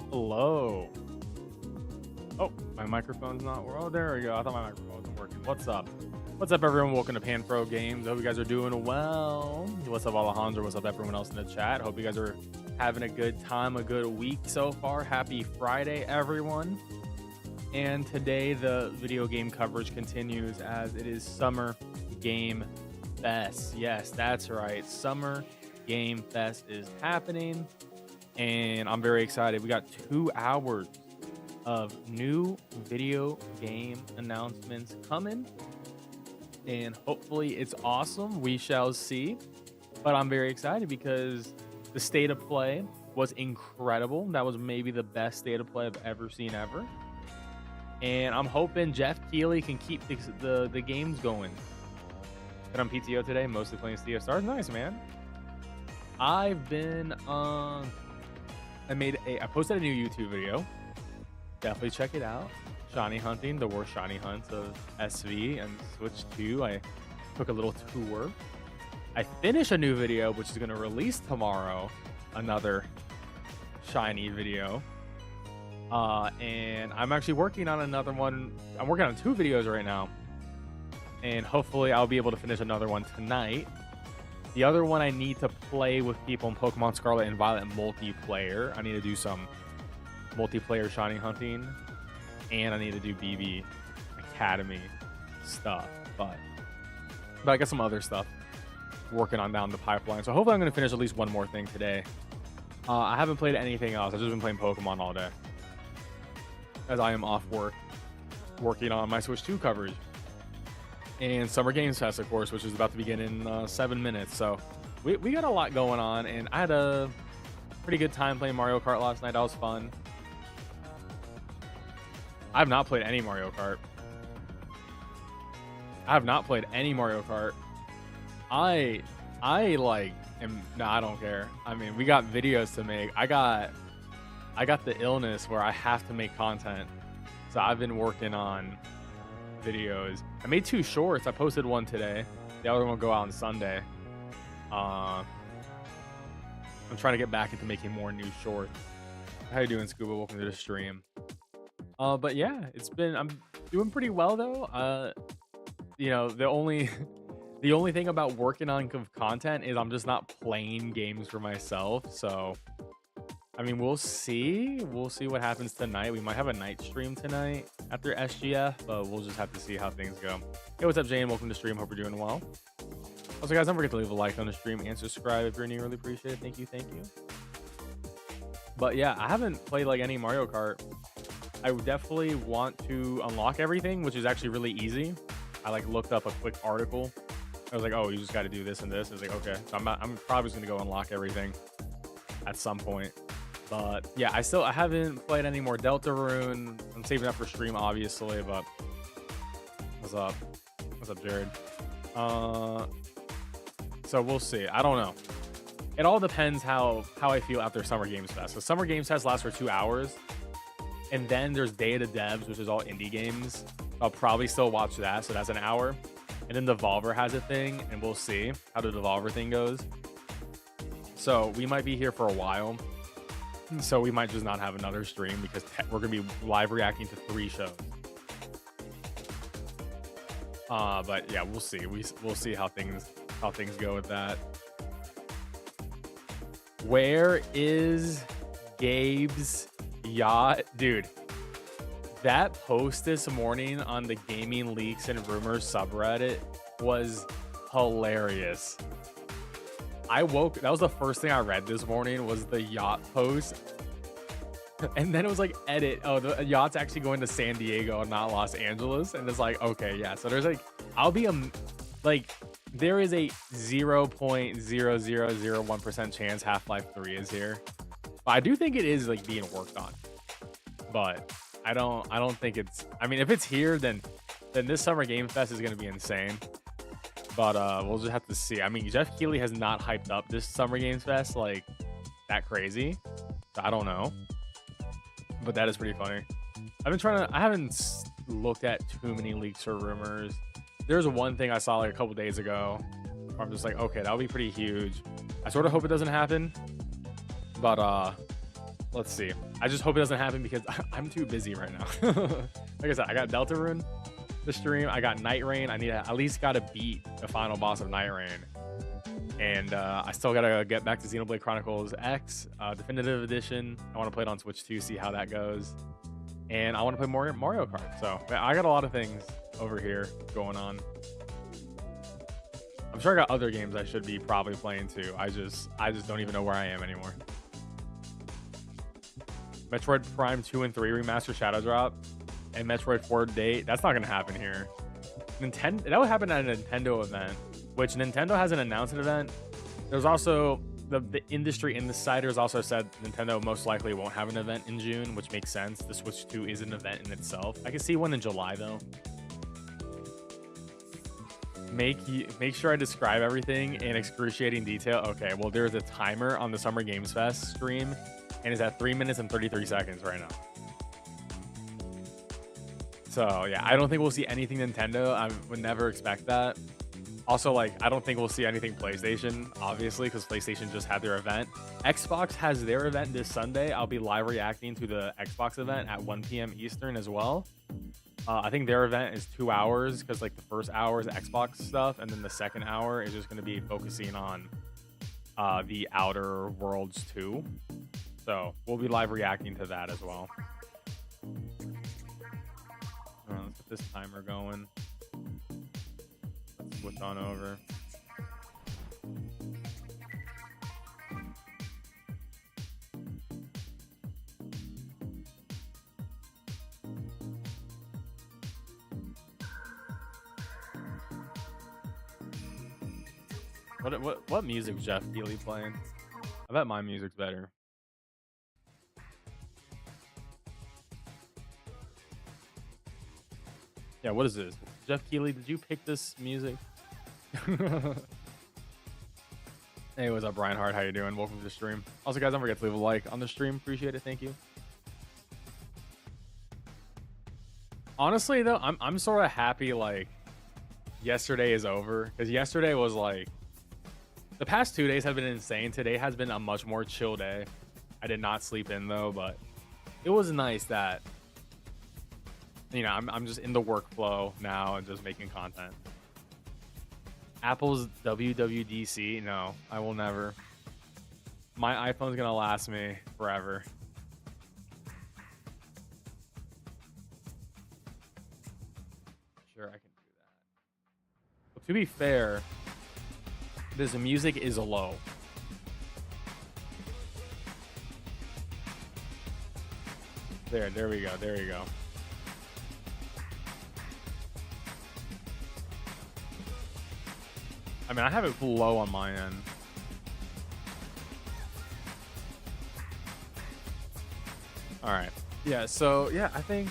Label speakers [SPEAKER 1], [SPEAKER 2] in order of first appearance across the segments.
[SPEAKER 1] Hello. Oh, my microphone's not. Oh, there we go. I thought my microphone wasn't working. What's up? What's up, everyone? Welcome to PanFro Games. I hope you guys are doing well. What's up, Alejandro? What's up, everyone else in the chat? Hope you guys are having a good time, a good week so far. Happy Friday, everyone. And today, the video game coverage continues as it is Summer Game Fest. Yes, that's right. Summer Game Fest is happening, and I'm very excited. We got 2 hours of new video game announcements coming, and hopefully it's awesome. We shall see, but I'm very excited because the state of play was incredible. That was maybe the best state of play I've ever seen ever, and I'm hoping Jeff Keighley can keep the games going. But I'm PTO today, mostly playing Sea of Stars. Nice, man. I've been I posted a new YouTube video. Definitely check it out. Shiny hunting, the worst shiny hunts of SV and Switch 2. I took a little tour. I finished a new video, which is going to release tomorrow. Another shiny video. And I'm actually working on another one. I'm working on 2 videos right now. And hopefully I'll be able to finish another one tonight. The other one, I need to play with people in Pokemon Scarlet and Violet multiplayer. I need to do some multiplayer shiny hunting, and I need to do BB Academy stuff, but I got some other stuff working on down the pipeline, so hopefully I'm going to finish at least one more thing today. I haven't played anything else. I've just been playing Pokemon all day as I am off work working on my Switch 2 coverage and Summer Games Fest, of course, which is about to begin in 7 minutes. So we got a lot going on, and I had a pretty good time playing Mario Kart last night. That was fun. I have not played any Mario Kart. I don't care. I mean, we got videos to make. I got the illness where I have to make content. So I've been working on videos. I made 2 shorts. I posted one today. The other one will go out on Sunday. I'm trying to get back into making more new shorts. How you doing, Scuba? Welcome to the stream. But yeah, I'm doing pretty well though. You know, the only thing about working on content is I'm just not playing games for myself. So, I mean, we'll see what happens tonight. We might have a night stream tonight after SGF, but we'll just have to see how things go. Hey, what's up, Jane? Welcome to the stream. Hope you're doing well. Also, guys, don't forget to leave a like on the stream and subscribe if you're new. Really appreciate it. Thank you. But yeah, I haven't played like any Mario Kart. I would definitely want to unlock everything, which is actually really easy. I like looked up a quick article. I was like, oh, you just got to do this and this. I was like, okay. So I'm probably just gonna go unlock everything at some point. But yeah, I haven't played any more Deltarune. I'm saving that for stream, obviously. But what's up, Jared? So we'll see. I don't know. It all depends how I feel after Summer Games Fest. So Summer Games Fest lasts for 2 hours. And then there's Day of the Devs, which is all indie games. I'll probably still watch that, so that's an hour. And then Devolver has a thing, and we'll see how the Devolver thing goes. So we might be here for a while. So we might just not have another stream because we're going to be live reacting to 3 shows. But yeah, we'll see. We'll see how things go with that. Where is Gabe's yacht? Dude, that post this morning on the Gaming Leaks and Rumors subreddit was hilarious. That was the first thing I read this morning, was the yacht post. And then it was like, edit, oh, the yacht's actually going to San Diego and not Los Angeles. And it's like, okay, yeah. So there's like, there is a 0.0001% chance Half-Life 3 is here. But I do think it is like being worked on. But I don't think it's, I mean, if it's here, then this Summer Game Fest is going to be insane. But we'll just have to see. I mean, Jeff Keighley has not hyped up this Summer Games Fest like that crazy. So I don't know. But that is pretty funny. I haven't looked at too many leaks or rumors. There's one thing I saw like a couple days ago where I'm just like, okay, that would be pretty huge. I sort of hope it doesn't happen. But Let's see. I just hope it doesn't happen because I'm too busy right now. Like I said, I got Deltarune to stream. I got Night Rain. I need to at least got to beat the final boss of Night Rain. And I still got to get back to Xenoblade Chronicles X Definitive Edition. I want to play it on Switch too, see how that goes. And I want to play more Mario Kart. So I got a lot of things over here going on. I'm sure I got other games I should be probably playing too. I just don't even know where I am anymore. Metroid Prime 2 and 3 Remaster Shadow Drop and Metroid 4 date. That's not going to happen here. Nintendo, that would happen at a Nintendo event, which Nintendo hasn't announced an event. There's also the industry insiders also said Nintendo most likely won't have an event in June, which makes sense. The Switch 2 is an event in itself. I can see one in July though. Make sure I describe everything in excruciating detail. Okay, well there's a timer on the Summer Games Fest stream, and it's at 3 minutes and 33 seconds right now. So yeah, I don't think we'll see anything Nintendo. I would never expect that. Also, like, I don't think we'll see anything PlayStation, obviously, because PlayStation just had their event. Xbox has their event this Sunday. I'll be live reacting to the Xbox event at 1 p.m. Eastern as well. I think their event is 2 hours because, like, the first hour is Xbox stuff, and then the second hour is just going to be focusing on the Outer Worlds 2. So we'll be live reacting to that as well. Let's get this timer going. Let's switch on over. What music's Jeff Keighley playing? I bet my music's better. Yeah, what is this? Jeff Keighley, did you pick this music? Hey, what's up, Brian Hart? How you doing? Welcome to the stream. Also, guys, don't forget to leave a like on the stream. Appreciate it. Thank you. Honestly, though, I'm sort of happy, like, yesterday is over. Because yesterday was, like... The past 2 days have been insane. Today has been a much more chill day. I did not sleep in, though, but it was nice that... You know, I'm just in the workflow now and just making content. Apple's WWDC? No, I will never. My iPhone's gonna last me forever. Sure, I can do that. But to be fair, this music is low. There we go. There you go. I mean, I have it low on my end. All right. Yeah, so, yeah, I think...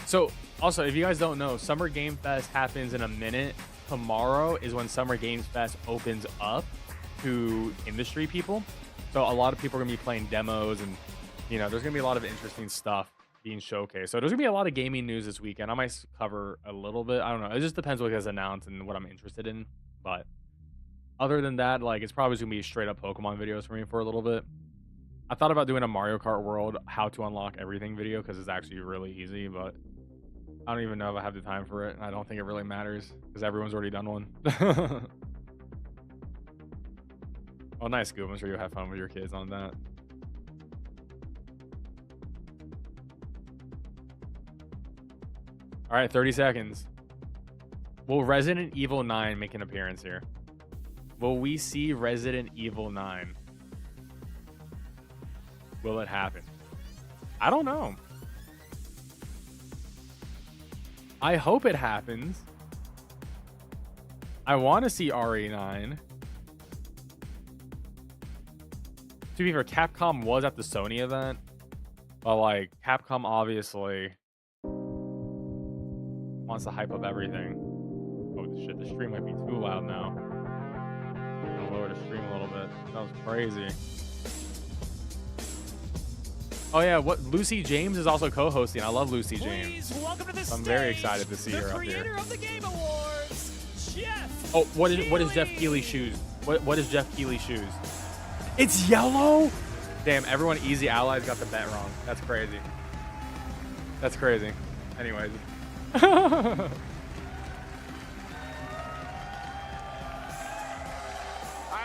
[SPEAKER 1] So, also, if you guys don't know, Summer Game Fest happens in a minute. Tomorrow is when Summer Games Fest opens up to industry people. So, a lot of people are going to be playing demos and, you know, there's going to be a lot of interesting stuff being showcased. So, there's going to be a lot of gaming news this weekend. I might cover a little bit. I don't know. It just depends what gets announced and what I'm interested in. But other than that, like, it's probably gonna be straight up Pokemon videos for me for a little bit. I thought about doing a Mario Kart World how to unlock everything video because it's actually really easy, but I don't even know if I have the time for it. I don't think it really matters because everyone's already done one. Oh, nice, Scoop. I'm sure you'll have fun with your kids on that. All right, 30 seconds. Will Resident Evil 9 make an appearance here? Will we see Resident Evil 9? Will it happen? I don't know. I hope it happens. I want to see RE9. To be fair, Capcom was at the Sony event. But, like, Capcom obviously wants to hype up everything. Shit, the stream might be too loud now. I'm gonna lower the stream a little bit. That was crazy. Oh yeah, what Lucy James is also co-hosting. I love Lucy James. I'm very excited to see her up here.
[SPEAKER 2] Of the Game Awards, Jeff
[SPEAKER 1] oh, what is Jeff Keighley's shoes? What is Jeff Keighley's shoes? It's yellow. Damn, everyone easy allies got the bet wrong. That's crazy. That's crazy. Anyways.
[SPEAKER 3] I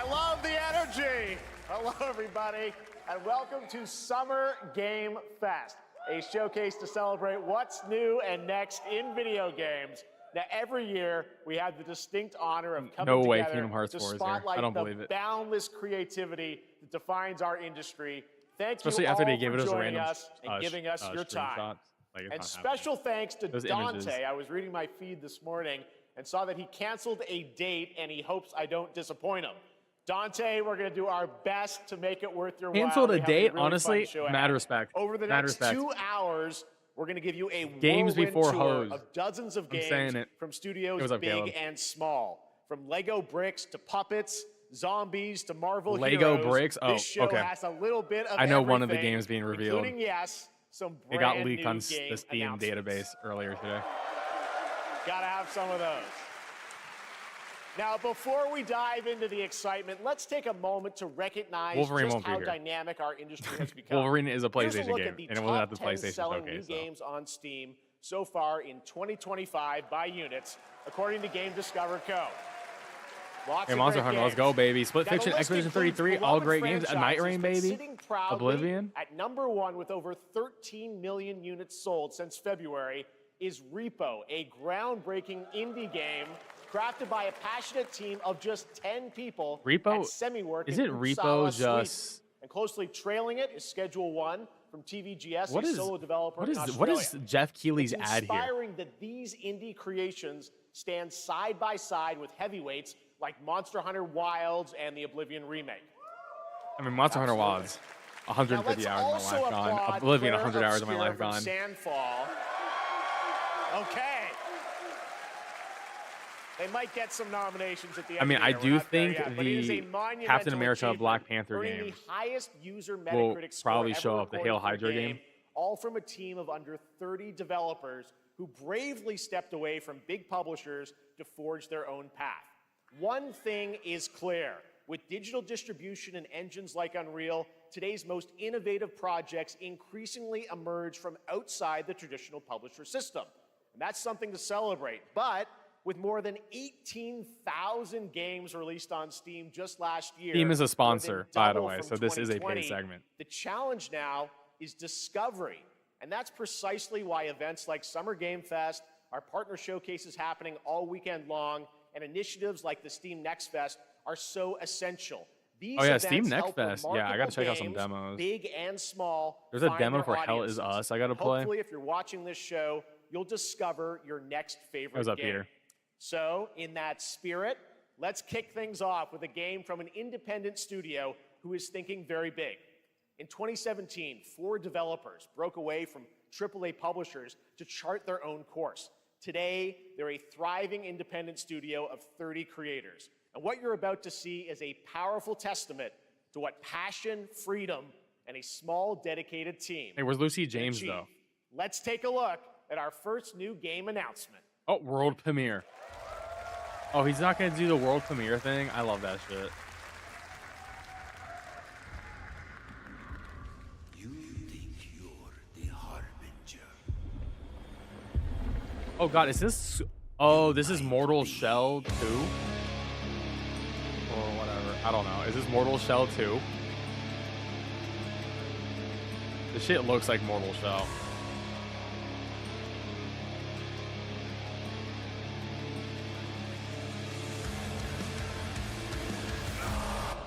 [SPEAKER 3] love the energy. Hello, everybody, and welcome to Summer Game Fest, a showcase to celebrate what's new and next in video games. Now, every year, we have the distinct honor of coming together
[SPEAKER 1] Kingdom Hearts
[SPEAKER 3] to
[SPEAKER 1] 4 is here.
[SPEAKER 3] spotlight
[SPEAKER 1] I don't
[SPEAKER 3] the
[SPEAKER 1] believe it.
[SPEAKER 3] boundless creativity that defines our industry. Thank
[SPEAKER 1] Especially
[SPEAKER 3] you
[SPEAKER 1] after
[SPEAKER 3] all
[SPEAKER 1] they gave
[SPEAKER 3] for
[SPEAKER 1] us
[SPEAKER 3] joining
[SPEAKER 1] random
[SPEAKER 3] us and giving us your time.
[SPEAKER 1] screenshots. Like, it's
[SPEAKER 3] And
[SPEAKER 1] not
[SPEAKER 3] special thanks to
[SPEAKER 1] Those
[SPEAKER 3] Dante.
[SPEAKER 1] images.
[SPEAKER 3] I was reading my feed this morning and saw that he canceled a date and he hopes I don't disappoint him. Dante, we're going to do our best to make it worth your while.
[SPEAKER 1] Canceled a
[SPEAKER 3] We have
[SPEAKER 1] date?
[SPEAKER 3] really
[SPEAKER 1] Honestly,
[SPEAKER 3] fun show
[SPEAKER 1] mad
[SPEAKER 3] ahead.
[SPEAKER 1] respect.
[SPEAKER 3] Over the
[SPEAKER 1] Mad
[SPEAKER 3] next
[SPEAKER 1] respect.
[SPEAKER 3] 2 hours, we're going to give you a
[SPEAKER 1] Games
[SPEAKER 3] whirlwind
[SPEAKER 1] before
[SPEAKER 3] tour
[SPEAKER 1] hoes.
[SPEAKER 3] of dozens of
[SPEAKER 1] I'm saying
[SPEAKER 3] games
[SPEAKER 1] it.
[SPEAKER 3] from studios
[SPEAKER 1] What's up,
[SPEAKER 3] big
[SPEAKER 1] Caleb?
[SPEAKER 3] and small. From Lego bricks to puppets, zombies to Marvel
[SPEAKER 1] Lego
[SPEAKER 3] heroes.
[SPEAKER 1] bricks? Oh,
[SPEAKER 3] this show
[SPEAKER 1] okay.
[SPEAKER 3] has a little bit of
[SPEAKER 1] I know one of the
[SPEAKER 3] everything,
[SPEAKER 1] games being revealed.
[SPEAKER 3] including, yes, some
[SPEAKER 1] It
[SPEAKER 3] brand
[SPEAKER 1] got leaked
[SPEAKER 3] new
[SPEAKER 1] on
[SPEAKER 3] game
[SPEAKER 1] the Steam
[SPEAKER 3] announcements.
[SPEAKER 1] database earlier today.
[SPEAKER 3] Gotta have some of those. Now, before we dive into the excitement, let's take a moment to recognize
[SPEAKER 1] Wolverine
[SPEAKER 3] just
[SPEAKER 1] won't be
[SPEAKER 3] how
[SPEAKER 1] here.
[SPEAKER 3] dynamic our industry has become.
[SPEAKER 1] Wolverine is a
[SPEAKER 3] Here's
[SPEAKER 1] PlayStation
[SPEAKER 3] look
[SPEAKER 1] game,
[SPEAKER 3] at the
[SPEAKER 1] and it wasn't at
[SPEAKER 3] top
[SPEAKER 1] the
[SPEAKER 3] 10
[SPEAKER 1] PlayStation
[SPEAKER 3] selling
[SPEAKER 1] Showcase.
[SPEAKER 3] new games on Steam so far in 2025 by units, according to Game Discover Co. Lots
[SPEAKER 1] Hey,
[SPEAKER 3] of
[SPEAKER 1] Monster
[SPEAKER 3] great
[SPEAKER 1] Hunter, let's
[SPEAKER 3] games.
[SPEAKER 1] go, baby. Split
[SPEAKER 3] Now, the
[SPEAKER 1] Fiction,
[SPEAKER 3] list
[SPEAKER 1] Expedition
[SPEAKER 3] includes
[SPEAKER 1] 33, all
[SPEAKER 3] beloved
[SPEAKER 1] great games. A Night
[SPEAKER 3] franchises,
[SPEAKER 1] Rain,
[SPEAKER 3] but
[SPEAKER 1] baby.
[SPEAKER 3] sitting proudly
[SPEAKER 1] Oblivion.
[SPEAKER 3] at #1 with over 13 million units sold since February is Repo, a groundbreaking indie game crafted by a passionate team of just 10 people
[SPEAKER 1] Repo?
[SPEAKER 3] at SemiWork
[SPEAKER 1] Is
[SPEAKER 3] in
[SPEAKER 1] it
[SPEAKER 3] Uppsala,
[SPEAKER 1] Repo
[SPEAKER 3] Sweden.
[SPEAKER 1] just...
[SPEAKER 3] And closely trailing it is Schedule 1 from TVGS,
[SPEAKER 1] What
[SPEAKER 3] a
[SPEAKER 1] is,
[SPEAKER 3] solo developer
[SPEAKER 1] what
[SPEAKER 3] in
[SPEAKER 1] is,
[SPEAKER 3] Australia.
[SPEAKER 1] what is Jeff Keighley's
[SPEAKER 3] It's
[SPEAKER 1] ad here?
[SPEAKER 3] inspiring that these indie creations stand side by side with heavyweights like Monster Hunter Wilds and the Oblivion remake.
[SPEAKER 1] I mean, Monster Hunter
[SPEAKER 3] Absolutely.
[SPEAKER 1] Wilds, 150
[SPEAKER 3] Now,
[SPEAKER 1] hours
[SPEAKER 3] let's
[SPEAKER 1] of my life
[SPEAKER 3] also
[SPEAKER 1] gone.
[SPEAKER 3] applaud
[SPEAKER 1] Oblivion,
[SPEAKER 3] Claire
[SPEAKER 1] 100 hours of my
[SPEAKER 3] Obscura
[SPEAKER 1] life
[SPEAKER 3] from
[SPEAKER 1] gone.
[SPEAKER 3] Sandfall. Okay. They might get some nominations at the end.
[SPEAKER 1] I mean,
[SPEAKER 3] of the
[SPEAKER 1] I
[SPEAKER 3] year. We're
[SPEAKER 1] do
[SPEAKER 3] not there
[SPEAKER 1] think
[SPEAKER 3] yet, but it is a
[SPEAKER 1] the
[SPEAKER 3] monumental
[SPEAKER 1] Captain America
[SPEAKER 3] achievement,
[SPEAKER 1] Black Panther
[SPEAKER 3] earning
[SPEAKER 1] game
[SPEAKER 3] the highest user
[SPEAKER 1] will
[SPEAKER 3] Metacritic score
[SPEAKER 1] probably
[SPEAKER 3] ever
[SPEAKER 1] show up, the
[SPEAKER 3] recorded
[SPEAKER 1] Hail
[SPEAKER 3] for a
[SPEAKER 1] Hydra game.
[SPEAKER 3] all from a team of under 30 developers who bravely stepped away from big publishers to forge their own path. One thing is clear. With digital distribution and engines like Unreal, today's most innovative projects increasingly emerge from outside the traditional publisher system. And that's something to celebrate. But with more than 18,000 games released on Steam just last year.
[SPEAKER 1] Steam is a
[SPEAKER 3] more than
[SPEAKER 1] sponsor, by the
[SPEAKER 3] double
[SPEAKER 1] way,
[SPEAKER 3] from
[SPEAKER 1] so this is a paid
[SPEAKER 3] 2020,
[SPEAKER 1] segment.
[SPEAKER 3] The challenge now is discovery. And that's precisely why events like Summer Game Fest, our partner showcases happening all weekend long, and initiatives like the Steam Next Fest are so essential. These
[SPEAKER 1] Oh, yeah,
[SPEAKER 3] events
[SPEAKER 1] Steam Next
[SPEAKER 3] help
[SPEAKER 1] Fest. Yeah, I gotta check out some
[SPEAKER 3] games,
[SPEAKER 1] demos.
[SPEAKER 3] Big and small.
[SPEAKER 1] There's a
[SPEAKER 3] find
[SPEAKER 1] demo
[SPEAKER 3] their
[SPEAKER 1] for Hell Is
[SPEAKER 3] audiences.
[SPEAKER 1] Us I gotta play.
[SPEAKER 3] Hopefully, if you're watching this show, you'll discover your next favorite
[SPEAKER 1] What's up,
[SPEAKER 3] game.
[SPEAKER 1] Peter?
[SPEAKER 3] So, in that spirit, let's kick things off with a game from an independent studio who is thinking very big. In 2017, 4 developers broke away from AAA publishers to chart their own course. Today, they're a thriving independent studio of 30 creators. And what you're about to see is a powerful testament to what passion, freedom, and a small, dedicated team
[SPEAKER 1] Hey, where's Lucy
[SPEAKER 3] can
[SPEAKER 1] James,
[SPEAKER 3] achieve.
[SPEAKER 1] though?
[SPEAKER 3] Let's take a look at our first new game announcement.
[SPEAKER 1] Oh, world premiere. Oh, he's not going to do the world premiere thing? I love that shit.
[SPEAKER 4] You think you're the Harbinger.
[SPEAKER 1] Oh, God, is this... Oh, this is Mortal Shell 2? Or whatever. I don't know. Is this Mortal Shell 2? This shit looks like Mortal Shell.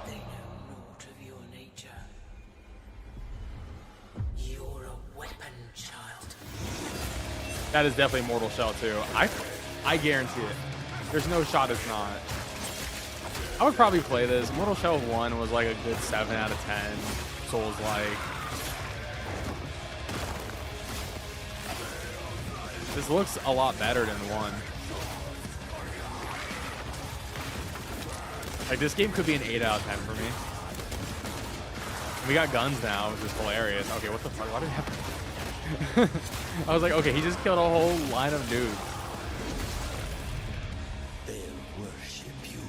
[SPEAKER 4] They know naught of your nature. You're a weapon, child.
[SPEAKER 1] That is definitely Mortal Shell 2. I guarantee it. There's no shot it's not. I would probably play this. Mortal Shell 1 was like a good 7 out of 10. Souls-like. This looks a lot better than 1. Like, this game could be an 8 out of 10 for me. We got guns now, which is hilarious. Okay, what the fuck? Why did it happen? I was like, okay, he just killed a whole line of dudes.
[SPEAKER 4] They'll worship you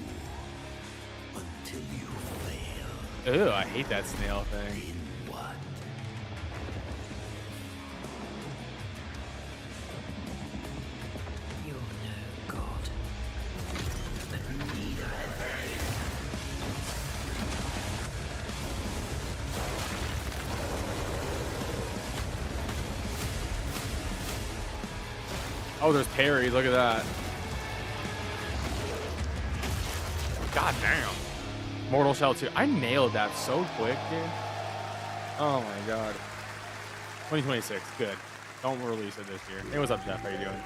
[SPEAKER 4] until you fail.
[SPEAKER 1] Ew, I hate that snail thing.
[SPEAKER 4] In
[SPEAKER 1] Oh, there's parries. Look at that. God damn. Mortal Shell 2. I nailed that so quick, dude. Oh my god. 2026. Good. Don't release it this year. Hey, what's up, Jeff? How you doing?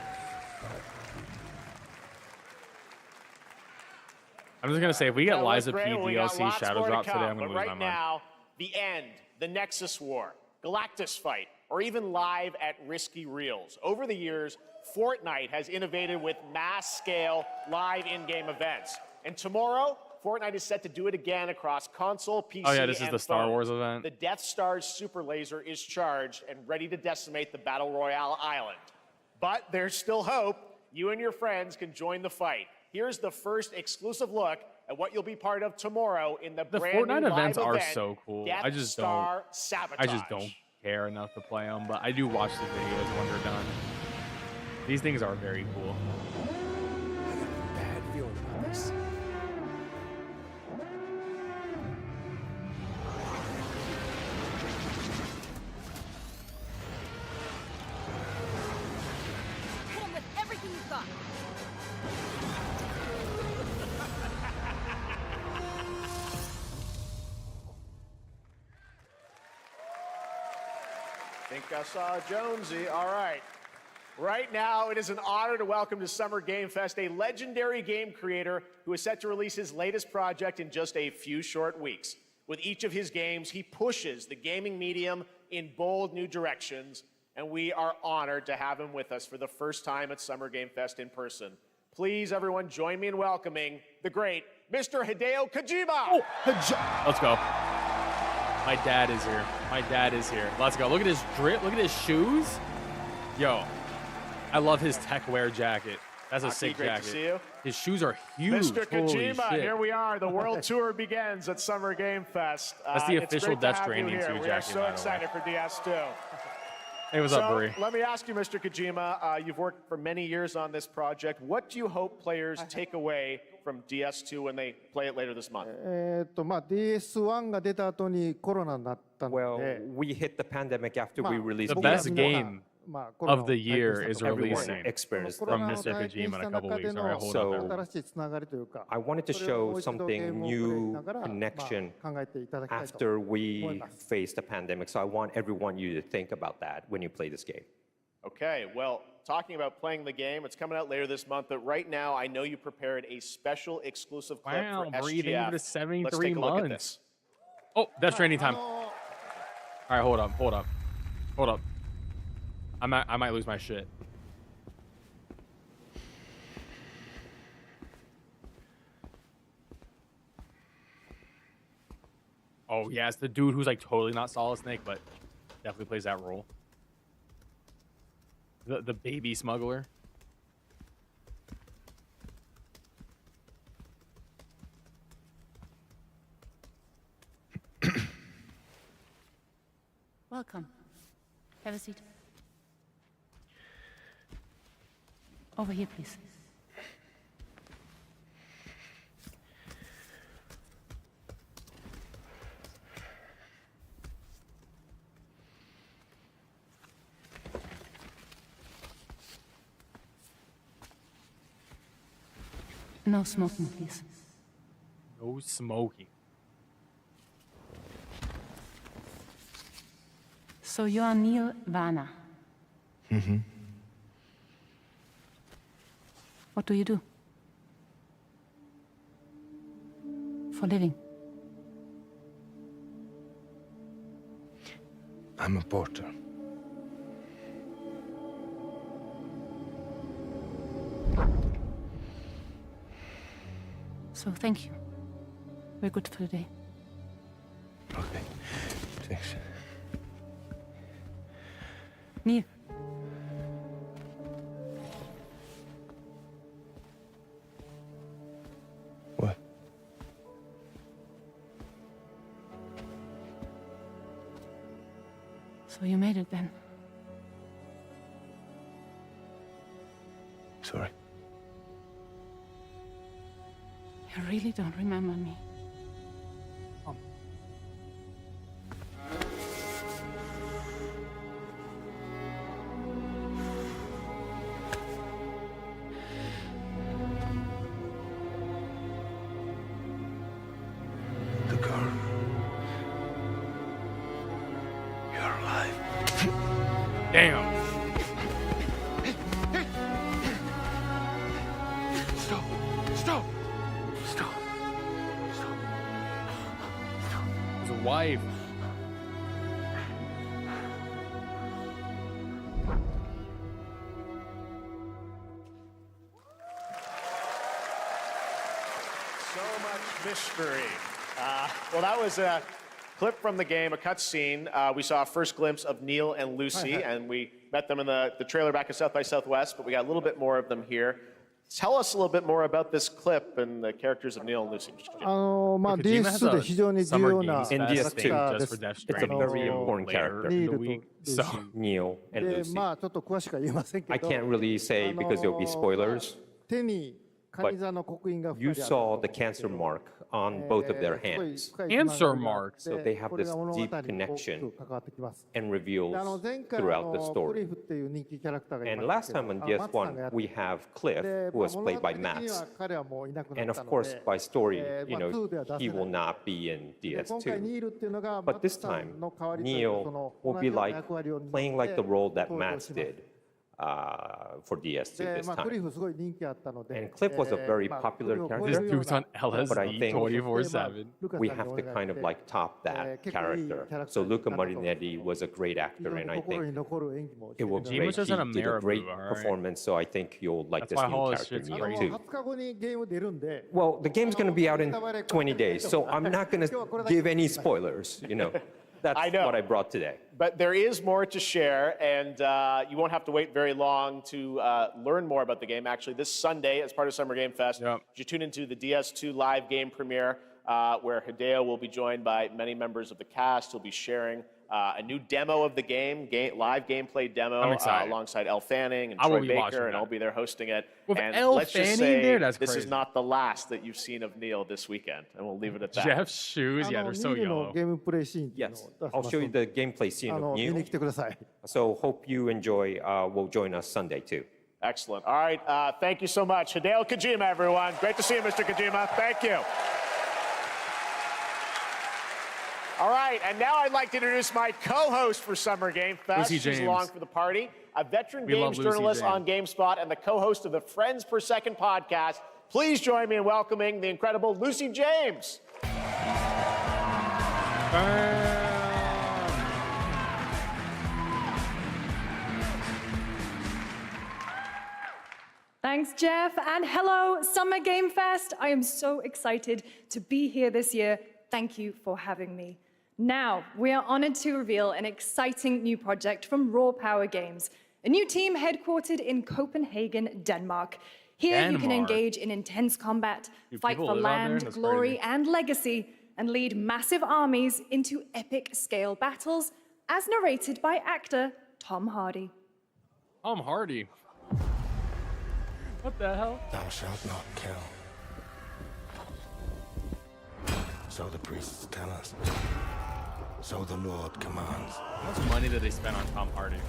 [SPEAKER 1] I'm just gonna say, if we get Liza P DLC Shadow Drop today, I'm gonna lose my mind.
[SPEAKER 3] Right now, the end, the Nexus War, Galactus Fight, or even live at Risky Reels. Over the years, Fortnite has innovated with mass-scale live in-game events. And tomorrow, Fortnite is set to do it again across console, PC,
[SPEAKER 1] oh yeah, this is the Star
[SPEAKER 3] phone.
[SPEAKER 1] Wars event.
[SPEAKER 3] The Death Star's super laser is charged and ready to decimate the Battle Royale island. But there's still hope. You and your friends can join the fight. Here's the first exclusive look at what you'll be part of tomorrow in the brand
[SPEAKER 1] Fortnite
[SPEAKER 3] new
[SPEAKER 1] events
[SPEAKER 3] live
[SPEAKER 1] are
[SPEAKER 3] event,
[SPEAKER 1] so cool.
[SPEAKER 3] Death
[SPEAKER 1] I just
[SPEAKER 3] Star Sabotage.
[SPEAKER 1] I just don't care enough to play them, but I do watch the videos when they're done. These things are very cool.
[SPEAKER 2] I got a bad feeling about this.
[SPEAKER 5] Hit him with everything you've got.
[SPEAKER 3] Think I saw Jonesy. All right. Right now, it is an honor to welcome to Summer Game Fest a legendary game creator who is set to release his latest project in just a few short weeks. With each of his games, he pushes the gaming medium in bold new directions, and we are honored to have him with us for the first time at Summer Game Fest in person. Please, everyone, join me in welcoming the great Mr. Hideo Kojima.
[SPEAKER 1] Oh, let's go. My dad is here. My dad is here. Let's go. Look at his drip. Look at his shoes. Yo, I love his tech wear jacket. That's a sick
[SPEAKER 3] great
[SPEAKER 1] jacket.
[SPEAKER 3] To see you.
[SPEAKER 1] His shoes are huge.
[SPEAKER 3] Mr.
[SPEAKER 1] Holy
[SPEAKER 3] Kojima,
[SPEAKER 1] shit.
[SPEAKER 3] here we are. The world tour begins at Summer Game Fest.
[SPEAKER 1] That's the
[SPEAKER 3] it's
[SPEAKER 1] official
[SPEAKER 3] great to
[SPEAKER 1] Death
[SPEAKER 3] have you
[SPEAKER 1] Stranding
[SPEAKER 3] here.
[SPEAKER 1] 2
[SPEAKER 3] We are
[SPEAKER 1] jacket,
[SPEAKER 3] so
[SPEAKER 1] by the way.
[SPEAKER 3] excited for DS2.
[SPEAKER 1] Hey, what's up, Brie?
[SPEAKER 3] Let me ask you, Mr. Kojima, you've worked for many years on this project. What do you hope players take away from DS2 when they play it later this month?
[SPEAKER 6] DS1 が出た後にコロナになったの
[SPEAKER 7] Well,
[SPEAKER 6] で、
[SPEAKER 7] we hit the pandemic after we released
[SPEAKER 1] The
[SPEAKER 6] 僕ら
[SPEAKER 1] best
[SPEAKER 6] みんな
[SPEAKER 1] game
[SPEAKER 6] まあコロナ
[SPEAKER 1] of the
[SPEAKER 6] を体験
[SPEAKER 1] year
[SPEAKER 6] した
[SPEAKER 1] is
[SPEAKER 6] と
[SPEAKER 7] everyone
[SPEAKER 1] releasing
[SPEAKER 7] experienced
[SPEAKER 6] コロ
[SPEAKER 7] that.
[SPEAKER 1] from
[SPEAKER 6] ナを
[SPEAKER 1] Mr.
[SPEAKER 6] 体験
[SPEAKER 1] Kojima
[SPEAKER 6] し
[SPEAKER 1] in a
[SPEAKER 6] た
[SPEAKER 1] couple
[SPEAKER 6] 中で
[SPEAKER 1] weeks.
[SPEAKER 6] の
[SPEAKER 1] All right, hold up there.
[SPEAKER 6] 新しいつながりというか、
[SPEAKER 7] I wanted to
[SPEAKER 6] それをも
[SPEAKER 7] show
[SPEAKER 6] う一度
[SPEAKER 7] something
[SPEAKER 6] ゲームをプレイし
[SPEAKER 7] new
[SPEAKER 6] ながら、まあ
[SPEAKER 7] connection
[SPEAKER 6] 考えていただきたいと
[SPEAKER 7] after
[SPEAKER 6] 思い
[SPEAKER 7] we
[SPEAKER 6] ます。
[SPEAKER 7] faced the pandemic. So I want everyone you to think about that when you play this game.
[SPEAKER 3] Okay, well, talking about playing the game, it's coming out later this month, but right now I know you prepared a special exclusive clip
[SPEAKER 1] Wow,
[SPEAKER 3] for
[SPEAKER 1] breathing
[SPEAKER 3] SGF.
[SPEAKER 1] for
[SPEAKER 3] Let's
[SPEAKER 1] 73
[SPEAKER 3] take a look at
[SPEAKER 1] months.
[SPEAKER 3] this.
[SPEAKER 1] Oh, Death Stranding time.
[SPEAKER 6] あ
[SPEAKER 1] All right, hold up. I might lose my shit. Oh yeah, it's the dude who's like totally not Solid Snake, but definitely plays that role. The baby smuggler.
[SPEAKER 8] Welcome. Have a seat. Over here, please. No smoking, please.
[SPEAKER 1] No smoking.
[SPEAKER 8] So you are Neil Varner.
[SPEAKER 2] Mm-hmm.
[SPEAKER 8] What do you do? For living?
[SPEAKER 2] I'm a porter.
[SPEAKER 8] So thank you. We're good for the day.
[SPEAKER 2] Okay. Thanks.
[SPEAKER 8] Neil.
[SPEAKER 2] What?
[SPEAKER 8] So you made it then.
[SPEAKER 2] Sorry.
[SPEAKER 8] You really don't remember me.
[SPEAKER 1] Damn.
[SPEAKER 2] Stop! Stop! Stop!
[SPEAKER 1] His wife.
[SPEAKER 3] So much mystery. Well, that was a clip from the game, a cutscene. We saw a first glimpse of Neil and Lucy, and we met them in the trailer back at South by Southwest, but we got a little bit more of them here. Tell us a little bit more about this clip and the characters of Neil and Lucy.
[SPEAKER 6] まあ
[SPEAKER 1] Kojima has
[SPEAKER 6] DS2 で
[SPEAKER 1] a
[SPEAKER 6] 非常に重
[SPEAKER 1] Summer
[SPEAKER 6] 要な
[SPEAKER 1] Games
[SPEAKER 6] キャ
[SPEAKER 7] In
[SPEAKER 6] ラ
[SPEAKER 7] DS2
[SPEAKER 6] クター
[SPEAKER 1] just
[SPEAKER 6] で
[SPEAKER 1] for
[SPEAKER 6] す。
[SPEAKER 1] Death
[SPEAKER 7] It's a
[SPEAKER 1] Stranding
[SPEAKER 7] very important
[SPEAKER 1] later
[SPEAKER 7] character.
[SPEAKER 1] in the
[SPEAKER 6] ニールと
[SPEAKER 1] week.
[SPEAKER 6] ルーシ
[SPEAKER 1] So
[SPEAKER 6] ー
[SPEAKER 7] Neil and
[SPEAKER 6] で
[SPEAKER 7] Lucy.
[SPEAKER 6] まあちょっと詳しくは言いませんけ
[SPEAKER 7] I
[SPEAKER 6] ど、
[SPEAKER 7] can't really say because there'll be spoilers.
[SPEAKER 6] 手にカニ座の刻印が
[SPEAKER 7] You
[SPEAKER 6] 2人ある
[SPEAKER 7] saw the cancer mark on both of their hands
[SPEAKER 6] 深い
[SPEAKER 1] Cancer mark.
[SPEAKER 7] So they have
[SPEAKER 6] これが
[SPEAKER 7] this
[SPEAKER 6] 物語に
[SPEAKER 7] deep
[SPEAKER 6] 大き
[SPEAKER 7] connection
[SPEAKER 6] く関わってきます。
[SPEAKER 7] and
[SPEAKER 6] で
[SPEAKER 7] reveals
[SPEAKER 6] 前回
[SPEAKER 7] throughout the
[SPEAKER 6] ク
[SPEAKER 7] story.
[SPEAKER 6] リフっていう人気キャラクターがい
[SPEAKER 7] And
[SPEAKER 6] ま
[SPEAKER 7] last
[SPEAKER 6] したけ
[SPEAKER 7] time
[SPEAKER 6] ど、
[SPEAKER 7] on
[SPEAKER 6] マツさんがや
[SPEAKER 7] DS1,
[SPEAKER 6] って
[SPEAKER 7] we have Cliff,
[SPEAKER 6] で
[SPEAKER 7] who was
[SPEAKER 6] 物
[SPEAKER 7] played
[SPEAKER 6] 語
[SPEAKER 7] by
[SPEAKER 6] 的には
[SPEAKER 7] Mats.
[SPEAKER 6] 彼はもういなくな
[SPEAKER 7] And
[SPEAKER 6] った
[SPEAKER 7] of
[SPEAKER 6] の
[SPEAKER 7] course,
[SPEAKER 6] で、
[SPEAKER 7] by story,
[SPEAKER 6] まあ 2では出せ
[SPEAKER 7] he
[SPEAKER 6] ない
[SPEAKER 7] will not be in
[SPEAKER 6] で今回ニ
[SPEAKER 7] DS2.
[SPEAKER 6] ールっていうのが
[SPEAKER 7] But
[SPEAKER 6] マ
[SPEAKER 7] this
[SPEAKER 6] ツさんの
[SPEAKER 7] time,
[SPEAKER 6] 代わりというか
[SPEAKER 7] Neil
[SPEAKER 6] その
[SPEAKER 7] will
[SPEAKER 6] 同
[SPEAKER 7] be
[SPEAKER 6] じような
[SPEAKER 7] like
[SPEAKER 6] 役割を担って
[SPEAKER 7] playing like the role that
[SPEAKER 6] 登場
[SPEAKER 7] Mats
[SPEAKER 6] します。
[SPEAKER 7] did for DS2
[SPEAKER 6] で
[SPEAKER 7] this
[SPEAKER 6] まあクリ
[SPEAKER 7] time.
[SPEAKER 6] フすごい人気あったので、
[SPEAKER 7] And Cliff was a very
[SPEAKER 6] まあ
[SPEAKER 7] popular
[SPEAKER 6] クリフを超
[SPEAKER 7] character.
[SPEAKER 6] え
[SPEAKER 1] this
[SPEAKER 6] るよう
[SPEAKER 1] dude's
[SPEAKER 6] な
[SPEAKER 1] on LSD
[SPEAKER 7] But I think
[SPEAKER 1] 24/7.
[SPEAKER 6] ルカさん
[SPEAKER 7] We
[SPEAKER 6] に
[SPEAKER 7] have
[SPEAKER 6] お
[SPEAKER 7] to
[SPEAKER 6] 願い
[SPEAKER 7] kind
[SPEAKER 6] し
[SPEAKER 7] of
[SPEAKER 6] て
[SPEAKER 7] like top that
[SPEAKER 6] 結構いいキャ
[SPEAKER 7] character.
[SPEAKER 6] ラクター
[SPEAKER 7] So
[SPEAKER 6] に
[SPEAKER 7] Luca
[SPEAKER 6] なったと思う
[SPEAKER 7] Marinetti was a great
[SPEAKER 6] 非
[SPEAKER 7] actor,
[SPEAKER 6] 常
[SPEAKER 7] and
[SPEAKER 6] に
[SPEAKER 7] I
[SPEAKER 6] 心
[SPEAKER 7] think
[SPEAKER 6] に残る演技もして
[SPEAKER 7] it
[SPEAKER 6] く
[SPEAKER 7] will
[SPEAKER 6] れ
[SPEAKER 7] be
[SPEAKER 6] た
[SPEAKER 1] Jima's
[SPEAKER 7] great.
[SPEAKER 1] just in a
[SPEAKER 7] He did a great
[SPEAKER 1] Marabou, all right.
[SPEAKER 7] performance, so I think you'll like
[SPEAKER 1] That's
[SPEAKER 7] this
[SPEAKER 1] why
[SPEAKER 7] new
[SPEAKER 1] Hollis
[SPEAKER 7] character,
[SPEAKER 1] shit's
[SPEAKER 7] Neil,
[SPEAKER 1] great.
[SPEAKER 7] too.
[SPEAKER 6] 20日後にゲーム出るんで、
[SPEAKER 7] Well, the game's going to be out in 20 days, so I'm not going to give any spoilers, you know. That's
[SPEAKER 3] I know.
[SPEAKER 7] what I brought today.
[SPEAKER 3] But there is more to share, and you won't have to wait very long to learn more about the game. Actually, this Sunday, as part of Summer Game Fest,
[SPEAKER 1] Yep.
[SPEAKER 3] you tune into the DS2 live game premiere, where Hideo will be joined by many members of the cast. He'll be sharing a new demo of the game, live gameplay demo,
[SPEAKER 1] I'm excited.
[SPEAKER 3] alongside Elle Fanning and
[SPEAKER 1] I will
[SPEAKER 3] Troy
[SPEAKER 1] be watching
[SPEAKER 3] Baker, and
[SPEAKER 1] that.
[SPEAKER 3] I'll be there hosting it.
[SPEAKER 1] With
[SPEAKER 3] and
[SPEAKER 1] Elle
[SPEAKER 3] let's just
[SPEAKER 1] Fanning
[SPEAKER 3] say
[SPEAKER 1] there? That's
[SPEAKER 3] this is
[SPEAKER 1] crazy.
[SPEAKER 3] not the last that you've seen of Neil this weekend, and we'll leave it at that.
[SPEAKER 1] Jeff's shoes,
[SPEAKER 6] あ
[SPEAKER 1] yeah,
[SPEAKER 6] の
[SPEAKER 1] they're
[SPEAKER 6] ニ
[SPEAKER 1] so
[SPEAKER 6] ールの
[SPEAKER 1] yellow.
[SPEAKER 6] ゲームプレイシーンっていうの
[SPEAKER 7] Yes,
[SPEAKER 6] を出し
[SPEAKER 7] I'll
[SPEAKER 6] ます
[SPEAKER 7] show you
[SPEAKER 6] ので
[SPEAKER 7] the gameplay scene
[SPEAKER 6] あ
[SPEAKER 7] of
[SPEAKER 6] の見に
[SPEAKER 7] Neil.
[SPEAKER 6] 来てください。
[SPEAKER 7] So hope you enjoy. Will join us Sunday too.
[SPEAKER 3] Excellent. All right. Thank you so much. Hideo Kojima, everyone. Great to see you, Mr. Kojima. Thank you. All right. And now I'd like to introduce my co-host for Summer Game Fest.
[SPEAKER 1] Lucy
[SPEAKER 3] She's
[SPEAKER 1] James.
[SPEAKER 3] along for the party. A veteran
[SPEAKER 1] We love
[SPEAKER 3] games
[SPEAKER 1] Lucy
[SPEAKER 3] journalist
[SPEAKER 1] James.
[SPEAKER 3] on GameSpot and the co-host of the Friends Per Second podcast. Please join me in welcoming the incredible Lucy James.
[SPEAKER 9] Thanks, Jeff, and hello, Summer Game Fest. I am so excited to be here this year. Thank you for having me. Now, we are honored to reveal an exciting new project from Raw Power Games, a new team headquartered in Copenhagen, Denmark. Here you can
[SPEAKER 1] Denmark.
[SPEAKER 9] engage in intense combat,
[SPEAKER 1] Do
[SPEAKER 9] fight
[SPEAKER 1] people
[SPEAKER 9] for
[SPEAKER 1] live out there?
[SPEAKER 9] land,
[SPEAKER 1] That's
[SPEAKER 9] glory,
[SPEAKER 1] crazy.
[SPEAKER 9] and legacy, and lead massive armies into epic scale battles, as narrated by actor Tom Hardy.
[SPEAKER 1] Tom Hardy. What the hell?
[SPEAKER 2] Thou shalt not kill. So the priests tell us. So the Lord commands.
[SPEAKER 1] How much money did they spend on Tom Hardy?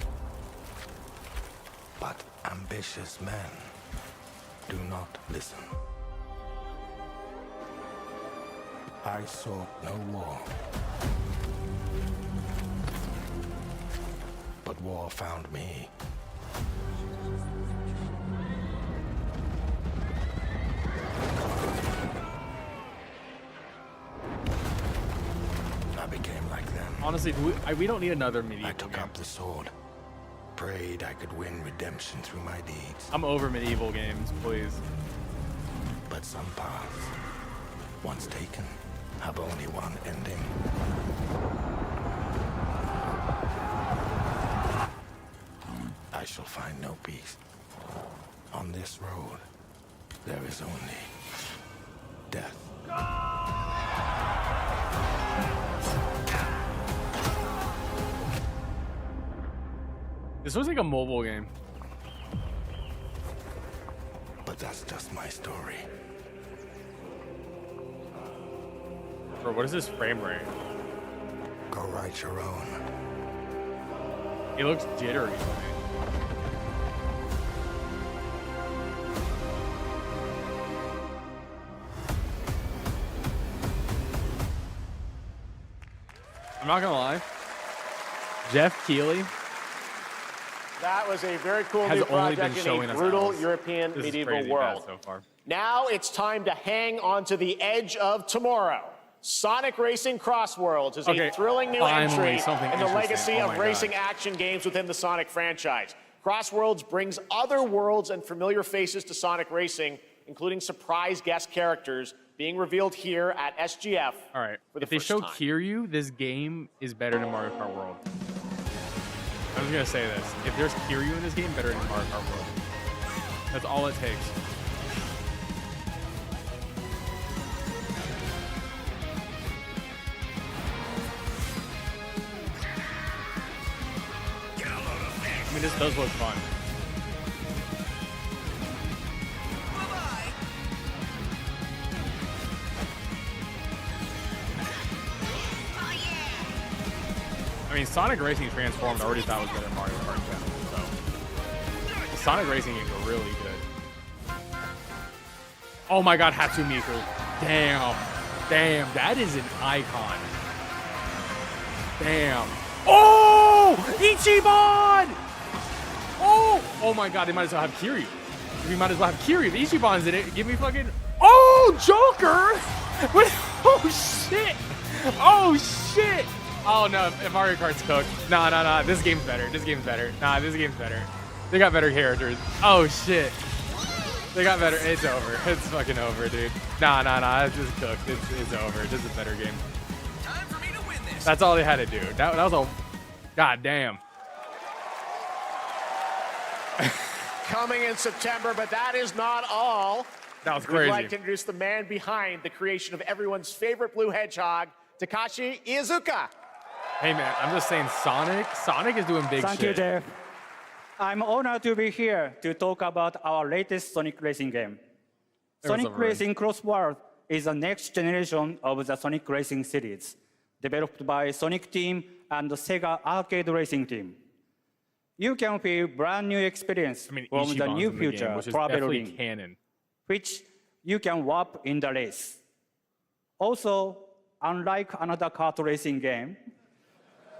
[SPEAKER 2] But ambitious men do not listen. I sought no war. But war found me. I became like them.
[SPEAKER 1] Honestly, we don't need another
[SPEAKER 2] I
[SPEAKER 1] medieval
[SPEAKER 2] took
[SPEAKER 1] game.
[SPEAKER 2] up the sword. Prayed I could win redemption through my deeds.
[SPEAKER 1] I'm over medieval games, please.
[SPEAKER 2] But some paths, once taken, have only one ending. I shall find no peace. On this road, there is only death.
[SPEAKER 1] This was like a mobile game.
[SPEAKER 2] But that's just my story.
[SPEAKER 1] Bro, what is this frame rate?
[SPEAKER 2] Go write your own.
[SPEAKER 1] It looks jittery. I'm not gonna lie. Jeff Keighley
[SPEAKER 3] That was a very cool
[SPEAKER 1] Has
[SPEAKER 3] new
[SPEAKER 1] only been
[SPEAKER 3] project in
[SPEAKER 1] showing
[SPEAKER 3] a
[SPEAKER 1] us
[SPEAKER 3] brutal
[SPEAKER 1] hours.
[SPEAKER 3] European
[SPEAKER 1] This is
[SPEAKER 3] medieval
[SPEAKER 1] crazy
[SPEAKER 3] world.
[SPEAKER 1] bad so far.
[SPEAKER 3] Now it's time to hang on to the edge of tomorrow. Sonic Racing Crossworlds is
[SPEAKER 1] Okay,
[SPEAKER 3] a thrilling new
[SPEAKER 1] finally
[SPEAKER 3] entry
[SPEAKER 1] something
[SPEAKER 3] in the
[SPEAKER 1] interesting.
[SPEAKER 3] legacy
[SPEAKER 1] Oh
[SPEAKER 3] of
[SPEAKER 1] my
[SPEAKER 3] racing
[SPEAKER 1] God.
[SPEAKER 3] action games within the Sonic franchise. Crossworlds brings other worlds and familiar faces to Sonic Racing, including surprise guest characters being revealed here at SGF.
[SPEAKER 1] All right.
[SPEAKER 3] For the
[SPEAKER 1] If they
[SPEAKER 3] first
[SPEAKER 1] show
[SPEAKER 3] time.
[SPEAKER 1] Kiryu, this game is better than Mario Kart World. I'm just gonna say this. If there's Kiryu in this game, better than Mario Kart World. That's all it takes. I mean, this does look fun. I mean, Sonic Racing Transformed I already thought was better than Mario Kart 7, so Sonic Racing is really good. Oh my God, Hatsumiku. Damn. Damn, that is an icon. Damn. Oh! Ichiban! Oh! Oh my God, they might as well have Kiryu. We might as well have Kiryu. The Ichiban's in it. Give me fucking... Oh, Joker! What? Oh, shit! Oh, shit! Oh, no, Mario Kart's cooked. Nah. This game's better. This game's better. Nah, this game's better. They got better characters. Oh, shit. They got better. It's over. It's fucking over, dude. Nah. This is cooked. It's over. This is a better game.
[SPEAKER 10] Time for me to win this.
[SPEAKER 1] That's all they had to do. That was a... God damn.
[SPEAKER 3] Coming in September, but that is not all.
[SPEAKER 1] That was
[SPEAKER 3] We'd
[SPEAKER 1] crazy.
[SPEAKER 3] like to introduce the man behind the creation of everyone's favorite blue hedgehog, Takashi Iizuka.
[SPEAKER 1] Hey, man, I'm just saying Sonic is doing big
[SPEAKER 11] Thank
[SPEAKER 1] shit.
[SPEAKER 11] you, Jeff. I'm honored to be here to talk about our latest Sonic Racing game.
[SPEAKER 1] There was a
[SPEAKER 11] Sonic
[SPEAKER 1] run.
[SPEAKER 11] Racing Crossworlds is the next generation of the Sonic Racing series, developed by Sonic Team and the Sega Arcade Racing Team. You can feel brand new experience
[SPEAKER 1] I mean,
[SPEAKER 11] from the
[SPEAKER 1] Ichiban's
[SPEAKER 11] new
[SPEAKER 1] in the game,
[SPEAKER 11] future
[SPEAKER 1] which is
[SPEAKER 11] travel
[SPEAKER 1] definitely
[SPEAKER 11] ring,
[SPEAKER 1] canon.
[SPEAKER 11] which you can warp in the race. Also, unlike another kart racing game,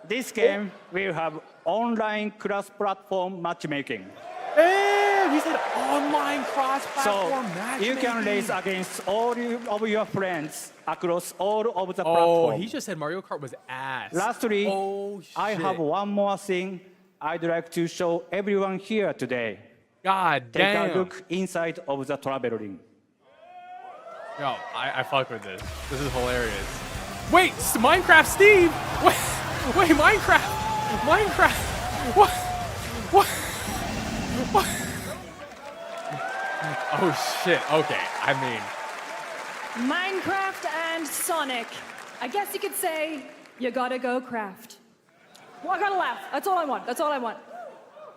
[SPEAKER 11] this game will have online cross-platform matchmaking.
[SPEAKER 1] Damn, he said online cross-platform
[SPEAKER 11] So
[SPEAKER 1] matchmaking.
[SPEAKER 11] you can race against all of your friends across all of the
[SPEAKER 1] Oh,
[SPEAKER 11] platforms.
[SPEAKER 1] he just said Mario Kart was ass.
[SPEAKER 11] Lastly,
[SPEAKER 1] oh, shit.
[SPEAKER 11] I have one more thing I'd like to show everyone here today.
[SPEAKER 1] God
[SPEAKER 11] Take
[SPEAKER 1] damn.
[SPEAKER 11] a look inside of the travel ring.
[SPEAKER 1] Yo, I fuck with this. This is hilarious. Wait, Minecraft Steve! Wait, Minecraft! What? Oh shit, okay, I mean.
[SPEAKER 9] Minecraft and Sonic. I guess you could say, you gotta go craft. Well, I gotta laugh. That's all I want.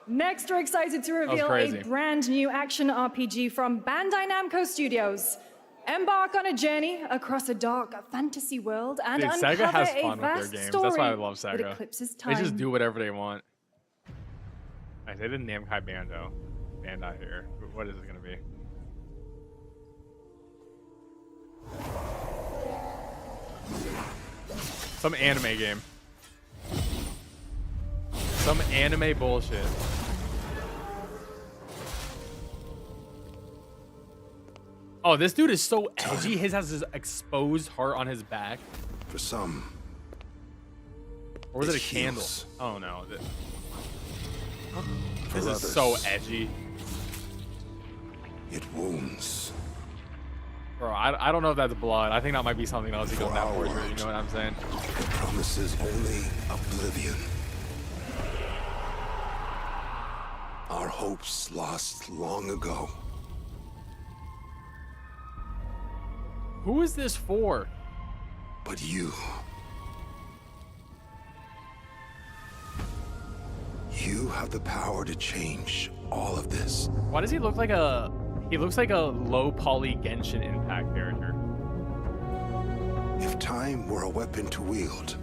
[SPEAKER 9] Next, we're excited to reveal
[SPEAKER 1] crazy.
[SPEAKER 9] a brand new action RPG from Bandai Namco Studios. Embark on a journey across a dark fantasy world and
[SPEAKER 1] Dude,
[SPEAKER 9] uncover
[SPEAKER 1] Sega has
[SPEAKER 9] a
[SPEAKER 1] fun with
[SPEAKER 9] vast
[SPEAKER 1] their games.
[SPEAKER 9] story
[SPEAKER 1] That's why I love
[SPEAKER 9] that
[SPEAKER 1] Sega.
[SPEAKER 9] eclipses
[SPEAKER 1] They
[SPEAKER 9] time.
[SPEAKER 1] just do whatever they want. I say the Namkai Bandai here. What is this gonna be? Some anime game. Some anime bullshit. Oh, this dude is so edgy. His has his exposed heart on his back.
[SPEAKER 2] For some,
[SPEAKER 1] Or was it a
[SPEAKER 2] It
[SPEAKER 1] candle?
[SPEAKER 2] heals.
[SPEAKER 1] Oh no.
[SPEAKER 2] for
[SPEAKER 1] This is
[SPEAKER 2] others,
[SPEAKER 1] so edgy.
[SPEAKER 2] it wounds.
[SPEAKER 1] Bro, I don't know if that's blood. I think that might be something else he goes
[SPEAKER 2] For
[SPEAKER 1] that
[SPEAKER 2] our
[SPEAKER 1] for. You
[SPEAKER 2] world.
[SPEAKER 1] know what I'm saying?
[SPEAKER 2] It promises only oblivion. Our hopes lost long ago.
[SPEAKER 1] Who is this for?
[SPEAKER 2] But you have the power to change all of this.
[SPEAKER 1] Why does he look like a... He looks like a low poly Genshin Impact character.
[SPEAKER 2] If time were a weapon to wield,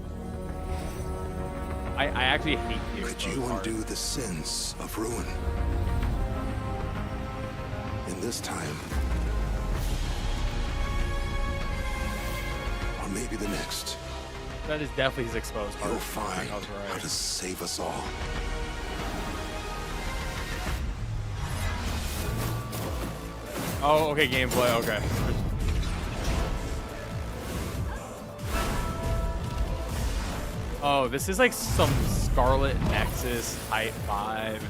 [SPEAKER 1] I actually hate the
[SPEAKER 2] could you
[SPEAKER 1] exposed heart.
[SPEAKER 2] undo the sins of ruin? In this time, or maybe the next,
[SPEAKER 1] That is definitely his exposed heart.
[SPEAKER 2] you'll find
[SPEAKER 1] I was
[SPEAKER 2] how
[SPEAKER 1] right.
[SPEAKER 2] to save us all.
[SPEAKER 1] Oh, okay, gameplay. Okay. Oh, this is like some Scarlet Nexus type vibe.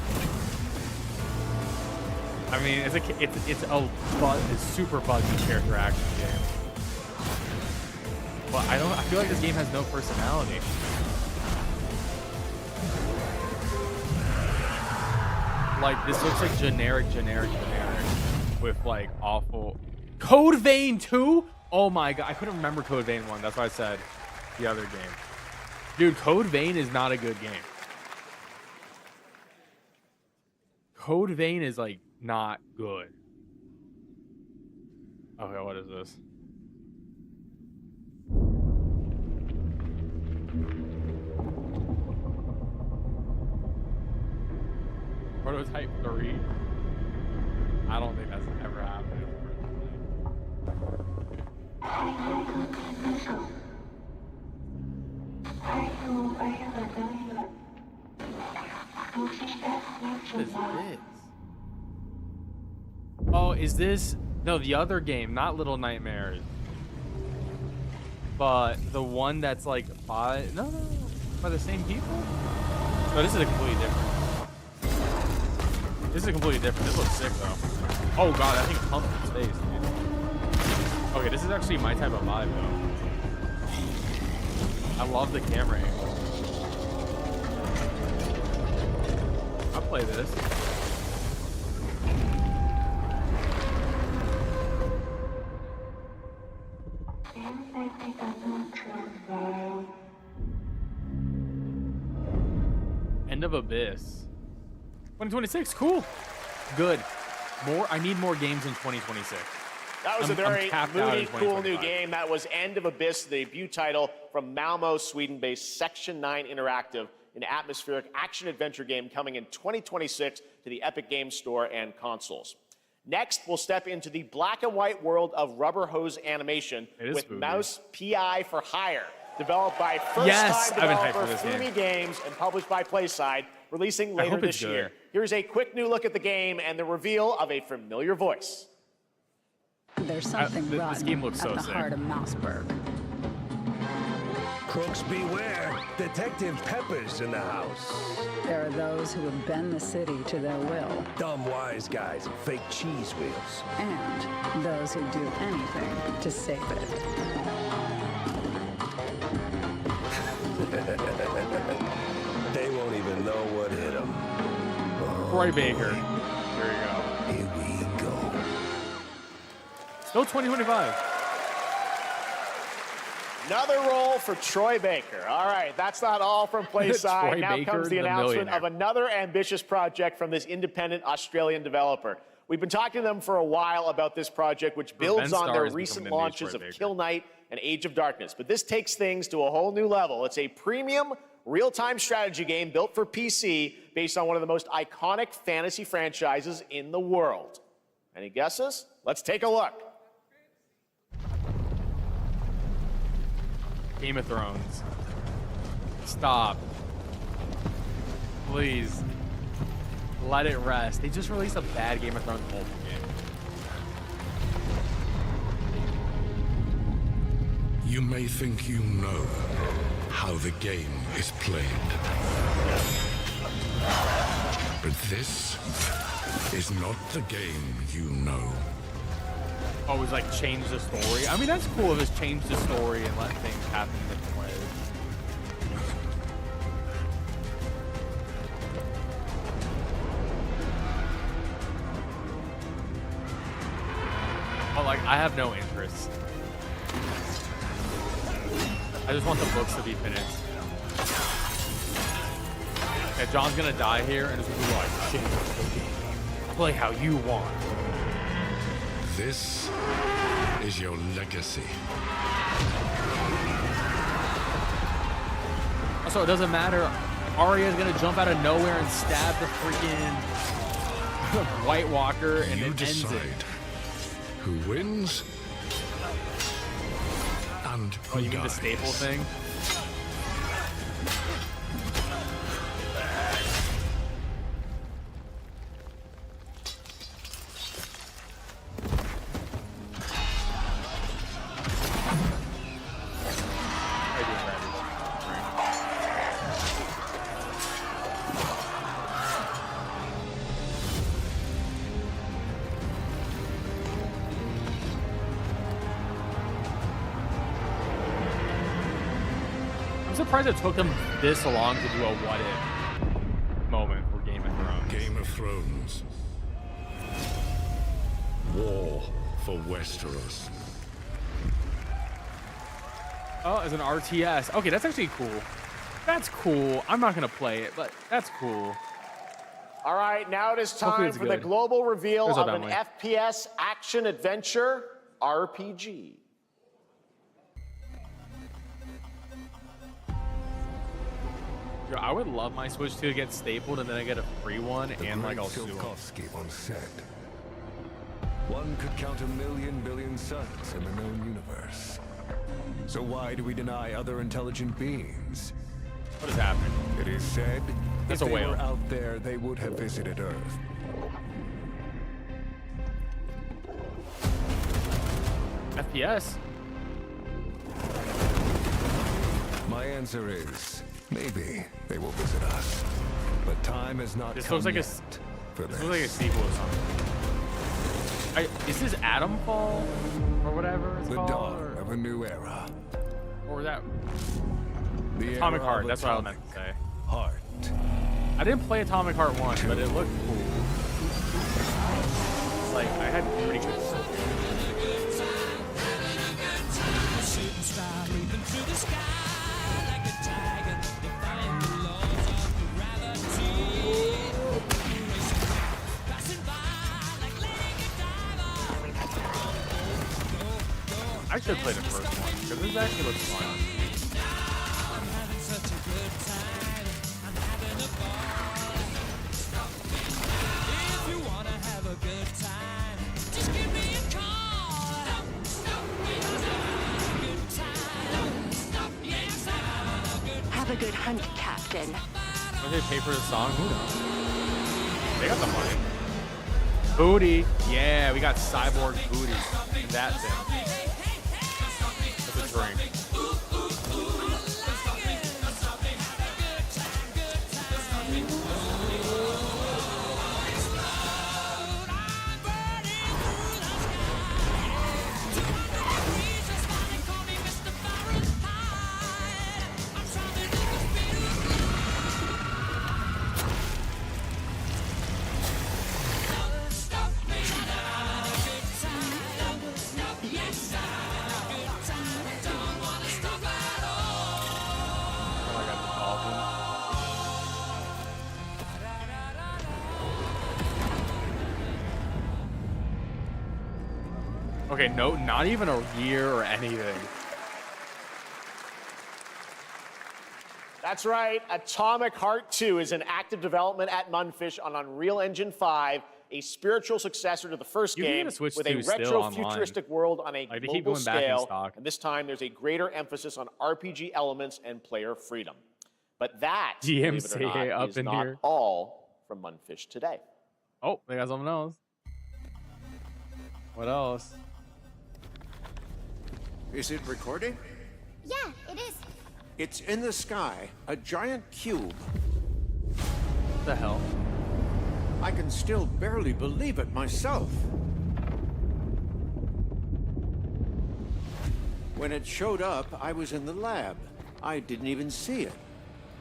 [SPEAKER 1] I mean, it's a super buggy character action game. But I feel like this game has no personality. Like, this looks like generic with like awful. Code Vein 2? Oh my god, I couldn't remember Code Vein 1. That's why I said the other game. Dude, Code Vein is not a good game. Code Vein is like not good. Okay, what is this? Prototype 3? I don't think that's ever happened. What is this? Oh, is this... No, the other game, not Little Nightmares. But the one that's like by... No, by the same people? No, this is a completely different. This is completely different. This looks sick, though. Oh, God, that thing pumped in space, dude. Okay, this is actually my type of vibe, though. I love the camera angle. I'll play this. End of Abyss. 2026, cool. Good. I need more games in 2026.
[SPEAKER 3] That was a very moody, cool new game. That was End of Abyss, the debut title from Malmo, Sweden-based Section 9 Interactive, an atmospheric action-adventure game coming in 2026 to the Epic Games Store and consoles. Next, we'll step into the black and white world of rubber hose animation with Mouse PI for Hire, developed by first-time developer Fumi Games and published by PlaySide, releasing later this year. Here's a quick new look at the game and the reveal of a familiar voice.
[SPEAKER 12] There's something rotten at the heart of Mouseburg.
[SPEAKER 13] Crooks beware. Detective Pepper's in the house.
[SPEAKER 12] There are those who would bend the city to their will.
[SPEAKER 13] Dumb wise guys and fake cheese wheels.
[SPEAKER 12] And those who do anything to save it.
[SPEAKER 13] They won't even know what hit them.
[SPEAKER 1] Troy Baker. There you go.
[SPEAKER 13] Here we go.
[SPEAKER 1] Still 2025.
[SPEAKER 3] Another role for Troy Baker. All right, that's not all from PlaySide. Now comes the announcement of another ambitious project from this independent Australian developer. We've been talking to them for a while about this project, which builds on their recent launches of Kill Knight and Age of Darkness. But this takes things to a whole new level. It's a premium, real-time strategy game built for PC based on one of the most iconic fantasy franchises in the world. Any guesses? Let's take a look.
[SPEAKER 1] Game of Thrones. Stop. Please. Let it rest. They just released a bad Game of Thrones mobile game.
[SPEAKER 14] You may think you know how the game is played. But this is not the game you know.
[SPEAKER 1] Oh, it's like change the story. I mean, that's cool if it's change the story and let things happen different ways. But like, I have no interest. I just want the books to be finished. Okay, John's gonna die here, and it's gonna be like, change the game. Play how you want.
[SPEAKER 14] This is your legacy.
[SPEAKER 1] So it doesn't matter. Arya's gonna jump out of nowhere and stab the freaking White Walker, and it ends it.
[SPEAKER 14] Who wins and who
[SPEAKER 1] you mean the staple thing? I'm surprised it took them this long to do a what if moment for Game of Thrones.
[SPEAKER 14] Game of Thrones. War for Westeros.
[SPEAKER 1] Oh, as an RTS. Okay, that's actually cool. That's cool. I'm not gonna play it, but that's cool.
[SPEAKER 3] All right, now it is time for the global reveal of an FPS action adventure RPG.
[SPEAKER 1] Yo, I would love my Switch 2 to get stapled and then I get a free one and like I'll sue them.
[SPEAKER 13] Once said, one could count 1,000,000 billion suns in the known universe. So why do we deny other intelligent beings?
[SPEAKER 1] What is happening?
[SPEAKER 13] It is said
[SPEAKER 1] That's
[SPEAKER 13] if
[SPEAKER 1] a
[SPEAKER 13] they
[SPEAKER 1] whale.
[SPEAKER 13] were out there, they would have visited Earth.
[SPEAKER 1] FPS?
[SPEAKER 13] My answer is maybe they will visit us, but time has not
[SPEAKER 1] This
[SPEAKER 13] come
[SPEAKER 1] looks like
[SPEAKER 13] yet for
[SPEAKER 1] this looks like a sequel or something. Is this Atomfall or whatever it's
[SPEAKER 13] The
[SPEAKER 1] called?
[SPEAKER 13] dawn of a new era.
[SPEAKER 1] Or that
[SPEAKER 13] The
[SPEAKER 1] Atomic
[SPEAKER 13] era
[SPEAKER 1] Heart?
[SPEAKER 13] of
[SPEAKER 1] That's what I
[SPEAKER 13] Atomic
[SPEAKER 1] meant to say.
[SPEAKER 13] Heart.
[SPEAKER 1] I didn't play Atomic Heart 1, but it looked cool. Like I had pretty good. I should play the first one because this actually looks fun.
[SPEAKER 15] Have a good hunt, Captain.
[SPEAKER 1] Will they pay for the song? Who knows? They got the money. Booty. Yeah, we got cyborg booty. And that thing. That's a drink. Okay, no, not even a year or anything.
[SPEAKER 3] That's right. Atomic Heart 2 is in active development at Munfish on Unreal Engine 5, a spiritual successor to the first game with a retro-futuristic world on a global scale. And this time, there's a greater emphasis on RPG elements and player freedom. But that, believe it or not, is not all from Munfish today.
[SPEAKER 1] Oh, they got something else. What else?
[SPEAKER 16] Is it recording?
[SPEAKER 5] Yeah, it is.
[SPEAKER 16] It's in the sky, a giant cube.
[SPEAKER 1] What the hell?
[SPEAKER 16] I can still barely believe it myself. When it showed up, I was in the lab. I didn't even see it.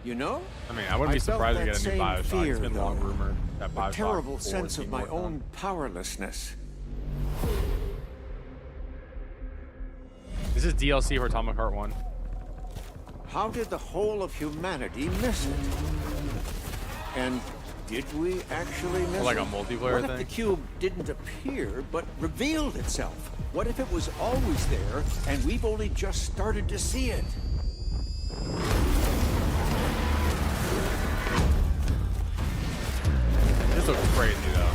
[SPEAKER 16] You know?
[SPEAKER 1] I mean, I wouldn't be surprised to get a new Bioshock. It's been long rumored that
[SPEAKER 16] A
[SPEAKER 1] Bioshock
[SPEAKER 16] terrible
[SPEAKER 1] 4 is
[SPEAKER 16] sense of
[SPEAKER 1] being
[SPEAKER 16] my
[SPEAKER 1] worked on.
[SPEAKER 16] own powerlessness.
[SPEAKER 1] This is DLC for Atomic Heart 1.
[SPEAKER 16] How did the whole of humanity miss it? And did we actually miss
[SPEAKER 1] Like
[SPEAKER 16] it?
[SPEAKER 1] a multiplayer
[SPEAKER 16] What if the
[SPEAKER 1] thing?
[SPEAKER 16] cube didn't appear, but revealed itself? What if it was always there, and we've only just started to see it?
[SPEAKER 1] This looks crazy, though.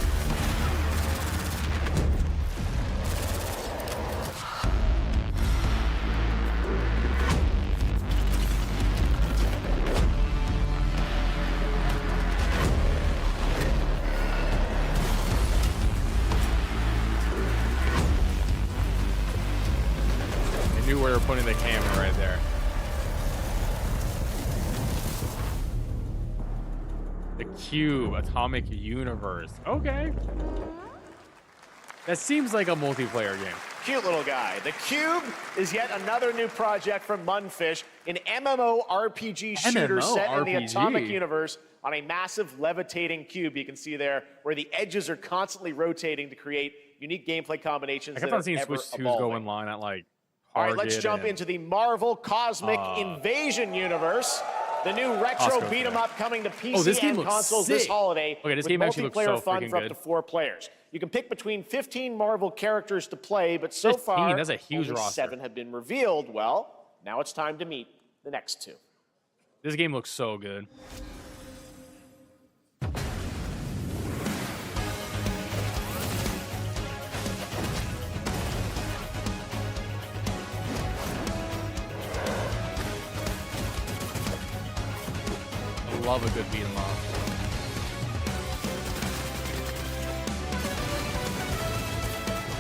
[SPEAKER 1] I knew where they were putting the camera right there. The Cube, Atomic Universe. Okay. That seems like a multiplayer game.
[SPEAKER 3] cute little guy. The Cube is yet another new project from Munfish, an MMORPG shooter set in the Atomic Universe on a massive levitating cube. You can see there where the edges are constantly rotating to create unique gameplay combinations.
[SPEAKER 1] I kept on seeing Switch 2s go in line at like
[SPEAKER 3] All right, let's jump into the Marvel Cosmic Invasion universe. The new retro beat 'em up coming to PC and consoles this holiday.
[SPEAKER 1] Okay, this game actually looks so
[SPEAKER 3] fun for up to 4 players. You can pick between 15 Marvel characters to play, but so far
[SPEAKER 1] that's a huge
[SPEAKER 3] only
[SPEAKER 1] roster.
[SPEAKER 3] 7 have been revealed. Well, now it's time to meet the next 2.
[SPEAKER 1] This game looks so good. I love a good beat 'em up.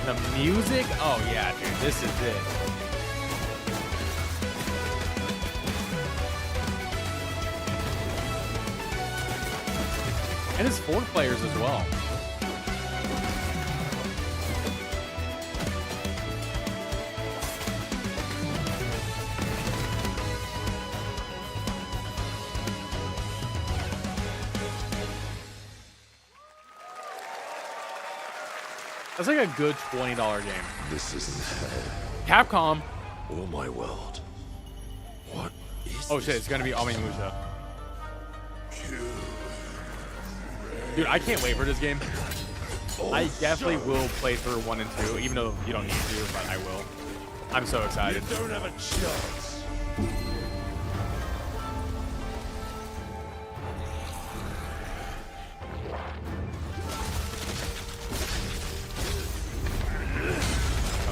[SPEAKER 1] The music, oh yeah, dude, this is it. And it's 4 players as well. That's like a good $20 game.
[SPEAKER 14] This isn't hell.
[SPEAKER 1] Capcom.
[SPEAKER 14] Oh my world. What is
[SPEAKER 1] Oh shit, it's gonna be Onimusha. Dude, I can't wait for this game. I definitely will play through 1 and 2, even though you don't need to, but I will. I'm so excited.
[SPEAKER 14] You don't have a chance.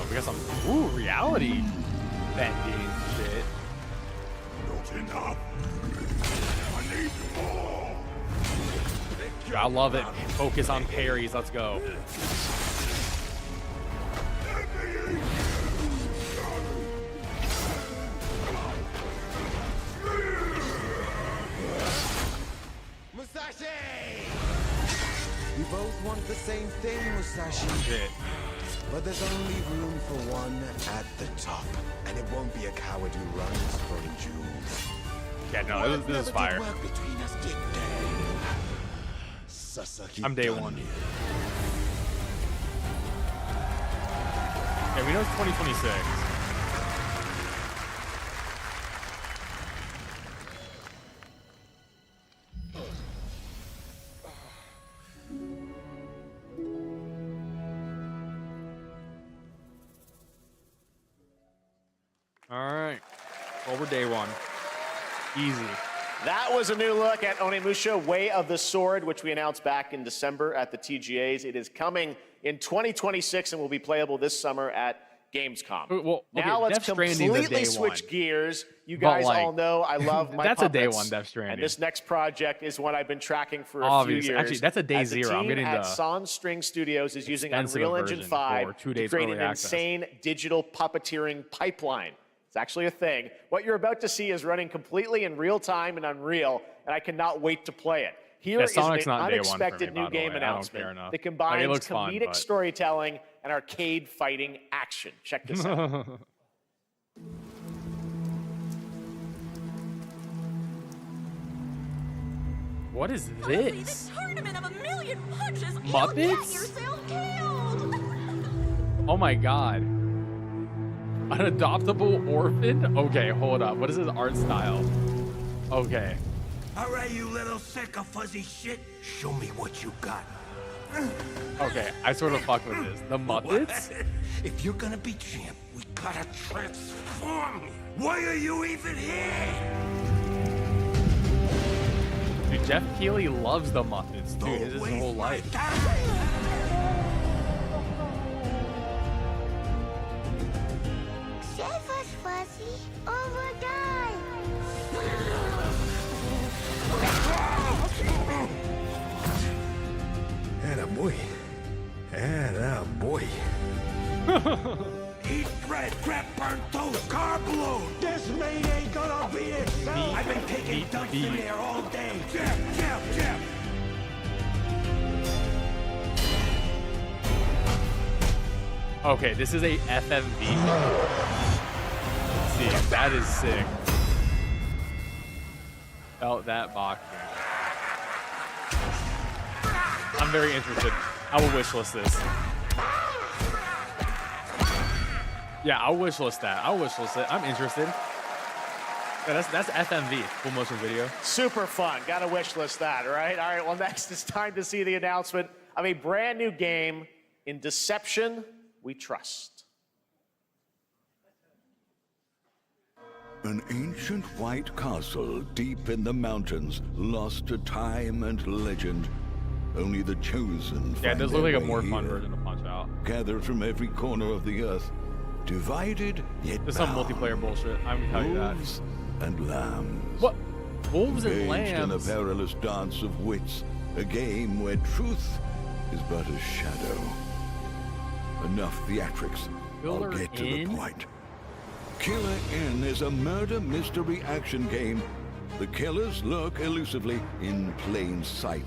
[SPEAKER 1] We got some reality bending shit.
[SPEAKER 14] Not enough. I need more.
[SPEAKER 1] Dude, I love it. Focus on parries. Let's go.
[SPEAKER 17] Musashi! We both want the same thing, Musashi.
[SPEAKER 1] Shit.
[SPEAKER 17] But there's only room for one at the top. And it won't be a coward who runs from jewels.
[SPEAKER 1] Yeah, no, this is fire.
[SPEAKER 17] Between us, did Sasaki
[SPEAKER 1] I'm day 1. Yeah, we know it's 2026. All right. Over day 1. Easy.
[SPEAKER 3] That was a new look at Onimusha Way of the Sword, which we announced back in December at the TGAs. It is coming in 2026 and will be playable this summer at Gamescom.
[SPEAKER 1] Well, okay,
[SPEAKER 3] now let's
[SPEAKER 1] Death Stranding's a
[SPEAKER 3] completely
[SPEAKER 1] day
[SPEAKER 3] switch
[SPEAKER 1] 1.
[SPEAKER 3] gears. You
[SPEAKER 1] But,
[SPEAKER 3] guys
[SPEAKER 1] like,
[SPEAKER 3] all know I love my
[SPEAKER 1] that's a day
[SPEAKER 3] puppets,
[SPEAKER 1] 1 Death Stranding.
[SPEAKER 3] And this next project is one I've been tracking for a
[SPEAKER 1] Obvious.
[SPEAKER 3] few years.
[SPEAKER 1] Actually, that's a day
[SPEAKER 3] as the
[SPEAKER 1] 0. I'm
[SPEAKER 3] team
[SPEAKER 1] getting
[SPEAKER 3] at
[SPEAKER 1] the
[SPEAKER 3] Sans String Studios is using
[SPEAKER 1] expensive
[SPEAKER 3] Unreal Engine
[SPEAKER 1] version
[SPEAKER 3] 5
[SPEAKER 1] for 2
[SPEAKER 3] to
[SPEAKER 1] days
[SPEAKER 3] create
[SPEAKER 1] early
[SPEAKER 3] an
[SPEAKER 1] access.
[SPEAKER 3] insane digital puppeteering pipeline. It's actually a thing. What you're about to see is running completely in real time in Unreal, and I cannot wait to play it. Here is
[SPEAKER 1] Sonic's
[SPEAKER 3] an
[SPEAKER 1] not day 1 for me,
[SPEAKER 3] unexpected
[SPEAKER 1] by
[SPEAKER 3] new
[SPEAKER 1] the
[SPEAKER 3] game
[SPEAKER 1] way. I don't care
[SPEAKER 3] announcement
[SPEAKER 1] enough.
[SPEAKER 3] that
[SPEAKER 1] Like, it
[SPEAKER 3] combines
[SPEAKER 1] looks fun,
[SPEAKER 3] comedic
[SPEAKER 1] but-
[SPEAKER 3] storytelling and arcade fighting action. Check this out.
[SPEAKER 1] What is this?
[SPEAKER 5] Tournament of a million punches.
[SPEAKER 1] Muppets?
[SPEAKER 5] You'll get yourself killed.
[SPEAKER 1] Oh my god. An adoptable orphan? Okay, hold up. What is his art style? Okay.
[SPEAKER 2] All right, you little sick of fuzzy shit. Show me what you got.
[SPEAKER 1] Okay, I sort of fuck with this. The Muppets?
[SPEAKER 2] If you're gonna be champ, we gotta transform you. Why are you even here?
[SPEAKER 1] Dude, Jeff Keighley loves the Muppets. Dude, this is his whole life.
[SPEAKER 5] Save us, Fuzzy, or we'll die.
[SPEAKER 13] Atta boy. Atta boy.
[SPEAKER 2] Eat bread, grab burnt toast, carb load. This meat ain't gonna beat itself. I've been taking dumps in there all day. Jeff.
[SPEAKER 1] Okay, this is a FMV. Let's see, that is sick. Felt that box. I'm very interested. I will wishlist this. Yeah, I'll wishlist that. I'll wishlist it. I'm interested. Yeah, that's FMV, full motion video.
[SPEAKER 3] Super fun. Got to wishlist that, right? All right, well, next it's time to see the announcement of a brand new game, In Deception We Trust.
[SPEAKER 13] An ancient white castle deep in the mountains, lost to time and legend. Only the chosen
[SPEAKER 1] Yeah, it does look
[SPEAKER 13] find
[SPEAKER 1] like a
[SPEAKER 13] their
[SPEAKER 1] more
[SPEAKER 13] way
[SPEAKER 1] fun
[SPEAKER 13] here.
[SPEAKER 1] version of Punch Out.
[SPEAKER 13] Gathered from every corner of the earth, divided yet
[SPEAKER 1] There's some
[SPEAKER 13] bound.
[SPEAKER 1] multiplayer bullshit. I'm gonna tell you that.
[SPEAKER 13] Wolves and lambs.
[SPEAKER 1] What? Wolves and
[SPEAKER 13] Engaged in a
[SPEAKER 1] lambs?
[SPEAKER 13] perilous dance of wits, a game where truth is but a shadow. Enough theatrics.
[SPEAKER 1] Killer
[SPEAKER 13] I'll get to
[SPEAKER 1] Inn?
[SPEAKER 13] the point. Killer Inn is a murder mystery action game. The killers lurk elusively in plain sight.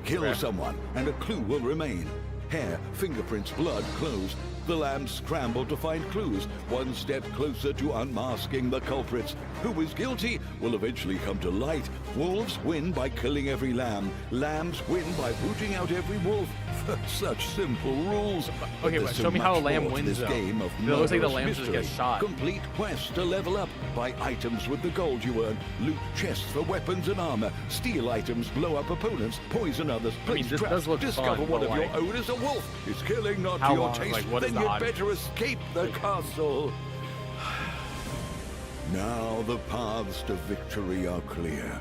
[SPEAKER 13] Kill someone, and a clue will remain. Hair, fingerprints, blood, clothes. The lambs scramble to find clues, one step closer to unmasking the culprits. Who is guilty will eventually come to light. Wolves win by killing every lamb. Lambs win by booting out every wolf. Such simple rules.
[SPEAKER 1] Okay,
[SPEAKER 13] There's
[SPEAKER 1] but
[SPEAKER 13] so
[SPEAKER 1] show me how a
[SPEAKER 13] much
[SPEAKER 1] lamb
[SPEAKER 13] more to
[SPEAKER 1] wins,
[SPEAKER 13] this
[SPEAKER 1] though.
[SPEAKER 13] game of
[SPEAKER 1] It looks like the
[SPEAKER 13] murderous
[SPEAKER 1] lamb just
[SPEAKER 13] mystery.
[SPEAKER 1] gets shot.
[SPEAKER 13] Complete quest to level up. Buy items with the gold you earn. Loot chests for weapons and armor. Steal items, blow up opponents, poison others,
[SPEAKER 1] I mean,
[SPEAKER 13] place
[SPEAKER 1] this
[SPEAKER 13] traps,
[SPEAKER 1] does look
[SPEAKER 13] discover
[SPEAKER 1] fun,
[SPEAKER 13] one
[SPEAKER 1] but
[SPEAKER 13] of your
[SPEAKER 1] like-
[SPEAKER 13] own is a wolf. Is killing not
[SPEAKER 1] How
[SPEAKER 13] to your
[SPEAKER 1] long?
[SPEAKER 13] taste?
[SPEAKER 1] Like, what is
[SPEAKER 13] Then
[SPEAKER 1] the
[SPEAKER 13] you'd
[SPEAKER 1] odds?
[SPEAKER 13] better escape the castle. Now the paths to victory are clear.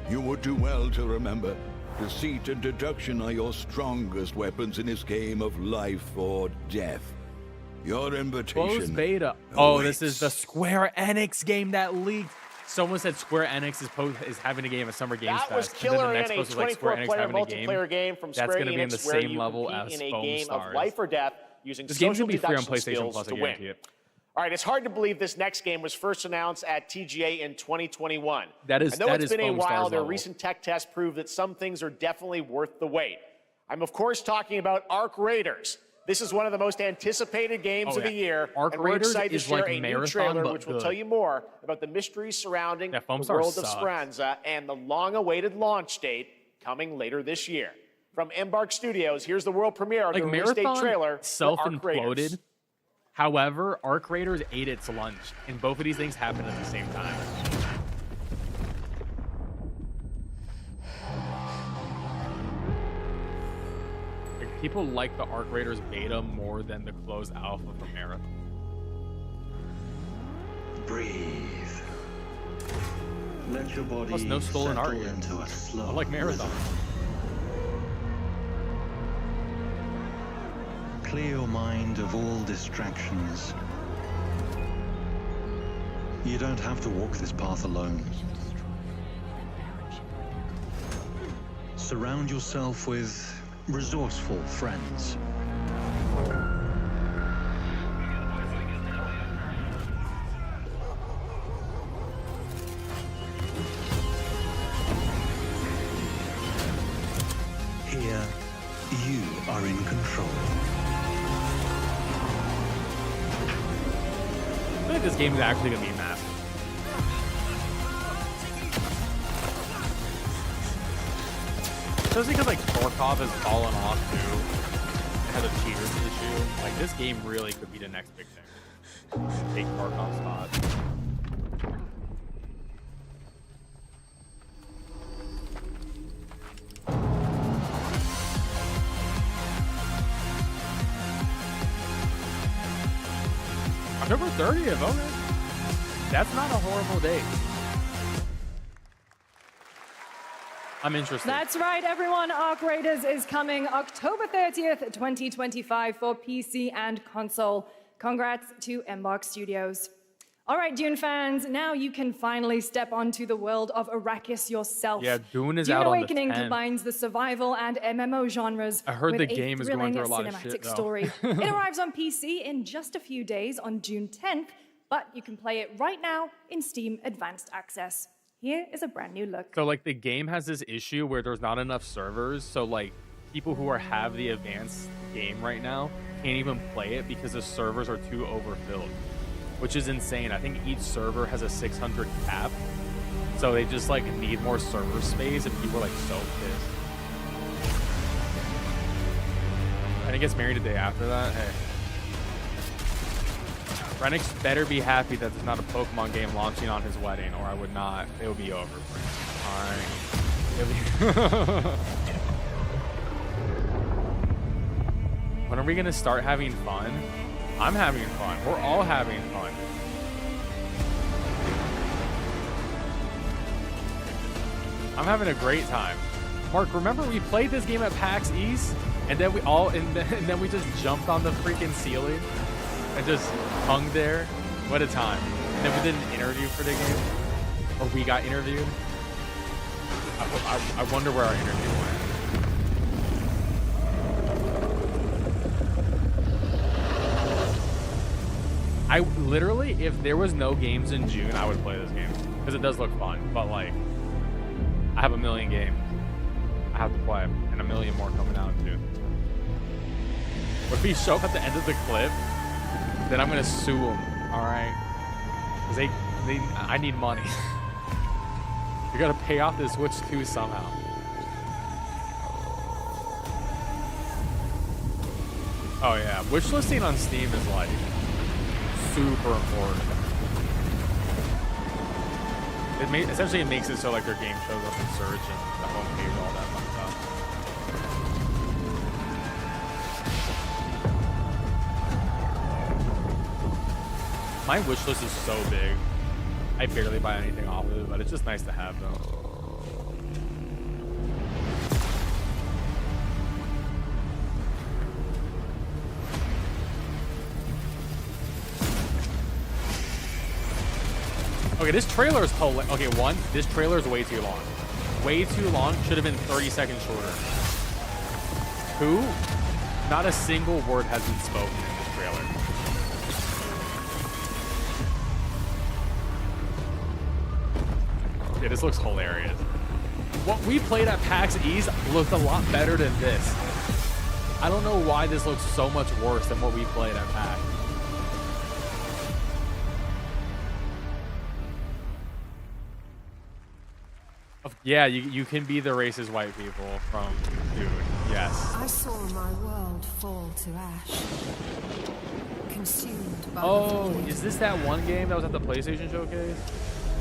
[SPEAKER 13] You would do well to remember, deceit and deduction are your strongest weapons in this game of life or death. Your invitation.
[SPEAKER 1] Closed beta. Oh,
[SPEAKER 13] awaits.
[SPEAKER 1] this is the Square Enix game that leaked. Someone said Square Enix is having a game at Summer Games
[SPEAKER 3] That was
[SPEAKER 1] Fest. And then
[SPEAKER 3] Killer
[SPEAKER 1] the
[SPEAKER 3] In,
[SPEAKER 1] next
[SPEAKER 3] a
[SPEAKER 1] post was like Square Enix
[SPEAKER 3] 24-player
[SPEAKER 1] having a game.
[SPEAKER 3] multiplayer game from
[SPEAKER 1] That's
[SPEAKER 3] Square
[SPEAKER 1] gonna be in the
[SPEAKER 3] Enix where
[SPEAKER 1] same
[SPEAKER 3] you
[SPEAKER 1] level
[SPEAKER 3] compete
[SPEAKER 1] as
[SPEAKER 3] in a
[SPEAKER 1] Foam
[SPEAKER 3] game
[SPEAKER 1] Stars.
[SPEAKER 3] of life or death using
[SPEAKER 1] This game's
[SPEAKER 3] social
[SPEAKER 1] gonna be free on
[SPEAKER 3] deduction
[SPEAKER 1] PlayStation
[SPEAKER 3] skills
[SPEAKER 1] Plus,
[SPEAKER 3] to
[SPEAKER 1] I
[SPEAKER 3] win.
[SPEAKER 1] guarantee it.
[SPEAKER 3] All right, it's hard to believe this next game was first announced at TGA in 2021.
[SPEAKER 1] That is-
[SPEAKER 3] and though
[SPEAKER 1] that
[SPEAKER 3] it's
[SPEAKER 1] is
[SPEAKER 3] been a
[SPEAKER 1] Foam
[SPEAKER 3] while,
[SPEAKER 1] Stars
[SPEAKER 3] their
[SPEAKER 1] level.
[SPEAKER 3] recent tech tests prove that some things are definitely worth the wait. I'm of course talking about Ark Raiders. This is one of the most anticipated games
[SPEAKER 1] Oh,
[SPEAKER 3] of the
[SPEAKER 1] yeah.
[SPEAKER 3] year,
[SPEAKER 1] Ark
[SPEAKER 3] and we're
[SPEAKER 1] Raiders
[SPEAKER 3] excited to
[SPEAKER 1] is
[SPEAKER 3] share
[SPEAKER 1] like
[SPEAKER 3] a new
[SPEAKER 1] Marathon,
[SPEAKER 3] trailer
[SPEAKER 1] but
[SPEAKER 3] which will
[SPEAKER 1] good.
[SPEAKER 3] tell you more about the mysteries surrounding
[SPEAKER 1] Yeah, Foam
[SPEAKER 3] the
[SPEAKER 1] Stars
[SPEAKER 3] world of
[SPEAKER 1] sucks.
[SPEAKER 3] Speranza and the long-awaited launch date coming later this year. From Embark Studios, here's the world premiere of
[SPEAKER 1] Like
[SPEAKER 3] the release date
[SPEAKER 1] Marathon
[SPEAKER 3] trailer for Ark Raiders.
[SPEAKER 1] self-imploded. However, Ark Raiders ate its lunch, and both of these things happened at the same time. Like, people like the Ark Raiders beta more than the closed alpha for Marathon.
[SPEAKER 18] Breathe. Let your body
[SPEAKER 1] Plus, no stolen art
[SPEAKER 18] settle
[SPEAKER 1] here.
[SPEAKER 18] into a slow
[SPEAKER 1] I like Marathon.
[SPEAKER 18] Clear your mind of all distractions. You don't have to walk this path alone. Surround yourself with resourceful friends. Here, you are in control.
[SPEAKER 1] I feel like this game is actually going to be massive. Especially because like Torkov has fallen off too. It has a cheaters issue. Like this game really could be the next big thing. Take Torkov's spot. October 30th, okay. That's not a horrible date. I'm interested.
[SPEAKER 9] That's right, everyone. Ark Raiders is coming October 30th, 2025 for PC and console. Congrats to Embark Studios. All right, Dune fans, now you can finally step onto the world of Arrakis yourself.
[SPEAKER 1] Yeah, Dune is
[SPEAKER 9] Dune
[SPEAKER 1] out on the
[SPEAKER 9] Awakening
[SPEAKER 1] 10th.
[SPEAKER 9] combines the survival and MMO genres.
[SPEAKER 1] I heard
[SPEAKER 9] with
[SPEAKER 1] the game
[SPEAKER 9] a
[SPEAKER 1] is going
[SPEAKER 9] thrilling
[SPEAKER 1] through a lot of
[SPEAKER 9] cinematic
[SPEAKER 1] shit, though.
[SPEAKER 9] story. It arrives on PC in just a few days on June 10th, but you can play it right now in Steam Advanced Access. Here is a brand new look.
[SPEAKER 1] So like the game has this issue where there's not enough servers. So like people who have the advanced game right now can't even play it because the servers are too overfilled, which is insane. I think each server has a 600 cap, so they just like need more server space, and people are like so pissed. And he gets married a day after that. Hey, Renix better be happy that there's not a Pokemon game launching on his wedding, or I would not. It would be over for him. All right. When are we gonna start having fun? I'm having fun. We're all having fun. I'm having a great time. Mark, remember we played this game at PAX East, and then then we just jumped on the freaking ceiling and just hung there. What a time! And then we did an interview for the game, or we got interviewed. I wonder where our interview went. I literally, if there was no games in June, I would play this game because it does look fun. But like, I have a million games I have to play, and a million more coming out too. But if we show up at the end of the clip, then I'm gonna sue them. All right, because I need money. You gotta pay off this Switch 2 somehow. Oh yeah, wish listing on Steam is like super important. Essentially it makes it so like their game shows up in search and the homepage, all that fun stuff. My wish list is so big. I barely buy anything off of it, but it's just nice to have though. Okay, this trailer is okay, one, this trailer is way too long. Way too long, should have been 30 seconds shorter. Two, not a single word has been spoken in this trailer. Yeah, this looks hilarious. What we played at PAX East looked a lot better than this. I don't know why this looks so much worse than what we played at PAX. Yeah, you can be the racist white people from Dude. Yes.
[SPEAKER 19] I saw my world fall to ash. Consumed by
[SPEAKER 1] is this that one game that was at the PlayStation Showcase?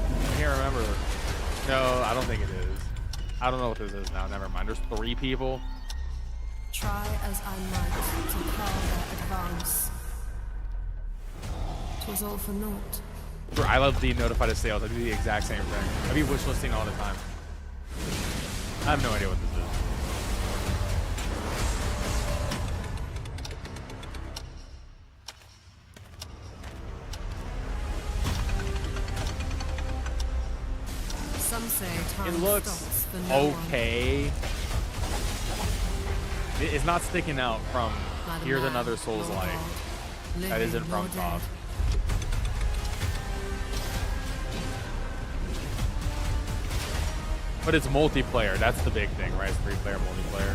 [SPEAKER 1] I can't remember. No, I don't think it is. I don't know what this is now. Never mind. There's 3 people.
[SPEAKER 19] Try as I might to quell their advance. 'Twas all for naught.
[SPEAKER 1] I love the notified of sales. I do the exact same thing. I be wishlisting all the time. I have no idea what this
[SPEAKER 19] is. Some say time
[SPEAKER 1] it looks okay. It's not sticking out from here's another Souls-like that isn't from Top. But it's multiplayer. That's the big thing, right? It's 3-player multiplayer.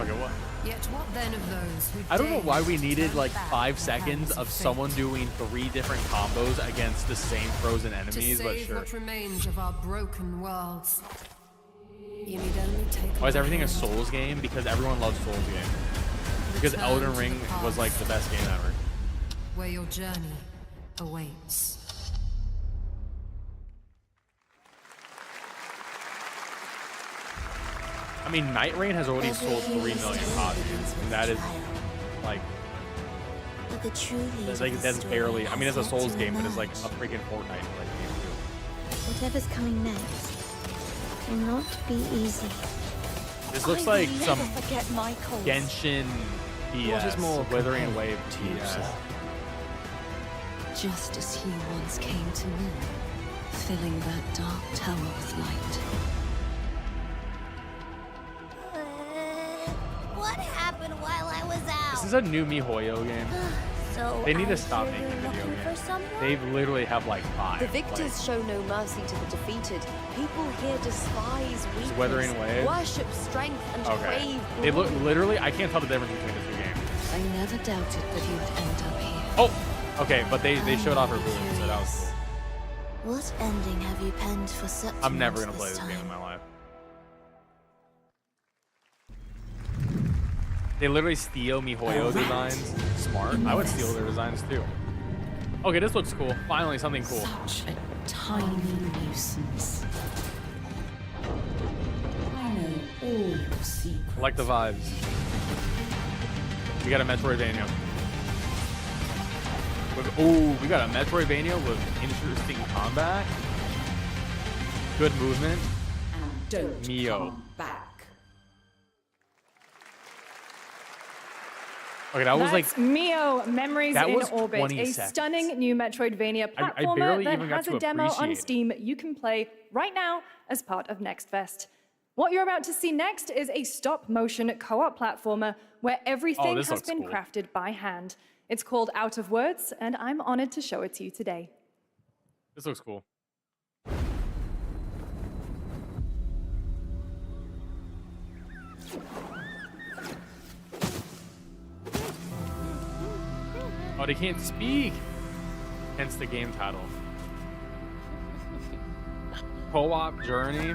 [SPEAKER 1] Okay, what?
[SPEAKER 19] Yet what then of those who
[SPEAKER 1] I don't know why we needed like 5 seconds of someone doing 3 different combos against the same frozen enemies, but sure.
[SPEAKER 19] What remains of our broken worlds. You need only take
[SPEAKER 1] Why is everything a Souls game? Because everyone loves Souls games. Because Elden Ring was like the best game ever.
[SPEAKER 19] Where your journey awaits.
[SPEAKER 1] I mean, Night Rain has already sold 3 million copies, and that is like that's barely. I mean, it's a Souls game, but it's like a freaking Fortnite like game too.
[SPEAKER 5] Whatever's coming next will not be easy.
[SPEAKER 1] This looks like some Genshin BS, Withering Wave BS.
[SPEAKER 20] Just as he once came to me, filling that dark tower with light.
[SPEAKER 5] What happened while I was out?
[SPEAKER 1] This is a new MiHoYo game.
[SPEAKER 5] So
[SPEAKER 1] They need to stop making video games. They literally have like 5.
[SPEAKER 21] The victors show no mercy to the defeated. People here despise weakness,
[SPEAKER 1] Withering Wave?
[SPEAKER 21] worship strength, and crave
[SPEAKER 1] They look
[SPEAKER 21] glory.
[SPEAKER 1] literally. I can't tell the difference between the 2 games.
[SPEAKER 20] I never doubted that you'd end up here.
[SPEAKER 1] Oh, okay, but they showed off her boobs, so that was.
[SPEAKER 5] What ending have you penned for such?
[SPEAKER 1] I'm never gonna play this game in my life. They literally steal MiHoYo designs. Smart. I would steal their designs too. Okay, this looks cool. Finally, something cool.
[SPEAKER 20] Such a tiny nuisance. I know all your secrets.
[SPEAKER 1] I like the vibes. We got a Metroidvania. Oh, we got a Metroidvania with interesting combat, good movement.
[SPEAKER 12] And don't
[SPEAKER 1] Mio.
[SPEAKER 12] come back.
[SPEAKER 1] Okay, that was
[SPEAKER 9] That's
[SPEAKER 1] like
[SPEAKER 9] Mio Memories
[SPEAKER 1] that
[SPEAKER 9] in
[SPEAKER 1] was
[SPEAKER 9] Orbit,
[SPEAKER 1] 20
[SPEAKER 9] a
[SPEAKER 1] seconds.
[SPEAKER 9] stunning new Metroidvania
[SPEAKER 1] I
[SPEAKER 9] platformer
[SPEAKER 1] barely
[SPEAKER 9] that
[SPEAKER 1] even got
[SPEAKER 9] has
[SPEAKER 1] to
[SPEAKER 9] a demo on
[SPEAKER 1] appreciate it.
[SPEAKER 9] Steam you can play right now as part of Next Fest. What you're about to see next is a stop-motion co-op platformer where everything
[SPEAKER 1] this
[SPEAKER 9] has
[SPEAKER 1] looks
[SPEAKER 9] been
[SPEAKER 1] cool.
[SPEAKER 9] crafted by hand. It's called Out of Words, and I'm honored to show it to you today.
[SPEAKER 1] this looks cool. Oh, they can't speak. Hence the game title. Co-op journey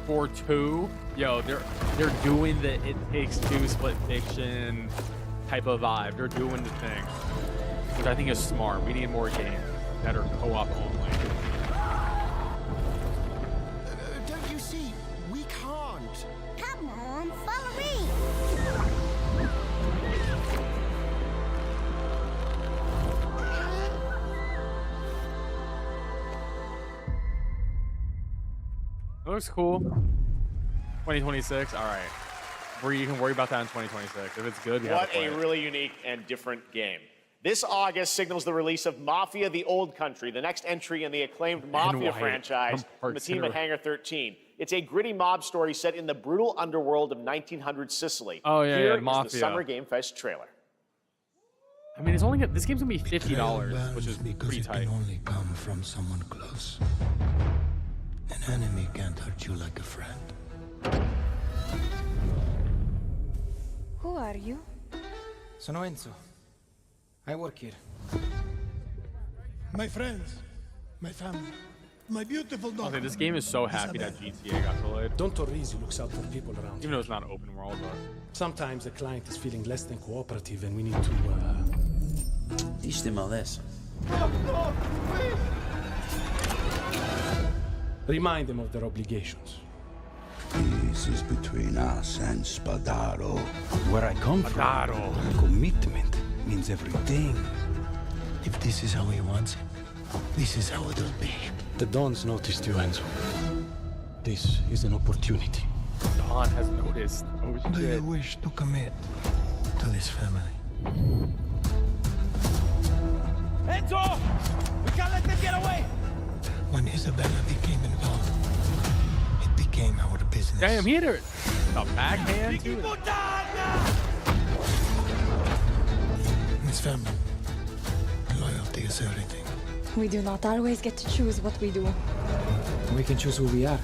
[SPEAKER 1] for 2. Yo, they're doing the It Takes Two split fiction type of vibe. They're doing the thing, which I think is smart. We need more games that are co-op only.
[SPEAKER 17] Don't you see? We can't.
[SPEAKER 5] Come on, follow me.
[SPEAKER 1] It looks cool. 2026. All right. You can worry about that in 2026. If it's good, we have
[SPEAKER 3] What
[SPEAKER 1] to play
[SPEAKER 3] a
[SPEAKER 1] it.
[SPEAKER 3] really unique and different game. This August signals the release of Mafia: The Old Country, the next entry in the acclaimed Mafia
[SPEAKER 1] White.
[SPEAKER 3] franchise from the team at Hangar 13. It's a gritty mob story set in the brutal underworld of 1900 Sicily.
[SPEAKER 1] Oh, yeah,
[SPEAKER 3] Here
[SPEAKER 1] yeah,
[SPEAKER 3] is
[SPEAKER 1] Mafia.
[SPEAKER 3] the Summer Game Fest trailer.
[SPEAKER 1] I mean, it's only this game's gonna be $50, which is pretty tight.
[SPEAKER 18] Can only come from someone close. An enemy can't hurt you like a friend.
[SPEAKER 5] Who are you?
[SPEAKER 17] Sono Enzo. I work here. My friends, my family, my beautiful dog.
[SPEAKER 1] Okay, this game is so happy that GTA got delayed.
[SPEAKER 4] Don Torrisi looks out for people around
[SPEAKER 1] Even though it's not open world, but
[SPEAKER 4] Sometimes the client is feeling less than cooperative and we need to,
[SPEAKER 22] teach them all this.
[SPEAKER 4] remind them of their obligations.
[SPEAKER 14] This is between us and Spadaro.
[SPEAKER 18] Where I come from, commitment means everything. If this is how he wants it, this is how it'll be.
[SPEAKER 4] The Dons noticed you, Enzo. This is an opportunity.
[SPEAKER 1] Don has noticed. Oh,
[SPEAKER 18] Do you
[SPEAKER 1] shit.
[SPEAKER 18] wish to commit to this family?
[SPEAKER 2] Enzo! We can't let them get away!
[SPEAKER 18] When Isabella became involved, it became our business.
[SPEAKER 1] Damn, he hit her. The backhand, too.
[SPEAKER 18] This family, loyalty is everything.
[SPEAKER 9] We do not always get to choose what we do.
[SPEAKER 4] We can choose who we are.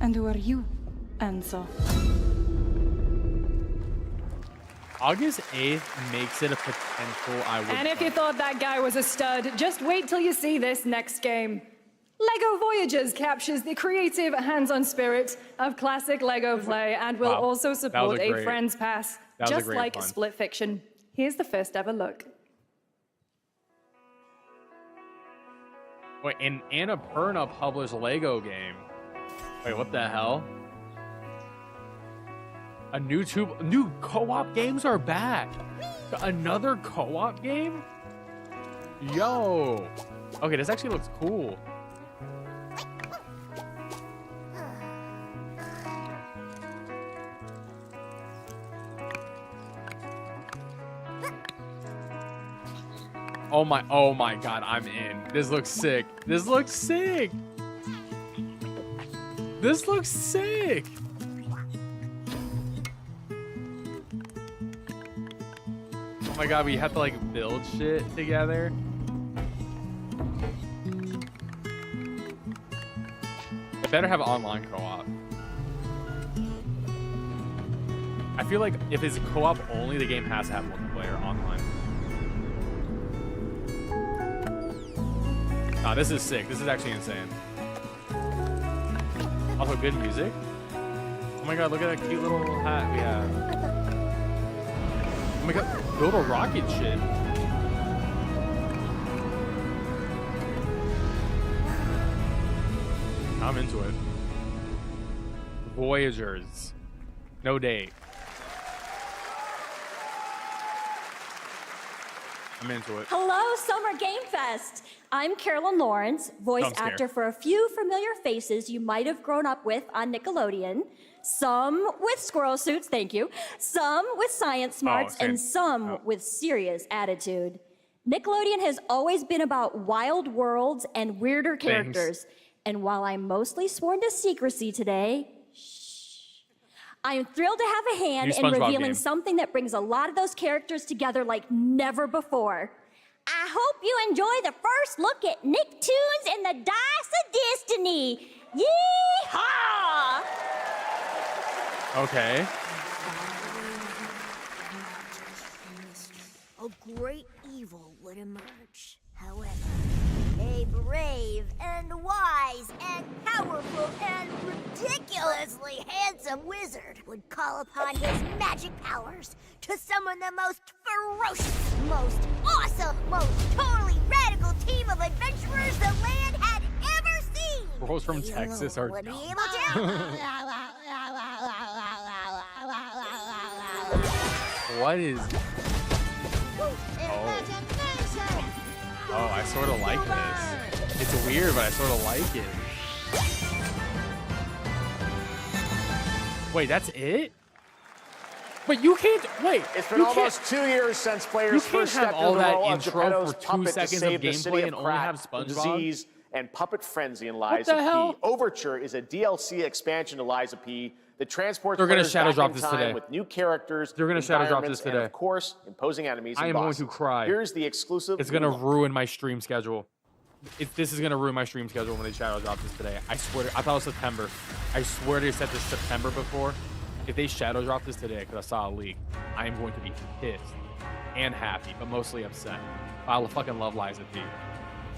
[SPEAKER 9] And who are you, Enzo?
[SPEAKER 1] August 8th makes it a potential I would
[SPEAKER 9] And if
[SPEAKER 1] play.
[SPEAKER 9] you thought that guy was a stud, just wait till you see this next game. LEGO Voyagers captures the creative, hands-on spirit of classic LEGO play and will
[SPEAKER 1] Wow.
[SPEAKER 9] also
[SPEAKER 1] That was
[SPEAKER 9] support
[SPEAKER 1] a
[SPEAKER 9] a
[SPEAKER 1] great-
[SPEAKER 9] Friends Pass,
[SPEAKER 1] that was a
[SPEAKER 9] just
[SPEAKER 1] great
[SPEAKER 9] like
[SPEAKER 1] pun.
[SPEAKER 9] Split Fiction. Here's the first ever look.
[SPEAKER 1] Wait, an Annapurna published Lego game. Wait, what the hell? New co-op games are back. Another co-op game? Yo. Okay, this actually looks cool. Oh my god, I'm in. This looks sick. This looks sick. This looks sick. Oh my god, we have to like build shit together. It better have online co-op. I feel like if it's co-op only, the game has to have multiplayer online. Nah, this is sick. This is actually insane. Also, good music. Oh my god, look at that cute little hat we have. Oh my god, little rocket shit. I'm into it. Voyagers. No date. I'm into it.
[SPEAKER 6] Hello, Summer Game Fest. I'm Carolyn Lawrence, voice actor for a few familiar faces you might have grown up with on Nickelodeon. Some with squirrel suits, thank you. Some with science smarts, and some with serious attitude. Nickelodeon has always been about wild worlds and weirder characters. And while I'm mostly sworn to secrecy today, I am thrilled to have a hand in revealing something that brings a lot of those characters together like never before. I hope you enjoy the first look at Nicktoons and the Dice of Destiny. Yee-haw!
[SPEAKER 1] Okay.
[SPEAKER 8] A great evil would emerge. However, a brave and wise and powerful and ridiculously handsome wizard would call upon his magic powers to summon the most ferocious, most awesome, most totally radical team of adventurers the land had ever seen.
[SPEAKER 1] Girls from Texas are
[SPEAKER 8] Would be able to.
[SPEAKER 1] What is... Oh, I sort of like this. It's weird, but I sort of like it. Wait, that's it? But you can't... Wait.
[SPEAKER 3] It's been almost 2 years since players first stepped into the role of Geppetto's puppet to save the city of Krat from disease and puppet frenzy in Liza P. Overture is a DLC expansion to Liza P. that transports players back in time with new characters,
[SPEAKER 1] They're gonna shadow drop this today.
[SPEAKER 3] And of course, imposing enemies and
[SPEAKER 1] I am
[SPEAKER 3] bosses.
[SPEAKER 1] going to cry.
[SPEAKER 3] Here's the exclusive.
[SPEAKER 1] It's gonna ruin my stream schedule. This is gonna ruin my stream schedule when they shadow drop this today. I swear. I thought it was September. I swear they said this September before. If they shadow drop this today, because I saw a leak, I am going to be pissed and happy, but mostly upset. I fucking love Liza P.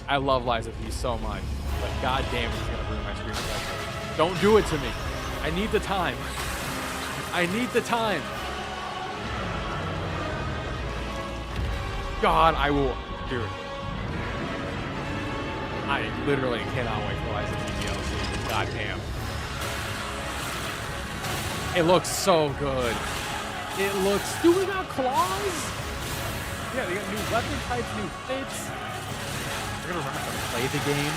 [SPEAKER 1] I love Liza P so much, but god damn it, it's gonna ruin my stream schedule. Don't do it to me. I need the time. I need the time. God, I will, dude. I literally cannot wait for Liza P DLC. God damn. It looks so good. It looks, dude, we got claws. Yeah, they got new weapon types, new fits. We're gonna remember how to play the game.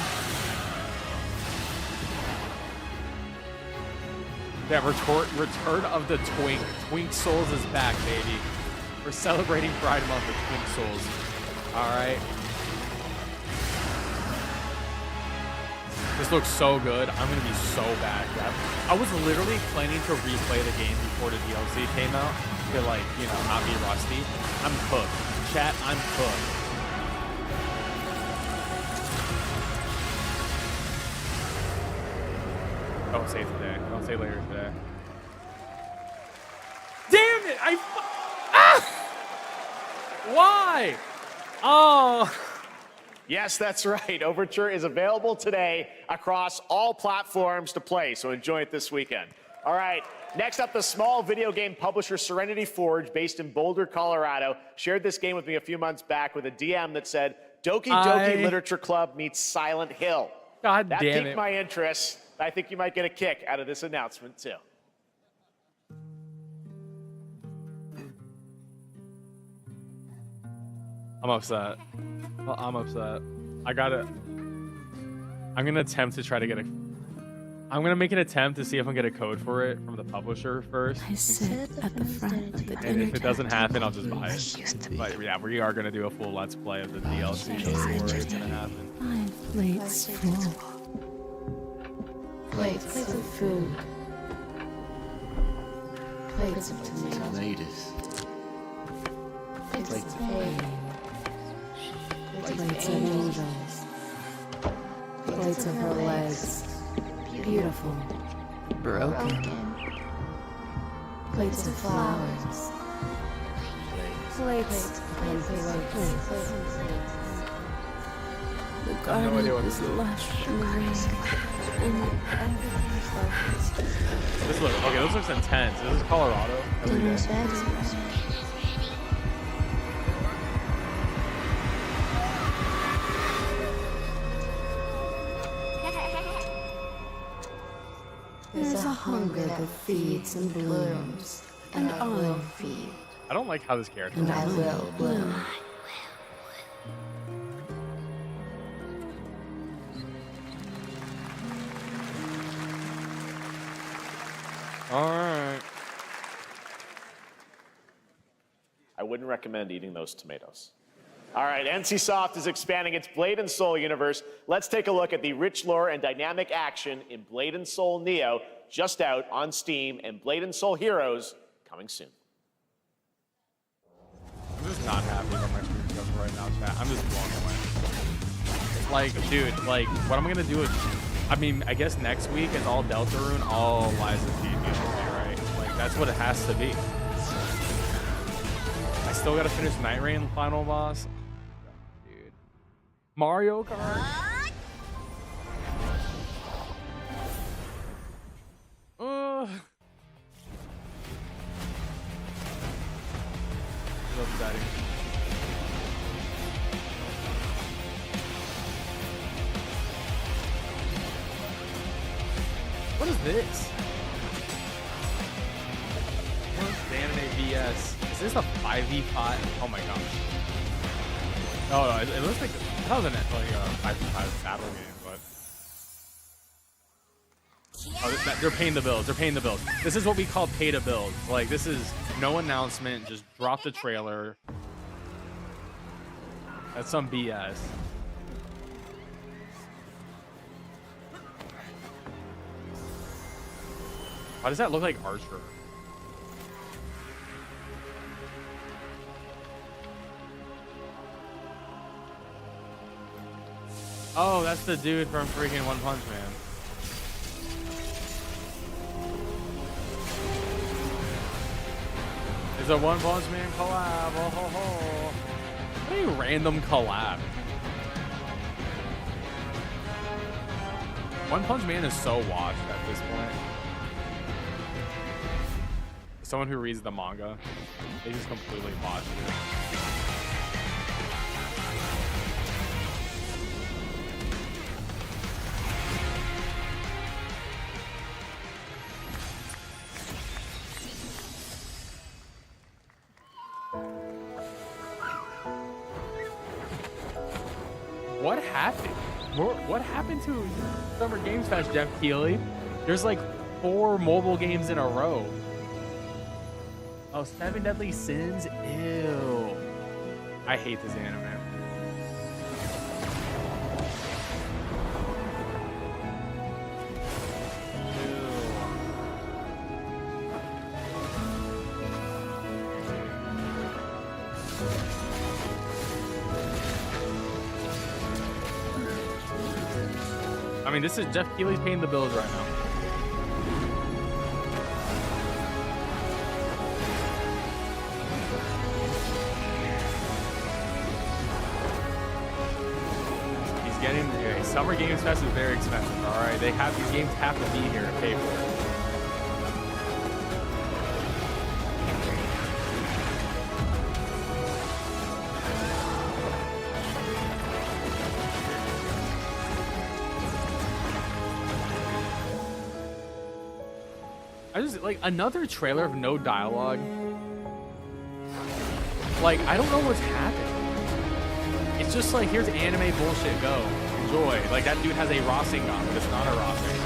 [SPEAKER 1] That return of the Twink. Twink Souls is back, baby. We're celebrating Pride Month with Twink Souls. All right. This looks so good. I'm gonna be so bad. I was literally planning to replay the game before the DLC came out to, like, you know, not be rusty. I'm cooked. Chat, I'm cooked. Don't say today. Don't say later today. Damn it! Why? Oh.
[SPEAKER 3] Yes, that's right. Overture is available today across all platforms to play, so enjoy it this weekend. All right, next up, the small video game publisher Serenity Forge, based in Boulder, Colorado, shared this game with me a few months back with a DM that said, Doki Doki Literature Club meets Silent Hill.
[SPEAKER 1] God
[SPEAKER 3] that
[SPEAKER 1] damn
[SPEAKER 3] piqued
[SPEAKER 1] it.
[SPEAKER 3] my interest. I think you might get a kick out of this announcement, too.
[SPEAKER 1] I'm upset. Well, I'm upset. I'm gonna attempt to try to get a... I'm gonna make an attempt to see if I can get a code for it from the publisher first.
[SPEAKER 20] I sit at the front of the
[SPEAKER 1] And if it doesn't happen, I'll just buy it. But yeah, we are gonna do a full Let's Play of the DLC before it's gonna happen.
[SPEAKER 20] My plate's full. Plates of food. Plates of tomatoes. Plates of hay. Plates of angels. Plates of her legs. Beautiful. Broken. Plates of flowers. Plates upon plates. The garden is lush from the rain. And everything's focused.
[SPEAKER 1] This looks intense. This is Colorado. Every day.
[SPEAKER 20] There's a hunger that feeds and blooms, and I will feed.
[SPEAKER 1] I don't like how this character
[SPEAKER 20] And I will bloom.
[SPEAKER 1] All right.
[SPEAKER 3] I wouldn't recommend eating those tomatoes. All right, NCSoft is expanding its Blade and Soul universe. Let's take a look at the rich lore and dynamic action in Blade and Soul Neo, just out on Steam, and Blade and Soul Heroes coming soon.
[SPEAKER 1] I'm just not happy about my screen cover right now, chat. I'm just blown away. Like, dude, like, what am I gonna do with... I mean, I guess next week is all Deltarune, all Liza P DLC, right? Like, that's what it has to be. I still gotta finish Night Rain final boss. Dude. Mario Kart? So upsetting. What is this? What's the anime VS? Is this a 5v5? Oh my gosh. Oh no, it looks like I thought it was like a 5v5 battle game, but oh, they're paying the bills. They're paying the bills. This is what we call pay to build. Like, this is no announcement. Just drop the trailer. That's some BS. Why does that look like Archer? Oh, that's the dude from freaking One Punch Man. It's a One Punch Man collab. Oh, ho, ho. What a random collab. One Punch Man is so watched at this point. Someone who reads the manga, they just completely botched it. What happened? What happened to Summer Games Fest, Jeff Keighley? There's like 4 mobile games in a row. Oh, 7 Deadly Sins? Ew. I hate this anime. I mean, this is Jeff Keighley's paying the bills right now. Summer Games Fest is very expensive, all right? These games have to be here to pay for it. I just, like, another trailer of no dialogue. Like, I don't know what's happening. It's just like, here's anime bullshit, go. Enjoy. Like, that dude has a Rasengan, but it's not a Rasengan.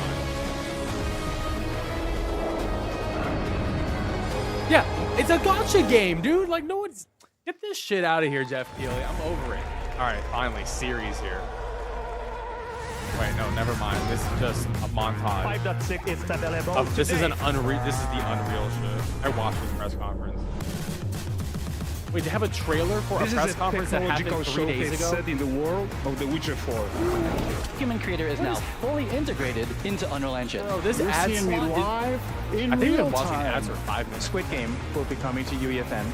[SPEAKER 1] Yeah, it's a gacha game, dude. Like, no one's... Get this shit out of here, Jeff Keighley. I'm over it. All right, finally, series here. Wait, no, never mind. This is just a montage.
[SPEAKER 7] 5.6 is available.
[SPEAKER 1] This is the Unreal shit. I watched this press conference. Wait, they have a trailer for a press conference that happened 3 days ago?
[SPEAKER 7] Set in the world of The Witcher 4.
[SPEAKER 10] Human Creator is now fully integrated into Unreal Engine.
[SPEAKER 1] Bro, this ad
[SPEAKER 7] seeing me
[SPEAKER 1] slot
[SPEAKER 7] live in
[SPEAKER 1] I think we've
[SPEAKER 7] real
[SPEAKER 1] been watching
[SPEAKER 7] time.
[SPEAKER 1] ads for 5 minutes.
[SPEAKER 23] Squid Game will be coming to UEFN.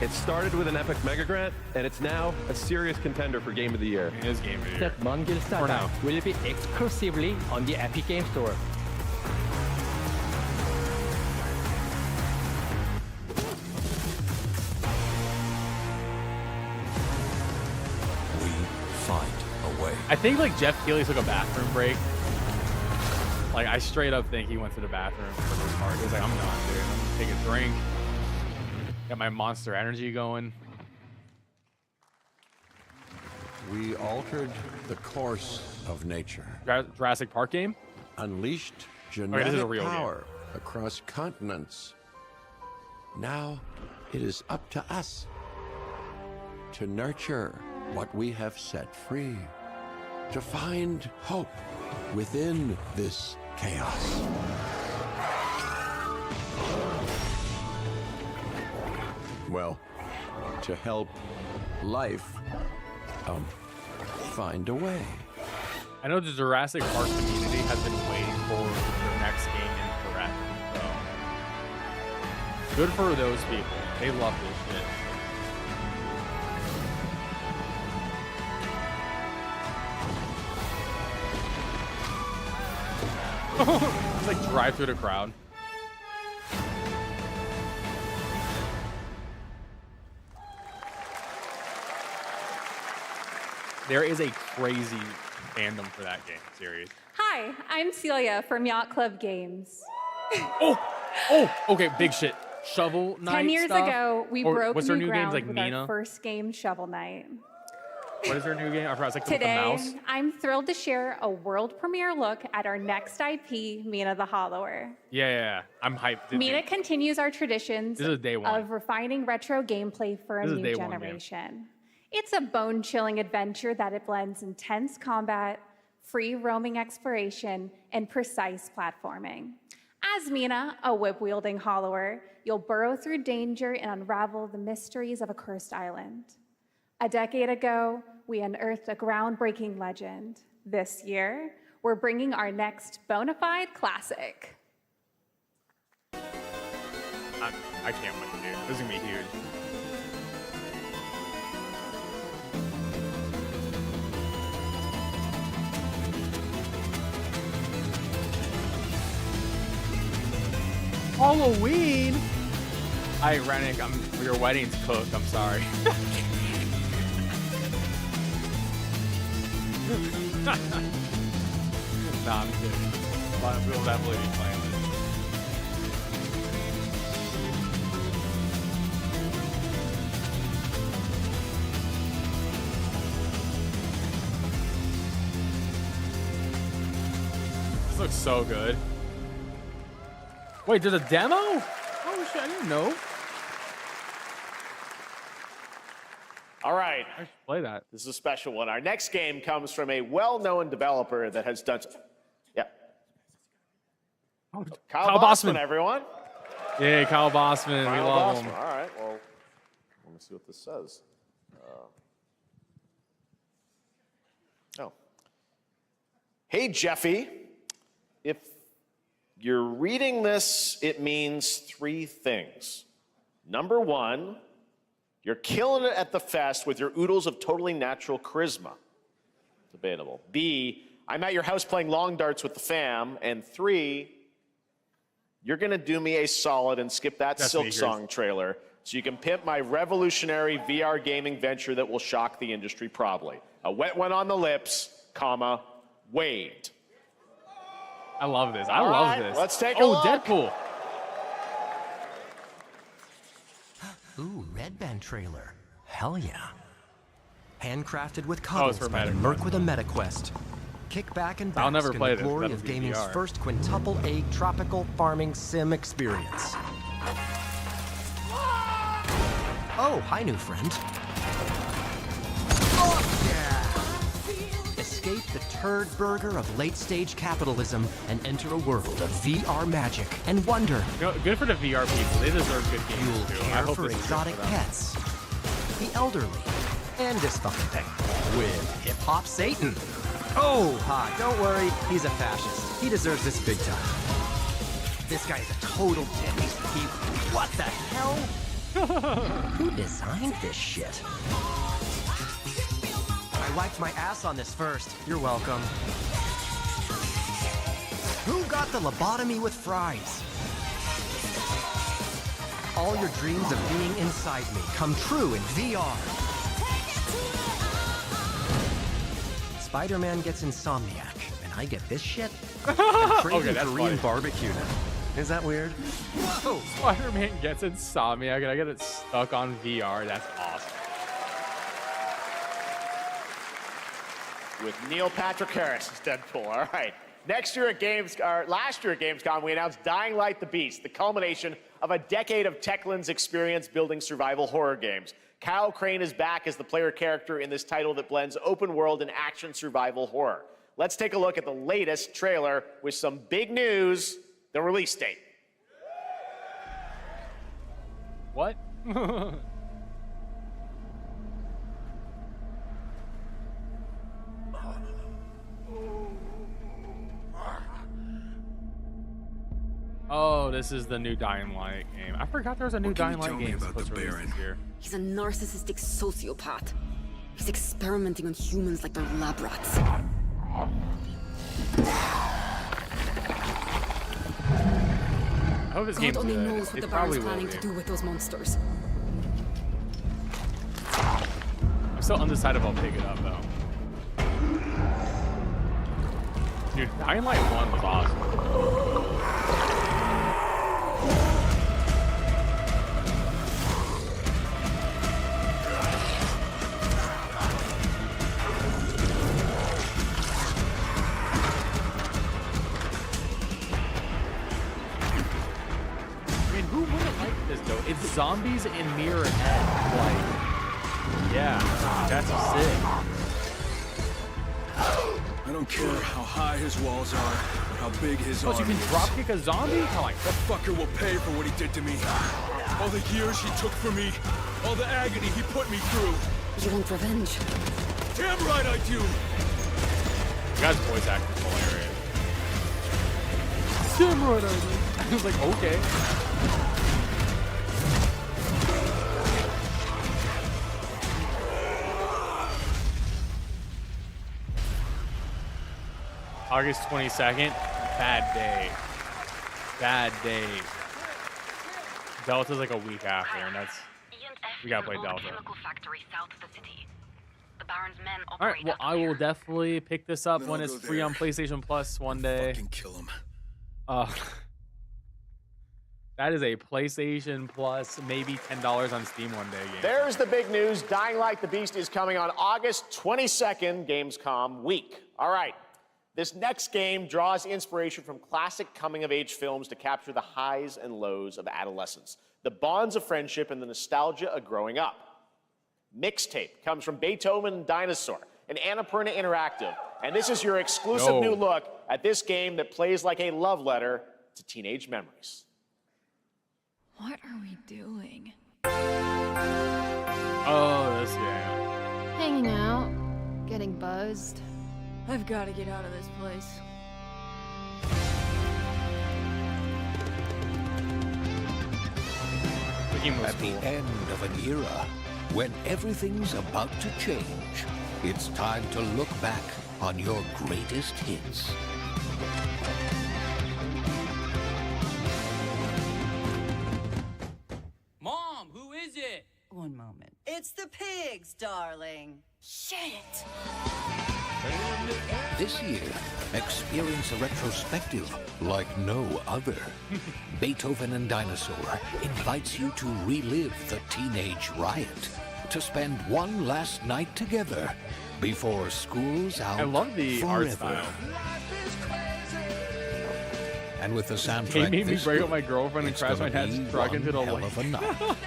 [SPEAKER 24] It started with an epic mega grant, and it's now a serious contender for Game of the Year.
[SPEAKER 1] It is Game of the Year.
[SPEAKER 23] For now. Will be exclusively on the Epic Game Store.
[SPEAKER 13] We find a way.
[SPEAKER 1] I think like Jeff Keighley took a bathroom break. Like I straight up think he went to the bathroom for this part. He was like, I'm done, dude. I'm gonna take a drink. Got my Monster Energy going.
[SPEAKER 25] We altered the course of nature.
[SPEAKER 1] Jurassic Park game?
[SPEAKER 25] Unleashed
[SPEAKER 1] this is
[SPEAKER 25] genetic
[SPEAKER 1] a real
[SPEAKER 25] power across continents. Now it is up to us to nurture what we have set free, to find hope within this chaos. Well, to help life find a way.
[SPEAKER 1] I know the Jurassic Park community has been waiting for the next game in forever. So good for those people. They love this shit. It's like drive through the crowd. There is a crazy fandom for that game series.
[SPEAKER 26] Hi, I'm Celia from Yacht Club Games.
[SPEAKER 1] Okay, big shit. Shovel Knight
[SPEAKER 26] 10 years
[SPEAKER 1] stuff?
[SPEAKER 26] ago, we
[SPEAKER 1] Or
[SPEAKER 26] broke
[SPEAKER 1] what's her
[SPEAKER 26] new
[SPEAKER 1] new
[SPEAKER 26] ground
[SPEAKER 1] games, like
[SPEAKER 26] with
[SPEAKER 1] Mina?
[SPEAKER 26] our first game, Shovel Knight.
[SPEAKER 1] What is her new game? I forgot. It's like with the
[SPEAKER 26] Today,
[SPEAKER 1] mouse.
[SPEAKER 26] I'm thrilled to share a world premiere look at our next IP, Mina the Hollower.
[SPEAKER 1] Yeah. I'm hyped.
[SPEAKER 26] Mina continues our traditions
[SPEAKER 1] This is day one.
[SPEAKER 26] of refining retro gameplay for a
[SPEAKER 1] This is
[SPEAKER 26] new
[SPEAKER 1] day one game.
[SPEAKER 26] generation. It's a bone-chilling adventure that it blends intense combat, free roaming exploration, and precise platforming. As Mina, a whip-wielding hollower, you'll burrow through danger and unravel the mysteries of a cursed island. A decade ago, we unearthed a groundbreaking legend. This year, we're bringing our next bona fide classic.
[SPEAKER 1] I can't wait, dude. This is gonna be huge. Halloween. Hi, Rennick. Your wedding's cooked. I'm sorry. Nah, I'm kidding. But we'll definitely be playing this. This looks so good. Wait, there's a demo? Oh shit, I didn't know.
[SPEAKER 3] All right.
[SPEAKER 1] I should play that.
[SPEAKER 3] This is a special one. Our next game comes from a well-known developer that has done... Yeah. Kyle Bossman, everyone.
[SPEAKER 1] Yeah, Kyle Bossman. We love him.
[SPEAKER 3] All right, well, let me see what this says. Hey, Jeffy. If you're reading this, it means 3 things. Number 1, you're killing it at the fest with your oodles of totally natural charisma. Debatable. B, I'm at your house playing long darts with the fam. And 3, you're gonna do me a solid and skip that Silk Song trailer so you can pimp my revolutionary VR gaming venture that will shock the industry probably. A wet one on the lips, comma, Wade.
[SPEAKER 1] I love this. I
[SPEAKER 3] All
[SPEAKER 1] love
[SPEAKER 3] right,
[SPEAKER 1] this.
[SPEAKER 3] let's take a look.
[SPEAKER 1] Deadpool.
[SPEAKER 27] Ooh, Red Band trailer. Hell yeah. Handcrafted with
[SPEAKER 1] it's
[SPEAKER 27] cuddles
[SPEAKER 1] for
[SPEAKER 27] by the
[SPEAKER 1] Meta
[SPEAKER 27] Merc with a MetaQuest. Kick back and
[SPEAKER 1] I'll
[SPEAKER 27] bask
[SPEAKER 1] never
[SPEAKER 27] in
[SPEAKER 1] play
[SPEAKER 27] the
[SPEAKER 1] this,
[SPEAKER 27] glory
[SPEAKER 1] that'll
[SPEAKER 27] of
[SPEAKER 1] be
[SPEAKER 27] gaming's
[SPEAKER 1] VR.
[SPEAKER 27] first quintuple A tropical farming sim experience. Oh, hi, new friend. Oh, yeah! Escape the turd burger of late-stage capitalism and enter a world of VR magic and wonder.
[SPEAKER 1] Good for the VR people. They deserve good games
[SPEAKER 27] You'll
[SPEAKER 1] too. I
[SPEAKER 27] care
[SPEAKER 1] hope
[SPEAKER 27] for
[SPEAKER 1] this is good
[SPEAKER 27] exotic
[SPEAKER 1] for them.
[SPEAKER 27] pets elderly and dysfuncting with Hip Hop Satan. Oh, don't worry, he's a fascist. He deserves this big time. This guy is a total dick. What the hell? Who designed this shit? I wiped my ass on this first. You're welcome. Who got the lobotomy with fries? All your dreams of being inside me come true in VR. Spider-Man gets Insomniac, and I get this shit? I'm craving Korean barbecue now. Is that weird?
[SPEAKER 1] Whoa! Spider-Man gets Insomniac, and I get it stuck on VR. That's awesome.
[SPEAKER 3] With Neil Patrick Harris as Deadpool. All right. Last year at Gamescom, we announced Dying Light the Beast, the culmination of a decade of Techland's experience building survival horror games. Kyle Crane is back as the player character in this title that blends open world and action survival horror. Let's take a look at the latest trailer with some big news, the release date.
[SPEAKER 1] What? Oh, this is the new Dying Light game. I forgot there was a new Dying Light game supposed to release this year.
[SPEAKER 20] He's a narcissistic sociopath. He's experimenting on humans like they're lab rats.
[SPEAKER 1] I hope this game's
[SPEAKER 20] only
[SPEAKER 1] good.
[SPEAKER 20] knows what
[SPEAKER 1] It
[SPEAKER 20] the
[SPEAKER 1] probably
[SPEAKER 20] Baron's
[SPEAKER 1] will
[SPEAKER 20] planning
[SPEAKER 1] be.
[SPEAKER 20] to do with those monsters.
[SPEAKER 1] I'm still undecided if I'll pick it up, though. Dude, Dying Light 1 was awesome. It's zombies in Mirror Edge. Like, yeah, that's sick.
[SPEAKER 5] I don't care how high his walls are or how big his arm is.
[SPEAKER 1] You can dropkick a zombie? Like,
[SPEAKER 5] that fucker will pay for what he did to me. All the years he took from me, all the agony he put me through.
[SPEAKER 20] You want revenge?
[SPEAKER 5] Damn right I do.
[SPEAKER 1] The guy's voice acting is hilarious. Damn right I do. I was like, okay. August 22nd, bad day. Bad day. Delta's like a week after, and that's, we gotta play Delta. All right, well, I will definitely pick this up when it's free on PlayStation Plus one day.
[SPEAKER 5] Fucking kill him.
[SPEAKER 1] That is a PlayStation Plus, maybe $10 on Steam one day game.
[SPEAKER 3] There's the big news. Dying Light the Beast is coming on August 22nd, Gamescom week. All right. This next game draws inspiration from classic coming-of-age films to capture the highs and lows of adolescence, the bonds of friendship, and the nostalgia of growing up. Mixtape comes from Beethoven and Dinosaur, an Annapurna Interactive, and this is your exclusive new look at this game that plays like a love letter to teenage memories.
[SPEAKER 11] What are we doing?
[SPEAKER 1] Oh, this game.
[SPEAKER 11] Hanging out, getting buzzed. I've got to get out of this place.
[SPEAKER 12] At the end of an era, when everything's about to change, it's time to look back on your greatest hits.
[SPEAKER 15] Mom, who is it?
[SPEAKER 16] One moment. It's the pigs, darling.
[SPEAKER 11] Shit!
[SPEAKER 12] This year, experience a retrospective like no other. Beethoven and Dinosaur invites you to relive the teenage riot, to spend one last night together before school's out.
[SPEAKER 1] I love the art style.
[SPEAKER 12] And with the
[SPEAKER 1] He
[SPEAKER 12] soundtrack,
[SPEAKER 1] made me
[SPEAKER 12] this
[SPEAKER 1] break up
[SPEAKER 12] week,
[SPEAKER 1] my girlfriend and
[SPEAKER 12] it's
[SPEAKER 1] crash my
[SPEAKER 12] gonna
[SPEAKER 1] dad's
[SPEAKER 12] be
[SPEAKER 1] truck
[SPEAKER 12] one
[SPEAKER 1] into the
[SPEAKER 12] hell
[SPEAKER 1] lake.
[SPEAKER 12] of a night.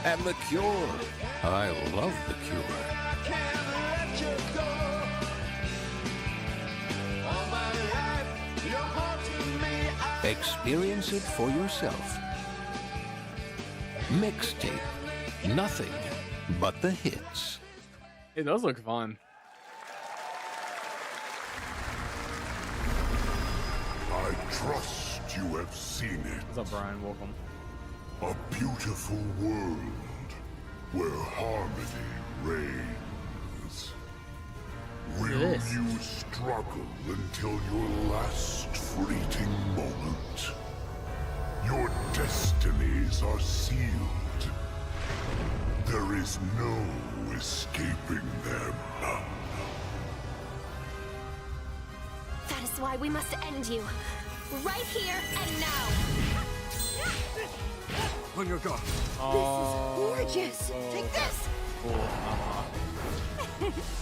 [SPEAKER 12] And The Cure. I love The Cure. Experience it for yourself. Mixtape, nothing but the hits.
[SPEAKER 1] It does look fun.
[SPEAKER 2] I trust you have seen it.
[SPEAKER 1] What's up, Brian? Welcome.
[SPEAKER 2] A beautiful world where harmony reigns. Will you struggle until your last fleeting moment? Your destinies are sealed. There is no escaping them.
[SPEAKER 8] That is why we must end you. Right here and now.
[SPEAKER 2] On your guard.
[SPEAKER 8] Gorgeous. Take this.
[SPEAKER 1] Cool.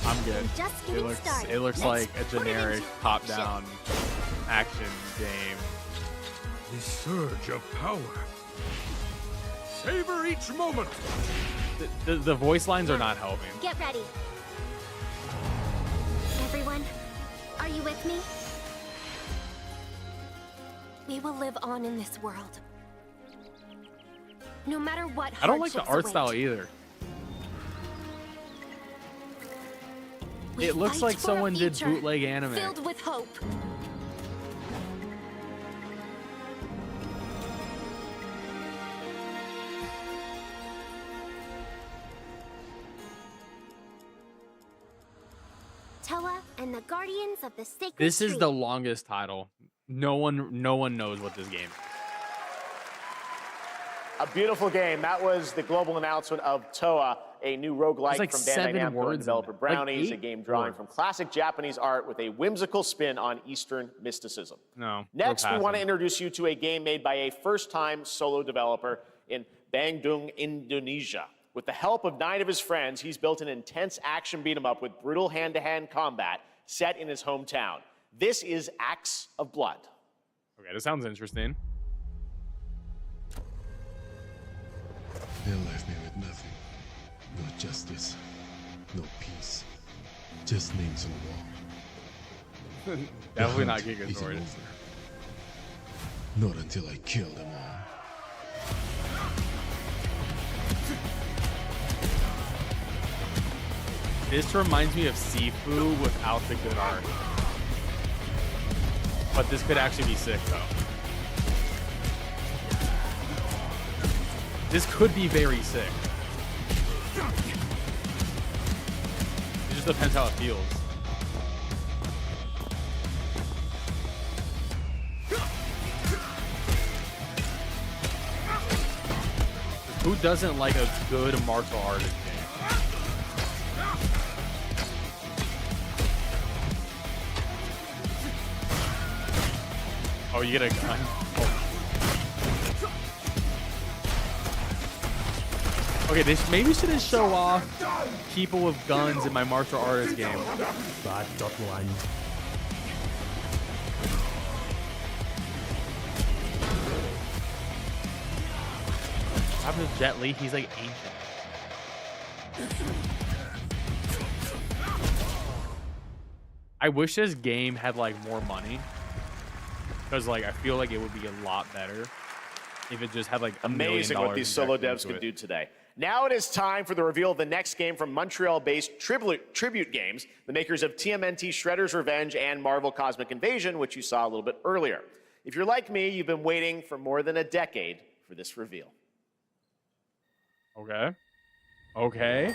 [SPEAKER 1] I'm good.
[SPEAKER 8] Just getting started.
[SPEAKER 1] It looks like a generic top-down action game.
[SPEAKER 2] The surge of power. Savor each moment.
[SPEAKER 1] The voice lines are not helping.
[SPEAKER 8] Get ready. Everyone, are you with me? We will live on in this world. No matter what
[SPEAKER 1] I don't like the
[SPEAKER 8] hardships
[SPEAKER 1] art style
[SPEAKER 8] await.
[SPEAKER 1] either.
[SPEAKER 8] We
[SPEAKER 1] It looks
[SPEAKER 8] fight
[SPEAKER 1] like
[SPEAKER 8] for a
[SPEAKER 1] someone did
[SPEAKER 8] future
[SPEAKER 1] bootleg anime.
[SPEAKER 8] filled with hope. Toa and the Guardians of the Sacred
[SPEAKER 1] This is
[SPEAKER 8] Tree.
[SPEAKER 1] the longest title. No one knows what this game is.
[SPEAKER 3] A beautiful game. That was the global announcement of Toa, a new roguelike
[SPEAKER 1] like
[SPEAKER 3] from Bandai
[SPEAKER 1] 7
[SPEAKER 3] Namco and
[SPEAKER 1] words in
[SPEAKER 3] developer
[SPEAKER 1] there. Like
[SPEAKER 3] Brownies,
[SPEAKER 1] 8
[SPEAKER 3] a game drawing
[SPEAKER 1] words.
[SPEAKER 3] from classic Japanese art with a whimsical spin on Eastern mysticism.
[SPEAKER 1] No.
[SPEAKER 3] Next, we
[SPEAKER 1] we're
[SPEAKER 3] want to
[SPEAKER 1] passing.
[SPEAKER 3] introduce you to a game made by a first-time solo developer in Bandung, Indonesia. With the help of 9 of his friends, he's built an intense action beat-em-up with brutal hand-to-hand combat set in his hometown. This is Acts of Blood.
[SPEAKER 1] Okay, this sounds interesting.
[SPEAKER 14] They left me with nothing. No justice, no peace. Just names on the wall.
[SPEAKER 1] Definitely
[SPEAKER 14] The
[SPEAKER 1] not
[SPEAKER 14] hunt
[SPEAKER 1] Giga
[SPEAKER 14] isn't
[SPEAKER 1] Sword.
[SPEAKER 14] over. Not until I kill them all.
[SPEAKER 1] This reminds me of Sifu without the good art. But this could actually be sick, though. This could be very sick. It just depends how it feels. Who doesn't like a good martial artist game? Oh, you get a gun. Oh. Okay, this maybe should show off people with guns in my martial artist game.
[SPEAKER 14] Bad dot line.
[SPEAKER 1] What happened to Jet Li? He's like ancient. I wish this game had like more money. Because like I feel like it would be a lot better if it just had like
[SPEAKER 3] Amazing what these solo devs could do today. Now it is time for the reveal of the next game from Montreal-based Tribute Games, the makers of TMNT Shredder's Revenge and Marvel Cosmic Invasion, which you saw a little bit earlier. If you're like me, you've been waiting for more than a decade for this reveal.
[SPEAKER 1] Okay. Okay.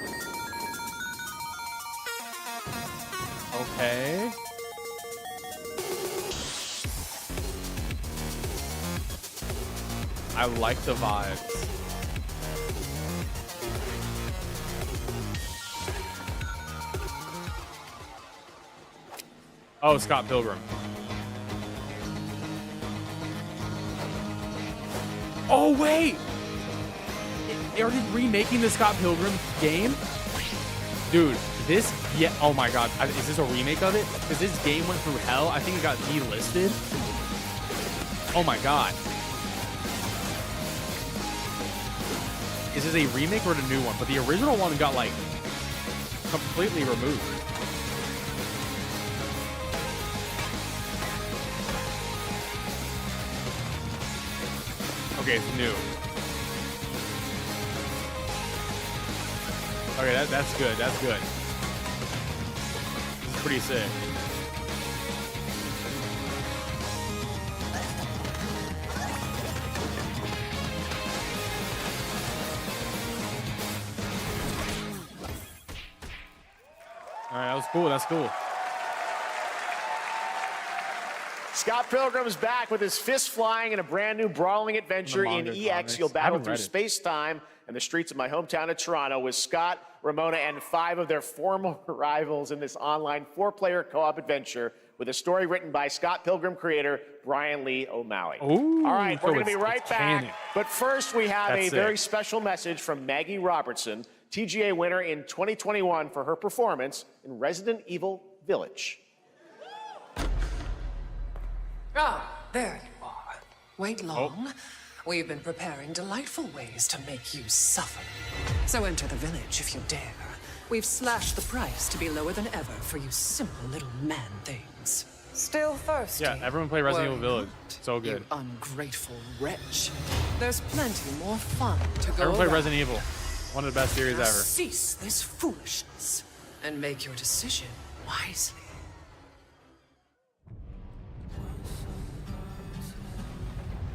[SPEAKER 1] Okay. I like the vibes. Oh, Scott Pilgrim. Oh, wait! Are they remaking the Scott Pilgrim game? Dude, this, yeah, oh my god. Is this a remake of it? Because this game went through hell. I think it got delisted. Oh my god. Is this a remake or a new one? But the original one got like completely removed. Okay, it's new. Okay, that's good. That's good. It's pretty sick. All right, that was cool. That's cool.
[SPEAKER 3] Scott Pilgrim is back with his fist flying in a brand new brawling adventure in EX. You'll battle through space-time and the streets of my hometown of Toronto with Scott, Ramona, and 5 of their former rivals in this online 4-player co-op adventure with a story written by Scott Pilgrim creator Brian Lee O'Malley.
[SPEAKER 1] Ooh,
[SPEAKER 3] all right, we're going to be right back.
[SPEAKER 1] canon.
[SPEAKER 3] But first, we have
[SPEAKER 1] That's
[SPEAKER 3] a very special message from Maggie Robertson, TGA winner in 2021 for her performance in Resident Evil Village.
[SPEAKER 4] Ah, there you are. Wait long. We've been preparing delightful ways to make you suffer. So enter the village if you dare. We've slashed the price to be lower than ever for you simple little man things. Still thirsty?
[SPEAKER 1] Yeah, everyone play Resident Evil Village. So good.
[SPEAKER 4] You ungrateful wretch. There's plenty more fun to go
[SPEAKER 1] Everyone play
[SPEAKER 4] around.
[SPEAKER 1] Resident Evil. One of the best series
[SPEAKER 4] Now
[SPEAKER 1] ever.
[SPEAKER 4] cease this foolishness and make your decision wisely.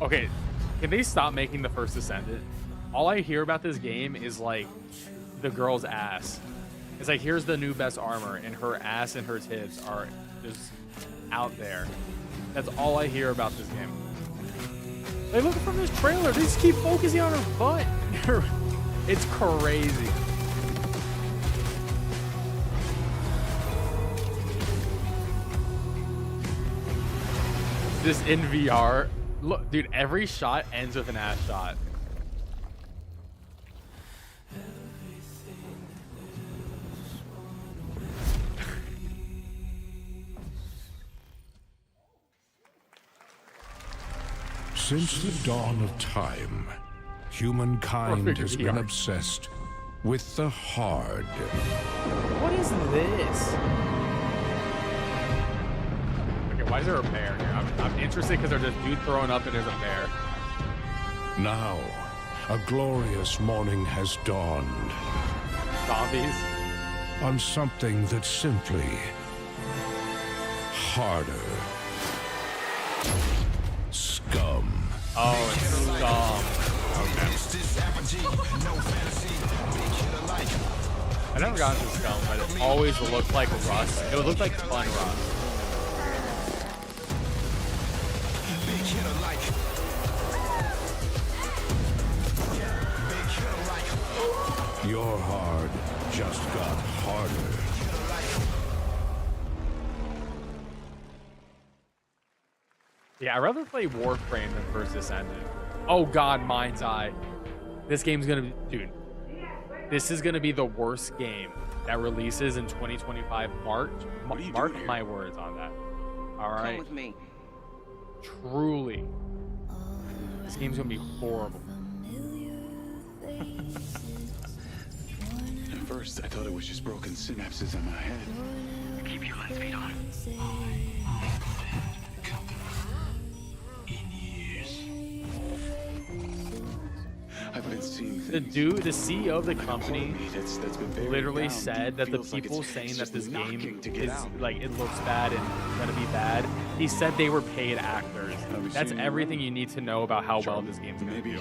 [SPEAKER 1] Okay, can they stop making the First Ascendant? All I hear about this game is like the girl's ass. It's like, here's the new best armor, and her ass and her tits are just out there. That's all I hear about this game. Like, look from this trailer, they just keep focusing on her butt. It's crazy. This in VR. Look, dude, every shot ends with an ass shot.
[SPEAKER 2] Since the dawn of time, humankind has been obsessed with the hard.
[SPEAKER 1] What is this? Okay, why is there a bear here? I'm interested because there's a dude throwing up and there's a bear.
[SPEAKER 2] Now, a glorious morning has dawned.
[SPEAKER 1] Zombies?
[SPEAKER 2] On something that's simply harder. Scum.
[SPEAKER 1] Oh, it's Scum. I never got into Scum, but it always looked like Rust. It would look like fun Rust.
[SPEAKER 2] Your hard just got harder.
[SPEAKER 1] Yeah, I'd rather play Warframe than First Ascendant. Oh god, Mind's Eye. This game's gonna be... Dude. This is gonna be the worst game that releases in 2025. Mark my words on that. Alright?
[SPEAKER 15] Come with me.
[SPEAKER 1] Truly. This game's gonna be horrible.
[SPEAKER 5] At first, I thought it was just broken synapses in my head.
[SPEAKER 15] Keep your lens feed on.
[SPEAKER 5] I've been seeing things.
[SPEAKER 1] The dude, the CEO of the company,
[SPEAKER 5] that's been buried
[SPEAKER 1] literally
[SPEAKER 5] down.
[SPEAKER 1] said that the
[SPEAKER 5] Feels like
[SPEAKER 1] people
[SPEAKER 5] it's
[SPEAKER 1] saying that
[SPEAKER 5] just
[SPEAKER 1] this game
[SPEAKER 5] knocking to get
[SPEAKER 1] is
[SPEAKER 5] out.
[SPEAKER 1] like, it looks bad and gonna be bad, he said they were paid actors. That's everything you need to know about how well this game's gonna do.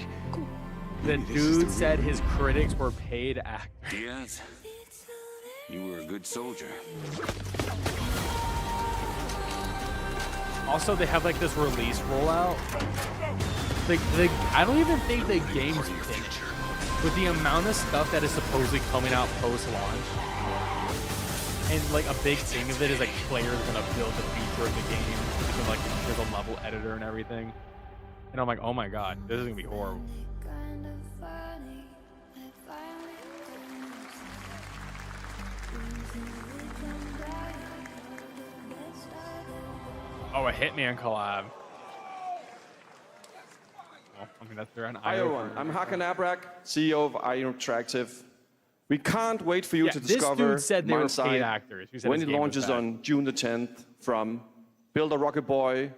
[SPEAKER 1] The dude said his critics were paid actors.
[SPEAKER 9] Diaz, you were a good soldier.
[SPEAKER 1] Also, they have like this release rollout. I don't even think the game's finished. With the amount of stuff that is supposedly coming out post-launch, and like a big thing of it is like players gonna build the feature of the game. Because, like, there's a level editor and everything. And I'm like, oh my god, this is gonna be horrible. Oh, a Hitman collab. Well, I mean, that's an
[SPEAKER 17] Iowan, I'm Hakan Abrak, CEO of IO Interactive. We can't wait for you to discover
[SPEAKER 1] this dude said they were
[SPEAKER 17] Mind's
[SPEAKER 1] paid
[SPEAKER 17] Eye
[SPEAKER 1] actors. Who said
[SPEAKER 17] when
[SPEAKER 1] this
[SPEAKER 17] it
[SPEAKER 1] game was
[SPEAKER 17] launches
[SPEAKER 1] bad?
[SPEAKER 17] on June the 10th from Builder Rocket Boy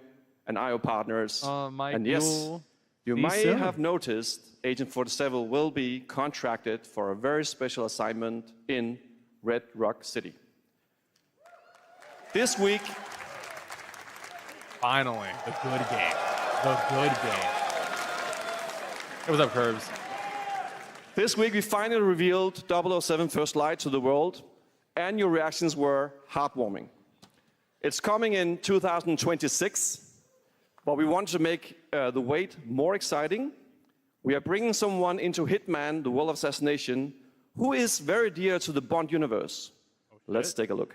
[SPEAKER 17] and IO partners.
[SPEAKER 1] Mike
[SPEAKER 17] and yes,
[SPEAKER 1] Newell.
[SPEAKER 17] You
[SPEAKER 1] See you
[SPEAKER 17] may
[SPEAKER 1] soon.
[SPEAKER 17] have noticed Agent 47 will be contracted for a very special assignment in Red Rock City. This week,
[SPEAKER 1] Finally, the good game. The good game. Hey, what's up, Curbs?
[SPEAKER 17] This week we finally revealed 007 First Light to the world, and your reactions were heartwarming. It's coming in 2026, but we want to make the wait more exciting. We are bringing someone into Hitman, the World of Assassination, who is very dear to the Bond universe. Let's take a look.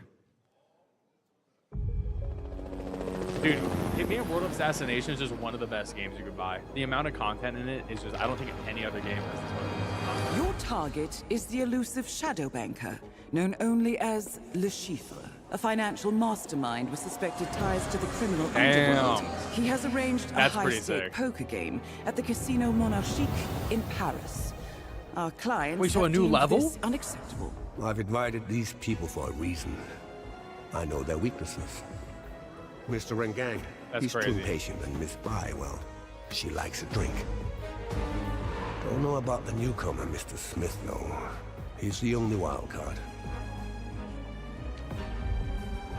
[SPEAKER 1] Dude, Hitman World of Assassination is just one of the best games you could buy. The amount of content in it is just, I don't think any other game has this much.
[SPEAKER 6] Your target is the elusive shadow banker, known only as Le Chiffre, a financial mastermind with suspected ties to the criminal underworld. He has arranged a high-stake poker game at the Casino Monarchique in Paris. Our clients
[SPEAKER 1] Wait, so a
[SPEAKER 6] have
[SPEAKER 1] new
[SPEAKER 6] deemed
[SPEAKER 1] level?
[SPEAKER 6] this unacceptable.
[SPEAKER 7] I've invited these people for a reason. I know their weaknesses. Mr. Rengang, he's too patient, and Miss Bai, well, she likes a drink. Don't know about the newcomer, Mr. Smith, though. He's the only wild card.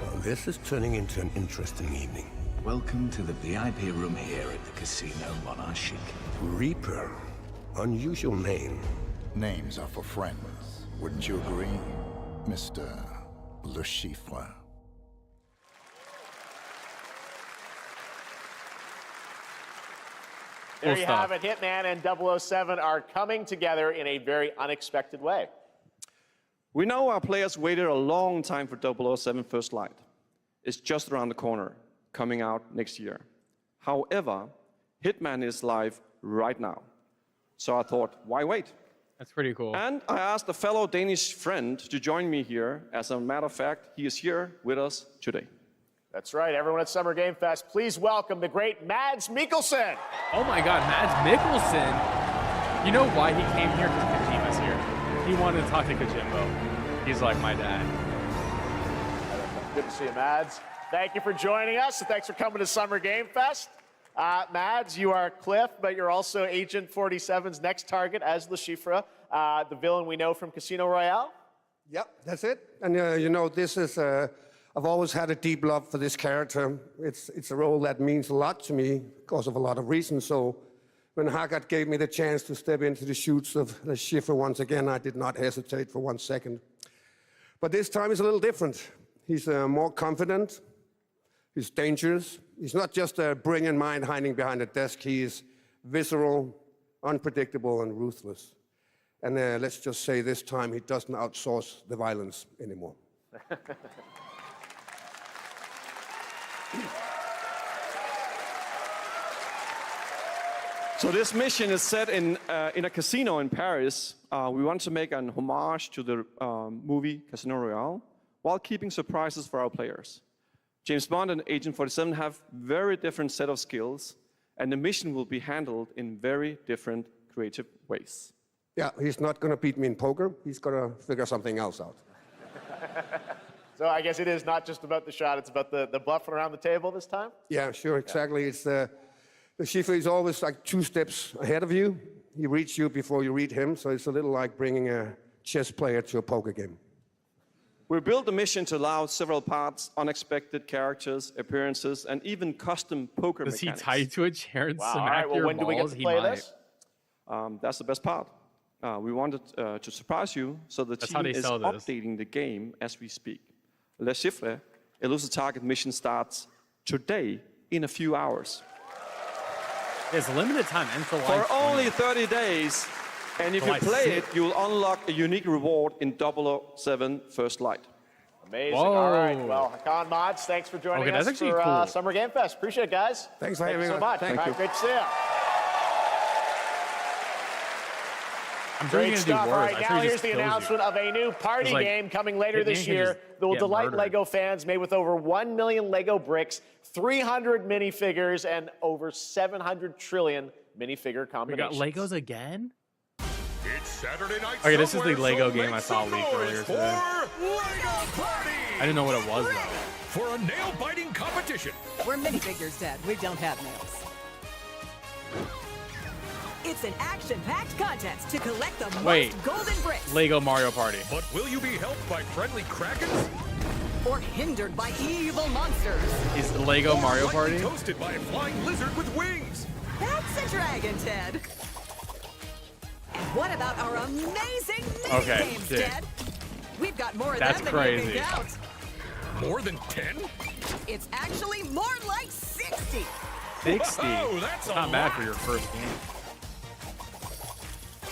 [SPEAKER 7] Well, this is turning into an interesting evening.
[SPEAKER 12] Welcome to the VIP room here at the Casino Monarchique.
[SPEAKER 7] Reaper. Unusual name.
[SPEAKER 10] Names are for friends. Wouldn't you agree, Mr. Le Chiffre?
[SPEAKER 3] There you have it. Hitman and 007 are coming together in a very unexpected way.
[SPEAKER 17] We know our players waited a long time for 007 First Light. It's just around the corner, coming out next year. However, Hitman is live right now. So I thought, why wait?
[SPEAKER 1] That's pretty cool.
[SPEAKER 17] And I asked a fellow Danish friend to join me here. As a matter of fact, he is here with us today.
[SPEAKER 3] That's right, everyone at Summer Game Fest, please welcome the great Mads Mikkelsen.
[SPEAKER 1] Oh my God, Mads Mikkelsen. You know why he came here? Because Kojima's here. He wanted to talk to Kojimbo. He's like my dad.
[SPEAKER 3] Good to see you, Mads. Thank you for joining us, and thanks for coming to Summer Game Fest. Mads, you are Cliff, but you're also Agent 47's next target as Le Chiffre, the villain we know from Casino Royale.
[SPEAKER 18] Yep, that's it. And you know, this is, I've always had a deep love for this character. It's a role that means a lot to me because of a lot of reasons. So when Haggard gave me the chance to step into the shoes of Le Chiffre once again, I did not hesitate for 1 second. But this time is a little different. He's more confident. He's dangerous. He's not just a brilliant mind hiding behind a desk. He is visceral, unpredictable, and ruthless. And let's just say this time he doesn't outsource the violence anymore.
[SPEAKER 17] So this mission is set in a casino in Paris. We want to make an homage to the movie Casino Royale while keeping surprises for our players. James Bond and Agent 47 have very different set of skills, and the mission will be handled in very different creative ways.
[SPEAKER 18] Yeah, he's not going to beat me in poker. He's going to figure something else out.
[SPEAKER 3] So I guess it is not just about the shot, it's about the bluffing around the table this time?
[SPEAKER 18] Yeah, sure, exactly. It's the Chiffre is always like 2 steps ahead of you. He reads you before you read him, so it's a little like bringing a chess player to a poker game.
[SPEAKER 17] We built the mission to allow several parts, unexpected characters, appearances, and even custom poker mechanics.
[SPEAKER 1] Is he tied to a chair and
[SPEAKER 3] Wow,
[SPEAKER 1] smack
[SPEAKER 3] all right, well,
[SPEAKER 1] your
[SPEAKER 3] when do we get
[SPEAKER 1] balls?
[SPEAKER 3] to play this?
[SPEAKER 17] That's the best part. We wanted to surprise you, so the team is updating the game as we speak. Le Chiffre, Elusive Target mission starts today in a few hours.
[SPEAKER 1] It's limited time until
[SPEAKER 17] For only 30 days, and if you play it, you'll unlock a unique reward in 007 First Light.
[SPEAKER 3] Amazing. All right. Well, Hakan Mods, thanks for joining us
[SPEAKER 1] that's actually
[SPEAKER 3] for
[SPEAKER 1] cool.
[SPEAKER 3] Summer Game Fest. Appreciate it, guys.
[SPEAKER 18] Thanks for
[SPEAKER 3] Thank
[SPEAKER 18] having
[SPEAKER 3] you so
[SPEAKER 18] us.
[SPEAKER 3] much.
[SPEAKER 18] Thank
[SPEAKER 3] All right,
[SPEAKER 18] you.
[SPEAKER 3] great to see you.
[SPEAKER 1] I'm sure
[SPEAKER 3] Great
[SPEAKER 1] you're gonna
[SPEAKER 3] stuff.
[SPEAKER 1] do
[SPEAKER 3] All
[SPEAKER 1] worse.
[SPEAKER 3] right, now here's the announcement of a new party
[SPEAKER 1] It's like,
[SPEAKER 3] game coming later this
[SPEAKER 1] Hitman can
[SPEAKER 3] year
[SPEAKER 1] just
[SPEAKER 3] that will
[SPEAKER 1] get
[SPEAKER 3] delight
[SPEAKER 1] murdered.
[SPEAKER 3] LEGO fans, made with over 1 million LEGO bricks, 300 minifigures, and over 700 trillion minifigure
[SPEAKER 1] We
[SPEAKER 3] combinations.
[SPEAKER 1] got Legos again?
[SPEAKER 2] It's Saturday night.
[SPEAKER 1] Okay, this is the
[SPEAKER 2] somewhere,
[SPEAKER 1] Lego
[SPEAKER 2] so
[SPEAKER 1] game
[SPEAKER 2] make
[SPEAKER 1] I saw
[SPEAKER 2] some
[SPEAKER 1] leaked
[SPEAKER 2] noise
[SPEAKER 1] earlier
[SPEAKER 2] for
[SPEAKER 1] today.
[SPEAKER 2] Lego Party!
[SPEAKER 1] I didn't know what it was, though.
[SPEAKER 2] For a nail-biting competition.
[SPEAKER 19] We're minifigures, Dad. We don't have nails.
[SPEAKER 13] It's an action-packed contest to collect the
[SPEAKER 1] Wait.
[SPEAKER 13] most golden bricks.
[SPEAKER 1] Lego Mario Party.
[SPEAKER 5] But will you be helped by friendly krakens?
[SPEAKER 13] Or hindered by evil monsters.
[SPEAKER 1] Is Lego Mario Party?
[SPEAKER 5] Toasted by a flying lizard with wings.
[SPEAKER 13] That's a dragon, Ted. And what about our amazing mini-games,
[SPEAKER 1] shit.
[SPEAKER 13] Ted? We've got more of
[SPEAKER 1] That's
[SPEAKER 13] them
[SPEAKER 1] crazy.
[SPEAKER 13] than you can count.
[SPEAKER 5] More than 10?
[SPEAKER 13] It's actually more like 60.
[SPEAKER 1] 60.
[SPEAKER 5] Whoa, that's
[SPEAKER 1] not
[SPEAKER 5] a
[SPEAKER 1] bad
[SPEAKER 5] lot.
[SPEAKER 1] for your first game.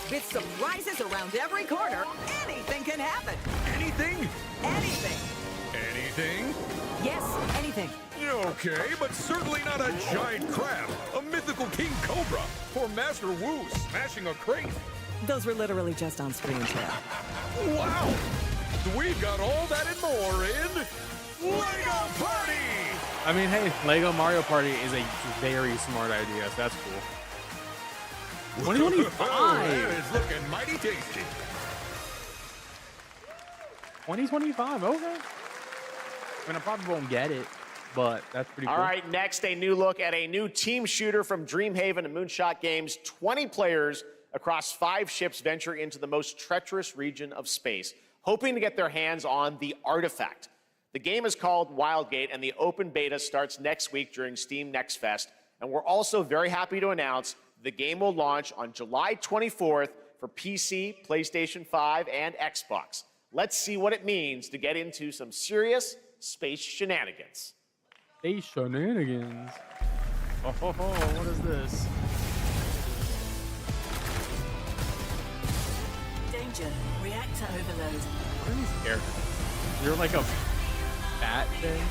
[SPEAKER 13] With surprises around every corner, anything can happen.
[SPEAKER 5] Anything?
[SPEAKER 13] Anything.
[SPEAKER 5] Anything?
[SPEAKER 13] Yes, anything.
[SPEAKER 5] Okay, but certainly not a giant crab, a mythical king cobra, or Master Wu smashing a crate.
[SPEAKER 13] Those were literally just on screen, Ted.
[SPEAKER 5] Wow! We've got all that and more in Lego Party!
[SPEAKER 1] I mean, hey, Lego Mario Party is a very smart idea, so that's cool. 2025!
[SPEAKER 5] It's looking mighty tasty.
[SPEAKER 1] 2025, okay. I mean, I probably won't get it, but that's pretty cool.
[SPEAKER 3] All right, next, a new look at a new team shooter from Dreamhaven and Moonshot Games. 20 players across 5 ships venture into the most treacherous region of space, hoping to get their hands on the artifact. The game is called Wildgate, and the open beta starts next week during Steam Next Fest. And we're also very happy to announce the game will launch on July 24th for PC, PlayStation 5, and Xbox. Let's see what it means to get into some serious space shenanigans.
[SPEAKER 1] Space shenanigans. Oh, ho, ho, what is this?
[SPEAKER 13] Danger. Reactor overload.
[SPEAKER 1] What are these characters? You're like a bat thing?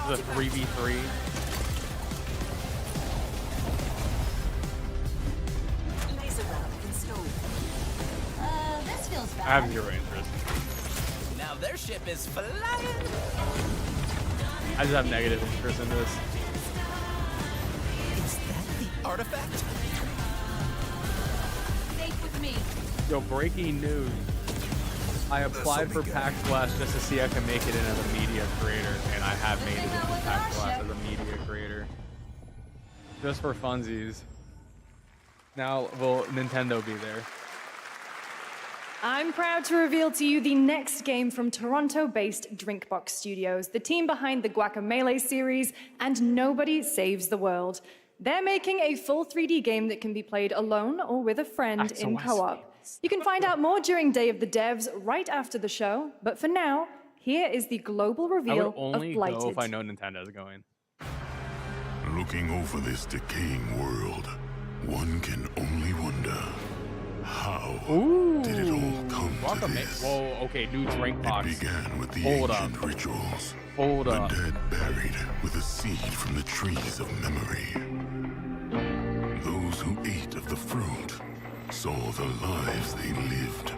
[SPEAKER 1] This is a 3v3.
[SPEAKER 13] Laser round installed.
[SPEAKER 8] This feels bad.
[SPEAKER 1] I have zero interest.
[SPEAKER 13] Now their ship is flying.
[SPEAKER 1] I just have negative interest in this.
[SPEAKER 13] Is that the artifact?
[SPEAKER 8] Safe with me.
[SPEAKER 1] Yo, breaking news. I applied for PAX Blast just to see I can make it in as a media creator, and I have made it into PAX Blast as a media creator. Just for funsies. Now, will Nintendo be there?
[SPEAKER 19] I'm proud to reveal to you the next game from Toronto-based Drinkbox Studios, the team behind the Guacamelee series and Nobody Saves the World. They're making a full 3D game that can be played alone or with a friend in co-op. You can find out more during Day of the Devs right after the show, but for now, here is the global reveal
[SPEAKER 1] I would only
[SPEAKER 19] of Blighted.
[SPEAKER 1] go if I know Nintendo's going.
[SPEAKER 21] Looking over this decaying world, one can only wonder, how did it all come to this?
[SPEAKER 1] Whoa, okay, new drink box.
[SPEAKER 21] It began with the
[SPEAKER 1] Hold
[SPEAKER 21] ancient
[SPEAKER 1] up.
[SPEAKER 21] rituals.
[SPEAKER 1] Hold
[SPEAKER 21] the
[SPEAKER 1] up.
[SPEAKER 21] dead buried with a seed from the trees of memory. Those who ate of the fruit saw the lives they lived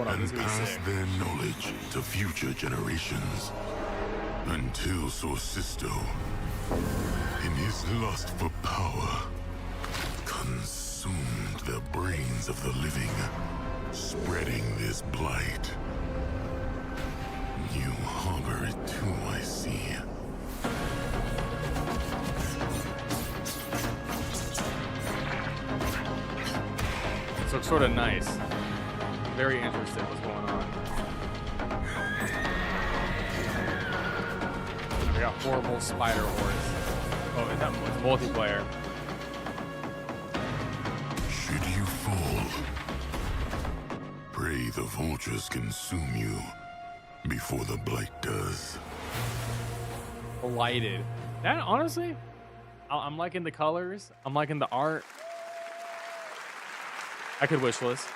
[SPEAKER 21] and passed their knowledge to future generations until Sorcisto, in his lust for power, consumed the brains of the living, spreading this blight. You harbor it too, I see.
[SPEAKER 1] This looks sort of nice. Very interested in what's going on. We got horrible spider hordes. Oh, is that it's multiplayer?
[SPEAKER 21] Should you fall, pray the vultures consume you before the blight does.
[SPEAKER 1] Blighted. That honestly, I'm liking the colors. I'm liking the art. I could wish list.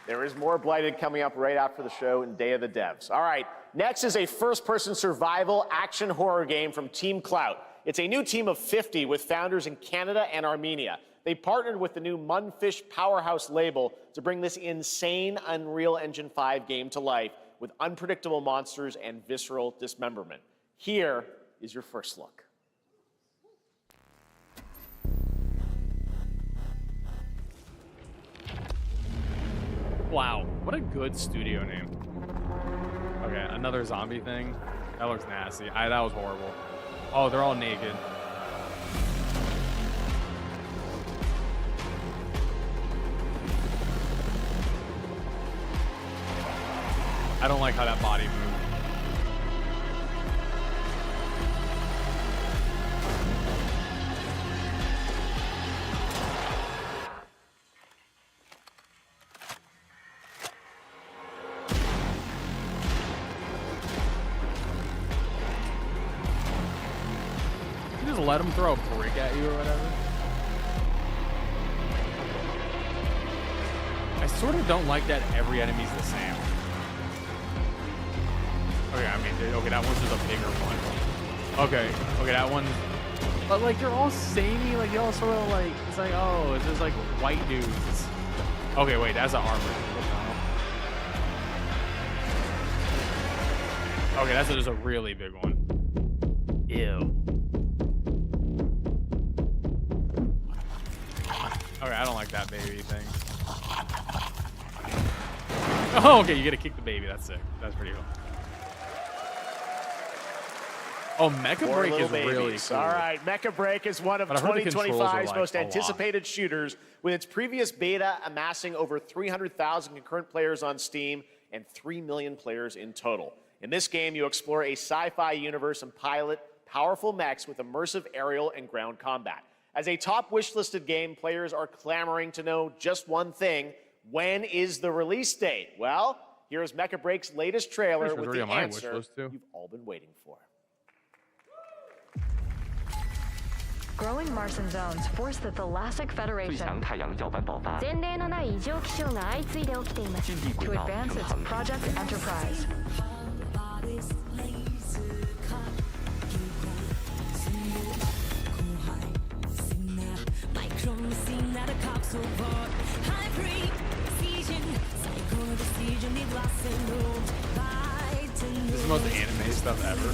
[SPEAKER 3] There is more Blighted coming up right after the show in Day of the Devs. All right, next is a first-person survival action horror game from Team Clout. It's a new team of 50 with founders in Canada and Armenia. They partnered with the new Munfish Powerhouse label to bring this insane Unreal Engine 5 game to life with unpredictable monsters and visceral dismemberment. Here is your first look.
[SPEAKER 1] Wow, what a good studio name. Okay, another zombie thing. That looks nasty. That was horrible. Oh, they're all naked. I don't like how that body moved. You just let him throw a brick at you or whatever. I sort of don't like that every enemy's the same. Okay, I mean, okay, that one's just a bigger one. Okay, that one. But like, they're all samey. Like, they all sort of like, it's like, oh, it's just like white dudes. Okay, wait, that's an armor. Okay, that's just a really big one. Ew. Okay, I don't like that baby thing. Oh, okay, you get to kick the baby. That's sick. That's pretty cool. Oh, Mechabreak is really cool.
[SPEAKER 3] All right, Mechabreak is one of 2025's most anticipated shooters, with its previous beta amassing over 300,000 concurrent players on Steam and 3 million players in total. In this game, you explore a sci-fi universe and pilot powerful mechs with immersive aerial and ground combat. As a top wish-listed game, players are clamoring to know just one thing: when is the release date? Well, here's Mechabreak's latest trailer with the answer you've all been waiting for.
[SPEAKER 20] Growing Martian zones force the Thalassic Federation to advance its Project Enterprise.
[SPEAKER 1] This is the most anime stuff ever.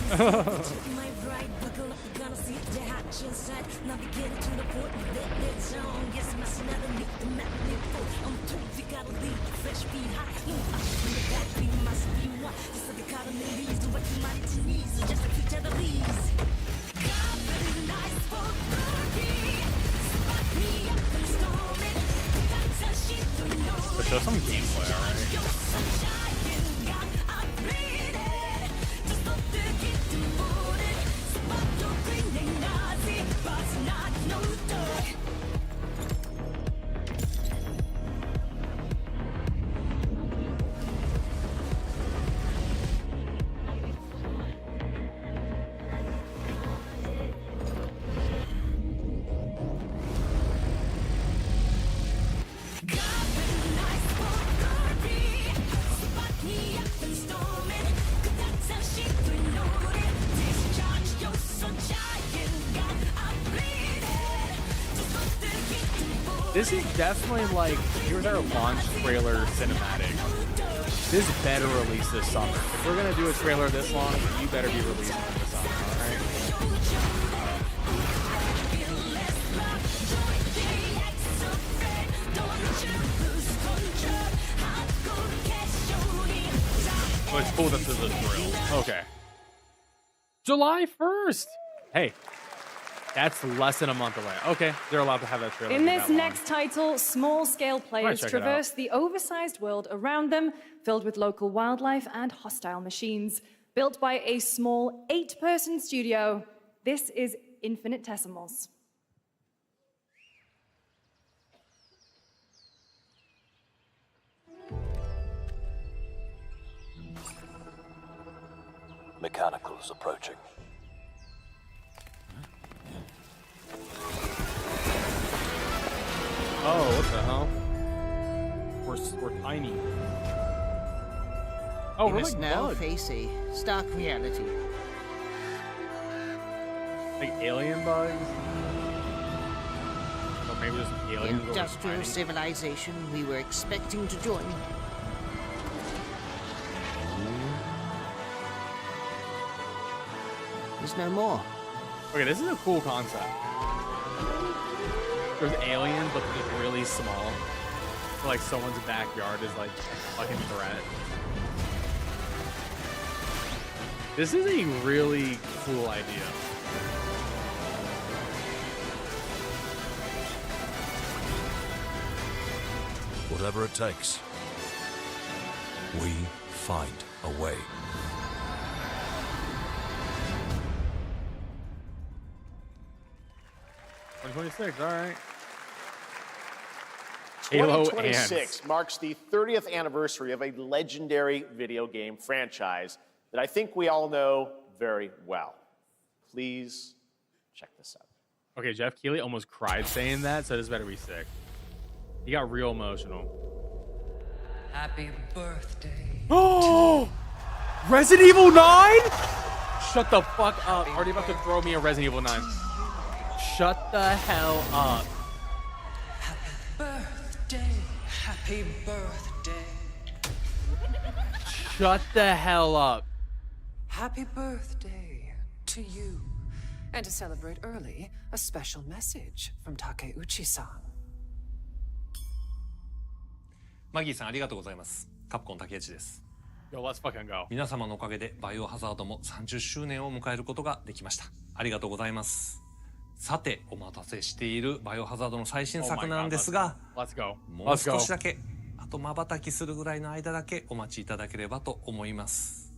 [SPEAKER 1] But show some gameplay, alright? This is definitely like, here's our launch trailer cinematic. This better release this summer. If we're gonna do a trailer this long, you better be releasing it this summer, alright? Oh, it's cool that this is a drill. Okay. July 1st! Hey. That's less than a month away. Okay, they're allowed to have that trailer.
[SPEAKER 19] In this next title, small-scale players traverse the oversized world around them, filled with local wildlife and hostile machines. Built by a small 8-person studio, this is Infinitesimals.
[SPEAKER 22] Mechanicals approaching.
[SPEAKER 1] Oh, what the hell? We're tiny. Oh,
[SPEAKER 23] you
[SPEAKER 1] we're
[SPEAKER 23] must
[SPEAKER 1] like
[SPEAKER 23] now
[SPEAKER 1] bugs.
[SPEAKER 23] face a stark reality.
[SPEAKER 1] Like alien bugs? Or maybe just aliens.
[SPEAKER 23] Industrial civilization we were expecting to join. There's no more.
[SPEAKER 1] Okay, this is a cool concept. There's aliens, but they're just really small. Like someone's backyard is like a fucking threat. This is a really cool idea.
[SPEAKER 11] Whatever it takes, we find a way.
[SPEAKER 1] $126, all right. Halo
[SPEAKER 3] 2026 marks the 30th anniversary of a legendary video game franchise that I think we all know very well. Please check this out.
[SPEAKER 1] Okay, Jeff Keighley almost cried saying that, so this better be sick. He got real emotional.
[SPEAKER 4] Happy birthday.
[SPEAKER 1] Oh! Resident Evil 9? Shut the fuck up. Already about to throw me a Resident Evil 9. Shut the hell up.
[SPEAKER 4] Happy birthday.
[SPEAKER 1] Shut the hell up.
[SPEAKER 4] Happy birthday to you. And to celebrate early, a special message from Takeuchi-san.
[SPEAKER 14] マギーさんありがとうございます。カプコン竹内です。
[SPEAKER 1] Yo, let's fucking go.
[SPEAKER 14] 皆様のおかげでバイオハザードも30周年を迎えることができました。ありがとうございます。さて、お待たせしているバイオハザードの最新作なんですが、もう少しだけ、あと瞬きするぐらいの間だけお待ちいただければと思います。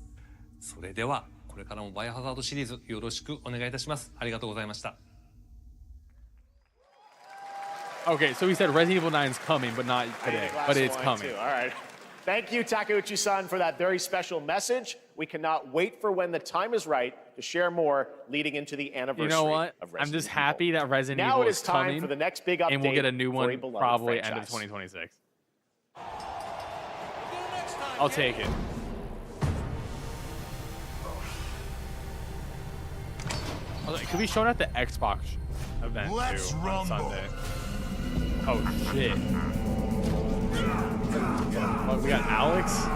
[SPEAKER 14] それでは、これからもバイオハザードシリーズよろしくお願いいたします。ありがとうございました。
[SPEAKER 1] Okay, so he said Resident Evil 9 is coming, but not today. But it's coming.
[SPEAKER 3] All right. Thank you, Takeuchi-san, for that very special message. We cannot wait for when the time is right to share more leading into the anniversary.
[SPEAKER 1] You know what?
[SPEAKER 3] Of Resident
[SPEAKER 1] I'm just
[SPEAKER 3] Evil.
[SPEAKER 1] happy that Resident
[SPEAKER 3] Now
[SPEAKER 1] Evil
[SPEAKER 3] it
[SPEAKER 1] is
[SPEAKER 3] time
[SPEAKER 1] coming,
[SPEAKER 3] for the next big update
[SPEAKER 1] and we'll get a new
[SPEAKER 3] for
[SPEAKER 1] one
[SPEAKER 3] a beloved
[SPEAKER 1] probably
[SPEAKER 3] franchise.
[SPEAKER 1] end of 2026. I'll take it. It could be shown at the Xbox event too on Sunday. Oh shit. Oh, we got Alex.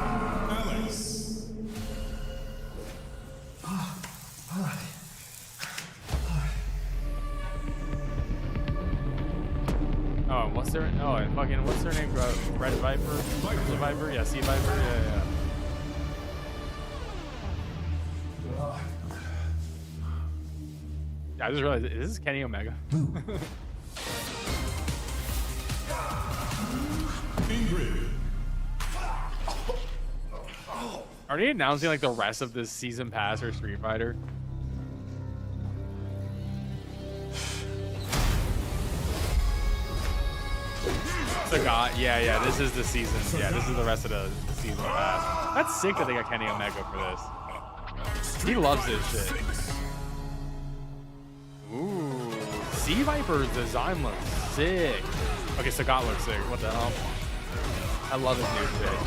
[SPEAKER 1] Oh, what's their? Oh, and fucking what's their name? Red Viper? The Viper? Yeah, Sea Viper. Yeah. I just realized, is this Kenny Omega? Are they announcing like the rest of this season pass or Street Fighter? Yeah, this is the season. Yeah, this is the rest of the season pass. That's sick that they got Kenny Omega for this. He loves this shit. Ooh, Sea Viper's design looks sick. Okay, Sagat looks sick. What the hell? I love his new shit.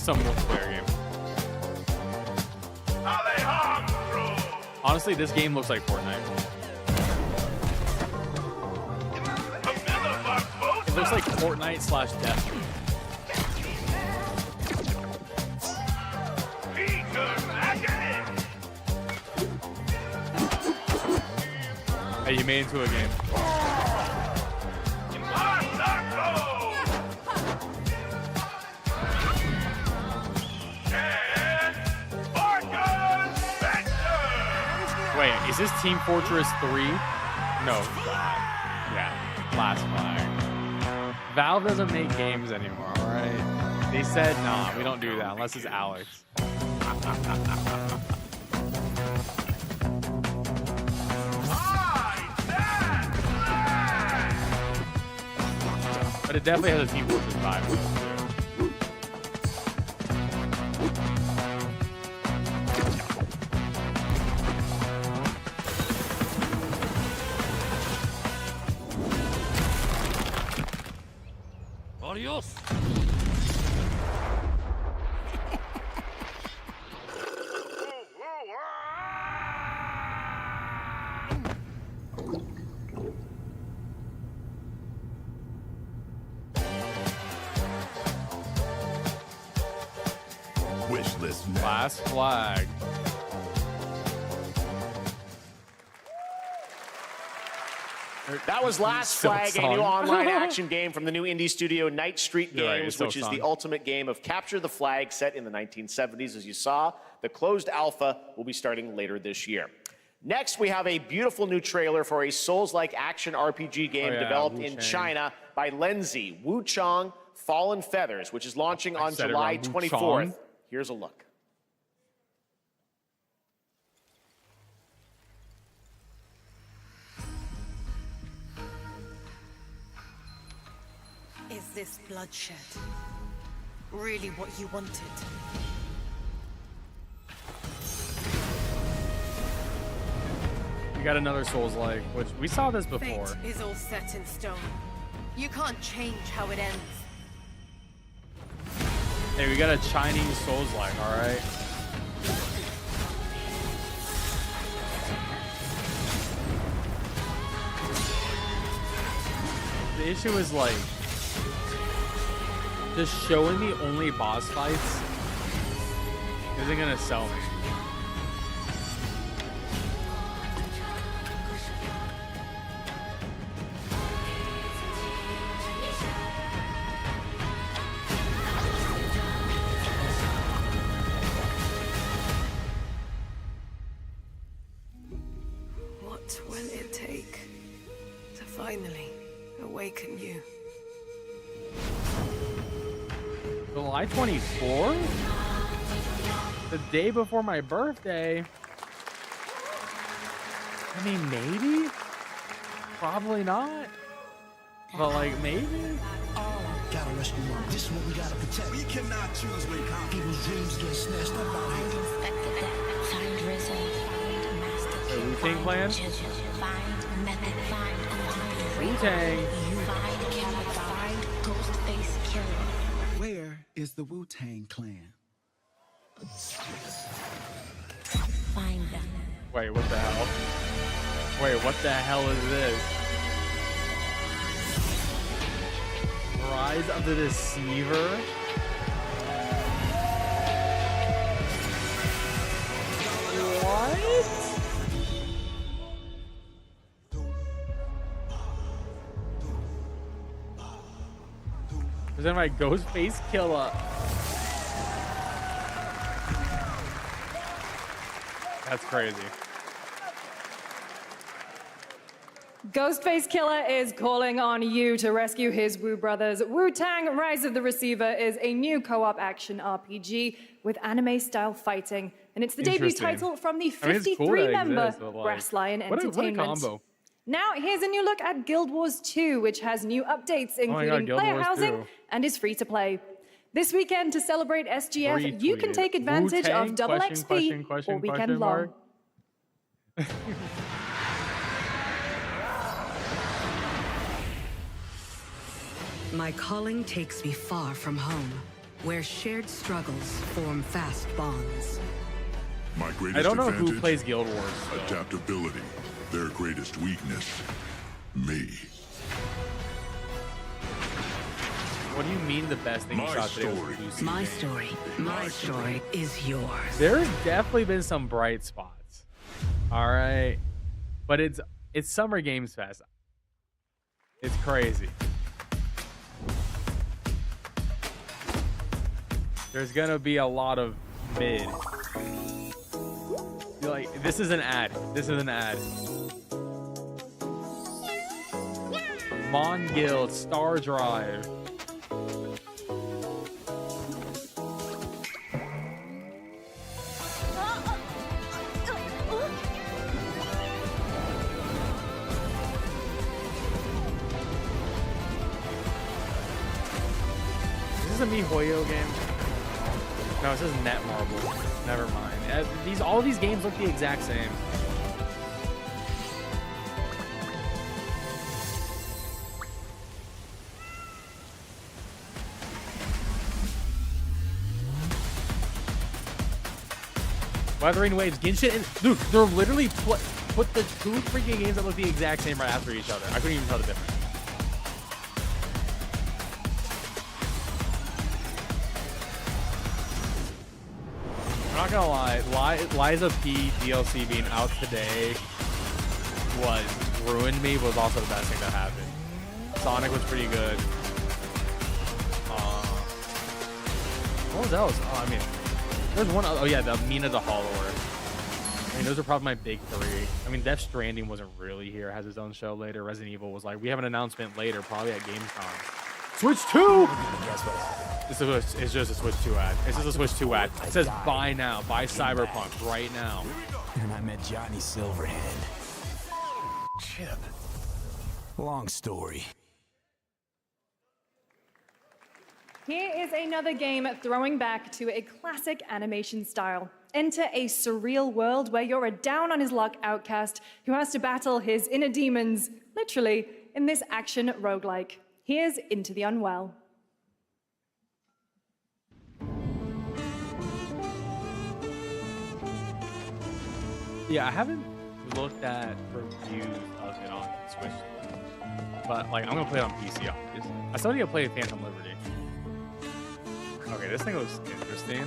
[SPEAKER 1] Some multiplayer game. Honestly, this game looks like Fortnite. It looks like Fortnite slash Death. Hey, you made it into a game. Wait, is this Team Fortress 3? No, God. Yeah, last flag. Valve doesn't make games anymore, alright? They said, nah, we don't do that unless it's Alex. But it definitely has a Team Fortress vibe.
[SPEAKER 11] Adios.
[SPEAKER 1] Last Flag.
[SPEAKER 3] That was Last Flag, a new online action game from the new indie studio Night Street Games, which is the ultimate game of capture the flag set in the 1970s. As you saw, the closed alpha will be starting later this year. Next, we have a beautiful new trailer for a Souls-like action RPG game developed in China by Lenzi, Wu Chong, Fallen Feathers, which is launching on July 24th. Here's a look.
[SPEAKER 9] Is this bloodshed really what you wanted?
[SPEAKER 1] We got another Souls-like, which we saw this before.
[SPEAKER 9] Fate is all set in stone. You can't change how it ends.
[SPEAKER 1] Hey, we got a Chinese Souls-like, all right? The issue is like just showing me only boss fights isn't gonna sell me.
[SPEAKER 9] What will it take to finally awaken you?
[SPEAKER 1] July 24th? The day before my birthday? I mean, maybe? Probably not. But like, maybe?
[SPEAKER 15] Gotta rescue one. This one we gotta protect. We cannot choose when people's dreams get snatched up out here.
[SPEAKER 1] The Wu-Tang Clan? Wu-Tang.
[SPEAKER 15] Where is the Wu-Tang Clan?
[SPEAKER 8] Find them.
[SPEAKER 1] Wait, what the hell? Wait, what the hell is this? Rise of the Deceiver? What? Presented by Ghostface Killer. That's crazy.
[SPEAKER 19] Ghostface Killer is calling on you to rescue his Wu brothers. Wu-Tang Rise of the Receiver is a new co-op action RPG with anime-style fighting, and it's the debut title from the 53-member Brass Lion Entertainment.
[SPEAKER 1] What a combo.
[SPEAKER 19] Now, here's a new look at Guild Wars 2, which has new updates, including player housing, and is free to play. This weekend, to celebrate SGF, you can take advantage of double XP all weekend long.
[SPEAKER 16] My calling takes me far from home, where shared struggles form fast bonds.
[SPEAKER 21] My greatest
[SPEAKER 1] I don't know
[SPEAKER 21] advantage,
[SPEAKER 1] who plays Guild Wars.
[SPEAKER 21] Adaptability. Their greatest weakness, me.
[SPEAKER 1] What do you mean the best thing you saw today was
[SPEAKER 16] My story is yours.
[SPEAKER 1] There's definitely been some bright spots. All right. But it's Summer Games Fest. It's crazy. There's gonna be a lot of mid. You're like, this is an ad. This is an ad. Mon Guild, Star Drive. Is this a MiHoYo game? No, it says Netmarble. Never mind. All of these games look the exact same. Weathering Waves, Genshin, and dude, they're literally put the two freaking games that look the exact same right after each other. I couldn't even tell the difference. not gonna lie, Liza P DLC being out today ruined me, was also the best thing that happened. Sonic was pretty good. What else? Oh, I mean, there's one other, oh yeah, the Mina the Hollower. I mean, those are probably my big three. I mean, Death Stranding wasn't really here, has its own show later. Resident Evil was like, we have an announcement later, probably at Gamescom. Switch 2! It's just a Switch 2 ad. It's just a Switch 2 ad. It says buy now, buy Cyberpunk right now.
[SPEAKER 15] And I met Johnny Silverhand. Chip. Long story.
[SPEAKER 19] Here is another game throwing back to a classic animation style. Enter a surreal world where you're a down-on-his-luck outcast who has to battle his inner demons, literally, in this action roguelike. Here's Into the Unwell.
[SPEAKER 1] Yeah, I haven't looked at reviews of it on Switch, but like I'm gonna play it on PC. Obviously. I still need to play Phantom Liberty. Okay, this thing looks interesting.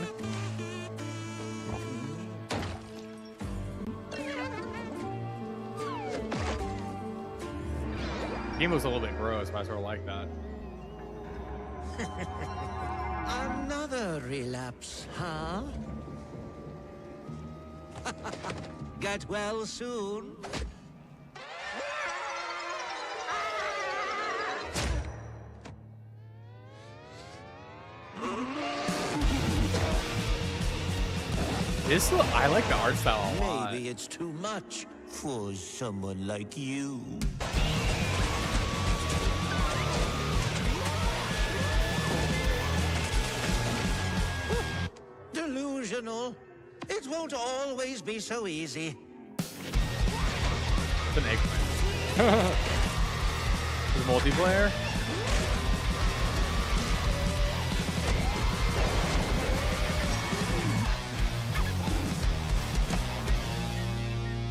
[SPEAKER 1] Game looks a little bit gross, but I sort of like that.
[SPEAKER 23] Another relapse, huh? Get well soon.
[SPEAKER 1] I like the art style a lot.
[SPEAKER 23] Maybe it's too much for someone like you. Delusional. It won't always be so easy.
[SPEAKER 1] It's an eggplant. Is it multiplayer?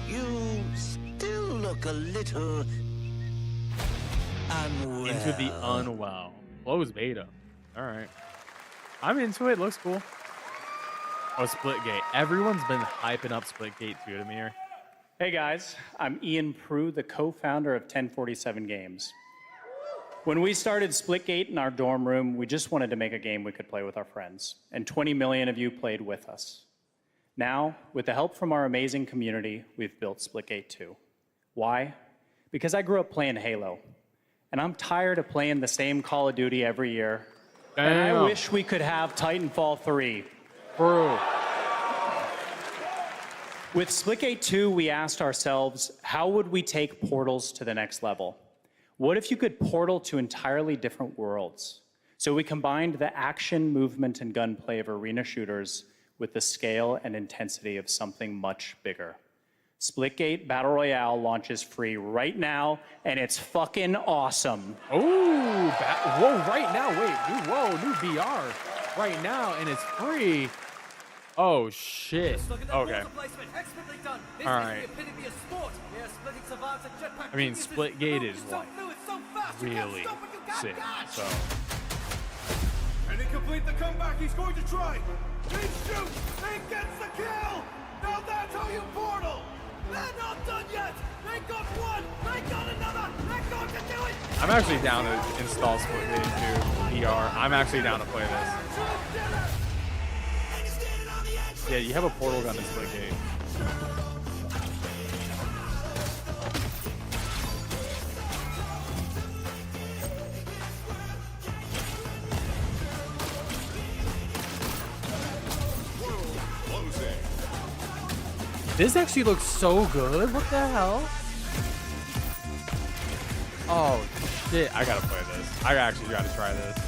[SPEAKER 23] You still look a little unwell.
[SPEAKER 1] Into the Unwell. Closed beta. All right. I'm into it. Looks cool. Oh, Splitgate. Everyone's been hyping up Splitgate 2 to me here.
[SPEAKER 6] Hey guys, I'm Ian Prue, the co-founder of 1047 Games. When we started Splitgate in our dorm room, we just wanted to make a game we could play with our friends, and 20 million of you played with us. Now, with the help from our amazing community, we've built Splitgate 2. Why? Because I grew up playing Halo, and I'm tired of playing the same Call of Duty every year.
[SPEAKER 1] Damn.
[SPEAKER 6] And I wish we could have Titanfall 3.
[SPEAKER 1] Bro.
[SPEAKER 6] With Splitgate 2, we asked ourselves, how would we take portals to the next level? What if you could portal to entirely different worlds? So we combined the action, movement, and gunplay of arena shooters with the scale and intensity of something much bigger. Splitgate Battle Royale launches free right now, and it's fucking awesome.
[SPEAKER 1] Ooh, whoa, right now, wait, new VR. Right now, and it's free. Oh, shit. Okay. All right. I mean, Splitgate is like really sick, so.
[SPEAKER 5] And he complete the comeback he's going to try. He shoots, he gets the kill. Now that's how you portal. They're not done yet. They got one, they got another. They're going to do it.
[SPEAKER 1] I'm actually down to install Splitgate 2 VR. I'm actually down to play this. Yeah, you have a portal gun in Splitgate. This actually looks so good. What the hell? Oh, shit. I gotta play this. I actually gotta try this.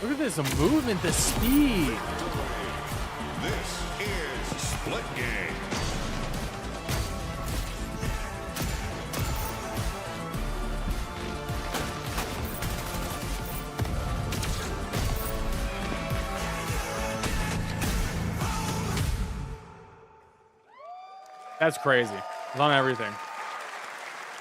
[SPEAKER 1] Look at this, the movement, the speed.
[SPEAKER 21] This is Splitgate.
[SPEAKER 1] That's crazy. It's on everything.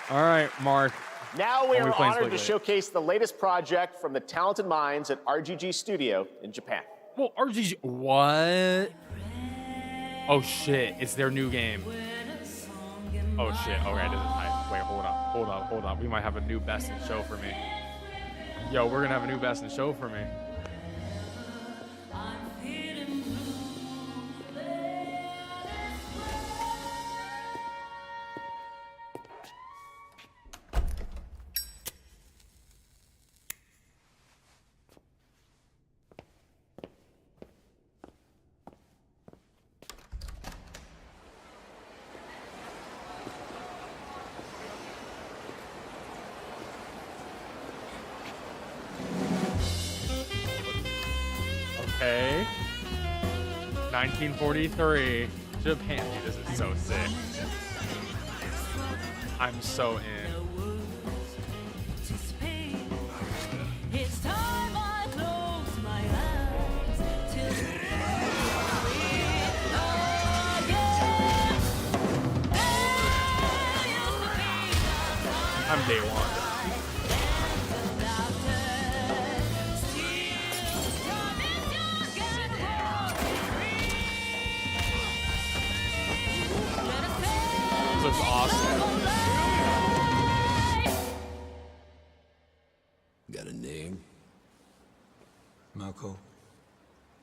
[SPEAKER 1] All right, Mark.
[SPEAKER 3] Now we are honored to
[SPEAKER 1] Split
[SPEAKER 3] showcase the latest project from the talented minds at RGG Studio in Japan.
[SPEAKER 1] Well, RGG, what? Oh shit, it's their new game. Oh shit, okay, this is nice. Wait, hold on. We might have a new best in show for me. Yo, we're gonna have a new best in show for me. Okay. 1943. Japan. Dude, this is so sick. I'm so in. I'm day one. This looks awesome.
[SPEAKER 11] Got a name? Mako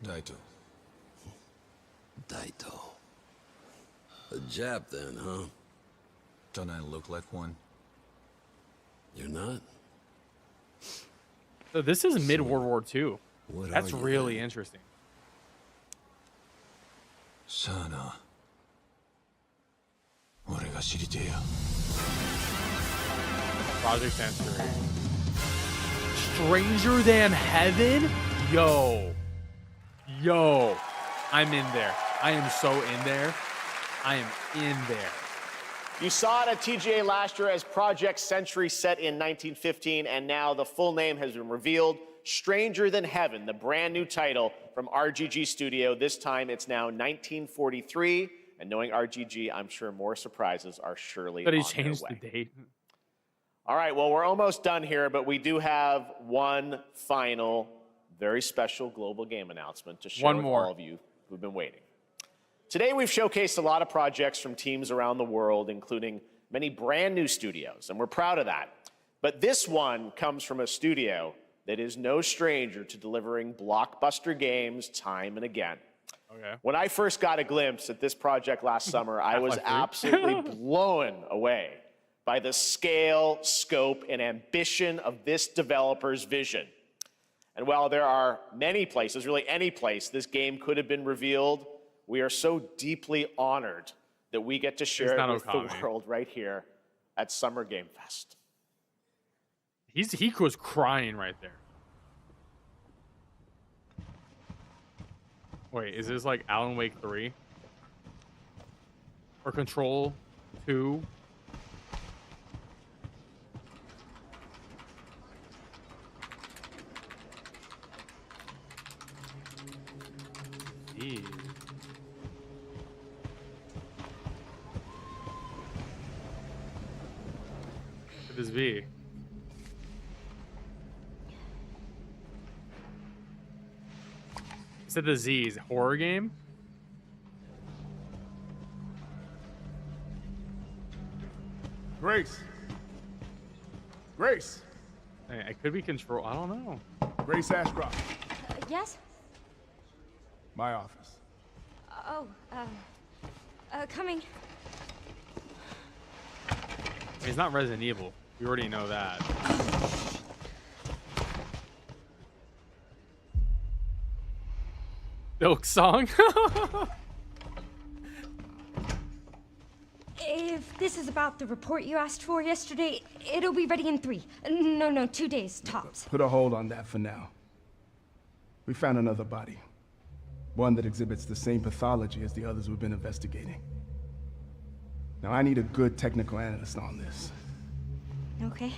[SPEAKER 11] Daito. Daito. A Jap then, huh? Don't I look like one? You're not?
[SPEAKER 1] So this is mid-World War II.
[SPEAKER 11] What
[SPEAKER 1] That's
[SPEAKER 11] are you
[SPEAKER 1] really
[SPEAKER 11] then?
[SPEAKER 1] interesting.
[SPEAKER 11] Sana. 俺が知りてえや。
[SPEAKER 1] Project Century. Stranger Than Heaven? Yo. I'm in there. I am so in there. I am in there.
[SPEAKER 3] You saw it at TGA last year as Project Century set in 1915, and now the full name has been revealed. Stranger Than Heaven, the brand new title from RGG Studio. This time it's now 1943, and knowing RGG, I'm sure more surprises are surely
[SPEAKER 1] But he
[SPEAKER 3] on their
[SPEAKER 1] changed
[SPEAKER 3] way.
[SPEAKER 1] the date.
[SPEAKER 3] All right, well, we're almost done here, but we do have one final, very special global game announcement to share
[SPEAKER 1] One
[SPEAKER 3] with
[SPEAKER 1] more.
[SPEAKER 3] all of you who've been waiting. Today, we've showcased a lot of projects from teams around the world, including many brand new studios, and we're proud of that. But this one comes from a studio that is no stranger to delivering blockbuster games time and again.
[SPEAKER 1] Okay.
[SPEAKER 3] When I first got a glimpse at this project last summer, I was
[SPEAKER 1] Half-Life 3.
[SPEAKER 3] absolutely blown away by the scale, scope, and ambition of this developer's vision. And while there are many places, really any place, this game could have been revealed, we are so deeply honored that we get to share it with the world right here at Summer Game Fest.
[SPEAKER 1] He was crying right there. Wait, is this like Alan Wake 3? Or Control 2? Jeez. Could this be? Is it the Z's horror game?
[SPEAKER 5] Grace. Grace.
[SPEAKER 1] Hey, it could be Control. I don't know.
[SPEAKER 5] Grace Ashcroft.
[SPEAKER 7] Yes?
[SPEAKER 5] My office.
[SPEAKER 7] Oh, coming.
[SPEAKER 1] It's not Resident Evil. We already know that. Milk song.
[SPEAKER 7] If this is about the report you asked for yesterday, it'll be ready in 2 days, tops.
[SPEAKER 5] Put a hold on that for now. We found another body. One that exhibits the same pathology as the others we've been investigating. Now I need a good technical analyst on this.
[SPEAKER 7] Okay.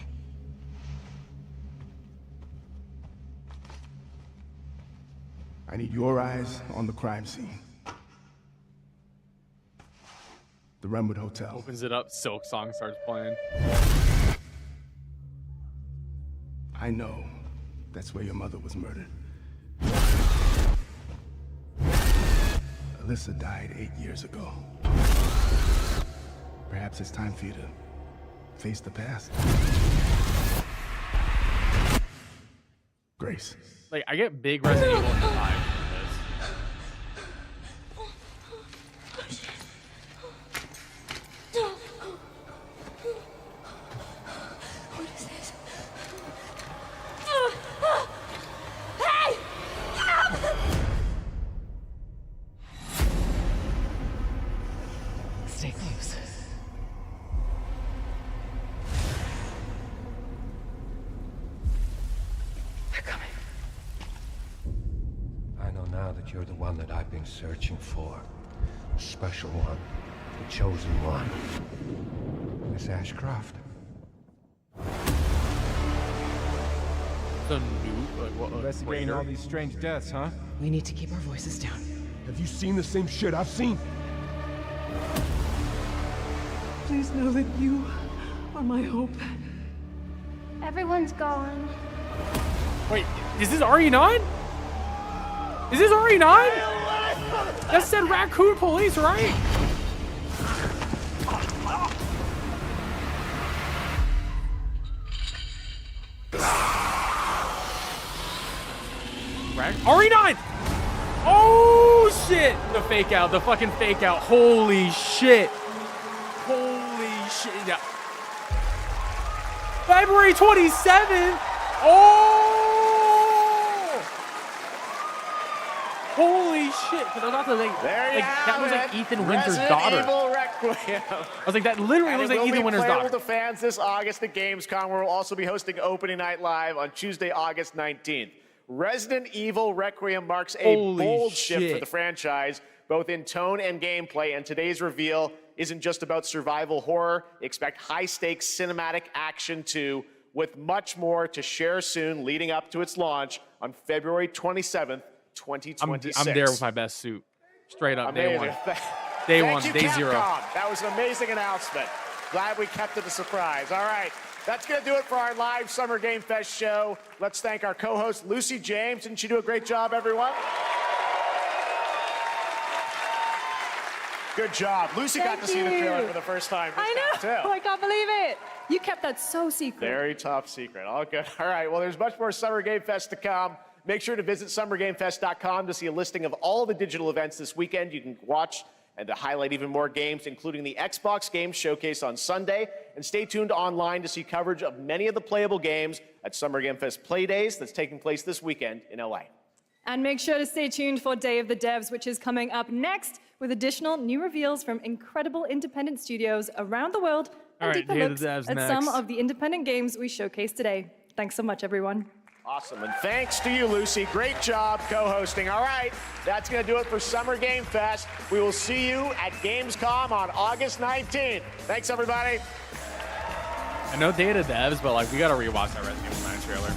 [SPEAKER 5] I need your eyes on the crime scene.
[SPEAKER 10] the Renwood Hotel.
[SPEAKER 1] Opens it up, Silk song starts playing.
[SPEAKER 10] I know that's where your mother was murdered. Alyssa died 8 years ago. Perhaps it's time for you to face the past. Grace.
[SPEAKER 1] Like, I get big Resident Evil vibe from this.
[SPEAKER 7] What is this? Hey!
[SPEAKER 4] Stay close.
[SPEAKER 7] They're coming.
[SPEAKER 12] I know now that you're the one that I've been searching for. The special one. The chosen one. Miss Ashcroft.
[SPEAKER 1] The new, like, what?
[SPEAKER 10] Investigating all these strange deaths, huh?
[SPEAKER 4] We need to keep our voices down.
[SPEAKER 10] Have you seen the same shit I've seen?
[SPEAKER 9] Please know that you are my hope.
[SPEAKER 7] Everyone's gone.
[SPEAKER 1] Wait, is this RE9? Is this RE9? That said Raccoon Police, right? RE9! Oh shit! The fake out, the fucking fake out. Holy shit. Holy shit. Yeah. February 27th. Oh! Holy shit. Because I was about to like, that was like Ethan Winter's daughter.
[SPEAKER 3] Evil Requiem.
[SPEAKER 1] I was like, that literally was like Ethan Winter's daughter.
[SPEAKER 3] Playable to fans this August at Gamescom, where we'll also be hosting Opening Night Live on Tuesday, August 19th. Resident Evil Requiem marks a bold shift for the franchise, both in tone and gameplay, and today's reveal isn't just about survival horror. Expect high-stakes cinematic action too, with much more to share soon leading up to its launch on February 27th, 2026.
[SPEAKER 1] I'm there with my best suit. Straight up,
[SPEAKER 3] Amazing.
[SPEAKER 1] day one. Day one,
[SPEAKER 3] Thank you,
[SPEAKER 1] day
[SPEAKER 3] Capcom.
[SPEAKER 1] zero.
[SPEAKER 3] That was an amazing announcement. Glad we kept it a surprise. All right, that's going to do it for our live Summer Game Fest show. Let's thank our co-host, Lucy James. Didn't she do a great job, everyone? Good job. Lucy got to see the trailer for the first time.
[SPEAKER 19] I know.
[SPEAKER 3] Too.
[SPEAKER 19] I can't believe it. You kept that so secret.
[SPEAKER 3] Very top secret. All good. All right. Well, there's much more Summer Game Fest to come. Make sure to visit summergamefest.com to see a listing of all the digital events this weekend. You can watch and to highlight even more games, including the Xbox Games Showcase on Sunday. And stay tuned online to see coverage of many of the playable games at Summer Game Fest Play Days that's taking place this weekend in LA.
[SPEAKER 19] And make sure to stay tuned for Day of the Devs, which is coming up next with additional new reveals from incredible independent studios around the world and deeper looks at some of the independent games we showcased today. Thanks so much, everyone.
[SPEAKER 3] Awesome, and thanks to you, Lucy. Great job co-hosting. All right, that's going to do it for Summer Game Fest. We will see you at Gamescom on August 19th. Thanks, everybody.
[SPEAKER 1] I know Day of the Devs, but like we got to rewatch that Resident Evil 9 trailer.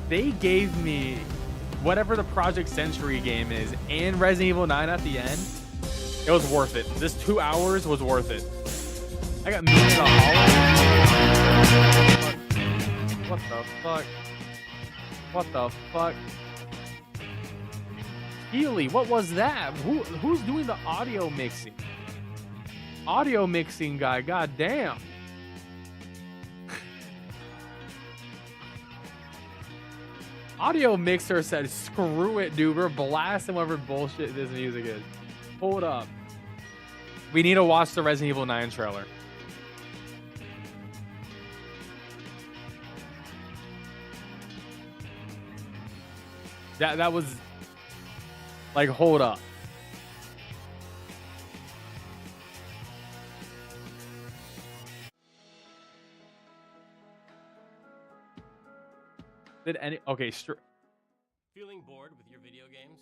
[SPEAKER 1] They gave me whatever the Project Century game is and Resident Evil 9 at the end. It was worth it. This 2 hours was worth it. I got memes on Hollow. What the fuck? What the fuck? Healy, what was that? Who's doing the audio mixing? Audio mixing guy, goddamn. Audio mixer said, screw it, dude. We're blasting whatever bullshit this music is. Hold up. We need to watch the Resident Evil 9 trailer. That was like, hold up. Did any
[SPEAKER 17] Feeling bored with your video games?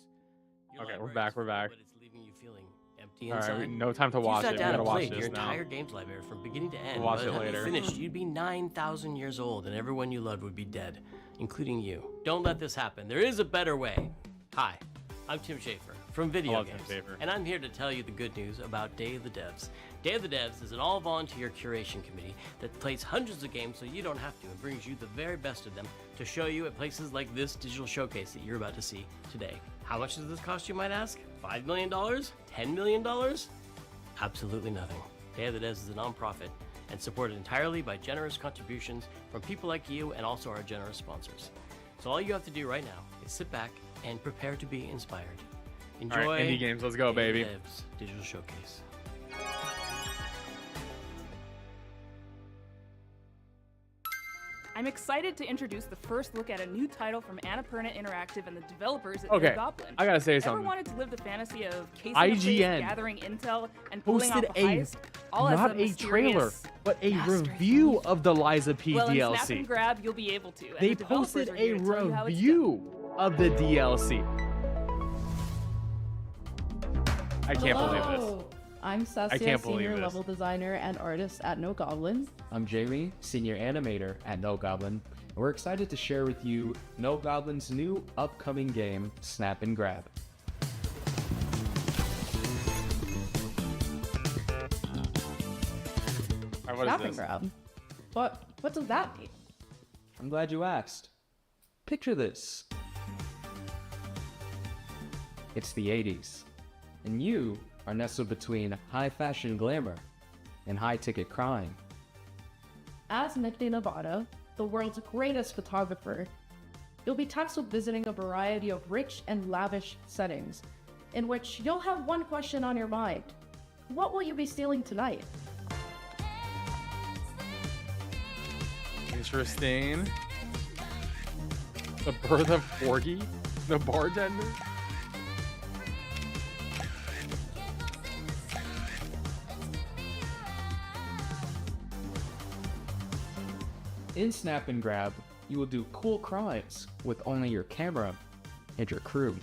[SPEAKER 17] Your
[SPEAKER 1] Okay, we're
[SPEAKER 17] library's
[SPEAKER 1] back.
[SPEAKER 17] full, but it's leaving you feeling empty
[SPEAKER 1] All right,
[SPEAKER 17] inside.
[SPEAKER 1] no time to
[SPEAKER 17] If you
[SPEAKER 1] watch
[SPEAKER 17] sat
[SPEAKER 1] it. We
[SPEAKER 17] down
[SPEAKER 1] gotta
[SPEAKER 17] and
[SPEAKER 1] watch
[SPEAKER 17] played
[SPEAKER 1] this
[SPEAKER 17] your
[SPEAKER 1] now.
[SPEAKER 17] entire games library from beginning to end.
[SPEAKER 1] We'll watch
[SPEAKER 17] By
[SPEAKER 1] it
[SPEAKER 17] the time
[SPEAKER 1] later.
[SPEAKER 17] you finished, you'd be 9,000 years old, and everyone you loved would be dead. including you. Don't let this happen. There is a better way. Hi, I'm Tim Schafer from Video Games, and I'm here to tell you the good news about Day of the Devs. Day of the Devs is an all-volunteer curation committee that plays hundreds of games so you don't have to and brings you the very best of them to show you at places like this digital showcase that you're about to see today. How much does this cost, you might ask? $5 million? $10 million? Absolutely nothing. Day of the Devs is a nonprofit and supported entirely by generous contributions from people like you and also our generous sponsors. So all you have to do right now is sit back and prepare to be inspired. Enjoy
[SPEAKER 1] All right, indie games, let's go, baby.
[SPEAKER 17] Devs Digital Showcase.
[SPEAKER 2] I'm excited to introduce the first look at a new title from Annapurna Interactive and the developers at
[SPEAKER 1] Okay,
[SPEAKER 2] No Goblin.
[SPEAKER 1] I gotta say
[SPEAKER 2] Ever
[SPEAKER 1] something.
[SPEAKER 2] wanted to live the fantasy of casing
[SPEAKER 1] IGN
[SPEAKER 2] a base, gathering intel, and pulling off
[SPEAKER 1] Posted
[SPEAKER 2] a heist? All as
[SPEAKER 1] not
[SPEAKER 2] a
[SPEAKER 1] a trailer,
[SPEAKER 2] mysterious
[SPEAKER 1] but a review of the Liza P
[SPEAKER 2] well, in
[SPEAKER 1] DLC.
[SPEAKER 2] Snap and Grab, you'll be able to. And
[SPEAKER 1] They
[SPEAKER 2] the developers
[SPEAKER 1] posted
[SPEAKER 2] are
[SPEAKER 1] a
[SPEAKER 2] here to tell you how it's
[SPEAKER 1] review of the DLC. I can't believe this.
[SPEAKER 13] Hello. I'm
[SPEAKER 1] I
[SPEAKER 13] Saskia,
[SPEAKER 1] can't believe
[SPEAKER 13] Senior
[SPEAKER 1] this.
[SPEAKER 13] Level Designer and Artist at No Goblin.
[SPEAKER 18] I'm Jamie, Senior Animator at No Goblin. And we're excited to share with you No Goblin's new upcoming game, Snap and Grab.
[SPEAKER 1] Alright, what
[SPEAKER 13] Snap
[SPEAKER 1] is
[SPEAKER 13] and
[SPEAKER 1] this?
[SPEAKER 13] Grab. What does that mean?
[SPEAKER 18] I'm glad you asked. Picture this. It's the 80s, and you are nestled between high fashion glamour and high ticket crime.
[SPEAKER 13] As Nick Nevada, the world's greatest photographer, you'll be tasked with visiting a variety of rich and lavish settings, in which you'll have one question on your mind. What will you be stealing tonight?
[SPEAKER 1] Interesting. The birth of Porgy, the bartender.
[SPEAKER 18] In Snap and Grab, you will do cool crimes with only your camera and your crew.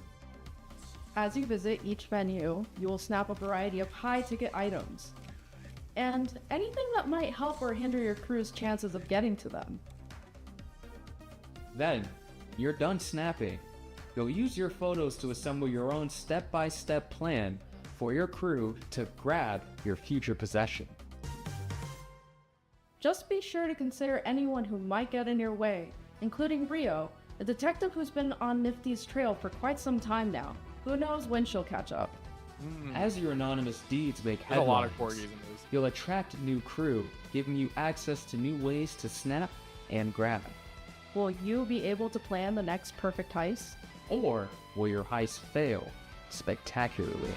[SPEAKER 13] As you visit each venue, you will snap a variety of high-ticket items, and anything that might help or hinder your crew's chances of getting to them.
[SPEAKER 18] Then, you're done snapping. You'll use your photos to assemble your own step-by-step plan for your crew to grab your future possession.
[SPEAKER 13] Just be sure to consider anyone who might get in your way, including Rio, a detective who's been on Nifty's trail for quite some time now. Who knows when she'll catch up.
[SPEAKER 18] As your anonymous deeds make
[SPEAKER 1] There's a lot of
[SPEAKER 18] headlines,
[SPEAKER 1] corgis in this.
[SPEAKER 18] you'll attract new crew, giving you access to new ways to snap and grab.
[SPEAKER 13] Will you be able to plan the next perfect heist?
[SPEAKER 18] Or will your heist fail spectacularly?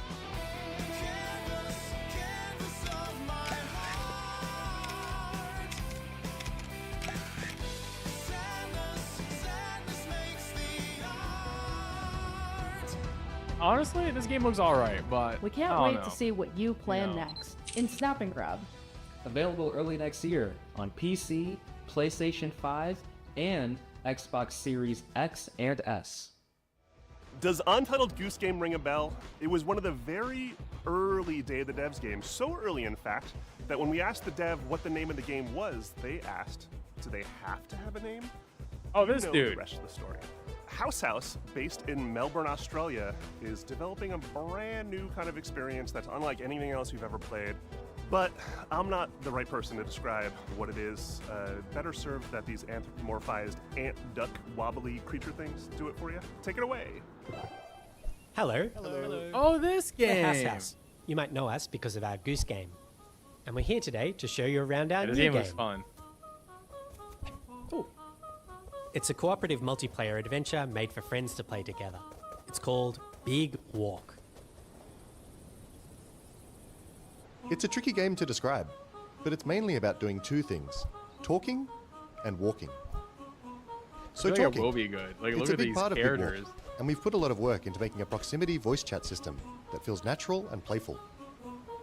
[SPEAKER 1] Honestly, this game looks alright, but
[SPEAKER 13] We can't
[SPEAKER 1] I don't
[SPEAKER 13] wait
[SPEAKER 1] know.
[SPEAKER 13] to see what you plan next in Snap and Grab.
[SPEAKER 18] Available early next year on PC, PlayStation 5, and Xbox Series X and S.
[SPEAKER 24] Does Untitled Goose Game ring a bell? It was one of the very early Day of the Devs games, so early in fact, that when we asked the dev what the name of the game was, they asked, do they have to have a name?
[SPEAKER 1] Oh,
[SPEAKER 24] You
[SPEAKER 1] this
[SPEAKER 24] know
[SPEAKER 1] dude.
[SPEAKER 24] The rest of the story. House, based in Melbourne, Australia, is developing a brand new kind of experience that's unlike anything else you've ever played. But I'm not the right person to describe what it is. Better served that these anthropomorphized ant, duck, wobbly creature things do it for you. Take it away.
[SPEAKER 25] Hello.
[SPEAKER 1] Oh, this
[SPEAKER 25] We're
[SPEAKER 1] game.
[SPEAKER 25] House. You might know us because of our Goose Game. And we're here today to show you around our
[SPEAKER 1] Yeah, this
[SPEAKER 25] new
[SPEAKER 1] game
[SPEAKER 25] game.
[SPEAKER 1] looks fun.
[SPEAKER 25] It's a cooperative multiplayer adventure made for friends to play together. It's called Big Walk.
[SPEAKER 26] It's a tricky game to describe, but it's mainly about doing two things: talking and walking. So
[SPEAKER 1] I feel like it
[SPEAKER 26] talking,
[SPEAKER 1] will be good. Like,
[SPEAKER 26] it's
[SPEAKER 1] look
[SPEAKER 26] a
[SPEAKER 1] at
[SPEAKER 26] big
[SPEAKER 1] these
[SPEAKER 26] part of Big
[SPEAKER 1] characters.
[SPEAKER 26] Walk, and we've put a lot of work into making a proximity voice chat system that feels natural and playful.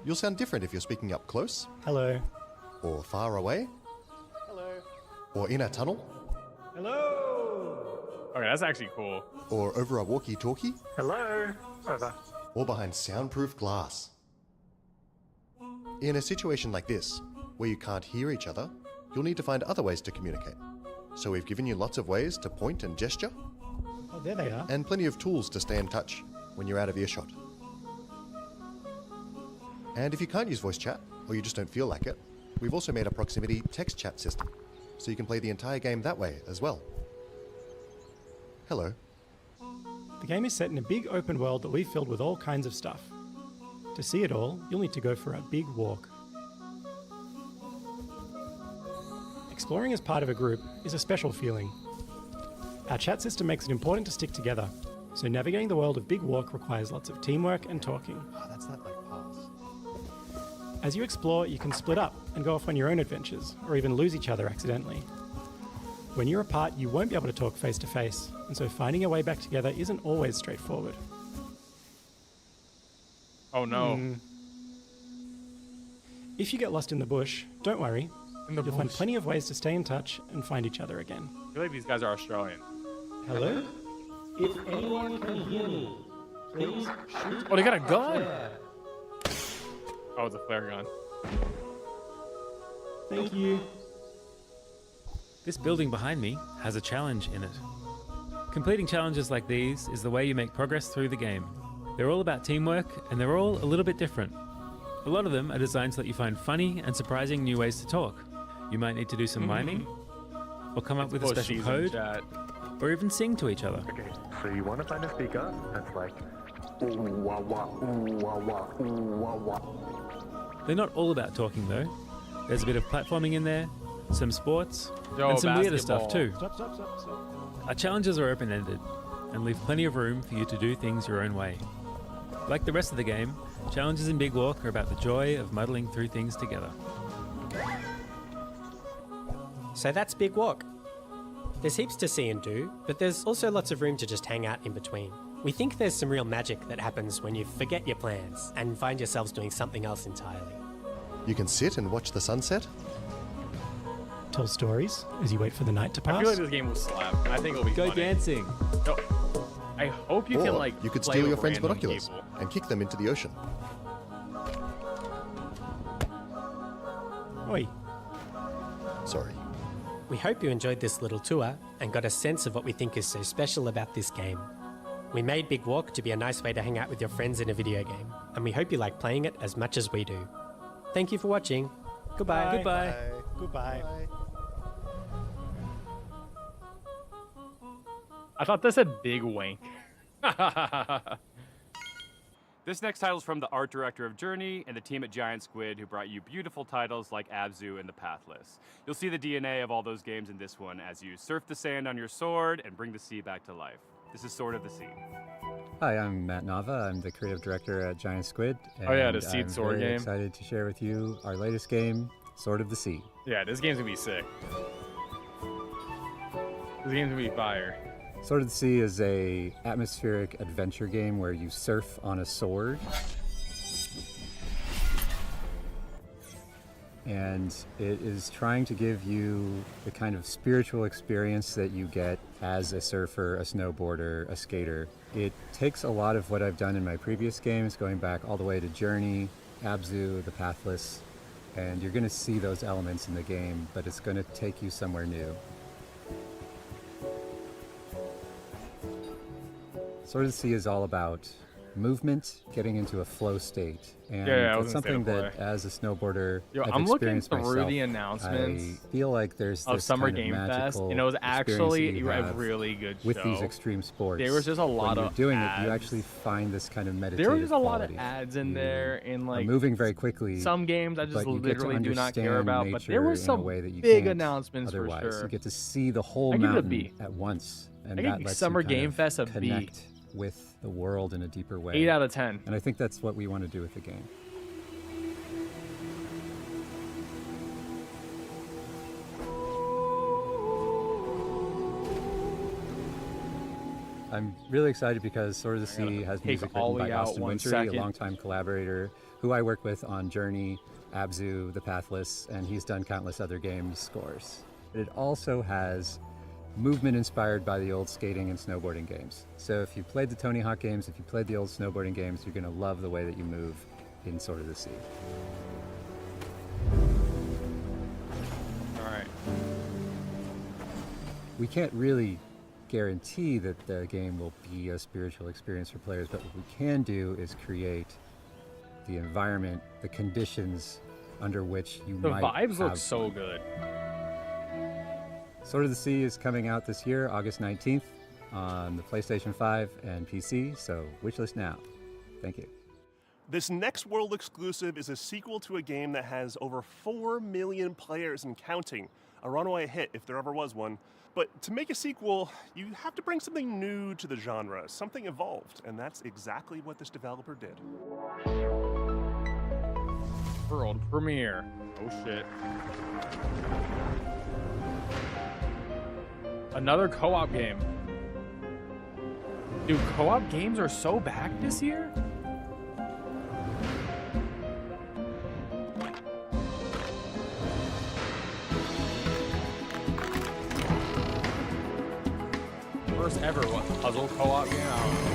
[SPEAKER 26] You'll sound different if you're speaking up close.
[SPEAKER 25] Hello.
[SPEAKER 26] Or far away.
[SPEAKER 25] Hello.
[SPEAKER 26] Or in a tunnel.
[SPEAKER 25] Hello.
[SPEAKER 1] Okay, that's actually cool.
[SPEAKER 26] Or over a walkie-talkie.
[SPEAKER 25] Hello. Over.
[SPEAKER 26] Or behind soundproof glass. In a situation like this, where you can't hear each other, you'll need to find other ways to communicate. So we've given you lots of ways to point and gesture,
[SPEAKER 8] Oh, there they are.
[SPEAKER 26] and plenty of tools to stay in touch when you're out of earshot. And if you can't use voice chat, or you just don't feel like it, we've also made a proximity text chat system, so you can play the entire game that way as well. Hello.
[SPEAKER 8] The game is set in a big open world that we've filled with all kinds of stuff. To see it all, you'll need to go for a big walk. Exploring as part of a group is a special feeling. Our chat system makes it important to stick together, so navigating the world of Big Walk requires lots of teamwork and talking.
[SPEAKER 26] Oh, that's not like pass.
[SPEAKER 8] As you explore, you can split up and go off on your own adventures, or even lose each other accidentally. When you're apart, you won't be able to talk face to face, and so finding your way back together isn't always straightforward.
[SPEAKER 1] Oh no.
[SPEAKER 8] If you get lost in the bush, don't worry.
[SPEAKER 1] In the
[SPEAKER 8] You'll find
[SPEAKER 1] bush.
[SPEAKER 8] plenty of ways to stay in touch and find each other again.
[SPEAKER 1] I feel like these guys are Australian.
[SPEAKER 8] Hello?
[SPEAKER 14] If anyone can hear me, please shoot.
[SPEAKER 1] Oh, they got a gun.
[SPEAKER 14] Flare.
[SPEAKER 1] Oh, it's a flare gun.
[SPEAKER 8] Thank you.
[SPEAKER 15] This building behind me has a challenge in it. Completing challenges like these is the way you make progress through the game. They're all about teamwork, and they're all a little bit different. A lot of them are designed so that you find funny and surprising new ways to talk. You might need to do some miming, or come up with a special code, or even sing to each other.
[SPEAKER 16] Okay, so you want to find a speaker that's like ooh wah wah, ooh wah wah, ooh wah wah.
[SPEAKER 15] They're not all about talking though. There's a bit of platforming in there, some sports,
[SPEAKER 1] Yo,
[SPEAKER 15] and some weirder stuff
[SPEAKER 1] basketball.
[SPEAKER 15] too.
[SPEAKER 8] Stop.
[SPEAKER 15] Our challenges are open-ended, and leave plenty of room for you to do things your own way. Like the rest of the game, challenges in Big Walk are about the joy of muddling through things together.
[SPEAKER 25] So that's Big Walk. There's heaps to see and do, but there's also lots of room to just hang out in between. We think there's some real magic that happens when you forget your plans and find yourselves doing something else entirely.
[SPEAKER 26] You can sit and watch the sunset,
[SPEAKER 8] Tell stories as you wait for the night to pass.
[SPEAKER 1] I feel like this game will slap. I think it'll be
[SPEAKER 15] Go
[SPEAKER 1] funny.
[SPEAKER 15] dancing.
[SPEAKER 1] No, I hope you
[SPEAKER 26] or
[SPEAKER 1] can like.
[SPEAKER 26] you could
[SPEAKER 1] play
[SPEAKER 26] steal your
[SPEAKER 1] with
[SPEAKER 26] friend's
[SPEAKER 1] random
[SPEAKER 26] binoculars
[SPEAKER 1] people.
[SPEAKER 26] and kick them into the ocean.
[SPEAKER 8] Oi.
[SPEAKER 26] Sorry.
[SPEAKER 25] We hope you enjoyed this little tour and got a sense of what we think is so special about this game. We made Big Walk to be a nice way to hang out with your friends in a video game, and we hope you like playing it as much as we do. Thank you for watching. Goodbye.
[SPEAKER 8] Bye.
[SPEAKER 15] Goodbye.
[SPEAKER 8] Goodbye.
[SPEAKER 1] I thought this said big wank.
[SPEAKER 20] This next title is from the art director of Journey and the team at Giant Squid, who brought you beautiful titles like Abzu and The Pathless. You'll see the DNA of all those games in this one as you surf the sand on your sword and bring the sea back to life. This is Sword of the Sea.
[SPEAKER 22] Hi, I'm Matt Nava. I'm the creative director at Giant Squid.
[SPEAKER 1] Oh yeah, the
[SPEAKER 22] and
[SPEAKER 1] Seed
[SPEAKER 22] I'm
[SPEAKER 1] Sword
[SPEAKER 22] very
[SPEAKER 1] game.
[SPEAKER 22] excited to share with you our latest game, Sword of the Sea.
[SPEAKER 1] Yeah, this game's gonna be sick. This game's gonna be fire.
[SPEAKER 22] Sword of the Sea is a atmospheric adventure game where you surf on a sword. And it is trying to give you the kind of spiritual experience that you get as a surfer, a snowboarder, a skater. It takes a lot of what I've done in my previous games, going back all the way to Journey, Abzu, The Pathless, and you're going to see those elements in the game, but it's going to take you somewhere new. Sword of the Sea is all about movement, getting into a flow state, and
[SPEAKER 1] Yeah, I was
[SPEAKER 22] it's
[SPEAKER 1] gonna say
[SPEAKER 22] something
[SPEAKER 1] to
[SPEAKER 22] that,
[SPEAKER 1] play.
[SPEAKER 22] as a snowboarder,
[SPEAKER 1] Yo,
[SPEAKER 22] I've
[SPEAKER 1] I'm looking
[SPEAKER 22] experienced
[SPEAKER 1] through
[SPEAKER 22] myself.
[SPEAKER 1] the announcements
[SPEAKER 22] I feel like there's
[SPEAKER 1] of
[SPEAKER 22] this
[SPEAKER 1] Summer
[SPEAKER 22] kind
[SPEAKER 1] Game
[SPEAKER 22] of
[SPEAKER 1] Fest,
[SPEAKER 22] magical
[SPEAKER 1] and it was
[SPEAKER 22] experience
[SPEAKER 1] actually
[SPEAKER 22] that you
[SPEAKER 1] a
[SPEAKER 22] have
[SPEAKER 1] really good
[SPEAKER 22] with these
[SPEAKER 1] show.
[SPEAKER 22] extreme sports.
[SPEAKER 1] There was just a lot
[SPEAKER 22] when
[SPEAKER 1] of
[SPEAKER 22] you're doing
[SPEAKER 1] ads.
[SPEAKER 22] it, you actually find this kind of meditative
[SPEAKER 1] There was just a lot of
[SPEAKER 22] quality.
[SPEAKER 1] ads in there, and
[SPEAKER 22] Are
[SPEAKER 1] like
[SPEAKER 22] moving very quickly.
[SPEAKER 1] some games I just
[SPEAKER 22] but you get to
[SPEAKER 1] literally do not care
[SPEAKER 22] understand
[SPEAKER 1] about, but there
[SPEAKER 22] nature
[SPEAKER 1] was
[SPEAKER 22] in a
[SPEAKER 1] some
[SPEAKER 22] way that you
[SPEAKER 1] big
[SPEAKER 22] can't
[SPEAKER 1] announcements for
[SPEAKER 22] otherwise.
[SPEAKER 1] sure.
[SPEAKER 22] You get to see the whole
[SPEAKER 1] I give it a
[SPEAKER 22] mountain
[SPEAKER 1] B.
[SPEAKER 22] at once, and
[SPEAKER 1] I
[SPEAKER 22] that
[SPEAKER 1] give
[SPEAKER 22] lets
[SPEAKER 1] Summer
[SPEAKER 22] you kind
[SPEAKER 1] Game
[SPEAKER 22] of
[SPEAKER 1] Fest a B.
[SPEAKER 22] connect with the world in a deeper way.
[SPEAKER 1] 8 out of 10.
[SPEAKER 22] And I think that's what we want to do with the game. I'm really excited because Sword of the Sea has music written by Austin Wintory, a longtime collaborator who I work with on Journey, Abzu, The Pathless, and he's done countless other games scores. It also has movement inspired by the old skating and snowboarding games. So if you played the Tony Hawk games, if you played the old snowboarding games, you're going to love the way that you move in Sword of the Sea.
[SPEAKER 1] All right.
[SPEAKER 22] We can't really guarantee that the game will be a spiritual experience for players, but what we can do is create the environment, the conditions under which you
[SPEAKER 1] The
[SPEAKER 22] might
[SPEAKER 1] vibes look
[SPEAKER 22] have
[SPEAKER 1] so
[SPEAKER 22] fun.
[SPEAKER 1] good.
[SPEAKER 22] Sword of the Sea is coming out this year, August 19th, on the PlayStation 5 and PC, so wishlist now. Thank you.
[SPEAKER 24] This next world exclusive is a sequel to a game that has over 4 million players and counting. A runaway hit if there ever was one. But to make a sequel, you have to bring something new to the genre, something evolved, and that's exactly what this developer did.
[SPEAKER 1] World premiere. Oh shit. Another co-op game. Dude, co-op games are so back this year? First ever what, puzzle co-op game? I don't know.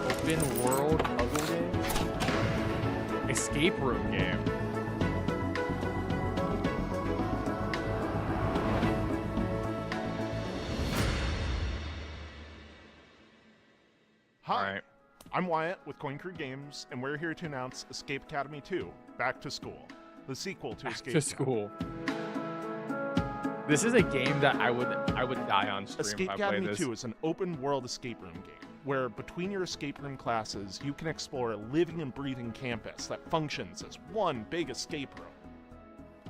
[SPEAKER 1] Open world puzzle game? Escape room game.
[SPEAKER 5] Hi, I'm Wyatt with Coin Crew Games, and we're here to announce Escape Academy 2, Back to School, the sequel to Escape
[SPEAKER 1] to School. This is a game that I would die on stream
[SPEAKER 5] Escape
[SPEAKER 1] if I played
[SPEAKER 5] Academy
[SPEAKER 1] this.
[SPEAKER 5] 2 is an open world escape room game where between your escape room classes, you can explore a living and breathing campus that functions as one big escape room.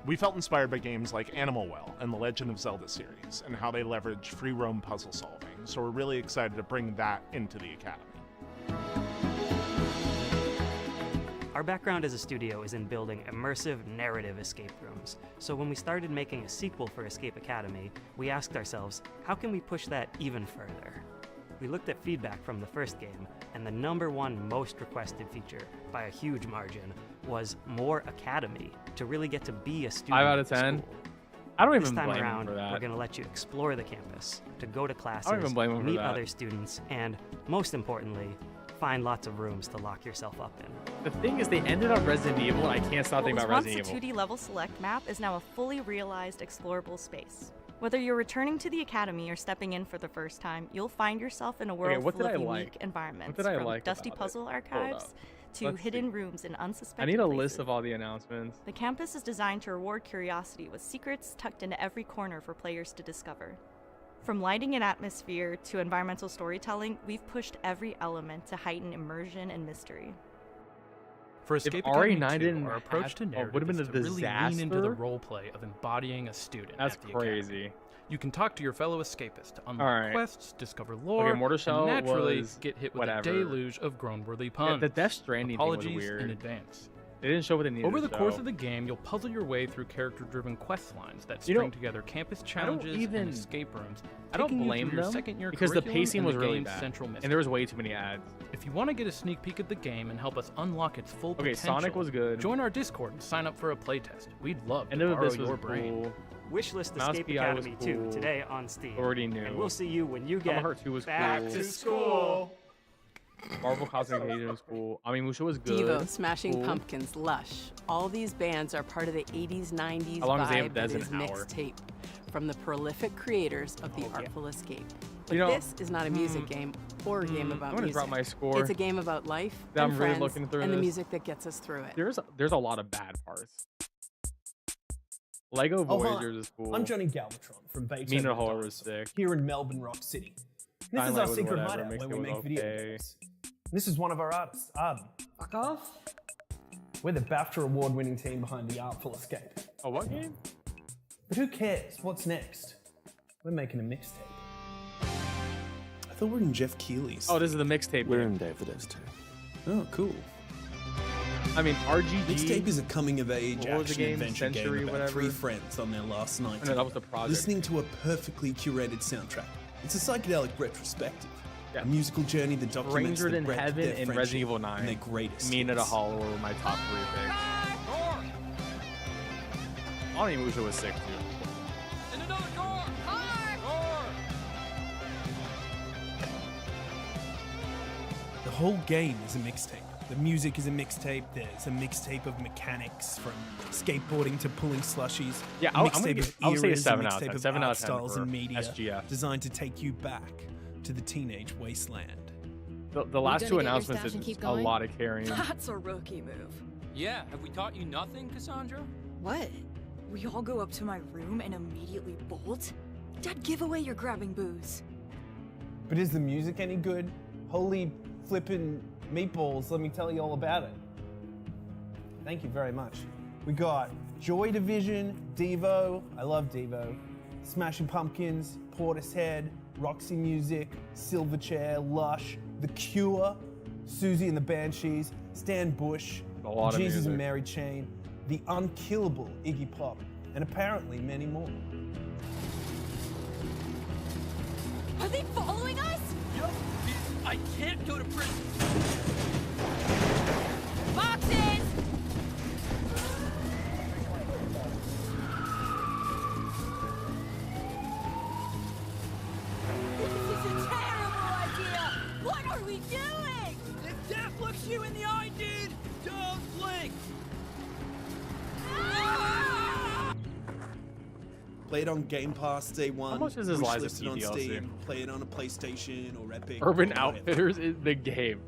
[SPEAKER 5] We felt inspired by games like Animal Well and the Legend of Zelda series and how they leverage free roam puzzle solving, so we're really excited to bring that into the Academy.
[SPEAKER 6] Our background as a studio is in building immersive narrative escape rooms. So when we started making a sequel for Escape Academy, we asked ourselves, how can we push that even further? We looked at feedback from the first game, and the #1 most requested feature, by a huge margin, was more Academy, to really get to be a student
[SPEAKER 1] 5 out of
[SPEAKER 6] at
[SPEAKER 1] 10.
[SPEAKER 6] school.
[SPEAKER 1] I don't
[SPEAKER 6] This
[SPEAKER 1] even
[SPEAKER 6] time
[SPEAKER 1] blame him
[SPEAKER 6] around,
[SPEAKER 1] for that.
[SPEAKER 6] we're going to let you explore the campus, to go to classes,
[SPEAKER 1] even blame him for
[SPEAKER 6] meet
[SPEAKER 1] that.
[SPEAKER 6] other students, and most importantly, find lots of rooms to lock yourself up in.
[SPEAKER 1] The thing is, they ended up Resident Evil, and I can't stop thinking about
[SPEAKER 11] Once
[SPEAKER 1] Resident
[SPEAKER 11] the
[SPEAKER 1] Evil.
[SPEAKER 11] 2D level select map is now a fully realized explorable space. Whether you're returning to the Academy or stepping in for the first time, you'll find yourself in a world
[SPEAKER 1] what
[SPEAKER 11] full
[SPEAKER 1] did
[SPEAKER 11] of
[SPEAKER 1] I
[SPEAKER 11] unique
[SPEAKER 1] like?
[SPEAKER 11] environments,
[SPEAKER 1] What did I
[SPEAKER 11] from
[SPEAKER 1] like
[SPEAKER 11] dusty
[SPEAKER 1] about it?
[SPEAKER 11] puzzle
[SPEAKER 1] Hold
[SPEAKER 11] archives
[SPEAKER 1] up.
[SPEAKER 11] to
[SPEAKER 1] Let's
[SPEAKER 11] hidden
[SPEAKER 1] see.
[SPEAKER 11] rooms in unsuspected
[SPEAKER 1] I need a
[SPEAKER 11] places.
[SPEAKER 1] list of all the announcements.
[SPEAKER 11] The campus is designed to reward curiosity with secrets tucked into every corner for players to discover. From lighting and atmosphere to environmental storytelling, we've pushed every element to heighten immersion and mystery.
[SPEAKER 12] For
[SPEAKER 1] If
[SPEAKER 12] Escape
[SPEAKER 1] RE9
[SPEAKER 12] Academy 2,
[SPEAKER 1] didn't
[SPEAKER 12] our approach
[SPEAKER 1] have-
[SPEAKER 12] to
[SPEAKER 1] oh,
[SPEAKER 12] narrative
[SPEAKER 1] would've been
[SPEAKER 12] is
[SPEAKER 1] a
[SPEAKER 12] to really lean into the
[SPEAKER 1] disaster?
[SPEAKER 12] role play of embodying a student.
[SPEAKER 1] That's
[SPEAKER 12] at the Academy.
[SPEAKER 1] crazy.
[SPEAKER 12] You can talk to your fellow escapists to unlock
[SPEAKER 1] Alright.
[SPEAKER 12] quests, discover lore,
[SPEAKER 1] Mortal Shell
[SPEAKER 12] and naturally
[SPEAKER 1] was
[SPEAKER 12] get hit with
[SPEAKER 1] whatever.
[SPEAKER 12] a deluge of groan-worthy
[SPEAKER 1] Yeah,
[SPEAKER 12] puns.
[SPEAKER 1] the Death Stranding thing was
[SPEAKER 12] Apologies
[SPEAKER 1] weird.
[SPEAKER 12] in advance.
[SPEAKER 1] They didn't show what they needed
[SPEAKER 12] Over
[SPEAKER 1] to
[SPEAKER 12] the course
[SPEAKER 1] show.
[SPEAKER 12] of the game, you'll puzzle your way through character-driven quest lines that
[SPEAKER 1] You know,
[SPEAKER 12] string together campus
[SPEAKER 1] I don't
[SPEAKER 12] challenges
[SPEAKER 1] even-
[SPEAKER 12] and escape rooms.
[SPEAKER 1] I don't
[SPEAKER 12] taking you
[SPEAKER 1] blame
[SPEAKER 12] through your
[SPEAKER 1] them
[SPEAKER 12] second-year
[SPEAKER 1] because the
[SPEAKER 12] curriculum
[SPEAKER 1] pacing
[SPEAKER 12] and
[SPEAKER 1] was
[SPEAKER 12] the
[SPEAKER 1] really
[SPEAKER 12] game's
[SPEAKER 1] bad,
[SPEAKER 12] central
[SPEAKER 1] and
[SPEAKER 12] mystery.
[SPEAKER 1] there was way too many ads.
[SPEAKER 12] If you want to get a sneak peek at the game and help us unlock its full
[SPEAKER 1] Okay,
[SPEAKER 12] potential,
[SPEAKER 1] Sonic was good.
[SPEAKER 12] Join our Discord and sign up for a playtest. We'd love to
[SPEAKER 1] End of
[SPEAKER 12] borrow
[SPEAKER 1] this was
[SPEAKER 12] your brain.
[SPEAKER 1] cool.
[SPEAKER 6] Wishlist
[SPEAKER 1] Mouse
[SPEAKER 6] Escape
[SPEAKER 1] PI was
[SPEAKER 6] Academy 2
[SPEAKER 1] cool.
[SPEAKER 6] today on Steam.
[SPEAKER 1] Already knew.
[SPEAKER 6] And we'll see you when you
[SPEAKER 1] Kingdom
[SPEAKER 6] get
[SPEAKER 1] Hearts 2 was
[SPEAKER 6] back
[SPEAKER 1] cool.
[SPEAKER 6] to school.
[SPEAKER 1] Marvel Cosmic Agent was cool. Onimusha was good.
[SPEAKER 21] Devo, Smashing
[SPEAKER 1] Cool.
[SPEAKER 21] Pumpkins, Lush. All these bands are part of the 80s, 90s
[SPEAKER 1] How long is
[SPEAKER 21] vibe
[SPEAKER 1] That's
[SPEAKER 21] that is
[SPEAKER 1] an hour.
[SPEAKER 21] Mixtape from the prolific creators of The Artful Escape. But
[SPEAKER 1] You know,
[SPEAKER 21] this is not a music game or a game about
[SPEAKER 1] I'm gonna
[SPEAKER 21] music.
[SPEAKER 1] drop my score.
[SPEAKER 21] It's a game about life
[SPEAKER 1] I'm
[SPEAKER 21] and
[SPEAKER 1] really
[SPEAKER 21] friends
[SPEAKER 1] looking through
[SPEAKER 21] and the
[SPEAKER 1] this.
[SPEAKER 21] music that gets us through it.
[SPEAKER 1] There's a lot of bad parts. Lego
[SPEAKER 23] Oh, hi.
[SPEAKER 1] Voyagers is cool.
[SPEAKER 23] I'm Johnny Galvatron from Beethoven
[SPEAKER 1] Mina
[SPEAKER 23] and
[SPEAKER 1] Horror was
[SPEAKER 23] Dinosaur,
[SPEAKER 1] sick.
[SPEAKER 23] here in Melbourne Rock City. This
[SPEAKER 1] Dying
[SPEAKER 23] is
[SPEAKER 1] Light
[SPEAKER 23] our
[SPEAKER 1] was
[SPEAKER 23] secret
[SPEAKER 1] whatever,
[SPEAKER 23] hideout where we
[SPEAKER 1] Mixtape
[SPEAKER 23] make
[SPEAKER 1] was
[SPEAKER 23] video
[SPEAKER 1] okay.
[SPEAKER 23] games. This is one of our artists, Arden. Fuck off. We're the BAFTA award-winning team behind The Artful Escape.
[SPEAKER 1] Oh, what game?
[SPEAKER 23] But who cares? What's next? We're making a mixtape.
[SPEAKER 27] I thought we were in Jeff Keighley's.
[SPEAKER 1] Oh, this is the mixtape.
[SPEAKER 27] We're in Day of the Devs too. Oh, cool.
[SPEAKER 1] I mean, RGG.
[SPEAKER 27] Mixtape is a coming-of-age
[SPEAKER 1] What was the
[SPEAKER 27] action
[SPEAKER 1] game?
[SPEAKER 27] adventure
[SPEAKER 1] Century,
[SPEAKER 27] game about
[SPEAKER 1] whatever?
[SPEAKER 27] 3 friends on their last night.
[SPEAKER 1] Oh, no, that was the project.
[SPEAKER 27] Listening to a perfectly curated soundtrack. It's a psychedelic retrospective. A musical journey that documents
[SPEAKER 1] Stranger
[SPEAKER 27] the
[SPEAKER 1] Than
[SPEAKER 27] breadth of
[SPEAKER 1] Heaven
[SPEAKER 27] their
[SPEAKER 1] and
[SPEAKER 27] friendship
[SPEAKER 1] Resident Evil 9.
[SPEAKER 27] and their greatest.
[SPEAKER 1] Mina the
[SPEAKER 27] hits.
[SPEAKER 1] Hollow were my top 3 picks. Onimusha was sick too.
[SPEAKER 23] The whole game is a mixtape. The music is a mixtape. There's a mixtape of mechanics from skateboarding to pulling slushies.
[SPEAKER 1] Yeah,
[SPEAKER 23] a mixtape of
[SPEAKER 1] I'll say a
[SPEAKER 23] eras,
[SPEAKER 1] 7
[SPEAKER 23] a
[SPEAKER 1] out of 10.
[SPEAKER 23] mixtape of
[SPEAKER 1] 7 out
[SPEAKER 23] art
[SPEAKER 1] of 10
[SPEAKER 23] styles
[SPEAKER 1] for
[SPEAKER 23] and media
[SPEAKER 1] SGF.
[SPEAKER 23] designed to take you back to the teenage wasteland.
[SPEAKER 1] The last two announcements is a lot of carrying.
[SPEAKER 3] That's a rookie move.
[SPEAKER 4] Yeah, have we taught you nothing, Cassandra?
[SPEAKER 3] What? We all go up to my room and immediately bolt? Dad, give away your grabbing booze.
[SPEAKER 23] But is the music any good? Holy flippin' meatballs, let me tell you all about it. Thank you very much. We got Joy Division, Devo, I love Devo, Smashing Pumpkins, Portishead, Roxy Music, Silverchair, Lush, The Cure, Susie and the Banshees, Stan Bush, Jesus and Mary Chain, The Unkillable Iggy Pop, and apparently many more.
[SPEAKER 3] Are they following us?
[SPEAKER 4] Yup. I can't go to prison.
[SPEAKER 3] Boxes! This is a terrible idea! What are we doing?
[SPEAKER 4] If death looks you in the eye, dude, don't blink!
[SPEAKER 27] Play it on Game Pass day one.
[SPEAKER 1] How much is this Lies of
[SPEAKER 27] wishlist it on
[SPEAKER 1] P DLC?
[SPEAKER 27] Steam. Play it on a PlayStation or Epic.
[SPEAKER 1] Urban
[SPEAKER 27] or
[SPEAKER 1] Outfitters is the game.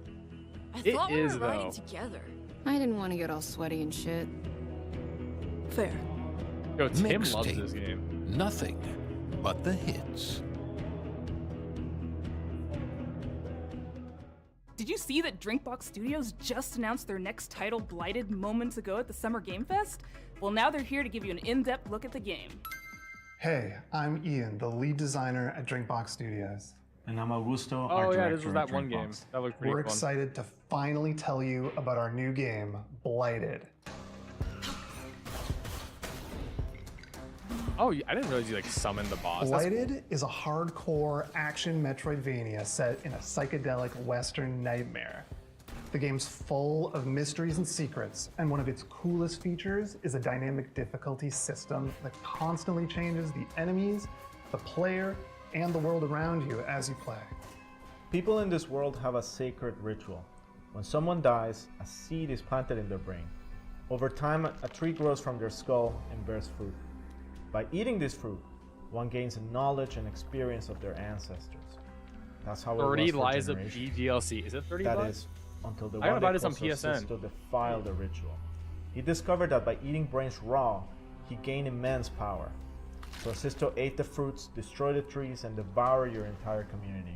[SPEAKER 3] I thought we were riding together.
[SPEAKER 7] I didn't want to get all sweaty and shit.
[SPEAKER 3] Fair.
[SPEAKER 1] Yo, Tim loves
[SPEAKER 9] Mixtape.
[SPEAKER 1] this game.
[SPEAKER 9] Nothing but the hits.
[SPEAKER 2] Did you see that Drinkbox Studios just announced their next title, Blighted, moments ago at the Summer Game Fest? Well, now they're here to give you an in-depth look at the game.
[SPEAKER 10] Hey, I'm Ian, the lead designer at Drinkbox Studios.
[SPEAKER 17] And I'm Augusto,
[SPEAKER 1] Oh
[SPEAKER 17] art
[SPEAKER 1] yeah,
[SPEAKER 17] director
[SPEAKER 1] this was
[SPEAKER 17] at
[SPEAKER 1] that one game.
[SPEAKER 17] Drinkbox.
[SPEAKER 1] That looked pretty
[SPEAKER 10] We're
[SPEAKER 1] fun.
[SPEAKER 10] excited to finally tell you about our new game, Blighted.
[SPEAKER 1] Oh, I didn't realize you like summoned the boss. That's
[SPEAKER 10] Blighted is a hardcore action Metroidvania set in a psychedelic Western nightmare. The game's full of mysteries and secrets, and one of its coolest features is a dynamic difficulty system that constantly changes the enemies, the player, and the world around you as you play.
[SPEAKER 19] People in this world have a sacred ritual. When someone dies, a seed is planted in their brain. Over time, a tree grows from their skull and bears fruit. By eating this fruit, one gains knowledge and experience of their ancestors. That's how it
[SPEAKER 1] 30
[SPEAKER 19] was for
[SPEAKER 1] Lies of
[SPEAKER 19] generations.
[SPEAKER 1] P DLC. Is it 30
[SPEAKER 19] That
[SPEAKER 1] bucks?
[SPEAKER 19] is, until the
[SPEAKER 1] I gotta
[SPEAKER 19] one
[SPEAKER 1] buy
[SPEAKER 19] day
[SPEAKER 1] this on
[SPEAKER 19] caused
[SPEAKER 1] PSN.
[SPEAKER 19] Arceus to defile the ritual. He discovered that by eating brains raw, he gained immense power. So Sisto ate the fruits, destroyed the trees, and devoured your entire community.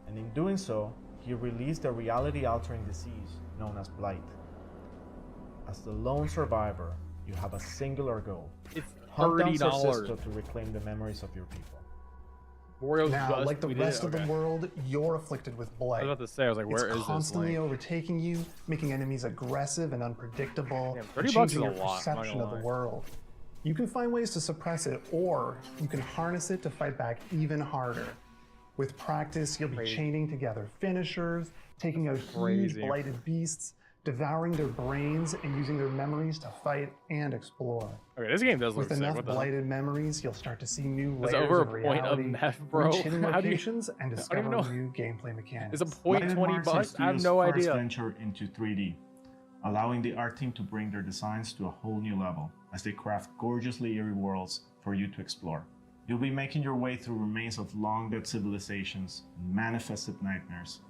[SPEAKER 19] And in doing so, he released a reality-altering disease known as Blight. As the lone survivor, you have a singular goal.
[SPEAKER 1] It's
[SPEAKER 19] Hunt down Sir
[SPEAKER 1] $30.
[SPEAKER 19] Sisto to reclaim the memories of your people.
[SPEAKER 10] Now, like the rest of the world, you're afflicted with blight.
[SPEAKER 1] I was about to say, I was like, where is
[SPEAKER 10] it's
[SPEAKER 1] this
[SPEAKER 10] constantly
[SPEAKER 1] link?
[SPEAKER 10] overtaking you, making enemies aggressive and unpredictable,
[SPEAKER 1] Damn,
[SPEAKER 10] and
[SPEAKER 1] 30 bucks
[SPEAKER 10] changing
[SPEAKER 1] is a
[SPEAKER 10] your
[SPEAKER 1] lot, I'm not
[SPEAKER 10] perception
[SPEAKER 1] gonna
[SPEAKER 10] of the
[SPEAKER 1] lie.
[SPEAKER 10] world. You can find ways to suppress it, or you can harness it to fight back even harder. With practice, you'll be chaining together finishers, taking out huge
[SPEAKER 1] crazy.
[SPEAKER 10] blighted beasts, devouring their brains, and using their memories to fight and explore.
[SPEAKER 1] Okay, this game does look
[SPEAKER 10] With
[SPEAKER 1] sick.
[SPEAKER 10] enough
[SPEAKER 1] What the hell?
[SPEAKER 10] blighted memories, you'll start to see new
[SPEAKER 1] There's
[SPEAKER 10] layers
[SPEAKER 1] over
[SPEAKER 10] of
[SPEAKER 1] a point of
[SPEAKER 10] reality,
[SPEAKER 1] meth, bro.
[SPEAKER 10] reach hidden
[SPEAKER 1] How do you-
[SPEAKER 10] locations, and
[SPEAKER 1] I don't even
[SPEAKER 10] discover
[SPEAKER 1] know.
[SPEAKER 10] new gameplay mechanics.
[SPEAKER 1] Is a point
[SPEAKER 19] Blighted
[SPEAKER 1] 20
[SPEAKER 19] marks our
[SPEAKER 1] bucks? I have
[SPEAKER 19] studio's
[SPEAKER 1] no
[SPEAKER 19] first
[SPEAKER 1] idea.
[SPEAKER 19] venture into 3D, allowing the art team to bring their designs to a whole new level as they craft gorgeously eerie worlds for you to explore. You'll be making your way through remains of long-dead civilizations and manifested nightmares,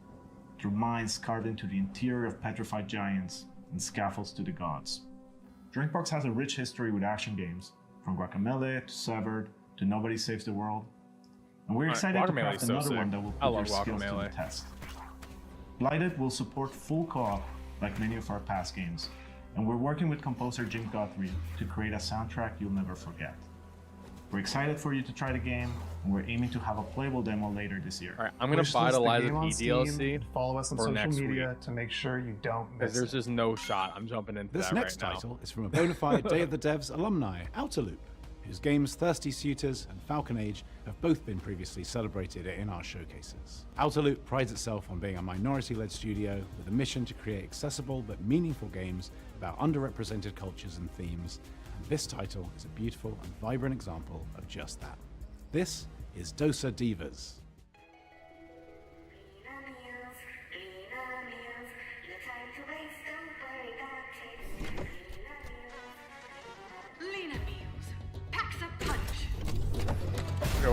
[SPEAKER 19] through mines carved into the interior of petrified giants and scaffolds to the gods. Drinkbox has a rich history with action games, from Guacamelee to Severed to Nobody Saves the World, and we're
[SPEAKER 1] Alright,
[SPEAKER 19] excited to
[SPEAKER 1] Guacamelee's
[SPEAKER 19] craft
[SPEAKER 1] so
[SPEAKER 19] another
[SPEAKER 1] sick.
[SPEAKER 19] one that will
[SPEAKER 1] I
[SPEAKER 19] put your
[SPEAKER 1] love
[SPEAKER 19] skills to the
[SPEAKER 1] Guacamelee.
[SPEAKER 19] test. Blighted will support full co-op like many of our past games, and we're working with composer Jim Guthrie to create a soundtrack you'll never forget. We're excited for you to try the game, and we're aiming to have a playable demo later this year.
[SPEAKER 1] Alright, I'm gonna buy the Lies of P DLC
[SPEAKER 10] Follow us on
[SPEAKER 1] for
[SPEAKER 10] social
[SPEAKER 1] next
[SPEAKER 10] media
[SPEAKER 1] week.
[SPEAKER 10] to make sure you don't miss
[SPEAKER 1] Because there's just no shot. I'm jumping into
[SPEAKER 28] This
[SPEAKER 1] that
[SPEAKER 28] next
[SPEAKER 1] right now.
[SPEAKER 28] title is from a bona fide Day of the Devs alumni, Outer Loop, whose games Thirsty Suitors and Falcon Age have both been previously celebrated in our showcases. Outer Loop prides itself on being a minority-led studio with a mission to create accessible but meaningful games about underrepresented cultures and themes, and this title is a beautiful and vibrant example of just that. This is Dosa Divas.
[SPEAKER 29] No time to waste.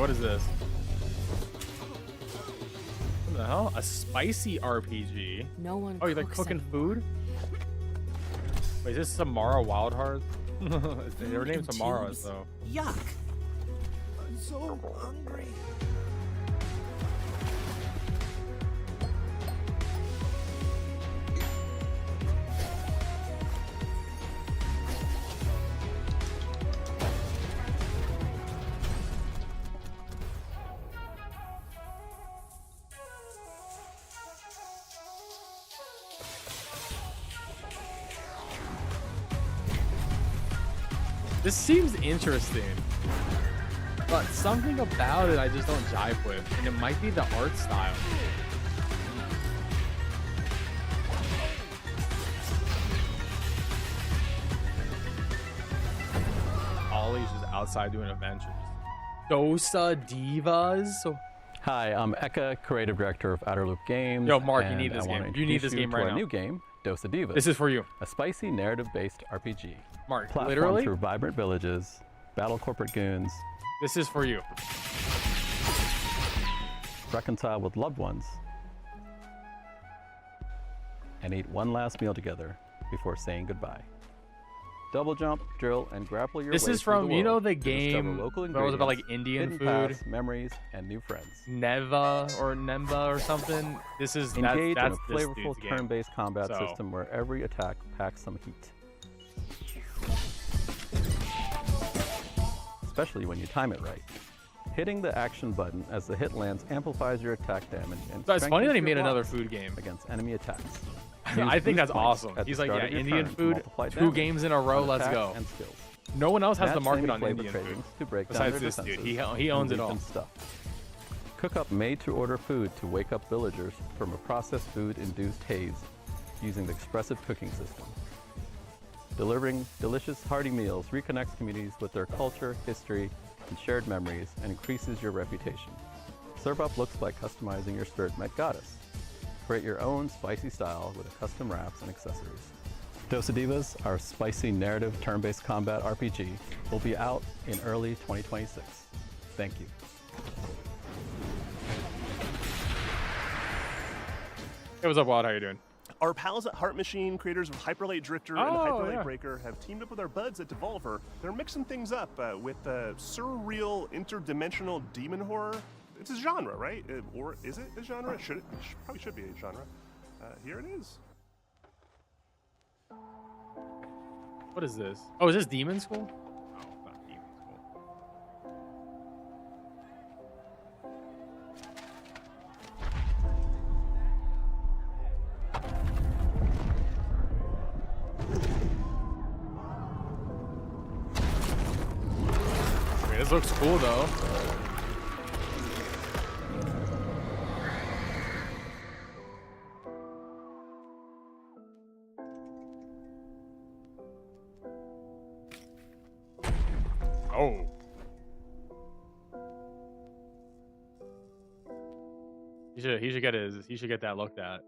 [SPEAKER 1] what is this? What the hell? A spicy RPG?
[SPEAKER 21] No one.
[SPEAKER 1] Oh, you're like cooking food? Wait, is this Samara Wild Hearts? Their name's Samara, so.
[SPEAKER 4] Yuck! I'm so hungry.
[SPEAKER 1] This seems interesting, but something about it I just don't jive with, and it might be the art style. Ollie's just outside doing adventures. Dosa Divas.
[SPEAKER 13] Hi, I'm Eka, creative director of Outer Loop Games.
[SPEAKER 1] Yo, Mark, you
[SPEAKER 13] and
[SPEAKER 1] need this
[SPEAKER 13] I wanna
[SPEAKER 1] game. You need this
[SPEAKER 13] introduce
[SPEAKER 1] game
[SPEAKER 13] to
[SPEAKER 1] right
[SPEAKER 13] our
[SPEAKER 1] now.
[SPEAKER 13] new game, Dosa Divas.
[SPEAKER 1] This is for you.
[SPEAKER 13] A spicy narrative-based RPG.
[SPEAKER 1] Mark,
[SPEAKER 13] Platform
[SPEAKER 1] literally?
[SPEAKER 13] through vibrant villages, battle corporate goons,
[SPEAKER 1] This is for you.
[SPEAKER 13] reconcile with loved ones, and eat one last meal together before saying goodbye. Double jump, drill, and grapple your
[SPEAKER 1] This
[SPEAKER 13] way
[SPEAKER 1] is
[SPEAKER 13] through
[SPEAKER 1] from,
[SPEAKER 13] the
[SPEAKER 1] you know
[SPEAKER 13] world
[SPEAKER 1] the
[SPEAKER 13] to discover
[SPEAKER 1] game
[SPEAKER 13] local
[SPEAKER 1] that was about like
[SPEAKER 13] ingredients,
[SPEAKER 1] Indian
[SPEAKER 13] hidden
[SPEAKER 1] food?
[SPEAKER 13] paths, memories, and new friends.
[SPEAKER 1] Neva or Nemba or something. This is
[SPEAKER 13] Engage
[SPEAKER 1] that's
[SPEAKER 13] in a
[SPEAKER 1] this
[SPEAKER 13] flavorful
[SPEAKER 1] dude's game.
[SPEAKER 13] turn-based combat
[SPEAKER 1] So.
[SPEAKER 13] system where every attack packs some heat. Especially when you time it right. Hitting the action button as the hit lands amplifies your attack damage and
[SPEAKER 1] So it's funny that he
[SPEAKER 13] strengthens
[SPEAKER 1] made
[SPEAKER 13] your
[SPEAKER 1] another
[SPEAKER 13] block
[SPEAKER 1] food game
[SPEAKER 13] against enemy attacks.
[SPEAKER 1] I
[SPEAKER 13] Use
[SPEAKER 1] think that's
[SPEAKER 13] boost points
[SPEAKER 1] awesome.
[SPEAKER 13] at
[SPEAKER 1] He's
[SPEAKER 13] the
[SPEAKER 1] like,
[SPEAKER 13] start
[SPEAKER 1] yeah,
[SPEAKER 13] of your
[SPEAKER 1] Indian
[SPEAKER 13] turn to
[SPEAKER 1] food,
[SPEAKER 13] multiply
[SPEAKER 1] 2
[SPEAKER 13] damage
[SPEAKER 1] games in a row,
[SPEAKER 13] on
[SPEAKER 1] let's
[SPEAKER 13] attacks
[SPEAKER 1] go.
[SPEAKER 13] and skills.
[SPEAKER 1] No one else has
[SPEAKER 13] Match
[SPEAKER 1] the market
[SPEAKER 13] enemy
[SPEAKER 1] on
[SPEAKER 13] flavor
[SPEAKER 1] Indian food.
[SPEAKER 13] cravings to break down
[SPEAKER 1] Besides
[SPEAKER 13] their
[SPEAKER 1] this dude,
[SPEAKER 13] defenses
[SPEAKER 1] he owns
[SPEAKER 13] and
[SPEAKER 1] it
[SPEAKER 13] leave
[SPEAKER 1] all.
[SPEAKER 13] them stuffed. Cook up made-to-order food to wake up villagers from a processed food-induced haze using the expressive cooking system. Delivering delicious, hearty meals reconnects communities with their culture, history, and shared memories, and increases your reputation. Serve up looks like customizing your spirit met goddess. Create your own spicy style with custom wraps and accessories. Dosa Divas, our spicy narrative turn-based combat RPG, will be out in early 2026. Thank you.
[SPEAKER 1] Hey, what's up, Wild? How you doing?
[SPEAKER 24] Our pals at Heart Machine, creators of Hyperlight Drifter and Hyperlight Breaker, have teamed up with our buds at Devolver. They're mixing things up with surreal, interdimensional demon horror. It's a genre, right? Or is it a genre? Probably should be a genre. Here it is.
[SPEAKER 1] What is this? Oh, is this Demon School? Oh, it's not Demon School. I mean, this looks cool though. Oh. He should get that looked at.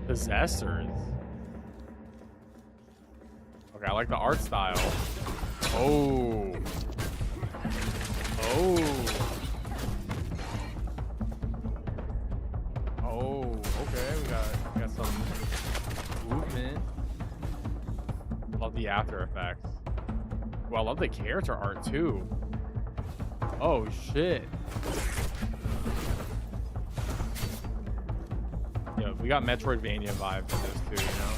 [SPEAKER 1] Possessors. Okay, I like the art style. Oh. Oh. Oh, okay, we got some movement. Love the after effects. Well, I love the character art too. Oh shit. Yeah, we got Metroidvania vibes in this too, you know?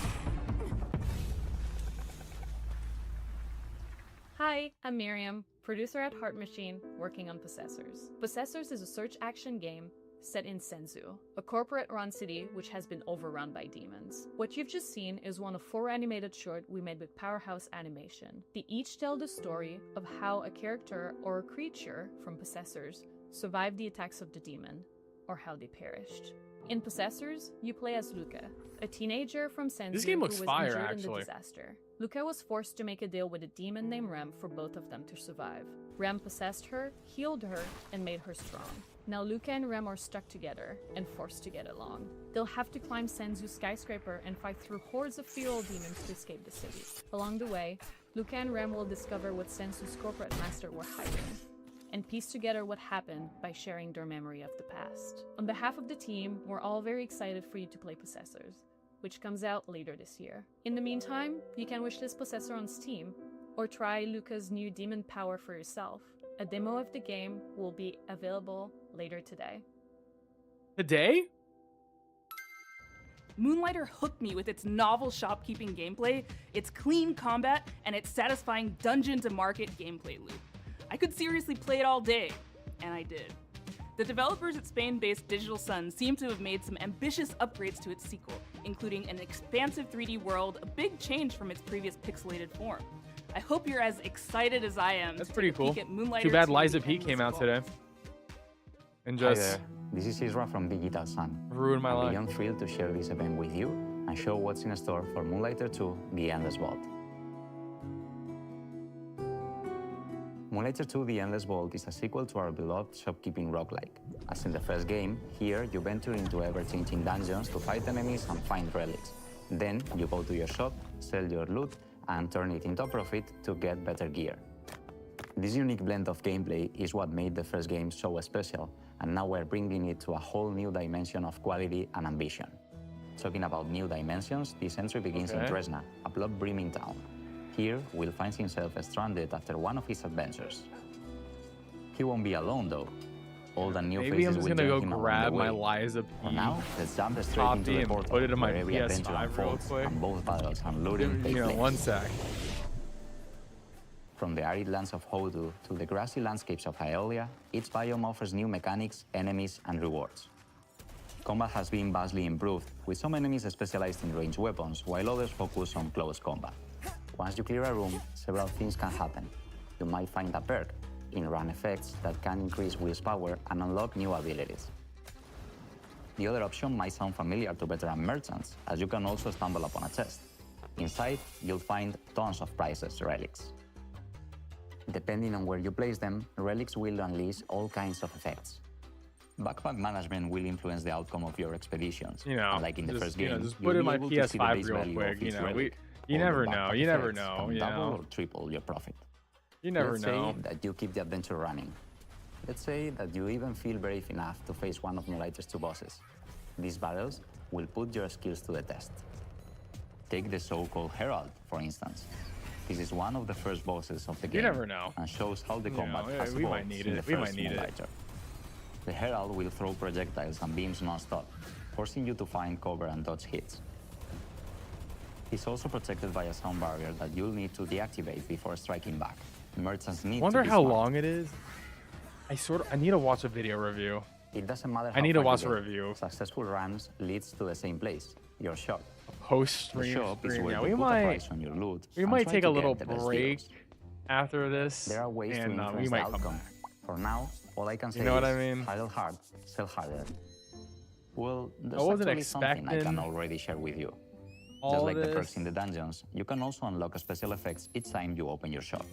[SPEAKER 14] Hi, I'm Miriam, producer at Heart Machine, working on Possessors. Possessors is a search action game set in Senzu, a corporate-run city which has been overrun by demons. What you've just seen is one of 4 animated shorts we made with Powerhouse Animation. They each tell the story of how a character or a creature from Possessors survived the attacks of the demon, or how they perished. In Possessors, you play as Luca, a teenager from Senzu
[SPEAKER 1] This game looks
[SPEAKER 14] who was
[SPEAKER 1] fire,
[SPEAKER 14] injured in
[SPEAKER 1] actually.
[SPEAKER 14] the disaster. Luca was forced to make a deal with a demon named Rem for both of them to survive. Rem possessed her, healed her, and made her strong. Now Luca and Rem are stuck together and forced to get along. They'll have to climb Senzu's skyscraper and fight through hordes of feral demons to escape the city. Along the way, Luca and Rem will discover what Sensu's corporate master were hiding, and piece together what happened by sharing their memory of the past. On behalf of the team, we're all very excited for you to play Possessors, which comes out later this year. In the meantime, you can wishlist Possessor on Steam, or try Luca's new Demon Power for yourself. A demo of the game will be available later today.
[SPEAKER 1] Today?
[SPEAKER 2] Moonlighter hooked me with its novel shopkeeping gameplay, its clean combat, and its satisfying dungeon-to-market gameplay loop. I could seriously play it all day, and I did. The developers at Spain-based Digital Sun seem to have made some ambitious upgrades to its sequel, including an expansive 3D world, a big change from its previous pixelated form. I hope you're as excited as I am.
[SPEAKER 1] That's pretty cool.
[SPEAKER 2] Moonlighter
[SPEAKER 1] Too bad
[SPEAKER 2] 2
[SPEAKER 1] Liza P came out today. And just
[SPEAKER 8] Hi there. This is Isra from Digital Sun.
[SPEAKER 1] ruined my life.
[SPEAKER 8] I'm thrilled to share this event with you and show what's in store for Moonlighter 2: The Endless Vault. Moonlighter 2: The Endless Vault is a sequel to our beloved shopkeeping roguelike. As in the first game, here you venture into ever-changing dungeons to fight enemies and find relics. Then you go to your shop, sell your loot, and turn it into a profit to get better gear. This unique blend of gameplay is what made the first game so special, and now we're bringing it to a whole new dimension of quality and ambition. Talking about new dimensions, this entry begins in Tresna, a blood-brimming town. Here, Will finds himself stranded after one of his adventures. He won't be alone, though. Old and new
[SPEAKER 1] Maybe I'm
[SPEAKER 8] faces
[SPEAKER 1] just
[SPEAKER 8] will
[SPEAKER 1] gonna go
[SPEAKER 8] join him
[SPEAKER 1] grab
[SPEAKER 8] along the
[SPEAKER 1] my
[SPEAKER 8] way.
[SPEAKER 1] Liza P.
[SPEAKER 8] For now, let's jump straight
[SPEAKER 1] copy
[SPEAKER 8] into the
[SPEAKER 1] and
[SPEAKER 8] portal,
[SPEAKER 1] put it in my
[SPEAKER 8] where every adventure
[SPEAKER 1] PS5 real
[SPEAKER 8] unfolds,
[SPEAKER 1] quick.
[SPEAKER 8] and both battles and looting take place.
[SPEAKER 1] One sec.
[SPEAKER 8] From the arid lands of Hodu to the grassy landscapes of Hylia, each biome offers new mechanics, enemies, and rewards. Combat has been vastly improved, with some enemies specialized in ranged weapons, while others focus on close combat. Once you clear a room, several things can happen. You might find a perk, in-run effects that can increase Will's power and unlock new abilities. The other option might sound familiar to veteran merchants, as you can also stumble upon a chest. Inside, you'll find tons of priceless relics. Depending on where you place them, relics will unleash all kinds of effects. Backpack management will influence the outcome of your expeditions.
[SPEAKER 1] You know,
[SPEAKER 8] like in the first
[SPEAKER 1] you know,
[SPEAKER 8] game,
[SPEAKER 1] just
[SPEAKER 8] you'll
[SPEAKER 1] put in
[SPEAKER 8] be
[SPEAKER 1] my
[SPEAKER 8] able to see the
[SPEAKER 1] PS5
[SPEAKER 8] base
[SPEAKER 1] real
[SPEAKER 8] value
[SPEAKER 1] quick.
[SPEAKER 8] of
[SPEAKER 1] You
[SPEAKER 8] each
[SPEAKER 1] know,
[SPEAKER 8] relic.
[SPEAKER 1] you
[SPEAKER 8] All
[SPEAKER 1] never
[SPEAKER 8] the
[SPEAKER 1] know.
[SPEAKER 8] backpack
[SPEAKER 1] You never
[SPEAKER 8] effects
[SPEAKER 1] know.
[SPEAKER 8] can
[SPEAKER 1] You
[SPEAKER 8] double
[SPEAKER 1] know.
[SPEAKER 8] or triple your profit.
[SPEAKER 1] You never
[SPEAKER 8] Let's
[SPEAKER 1] know.
[SPEAKER 8] say that you keep the adventure running. Let's say that you even feel brave enough to face one of Moonlighter's two bosses. These battles will put your skills to the test. Take the so-called Herald, for instance. This is one of the first bosses of the game.
[SPEAKER 1] You never know.
[SPEAKER 8] And shows how the
[SPEAKER 1] You
[SPEAKER 8] combat
[SPEAKER 1] know,
[SPEAKER 8] has
[SPEAKER 1] we
[SPEAKER 8] evolved
[SPEAKER 1] might need
[SPEAKER 8] in
[SPEAKER 1] it.
[SPEAKER 8] the
[SPEAKER 1] We might
[SPEAKER 8] first
[SPEAKER 1] need it.
[SPEAKER 8] Moonlighter. The Herald will throw projectiles and beams non-stop, forcing you to find cover and dodge hits. He's also protected by a sound barrier that you'll need to deactivate before striking back. Merchants need
[SPEAKER 1] Wonder
[SPEAKER 8] to be
[SPEAKER 1] how
[SPEAKER 8] smart.
[SPEAKER 1] long it is. I need to watch a video review.
[SPEAKER 8] It doesn't matter how
[SPEAKER 1] I need to
[SPEAKER 8] far
[SPEAKER 1] watch
[SPEAKER 8] you
[SPEAKER 1] a
[SPEAKER 8] get.
[SPEAKER 1] review.
[SPEAKER 8] Successful runs leads to the same place, your shop.
[SPEAKER 1] Post
[SPEAKER 8] The
[SPEAKER 1] stream.
[SPEAKER 8] shop is where
[SPEAKER 1] Yeah,
[SPEAKER 8] you
[SPEAKER 1] we
[SPEAKER 8] put a
[SPEAKER 1] might.
[SPEAKER 8] price on your loot
[SPEAKER 1] We
[SPEAKER 8] and
[SPEAKER 1] might
[SPEAKER 8] try
[SPEAKER 1] take
[SPEAKER 8] to
[SPEAKER 1] a
[SPEAKER 8] get
[SPEAKER 1] little
[SPEAKER 8] the best
[SPEAKER 1] break
[SPEAKER 8] deals.
[SPEAKER 1] after this.
[SPEAKER 8] There are ways to
[SPEAKER 1] and
[SPEAKER 8] influence
[SPEAKER 1] we
[SPEAKER 8] the
[SPEAKER 1] might come
[SPEAKER 8] outcome.
[SPEAKER 1] back.
[SPEAKER 8] For now, all I can say
[SPEAKER 1] You know what
[SPEAKER 8] is
[SPEAKER 1] I mean?
[SPEAKER 8] idle hard, sell harder. Well, there's
[SPEAKER 1] I wasn't
[SPEAKER 8] actually something I can
[SPEAKER 1] expecting
[SPEAKER 8] already share with you.
[SPEAKER 1] all
[SPEAKER 8] Just like the
[SPEAKER 1] this.
[SPEAKER 8] perks in the dungeons, you can also unlock special effects each time you open your shop.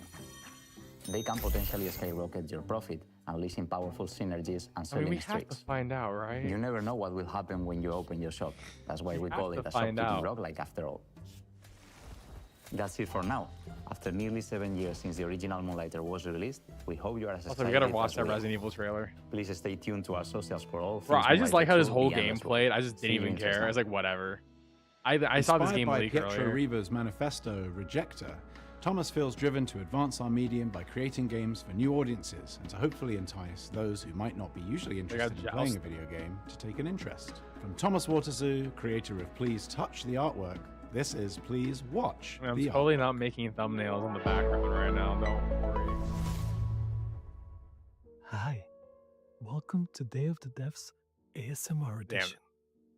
[SPEAKER 8] They can potentially skyrocket your profit, unleashing powerful synergies and
[SPEAKER 1] I
[SPEAKER 8] selling
[SPEAKER 1] mean, we have to
[SPEAKER 8] streaks.
[SPEAKER 1] find out, right?
[SPEAKER 8] You never know what will happen when you open your shop. That's why we
[SPEAKER 1] have
[SPEAKER 8] call
[SPEAKER 1] to
[SPEAKER 8] it a
[SPEAKER 1] find
[SPEAKER 8] shopkeeping
[SPEAKER 1] out.
[SPEAKER 8] roguelike after all. That's it for now. After nearly 7 years since the original Moonlighter was released, we hope you are as
[SPEAKER 1] Also, we
[SPEAKER 8] excited
[SPEAKER 1] gotta
[SPEAKER 8] as
[SPEAKER 1] watch that
[SPEAKER 8] we are.
[SPEAKER 1] Resident Evil trailer.
[SPEAKER 8] Please stay tuned to our socials for all
[SPEAKER 1] Bro,
[SPEAKER 8] things
[SPEAKER 1] I just like how
[SPEAKER 8] Moonlighter
[SPEAKER 1] this
[SPEAKER 8] 2:
[SPEAKER 1] whole
[SPEAKER 8] The
[SPEAKER 1] game
[SPEAKER 8] Endless Vault.
[SPEAKER 1] played. I just
[SPEAKER 8] See
[SPEAKER 1] didn't
[SPEAKER 8] you
[SPEAKER 1] even
[SPEAKER 8] in
[SPEAKER 1] care.
[SPEAKER 8] Tresna.
[SPEAKER 1] I was like, whatever. I saw this
[SPEAKER 28] Inspired
[SPEAKER 1] game
[SPEAKER 28] by
[SPEAKER 1] leak
[SPEAKER 28] Pietro
[SPEAKER 1] earlier.
[SPEAKER 28] Riva's manifesto, Rejector, Thomas feels driven to advance our medium by creating games for new audiences and to hopefully entice those who might not be usually interested in playing a video game to take an interest. From Thomas Waterzoo, creator of Please Touch the Artwork, this is Please Watch
[SPEAKER 1] I'm
[SPEAKER 28] the
[SPEAKER 1] totally not making thumbnails in the background right now. Don't worry.
[SPEAKER 15] Hi, welcome to Day of the Devs ASMR
[SPEAKER 1] Damn.
[SPEAKER 15] edition.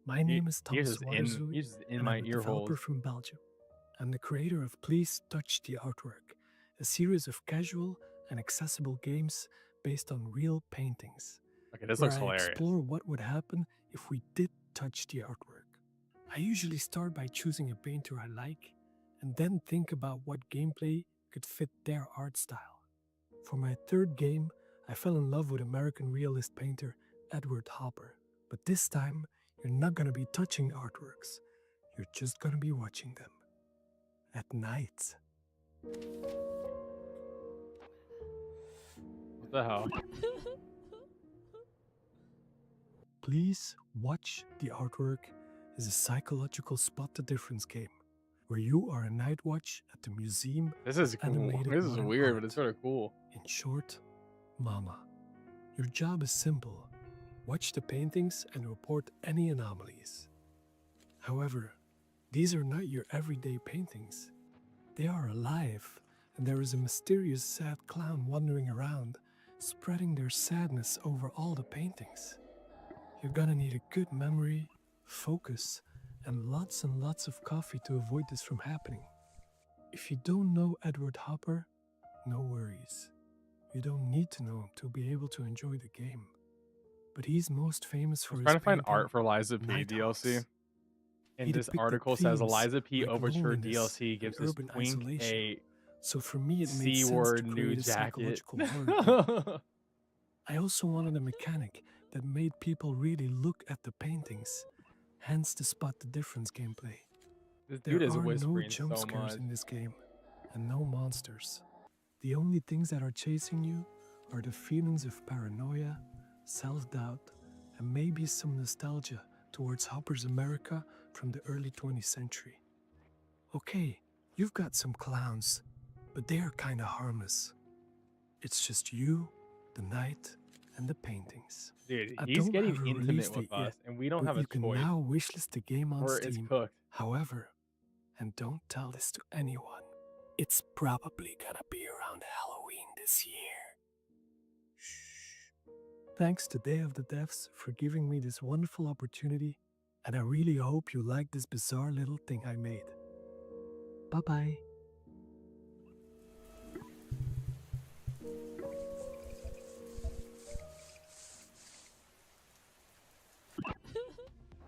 [SPEAKER 15] My name is
[SPEAKER 1] You're
[SPEAKER 15] Thomas
[SPEAKER 1] just
[SPEAKER 15] Waterzoo,
[SPEAKER 1] you're just in
[SPEAKER 15] and
[SPEAKER 1] my
[SPEAKER 15] I'm a
[SPEAKER 1] ear
[SPEAKER 15] developer
[SPEAKER 1] holes.
[SPEAKER 15] from Belgium. I'm the creator of Please Touch the Artwork, a series of casual and accessible games based on real paintings.
[SPEAKER 1] Okay, this
[SPEAKER 15] where
[SPEAKER 1] looks
[SPEAKER 15] I
[SPEAKER 1] hilarious.
[SPEAKER 15] explore what would happen if we did touch the artwork. I usually start by choosing a painter I like, and then think about what gameplay could fit their art style. For my third game, I fell in love with American realist painter Edward Hopper. But this time, you're not gonna be touching artworks. You're just gonna be watching them. At night.
[SPEAKER 1] What the hell?
[SPEAKER 15] Please watch the artwork is a psychological spot the difference game, where you are a night watch at the museum.
[SPEAKER 1] This is cool.
[SPEAKER 15] animated
[SPEAKER 1] This is
[SPEAKER 15] modern
[SPEAKER 1] weird,
[SPEAKER 15] art.
[SPEAKER 1] but it's sort of cool.
[SPEAKER 15] In short, Mama, your job is simple. Watch the paintings and report any anomalies. However, these are not your everyday paintings. They are alive, and there is a mysterious sad clown wandering around, spreading their sadness over all the paintings. You're gonna need a good memory, focus, and lots of coffee to avoid this from happening. If you don't know Edward Hopper, no worries. You don't need to know him to be able to enjoy the game. But he's most famous for
[SPEAKER 1] I'm
[SPEAKER 15] his
[SPEAKER 1] trying to find
[SPEAKER 15] painting,
[SPEAKER 1] art for Liza P
[SPEAKER 15] Nighthawks.
[SPEAKER 1] DLC. And
[SPEAKER 15] He
[SPEAKER 1] this
[SPEAKER 15] depicted
[SPEAKER 1] article says
[SPEAKER 15] themes
[SPEAKER 1] Eliza P.
[SPEAKER 15] like
[SPEAKER 1] Overture
[SPEAKER 15] loneliness
[SPEAKER 1] DLC
[SPEAKER 15] and
[SPEAKER 1] gives this
[SPEAKER 15] urban
[SPEAKER 1] twink
[SPEAKER 15] isolation.
[SPEAKER 1] a
[SPEAKER 15] So for me, it made
[SPEAKER 1] C
[SPEAKER 15] sense to
[SPEAKER 1] word new
[SPEAKER 15] create a
[SPEAKER 1] jacket.
[SPEAKER 15] psychological horror. I also wanted a mechanic that made people really look at the paintings, hence the spot the difference gameplay.
[SPEAKER 1] This
[SPEAKER 15] There
[SPEAKER 1] dude is
[SPEAKER 15] are no
[SPEAKER 1] whispering
[SPEAKER 15] jump
[SPEAKER 1] so
[SPEAKER 15] scares
[SPEAKER 1] much.
[SPEAKER 15] in this game, and no monsters. The only things that are chasing you are the feelings of paranoia, self-doubt, and maybe some nostalgia towards Hopper's America from the early 20th century. Okay, you've got some clowns, but they are kinda harmless. It's just you, the night, and the paintings.
[SPEAKER 1] Dude,
[SPEAKER 15] I
[SPEAKER 1] he's
[SPEAKER 15] don't
[SPEAKER 1] getting
[SPEAKER 15] have a
[SPEAKER 1] intimate
[SPEAKER 15] release
[SPEAKER 1] with
[SPEAKER 15] date
[SPEAKER 1] us,
[SPEAKER 15] yet,
[SPEAKER 1] and we don't
[SPEAKER 15] but
[SPEAKER 1] have
[SPEAKER 15] you
[SPEAKER 1] a
[SPEAKER 15] can
[SPEAKER 1] choice.
[SPEAKER 15] now wishlist the game on
[SPEAKER 1] Or it's
[SPEAKER 15] Steam.
[SPEAKER 1] cooked.
[SPEAKER 15] However, and don't tell this to anyone, it's probably gonna be around Halloween this year. Thanks to Day of the Devs for giving me this wonderful opportunity, and I really hope you like this bizarre little thing I made. Bye-bye.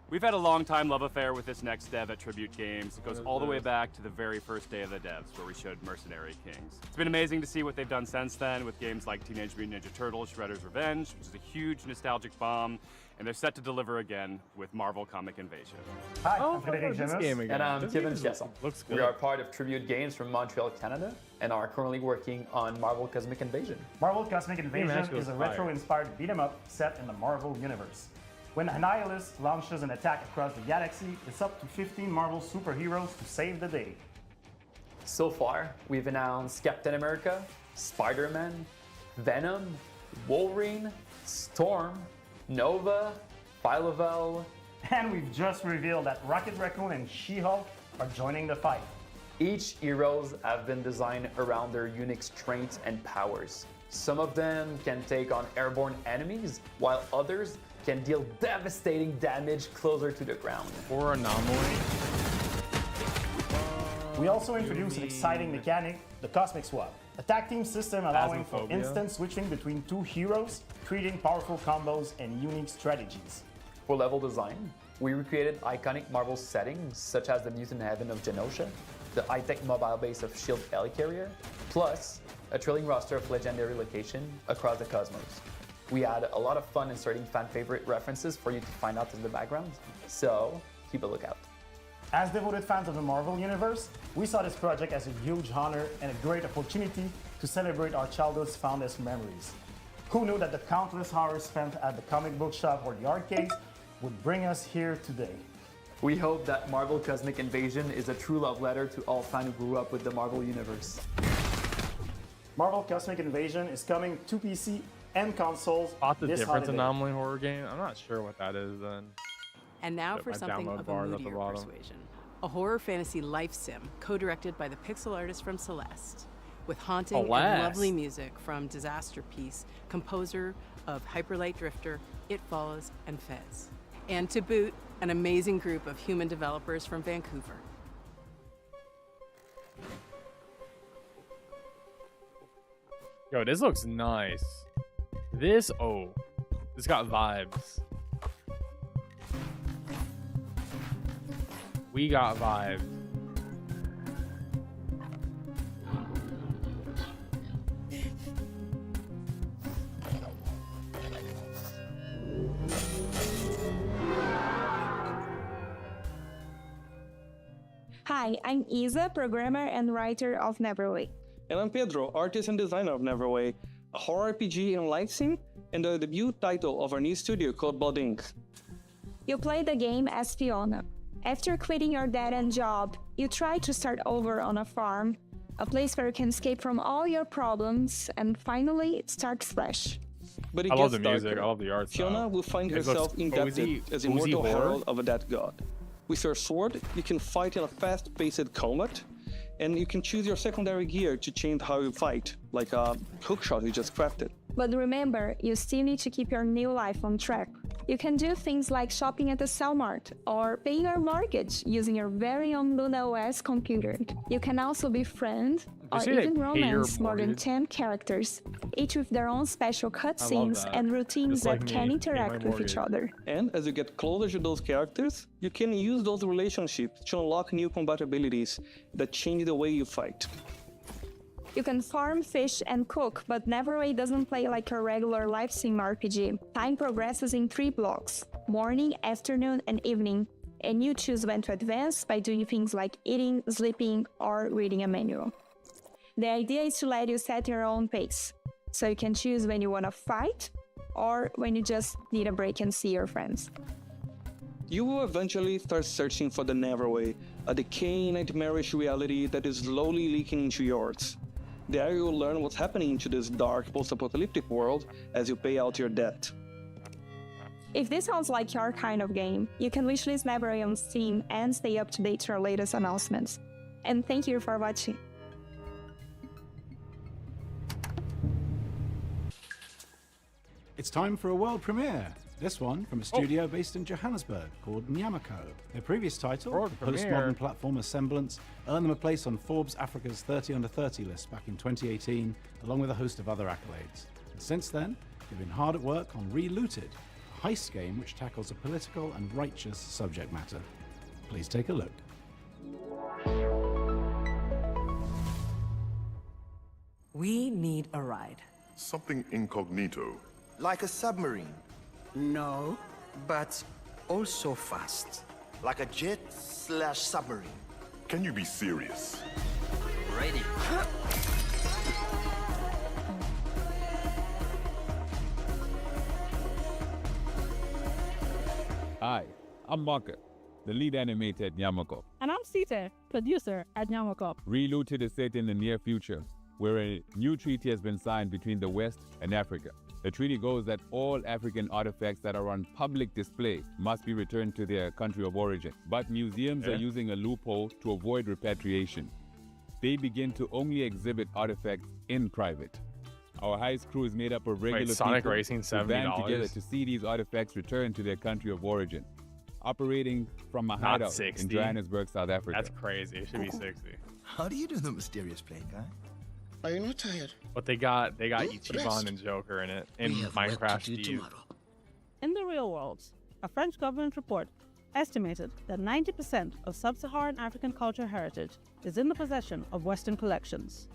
[SPEAKER 5] We've had a long-time love affair with this next dev at Tribute Games. It goes all the way back to the very first Day of the Devs, where we showed Mercenary Kings. It's been amazing to see what they've done since then with games like Teenage Mutant Ninja Turtles, Shredder's Revenge, which is a huge nostalgic bomb, and they're set to deliver again with Marvel Comic Invasion.
[SPEAKER 16] Hi,
[SPEAKER 1] Oh,
[SPEAKER 16] I'm Frédéric
[SPEAKER 1] this
[SPEAKER 16] Gemus.
[SPEAKER 1] game again.
[SPEAKER 16] And I'm
[SPEAKER 1] This
[SPEAKER 16] Kevin
[SPEAKER 1] game
[SPEAKER 16] Chesson.
[SPEAKER 1] looks good.
[SPEAKER 16] We are part of Tribute Games from Montreal, Canada, and are currently working on Marvel Cosmic Invasion.
[SPEAKER 17] Marvel Cosmic Invasion
[SPEAKER 1] actually
[SPEAKER 17] is a
[SPEAKER 1] was fire.
[SPEAKER 17] retro-inspired beat-em-up set in the Marvel Universe. When Annihilus launches an attack across the galaxy, it's up to 15 Marvel superheroes to save the day.
[SPEAKER 16] So far, we've announced Captain America, Spider-Man, Venom, Wolverine, Storm, Nova, Phyla-Vell,
[SPEAKER 17] and we've just revealed that Rocket Raccoon and She-Hulk are joining the fight.
[SPEAKER 16] Each heroes have been designed around their unique strengths and powers. Some of them can take on airborne enemies, while others can deal devastating damage closer to the ground.
[SPEAKER 1] Or Anomaly.
[SPEAKER 17] We also introduced an exciting mechanic, the Cosmic Swap, a tag team system allowing for
[SPEAKER 1] Phasmophobia.
[SPEAKER 17] instant switching between two heroes, creating powerful combos and unique strategies.
[SPEAKER 16] For level design, we recreated iconic Marvel settings such as the Mutant Heaven of Genosha, the high-tech mobile base of S.H.I.E.L.D. Helicarrier, plus a thrilling roster of legendary locations across the cosmos. We had a lot of fun inserting fan-favorite references for you to find out in the background, so keep a lookout.
[SPEAKER 17] As devoted fans of the Marvel Universe, we saw this project as a huge honor and a great opportunity to celebrate our childhood's fondest memories. Who knew that the countless hours spent at the comic book shop or the arcades would bring us here today?
[SPEAKER 16] We hope that Marvel Cosmic Invasion is a true love letter to all fans who grew up with the Marvel Universe.
[SPEAKER 17] Marvel Cosmic Invasion is coming to PC and consoles
[SPEAKER 1] Spot the
[SPEAKER 17] this
[SPEAKER 1] difference
[SPEAKER 17] holiday.
[SPEAKER 1] anomaly horror game. I'm not sure what that is then.
[SPEAKER 21] And now
[SPEAKER 1] But
[SPEAKER 21] for
[SPEAKER 1] my
[SPEAKER 21] something
[SPEAKER 1] download
[SPEAKER 21] of
[SPEAKER 1] bar
[SPEAKER 21] a
[SPEAKER 1] is at the
[SPEAKER 21] moodier
[SPEAKER 1] bottom.
[SPEAKER 21] persuasion. A horror fantasy life sim, co-directed by the pixel artist from Celeste, with haunting and
[SPEAKER 1] Celeste.
[SPEAKER 21] lovely music from Disaster Piece, composer of Hyperlight Drifter, It Follows, and Fez. And to boot, an amazing group of human developers from Vancouver.
[SPEAKER 1] Yo, this looks nice. This got vibes. We got vibes.
[SPEAKER 6] Hi, I'm Isa, programmer and writer of Neverway.
[SPEAKER 11] And I'm Pedro, artist and designer of Neverway, a horror RPG in live sim and the debut title of our new studio called Blood Inc.
[SPEAKER 6] You play the game as Fiona. After quitting your dead-end job, you try to start over on a farm, a place where you can escape from all your problems and finally start fresh.
[SPEAKER 11] But it
[SPEAKER 1] I love
[SPEAKER 11] gets
[SPEAKER 1] the music,
[SPEAKER 11] darker.
[SPEAKER 1] I love the art style.
[SPEAKER 11] Fiona will find
[SPEAKER 1] It looks
[SPEAKER 11] herself indebted
[SPEAKER 1] cozy-
[SPEAKER 11] as
[SPEAKER 1] cozy
[SPEAKER 11] immortal
[SPEAKER 1] horror.
[SPEAKER 11] herald of a dead god. With your sword, you can fight in a fast-paced combat, and you can choose your secondary gear to change how you fight, like a hookshot you just crafted.
[SPEAKER 6] But remember, you still need to keep your new life on track. You can do things like shopping at the Cellmart or paying your mortgage using your very own Luna OS computer. You can also befriend or
[SPEAKER 1] say they
[SPEAKER 6] even
[SPEAKER 1] pay your
[SPEAKER 6] romance more than
[SPEAKER 1] mortgage?
[SPEAKER 6] 10 characters, each with their own special cutscenes
[SPEAKER 11] that.
[SPEAKER 6] and routines
[SPEAKER 11] Just like
[SPEAKER 6] that
[SPEAKER 11] me,
[SPEAKER 6] can
[SPEAKER 11] pay my
[SPEAKER 6] interact with each other.
[SPEAKER 11] And as you get closer to those characters, you can use those relationships to unlock new combat abilities that change the way you fight.
[SPEAKER 6] You can farm, fish, and cook, but Neverway doesn't play like a regular live sim RPG. Time progresses in 3 blocks: morning, afternoon, and evening, and you choose when to advance by doing things like eating, sleeping, or reading a manual. The idea is to let you set your own pace, so you can choose when you want to fight or when you just need a break and see your friends.
[SPEAKER 11] You will eventually start searching for the Neverway, a decaying, nightmarish reality that is slowly leaking into yours. There you will learn what's happening to this dark, post-apocalyptic world as you pay out your debt.
[SPEAKER 6] If this sounds like your kind of game, you can wishlist Neverway on Steam and stay up to date to our latest announcements. And thank you for watching.
[SPEAKER 28] It's time for a world premiere. This one from a studio based in Johannesburg called Nyamako. Their previous title,
[SPEAKER 1] World
[SPEAKER 28] a
[SPEAKER 1] premiere.
[SPEAKER 28] postmodern platformer semblance, earned them a place on Forbes Africa's 30 Under 30 list back in 2018, along with a host of other accolades. And since then, they've been hard at work on Relooted, a heist game which tackles a political and righteous subject matter. Please take a look.
[SPEAKER 12] We need a ride.
[SPEAKER 18] Something incognito.
[SPEAKER 20] Like a submarine.
[SPEAKER 12] No, but also fast.
[SPEAKER 20] Like a jet/submarine.
[SPEAKER 18] Can you be serious?
[SPEAKER 20] Ready.
[SPEAKER 22] Hi, I'm Maka, the lead animator at Nyamako.
[SPEAKER 25] And I'm Sita, producer at Nyamako.
[SPEAKER 22] Relooted is set in the near future, where a new treaty has been signed between the West and Africa. The treaty goes that all African artifacts that are on public display must be returned to their country of origin. But museums are using a loophole to avoid repatriation. They begin to only exhibit artifacts in private. Our heist crew is made up of regular
[SPEAKER 1] Sonic
[SPEAKER 22] people
[SPEAKER 1] Racing,
[SPEAKER 22] who band
[SPEAKER 1] $70.
[SPEAKER 22] together to see these artifacts returned to their country of origin. Operating from a
[SPEAKER 1] Not
[SPEAKER 22] hideout
[SPEAKER 1] 60.
[SPEAKER 22] in Johannesburg, South Africa.
[SPEAKER 1] That's crazy. It should be 60.
[SPEAKER 20] How do you do the mysterious play, guy? Are you not tired?
[SPEAKER 1] But they got Ichiban and Joker in it in Minecraft Steve.
[SPEAKER 25] In the real world, a French government report estimated that 90% of sub-Saharan African cultural heritage is in the possession of Western collections.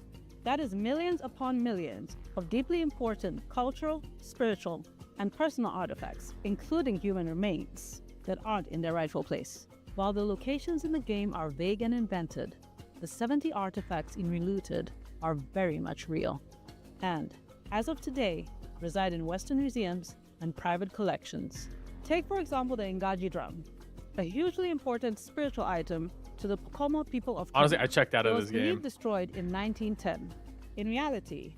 [SPEAKER 25] That is millions upon millions of deeply important cultural, spiritual, and personal artifacts, including human remains, that aren't in their rightful place. While the locations in the game are vague and invented, the 70 artifacts in Relooted are very much real, and, as of today, reside in Western museums and private collections. Take, for example, the Ngaji drum, a hugely important spiritual item to the Pokomo people of Kenya.
[SPEAKER 1] Honestly, I checked out of
[SPEAKER 25] It
[SPEAKER 1] this
[SPEAKER 25] was believed
[SPEAKER 1] game.
[SPEAKER 25] destroyed in 1910. In reality,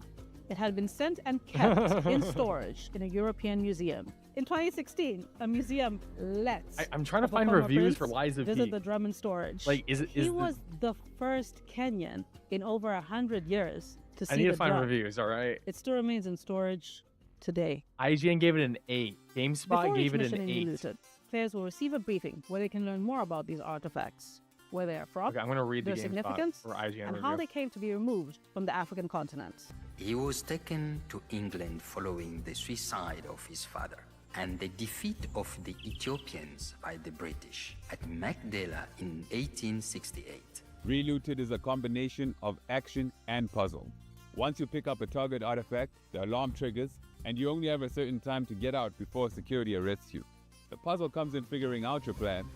[SPEAKER 25] it had been sent and kept in storage in a European museum. In 2016, a museum let
[SPEAKER 1] I'm trying to
[SPEAKER 25] the
[SPEAKER 1] find
[SPEAKER 25] Pokomo
[SPEAKER 1] reviews
[SPEAKER 25] prince
[SPEAKER 1] for Liza
[SPEAKER 25] visit
[SPEAKER 1] P.
[SPEAKER 25] the drum in storage.
[SPEAKER 1] Like,
[SPEAKER 25] he was the first Kenyan in over 100 years to see
[SPEAKER 1] I need
[SPEAKER 25] the
[SPEAKER 1] to find
[SPEAKER 25] drum.
[SPEAKER 1] reviews, all right?
[SPEAKER 25] It still remains in storage today.
[SPEAKER 1] IGN gave it an 8. GameSpot
[SPEAKER 25] Before
[SPEAKER 1] gave
[SPEAKER 25] each
[SPEAKER 1] it
[SPEAKER 25] mission
[SPEAKER 1] an
[SPEAKER 25] in
[SPEAKER 1] 8.
[SPEAKER 25] Relooted, players will receive a briefing where they can learn more about these artifacts, where they are from,
[SPEAKER 1] Okay, I'm gonna read the
[SPEAKER 25] their
[SPEAKER 1] GameSpot
[SPEAKER 25] significance,
[SPEAKER 1] for IGN
[SPEAKER 25] and
[SPEAKER 1] review.
[SPEAKER 25] how they came to be removed from the African continent.
[SPEAKER 26] He was taken to England following the suicide of his father and the defeat of the Ethiopians by the British at Magdala in 1868.
[SPEAKER 22] Relooted is a combination of action and puzzle. Once you pick up a target artifact, the alarm triggers, and you only have a certain time to get out before security arrests you. The puzzle comes in figuring out your plan,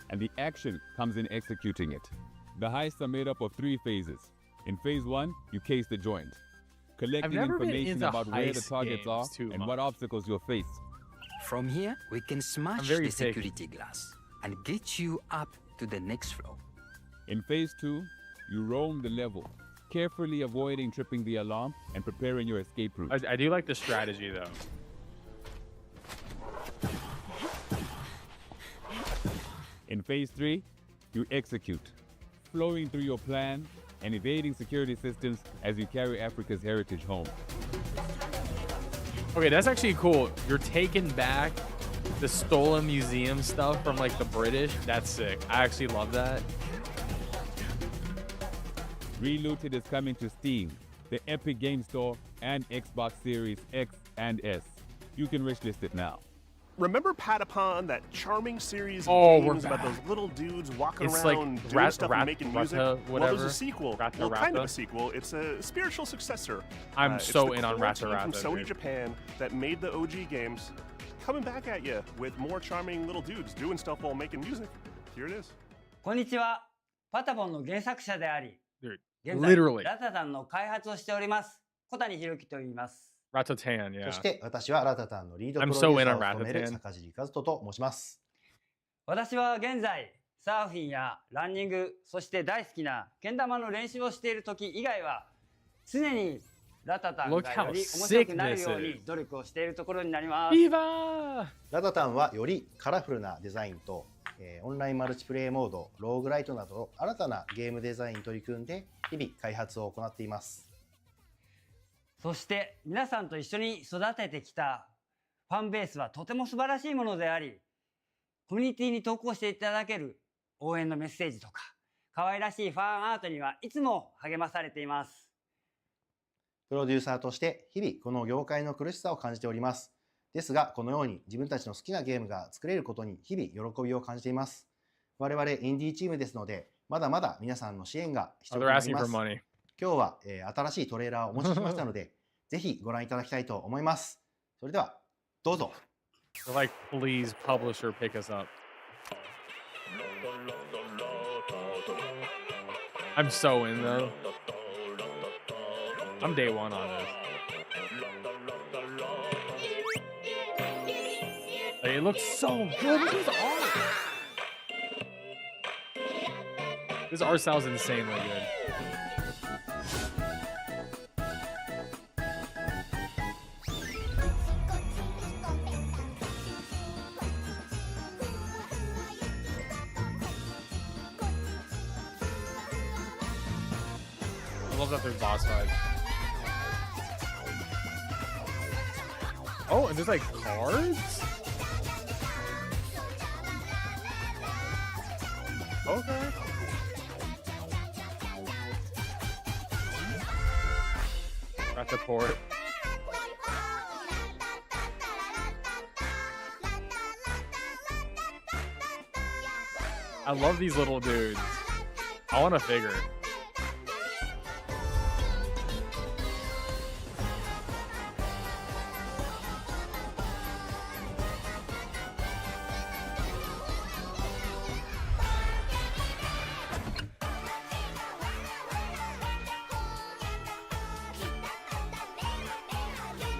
[SPEAKER 22] and the action comes in executing it. The heists are made up of 3 phases. In phase 1, you case the joint, collecting
[SPEAKER 1] never been
[SPEAKER 22] information
[SPEAKER 1] into
[SPEAKER 22] about where the
[SPEAKER 1] heist
[SPEAKER 22] targets are
[SPEAKER 1] games too
[SPEAKER 22] and
[SPEAKER 1] much.
[SPEAKER 22] what obstacles you'll face.
[SPEAKER 26] From here, we can smash
[SPEAKER 1] very
[SPEAKER 26] the
[SPEAKER 1] picky.
[SPEAKER 26] security glass and get you up to the next floor.
[SPEAKER 22] In phase 2, you roam the level, carefully avoiding tripping the alarm and preparing your escape route.
[SPEAKER 1] I do like the strategy though.
[SPEAKER 22] In phase 3, you execute, flowing through your plan and evading security systems as you carry Africa's heritage home.
[SPEAKER 1] Okay, that's actually cool. You're taking back the stolen museum stuff from like the British. That's sick. I actually love that.
[SPEAKER 22] Relooted is coming to Steam, the Epic Game Store, and Xbox Series X and S. You can wishlist it now.
[SPEAKER 24] Remember Patapon, that charming series of
[SPEAKER 1] Oh, we're
[SPEAKER 24] games about
[SPEAKER 1] back.
[SPEAKER 24] those little dudes walking
[SPEAKER 1] It's
[SPEAKER 24] around
[SPEAKER 1] like
[SPEAKER 24] doing stuff and making music?
[SPEAKER 1] Rata,
[SPEAKER 24] Well, there's
[SPEAKER 1] whatever.
[SPEAKER 24] a sequel.
[SPEAKER 1] Rata,
[SPEAKER 24] well, kind of
[SPEAKER 1] Rata.
[SPEAKER 24] a sequel. It's a spiritual successor.
[SPEAKER 1] I'm
[SPEAKER 24] It's
[SPEAKER 1] so
[SPEAKER 24] the
[SPEAKER 1] in on
[SPEAKER 24] core
[SPEAKER 1] Rata
[SPEAKER 24] team
[SPEAKER 1] Rata,
[SPEAKER 24] from Sony
[SPEAKER 1] dude.
[SPEAKER 24] Japan that made the OG games, coming back at you with more charming little dudes doing stuff while making music. Here it is.
[SPEAKER 3] こんにちは。パタボンの原作者であり、
[SPEAKER 1] Dude,
[SPEAKER 3] 現
[SPEAKER 1] literally.
[SPEAKER 3] 在ラタタンの開発をしております小谷博樹と言います。
[SPEAKER 1] Ratatan, yeah.
[SPEAKER 4] そして私はラタタンのリードプ
[SPEAKER 1] I'm
[SPEAKER 4] ロデ
[SPEAKER 1] so
[SPEAKER 4] ュー
[SPEAKER 1] in
[SPEAKER 4] サ
[SPEAKER 1] on
[SPEAKER 4] ーを務める
[SPEAKER 1] Ratatan.
[SPEAKER 4] 坂尻和人と申します。
[SPEAKER 3] 私は現在サーフィンやランニング、そして大好きなけん玉の練習をしている時以外は常にラタタンが
[SPEAKER 1] Look how
[SPEAKER 3] より面白くなる
[SPEAKER 1] sick
[SPEAKER 3] よう
[SPEAKER 1] this
[SPEAKER 3] に努力をしているところになります。
[SPEAKER 1] Viva!
[SPEAKER 4] ラタタンはよりカラフルなデザインと、オンラインマルチプレイモード、ローグライトなど新たなゲームデザインに取り組んで日々開発を行っています。
[SPEAKER 3] そして皆さんと一緒に育ててきたファンベースはとても素晴らしいものであり、コミュニティに投稿していただける応援のメッセージとか可愛らしいファンアートにはいつも励まされています。
[SPEAKER 4] プロデューサーとして日々この業界の苦しさを感じております。ですがこのように自分たちの好きなゲームが作れることに日々喜びを感じています。我々インディーチームですのでまだまだ皆さんの支援が必
[SPEAKER 1] Oh,
[SPEAKER 4] 要
[SPEAKER 1] they're
[SPEAKER 4] となり
[SPEAKER 1] asking
[SPEAKER 4] ま
[SPEAKER 1] for
[SPEAKER 4] す。
[SPEAKER 1] money.
[SPEAKER 4] 今日は、新しいトレーラーをお持ちしましたのでぜひご覧いただきたいと思います。それではどうぞ。
[SPEAKER 1] They're like, please, publisher, pick us up. I'm so in though. I'm day one on this. Like, it looks so good. Look at this art. This art style's insanely good. I love that there's boss fights. Oh, and there's like cards? Okay. At the port. I love these little dudes. I want a figure.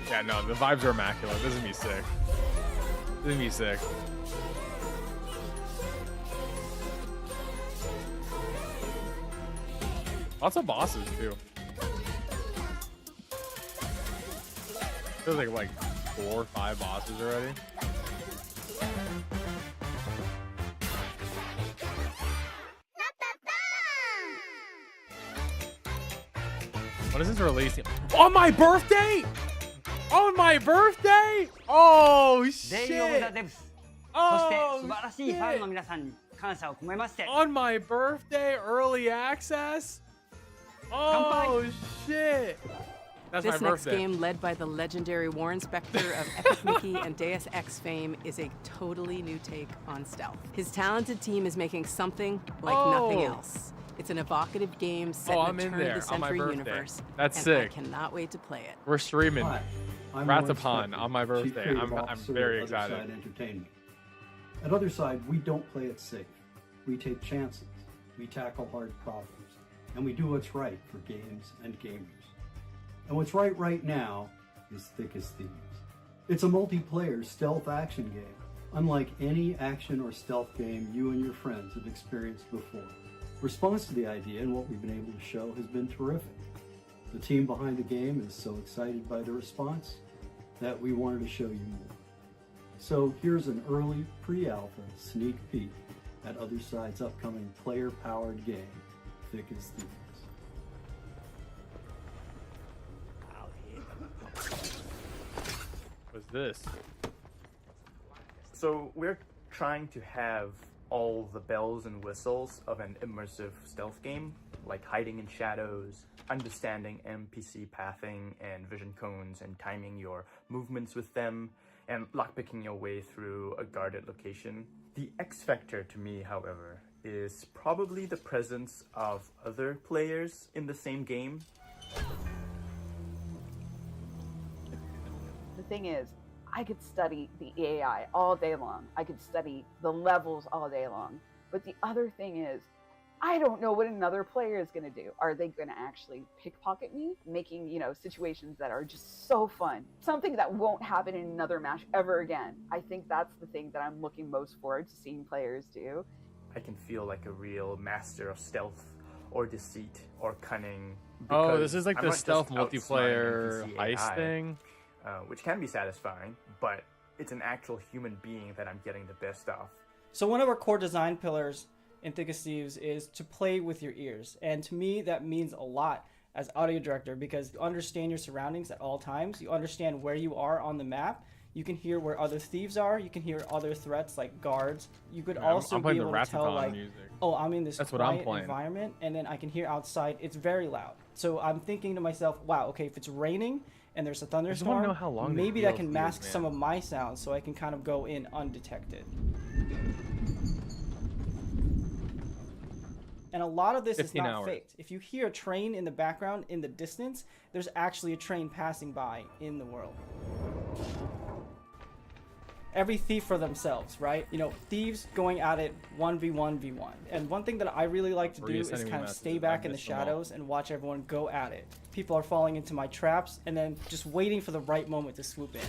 [SPEAKER 1] Yeah, no, the vibes are immaculate. This is gonna be sick. This is gonna be sick. Lots of bosses too. There's like 4 or 5 bosses already. When is this releasing? On my birthday! On my birthday! Oh
[SPEAKER 3] デイオブザ
[SPEAKER 1] shit!
[SPEAKER 3] デブス、そして
[SPEAKER 1] Oh
[SPEAKER 3] 素晴らしいファンの皆さんに感謝を込めまして
[SPEAKER 1] On my birthday, early access? Oh shit! That's
[SPEAKER 21] This
[SPEAKER 1] my
[SPEAKER 21] next
[SPEAKER 1] birthday.
[SPEAKER 21] game, led by the legendary Warren Spector of Epic Mickey and Deus Ex fame, is a totally new take on stealth. His talented team is making something like nothing else. It's an evocative game set
[SPEAKER 1] I'm
[SPEAKER 21] in
[SPEAKER 1] in
[SPEAKER 21] a
[SPEAKER 1] there
[SPEAKER 21] turn-of-the-century
[SPEAKER 1] on my birthday.
[SPEAKER 21] universe.
[SPEAKER 1] That's
[SPEAKER 21] and
[SPEAKER 1] sick.
[SPEAKER 21] I cannot wait to play it.
[SPEAKER 1] We're streaming
[SPEAKER 7] Hi, I'm Warren
[SPEAKER 1] Ratapon
[SPEAKER 7] Spector,
[SPEAKER 1] on my
[SPEAKER 7] Chief
[SPEAKER 1] birthday.
[SPEAKER 7] Creative
[SPEAKER 1] I'm
[SPEAKER 7] Officer
[SPEAKER 1] very
[SPEAKER 7] at
[SPEAKER 1] excited.
[SPEAKER 7] Otherside Entertainment. At Otherside, we don't play it safe. We take chances. we tackle hard problems, and we do what's right for games and gamers. And what's right now is Thick as Thieves. It's a multiplayer stealth action game, unlike any action or stealth game you and your friends have experienced before. Response to the idea and what we've been able to show has been terrific. The team behind the game is so excited by the response that we wanted to show you more. So here's an early pre-alpha sneak peek at Other Side's upcoming player-powered game, Thick as Thieves.
[SPEAKER 1] What's this?
[SPEAKER 9] So we're trying to have all the bells and whistles of an immersive stealth game, like hiding in shadows, understanding NPC pathing and vision cones and timing your movements with them, and lockpicking your way through a guarded location. The X factor to me, however, is probably the presence of other players in the same game.
[SPEAKER 10] The thing is, I could study the AI all day long. I could study the levels all day long. But the other thing is, I don't know what another player is going to do. Are they going to actually pickpocket me? Making, situations that are just so fun. Something that won't happen in another match ever again. I think that's the thing that I'm looking most forward to seeing players do.
[SPEAKER 9] I can feel like a real master of stealth or deceit or cunning.
[SPEAKER 1] Oh, this is like
[SPEAKER 9] I'm
[SPEAKER 1] the
[SPEAKER 9] not
[SPEAKER 1] stealth
[SPEAKER 9] just
[SPEAKER 1] multiplayer
[SPEAKER 9] outsmarting NPC
[SPEAKER 1] heist
[SPEAKER 9] AI,
[SPEAKER 1] thing.
[SPEAKER 9] Which can be satisfying, but it's an actual human being that I'm getting the best of.
[SPEAKER 13] So one of our core design pillars in Thick as Thieves is to play with your ears. And to me, that means a lot as audio director because you understand your surroundings at all times. You understand where you are on the map. You can hear where other thieves are. You can hear other threats like guards. You could also be able to tell like, oh, I'm in this quiet environment, and then I can hear outside. It's very loud. So I'm thinking to myself, wow, okay, if it's raining and there's a thunderstorm, maybe that can mask some of my sounds so I can kind of go in undetected. And a lot of this is not faked. If you hear a train in the background in the distance, there's actually a train passing by in the world. Every thief for themselves, right? Thieves going at it 1v1v1. And one thing that I really like to do is kind of stay back in the shadows and watch everyone go at it. People are falling into my traps and then just waiting for the right moment to swoop in.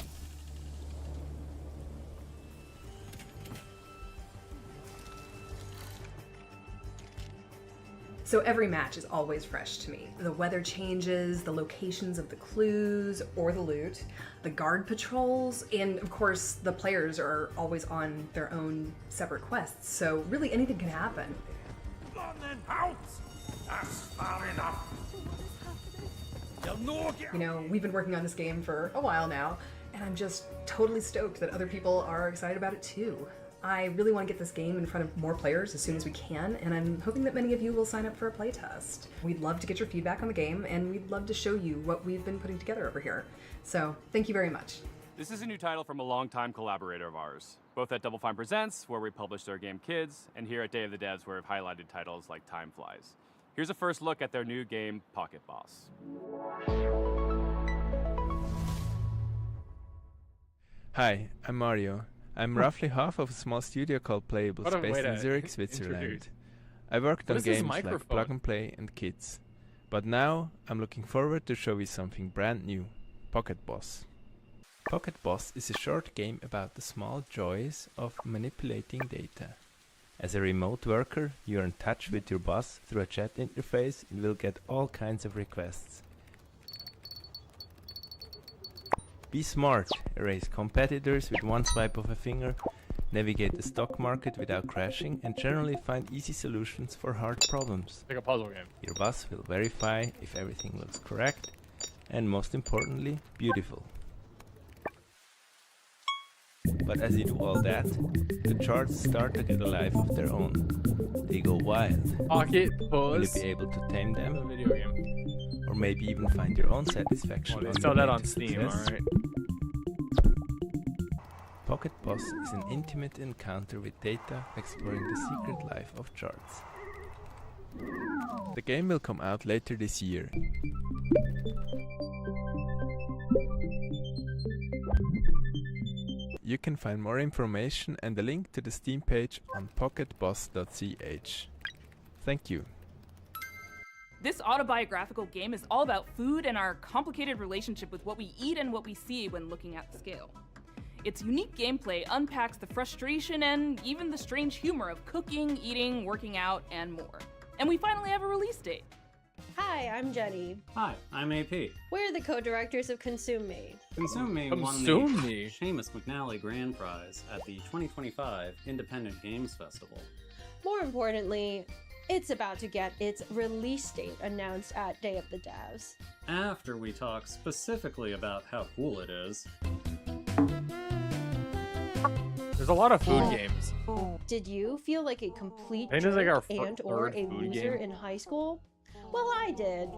[SPEAKER 14] So every match is always fresh to me. The weather changes, the locations of the clues or the loot, the guard patrols, and of course the players are always on their own separate quests, so really anything can happen. We've been working on this game for a while now, and I'm just totally stoked that other people are excited about it too. I really want to get this game in front of more players as soon as we can, and I'm hoping that many of you will sign up for a playtest. We'd love to get your feedback on the game, and we'd love to show you what we've been putting together over here. So, thank you very much.
[SPEAKER 5] This is a new title from a longtime collaborator of ours, both at Double Fine Presents, where we published our game Kids, and here at Day of the Devs, where we've highlighted titles like Time Flies. Here's a first look at their new game, Pocket Boss.
[SPEAKER 19] Hi, I'm Mario. I'm roughly half of a small studio called Playables based in Zurich, Switzerland. I worked on games like Plug and Play and Kids. But now I'm looking forward to show you something brand new, Pocket Boss. Pocket Boss is a short game about the small joys of manipulating data. As a remote worker, you're in touch with your boss through a chat interface and will get all kinds of requests. Be smart, erase competitors with one swipe of a finger, navigate the stock market without crashing, and generally find easy solutions for hard problems.
[SPEAKER 1] Like a puzzle game.
[SPEAKER 19] Your boss will verify if everything looks correct, and most importantly, beautiful. But as you do all that, the charts start to get a life of their own. They go wild.
[SPEAKER 1] Pocket Boss.
[SPEAKER 19] Will you be able to tame them?
[SPEAKER 1] A video game.
[SPEAKER 19] Or maybe even find your own satisfaction.
[SPEAKER 1] Well, they sell that on Steam, alright.
[SPEAKER 19] Pocket Boss is an intimate encounter with data exploring the secret life of charts. The game will come out later this year. You can find more information and a link to the Steam page on pocketboss.ch. Thank you.
[SPEAKER 2] This autobiographical game is all about food and our complicated relationship with what we eat and what we see when looking at the scale. Its unique gameplay unpacks the frustration and even the strange humor of cooking, eating, working out, and more. And we finally have a release date.
[SPEAKER 8] Hi, I'm Jenny.
[SPEAKER 11] Hi, I'm AP.
[SPEAKER 8] We're the co-directors of Consume Me.
[SPEAKER 11] Consume Me won the Seamus McNally Grand Prize at the 2025 Independent Games Festival.
[SPEAKER 8] More importantly, it's about to get its release date announced at Day of the Devs.
[SPEAKER 11] After we talk specifically about how cool it is.
[SPEAKER 1] There's a lot of food games.
[SPEAKER 8] Did you feel like a complete
[SPEAKER 1] I think it's like our
[SPEAKER 8] jerk and or a
[SPEAKER 1] food
[SPEAKER 8] loser
[SPEAKER 1] game.
[SPEAKER 8] in high school? Well, I did.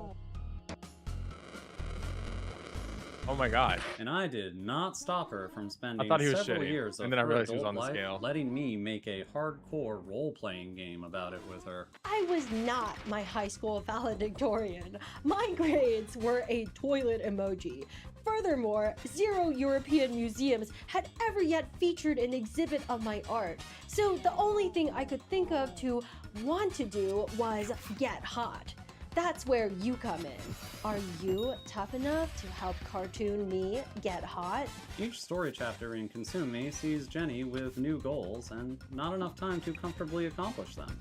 [SPEAKER 1] Oh my god.
[SPEAKER 11] And I did not stop her from spending
[SPEAKER 1] I thought he was
[SPEAKER 11] several
[SPEAKER 1] shitty,
[SPEAKER 11] years of
[SPEAKER 1] and then I
[SPEAKER 11] her
[SPEAKER 1] realized he was
[SPEAKER 11] adult
[SPEAKER 1] on the
[SPEAKER 11] life
[SPEAKER 1] scale.
[SPEAKER 11] letting me make a hardcore role-playing game about it with her.
[SPEAKER 8] I was not my high school valedictorian. My grades were a toilet emoji. Furthermore, 0 European museums had ever yet featured an exhibit of my art. So the only thing I could think of to want to do was get hot. That's where you come in. Are you tough enough to help cartoon me get hot?
[SPEAKER 11] Each story chapter in Consume Me sees Jenny with new goals and not enough time to comfortably accomplish them.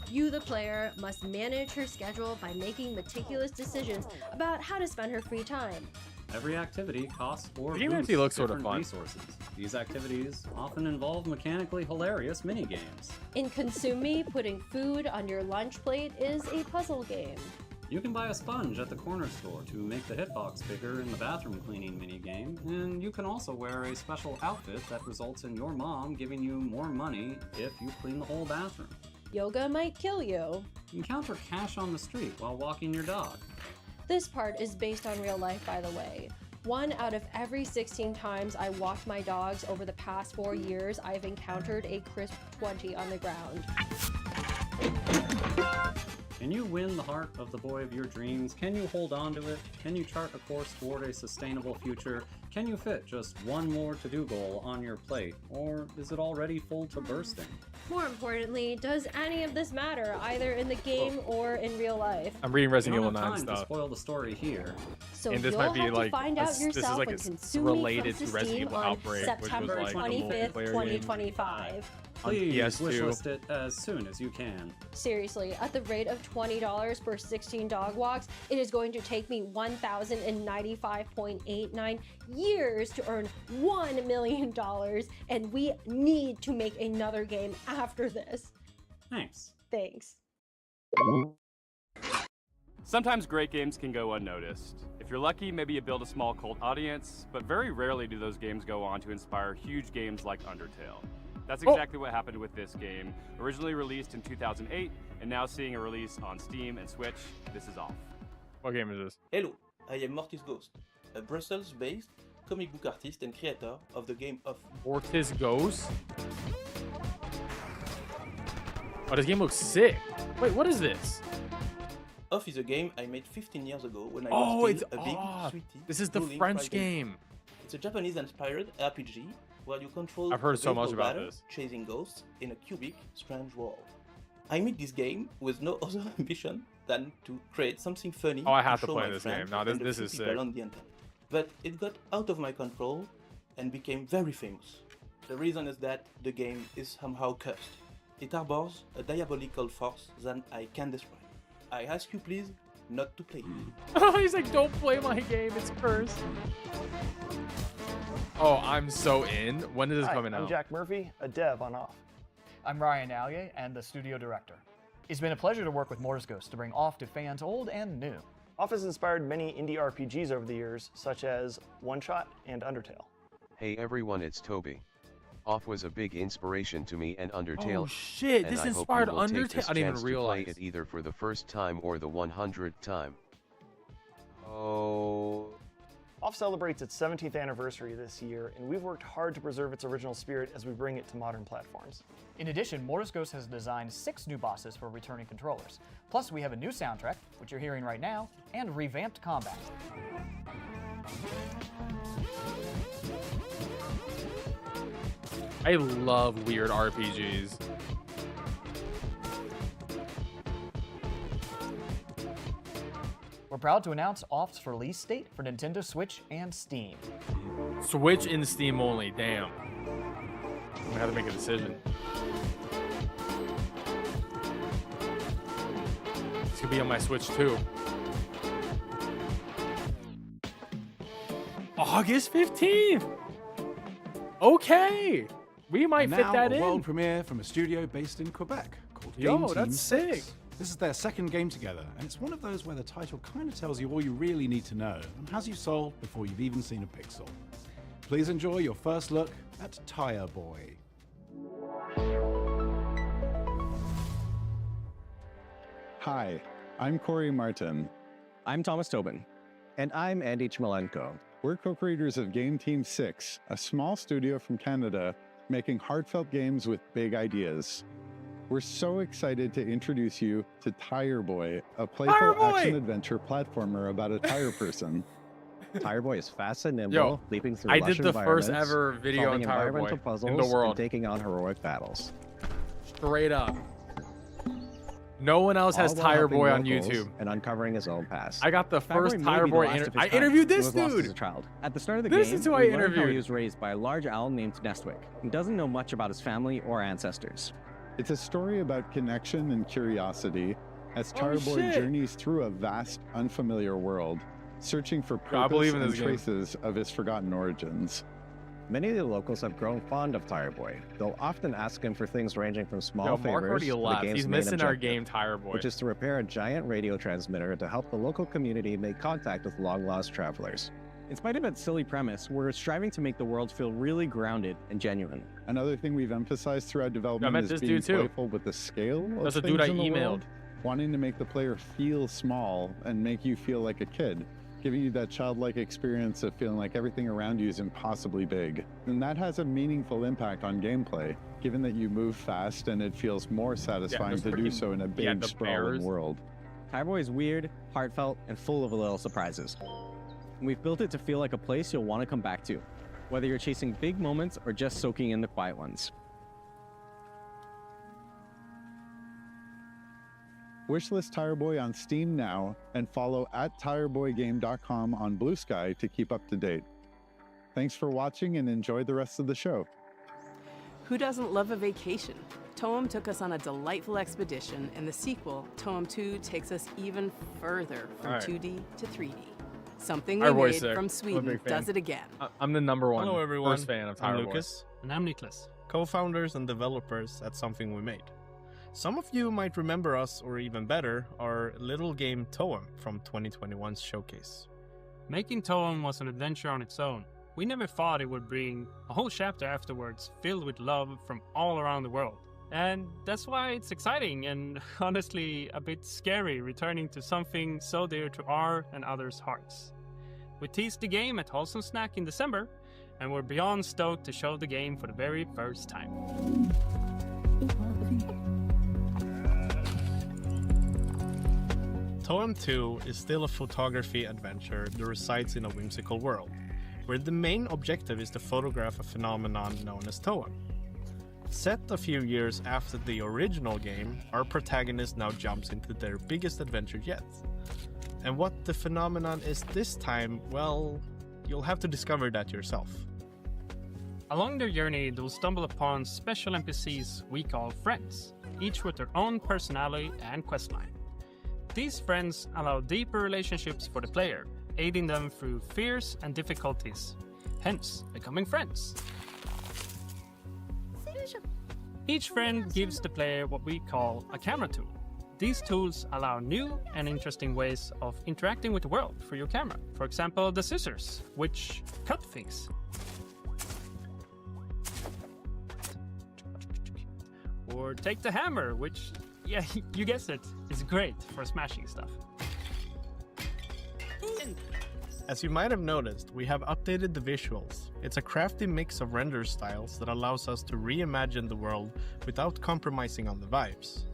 [SPEAKER 8] You, the player, must manage her schedule by making meticulous decisions about how to spend her free time.
[SPEAKER 11] Every activity costs or
[SPEAKER 1] The game
[SPEAKER 11] boosts
[SPEAKER 1] actually looks sort of
[SPEAKER 11] different
[SPEAKER 1] fun.
[SPEAKER 11] resources. These activities often involve mechanically hilarious mini-games.
[SPEAKER 8] In Consume Me, putting food on your lunch plate is a puzzle game.
[SPEAKER 11] You can buy a sponge at the corner store to make the hitbox bigger in the bathroom cleaning minigame, and you can also wear a special outfit that results in your mom giving you more money if you clean the whole bathroom.
[SPEAKER 8] Yoga might kill you.
[SPEAKER 11] Encounter cash on the street while walking your dog.
[SPEAKER 8] This part is based on real life, by the way. 1 out of every 16 times I walked my dogs over the past 4 years, I've encountered a crisp 20 on the ground.
[SPEAKER 11] Can you win the heart of the boy of your dreams? Can you hold on to it? Can you chart a course toward a sustainable future? Can you fit just one more to-do goal on your plate? Or is it already full to bursting?
[SPEAKER 8] More importantly, does any of this matter, either in the game or in real life?
[SPEAKER 1] I'm reading Resident Evil
[SPEAKER 11] We don't
[SPEAKER 1] 9
[SPEAKER 11] have time to
[SPEAKER 1] stuff.
[SPEAKER 11] spoil the story here.
[SPEAKER 8] So
[SPEAKER 1] And this
[SPEAKER 8] you'll
[SPEAKER 1] might be
[SPEAKER 8] have
[SPEAKER 1] like
[SPEAKER 8] to find
[SPEAKER 1] a
[SPEAKER 8] out
[SPEAKER 1] s- this is
[SPEAKER 8] yourself
[SPEAKER 1] like
[SPEAKER 8] when
[SPEAKER 1] it's
[SPEAKER 8] Consume
[SPEAKER 1] related
[SPEAKER 8] Me
[SPEAKER 1] to
[SPEAKER 8] comes
[SPEAKER 1] Resident
[SPEAKER 8] Steam
[SPEAKER 1] Evil
[SPEAKER 8] on
[SPEAKER 1] Outbreak, which was
[SPEAKER 8] September
[SPEAKER 1] like a
[SPEAKER 8] 25th,
[SPEAKER 1] multiplayer game.
[SPEAKER 8] 2025.
[SPEAKER 1] On
[SPEAKER 11] Please
[SPEAKER 1] PS2.
[SPEAKER 11] wishlist it as soon as you can.
[SPEAKER 8] Seriously, at the rate of $20 per 16 dog walks, it is going to take me 1,095.89 years to earn $1 million, and we need to make another game after this.
[SPEAKER 11] Thanks.
[SPEAKER 8] Thanks.
[SPEAKER 5] Sometimes great games can go unnoticed. If you're lucky, maybe you build a small cult audience, but very rarely do those games go on to inspire huge games like Undertale. That's exactly what happened with this game. Originally released in 2008, and now seeing a release on Steam and Switch, this is off.
[SPEAKER 1] What game is this?
[SPEAKER 15] Hello, I am Mortis Ghost, a Brussels-based comic book artist and creator of the game of
[SPEAKER 1] Mortis Ghost? Oh, this game looks sick. Wait, what is this?
[SPEAKER 15] Off is a game I made 15 years ago when I
[SPEAKER 1] Oh,
[SPEAKER 15] was
[SPEAKER 1] it's
[SPEAKER 15] still a big,
[SPEAKER 1] Off.
[SPEAKER 15] sweetie,
[SPEAKER 1] This is the
[SPEAKER 15] drooling
[SPEAKER 1] French
[SPEAKER 15] Friday.
[SPEAKER 1] game.
[SPEAKER 15] It's a Japanese-inspired RPG where you control
[SPEAKER 1] I've heard
[SPEAKER 15] a
[SPEAKER 1] so much
[SPEAKER 15] baseball
[SPEAKER 1] about
[SPEAKER 15] batter
[SPEAKER 1] this.
[SPEAKER 15] chasing ghosts in a cubic, strange world. I made this game with no other ambition than to create something funny.
[SPEAKER 1] Oh, I have to
[SPEAKER 15] show
[SPEAKER 1] play
[SPEAKER 15] my
[SPEAKER 1] this
[SPEAKER 15] friends
[SPEAKER 1] game. No, this-
[SPEAKER 15] and a
[SPEAKER 1] this
[SPEAKER 15] few
[SPEAKER 1] is
[SPEAKER 15] people
[SPEAKER 1] sick.
[SPEAKER 15] on the internet. But it got out of my control and became very famous. The reason is that the game is somehow cursed. It harbors a diabolical force that I can't describe. I ask you please not to play it.
[SPEAKER 1] He's like, don't play my game, it's cursed. Oh, I'm so in. When is this coming
[SPEAKER 16] I'm
[SPEAKER 1] out?
[SPEAKER 16] Jack Murphy, a dev on Off.
[SPEAKER 17] I'm Ryan Allier and the studio director. It's been a pleasure to work with Mortis Ghost to bring Off to fans old and new.
[SPEAKER 16] Off has inspired many indie RPGs over the years, such as One Shot and Undertale.
[SPEAKER 23] Hey everyone, it's Toby. Off was a big inspiration to me and Undertale.
[SPEAKER 1] Oh shit,
[SPEAKER 23] and
[SPEAKER 1] this
[SPEAKER 23] I
[SPEAKER 1] inspired
[SPEAKER 23] hope you will take
[SPEAKER 1] Undertale?
[SPEAKER 23] this
[SPEAKER 1] I didn't even
[SPEAKER 23] chance to
[SPEAKER 1] realize.
[SPEAKER 23] play it either for the first time or the 100th time. Oh.
[SPEAKER 16] Off celebrates its 17th anniversary this year, and we've worked hard to preserve its original spirit as we bring it to modern platforms.
[SPEAKER 17] In addition, Mortis Ghost has designed 6 new bosses for returning controllers. Plus, we have a new soundtrack, which you're hearing right now, and revamped combat.
[SPEAKER 1] I love weird RPGs.
[SPEAKER 17] We're proud to announce Off's release date for Nintendo Switch and Steam.
[SPEAKER 1] Switch and Steam only, damn. I'm gonna have to make a decision. This could be on my Switch too. August 15th! Okay! We might fit that in.
[SPEAKER 6] World premiere from a studio based in Quebec called
[SPEAKER 1] Yo,
[SPEAKER 6] Game
[SPEAKER 1] that's
[SPEAKER 6] Team
[SPEAKER 1] sick.
[SPEAKER 6] 6. This is their second game together, and it's one of those where the title kind of tells you all you really need to know and has you sold before you've even seen a pixel. Please enjoy your first look at Tire Boy.
[SPEAKER 12] Hi, I'm Corey Martin.
[SPEAKER 18] I'm Thomas Tobin. And I'm Andy Chmalenko.
[SPEAKER 12] We're co-creators of Game Team 6, a small studio from Canada making heartfelt games with big ideas. We're so excited to introduce you to Tire Boy, a playful action-adventure platformer about a tire person.
[SPEAKER 18] Tire Boy is fast and nimble,
[SPEAKER 1] Yo,
[SPEAKER 18] leaping through
[SPEAKER 1] I
[SPEAKER 18] lush
[SPEAKER 1] did the first
[SPEAKER 18] environments,
[SPEAKER 1] ever video on
[SPEAKER 18] solving
[SPEAKER 1] Tire Boy
[SPEAKER 18] environmental puzzles,
[SPEAKER 1] in the world.
[SPEAKER 18] and taking on heroic battles.
[SPEAKER 1] Straight up. No one else has
[SPEAKER 18] All while
[SPEAKER 1] Tire
[SPEAKER 18] helping
[SPEAKER 1] Boy on
[SPEAKER 18] locals
[SPEAKER 1] YouTube.
[SPEAKER 18] And uncovering his own past.
[SPEAKER 1] I got the
[SPEAKER 18] Tire
[SPEAKER 1] first
[SPEAKER 18] Boy
[SPEAKER 1] Tire
[SPEAKER 18] may be the
[SPEAKER 1] Boy
[SPEAKER 18] last of his
[SPEAKER 1] I
[SPEAKER 18] kind.
[SPEAKER 1] interviewed
[SPEAKER 18] He
[SPEAKER 1] this
[SPEAKER 18] was lost as
[SPEAKER 1] dude.
[SPEAKER 18] a child. At the start of the
[SPEAKER 1] This
[SPEAKER 18] game,
[SPEAKER 1] is who I
[SPEAKER 18] we learn how
[SPEAKER 1] interviewed.
[SPEAKER 18] he was raised by a large owl named Nestwick. He doesn't know much about his family or ancestors.
[SPEAKER 12] It's a story about connection and curiosity as
[SPEAKER 18] Oh,
[SPEAKER 12] Tire Boy
[SPEAKER 18] shit.
[SPEAKER 12] journeys through a vast, unfamiliar world, searching for
[SPEAKER 1] I believe
[SPEAKER 12] purpose
[SPEAKER 1] in
[SPEAKER 12] and
[SPEAKER 1] this game.
[SPEAKER 12] traces of his forgotten origins.
[SPEAKER 18] Many of the locals have grown fond of Tire Boy. They'll often ask him for things ranging from small
[SPEAKER 1] Yo, Mark
[SPEAKER 18] favors
[SPEAKER 1] already
[SPEAKER 18] to the
[SPEAKER 1] left.
[SPEAKER 18] game's
[SPEAKER 1] He's
[SPEAKER 18] main
[SPEAKER 1] missing our
[SPEAKER 18] objective,
[SPEAKER 1] game Tire Boy.
[SPEAKER 18] which is to repair a giant radio transmitter to help the local community make contact with long-lost travelers. In spite of its silly premise, we're striving to make the world feel really grounded and genuine.
[SPEAKER 12] Another thing we've emphasized throughout development
[SPEAKER 1] met
[SPEAKER 12] is
[SPEAKER 1] this
[SPEAKER 12] being
[SPEAKER 1] dude too.
[SPEAKER 12] playful with the scale
[SPEAKER 1] That's
[SPEAKER 12] of
[SPEAKER 1] a dude
[SPEAKER 12] things
[SPEAKER 1] I
[SPEAKER 12] in the
[SPEAKER 1] emailed.
[SPEAKER 12] world, wanting to make the player feel small and make you feel like a kid, giving you that childlike experience of feeling like everything around you is impossibly big. And that has a meaningful impact on gameplay, given that you move fast and it feels more satisfying
[SPEAKER 18] those
[SPEAKER 12] to do
[SPEAKER 18] freaking-
[SPEAKER 12] so in a
[SPEAKER 18] yeah,
[SPEAKER 12] big,
[SPEAKER 18] the
[SPEAKER 12] sprawling
[SPEAKER 18] bears.
[SPEAKER 12] world.
[SPEAKER 18] Tire Boy is weird, heartfelt, and full of little surprises. And we've built it to feel like a place you'll want to come back to, whether you're chasing big moments or just soaking in the quiet ones.
[SPEAKER 12] Wishlist Tire Boy on Steam now and follow @tireboygame.com on Blue Sky to keep up to date. Thanks for watching and enjoy the rest of the show.
[SPEAKER 21] Who doesn't love a vacation? Toem took us on a delightful expedition, and the sequel, Toem 2, takes us even further from
[SPEAKER 1] Alright.
[SPEAKER 21] 2D to 3D. Something
[SPEAKER 1] Tire
[SPEAKER 21] we
[SPEAKER 1] Boy's
[SPEAKER 21] made
[SPEAKER 1] sick. I'm
[SPEAKER 21] from
[SPEAKER 1] a
[SPEAKER 21] Sweden
[SPEAKER 1] big fan.
[SPEAKER 21] does it again.
[SPEAKER 1] I'm the number one
[SPEAKER 20] Hello everyone,
[SPEAKER 1] first fan of Tire
[SPEAKER 20] I'm
[SPEAKER 1] Boy.
[SPEAKER 20] Lucas. And I'm Niklas, co-founders and developers at Something We Made. Some of you might remember us, or even better, our little game Toem from 2021's showcase.
[SPEAKER 25] Making Toem was an adventure on its own. We never thought it would bring a whole chapter afterwards filled with love from all around the world. And that's why it's exciting and honestly a bit scary returning to something so dear to our and others' hearts. We teased the game at Wholesome Snack in December, and we're beyond stoked to show the game for the very first time.
[SPEAKER 20] Toem 2 is still a photography adventure that resides in a whimsical world, where the main objective is to photograph a phenomenon known as Toem. Set a few years after the original game, our protagonist now jumps into their biggest adventure yet. And what the phenomenon is this time, well, you'll have to discover that yourself.
[SPEAKER 25] Along their journey, they'll stumble upon special NPCs we call friends, each with their own personality and questline. These friends allow deeper relationships for the player, aiding them through fears and difficulties, hence becoming friends. Each friend gives the player what we call a camera tool. These tools allow new and interesting ways of interacting with the world through your camera. For example, the scissors, which cut things. Or take the hammer, which, yeah, you guessed it, is great for smashing stuff.
[SPEAKER 20] As you might have noticed, we have updated the visuals. It's a crafty mix of render styles that allows us to reimagine the world without compromising on the vibes.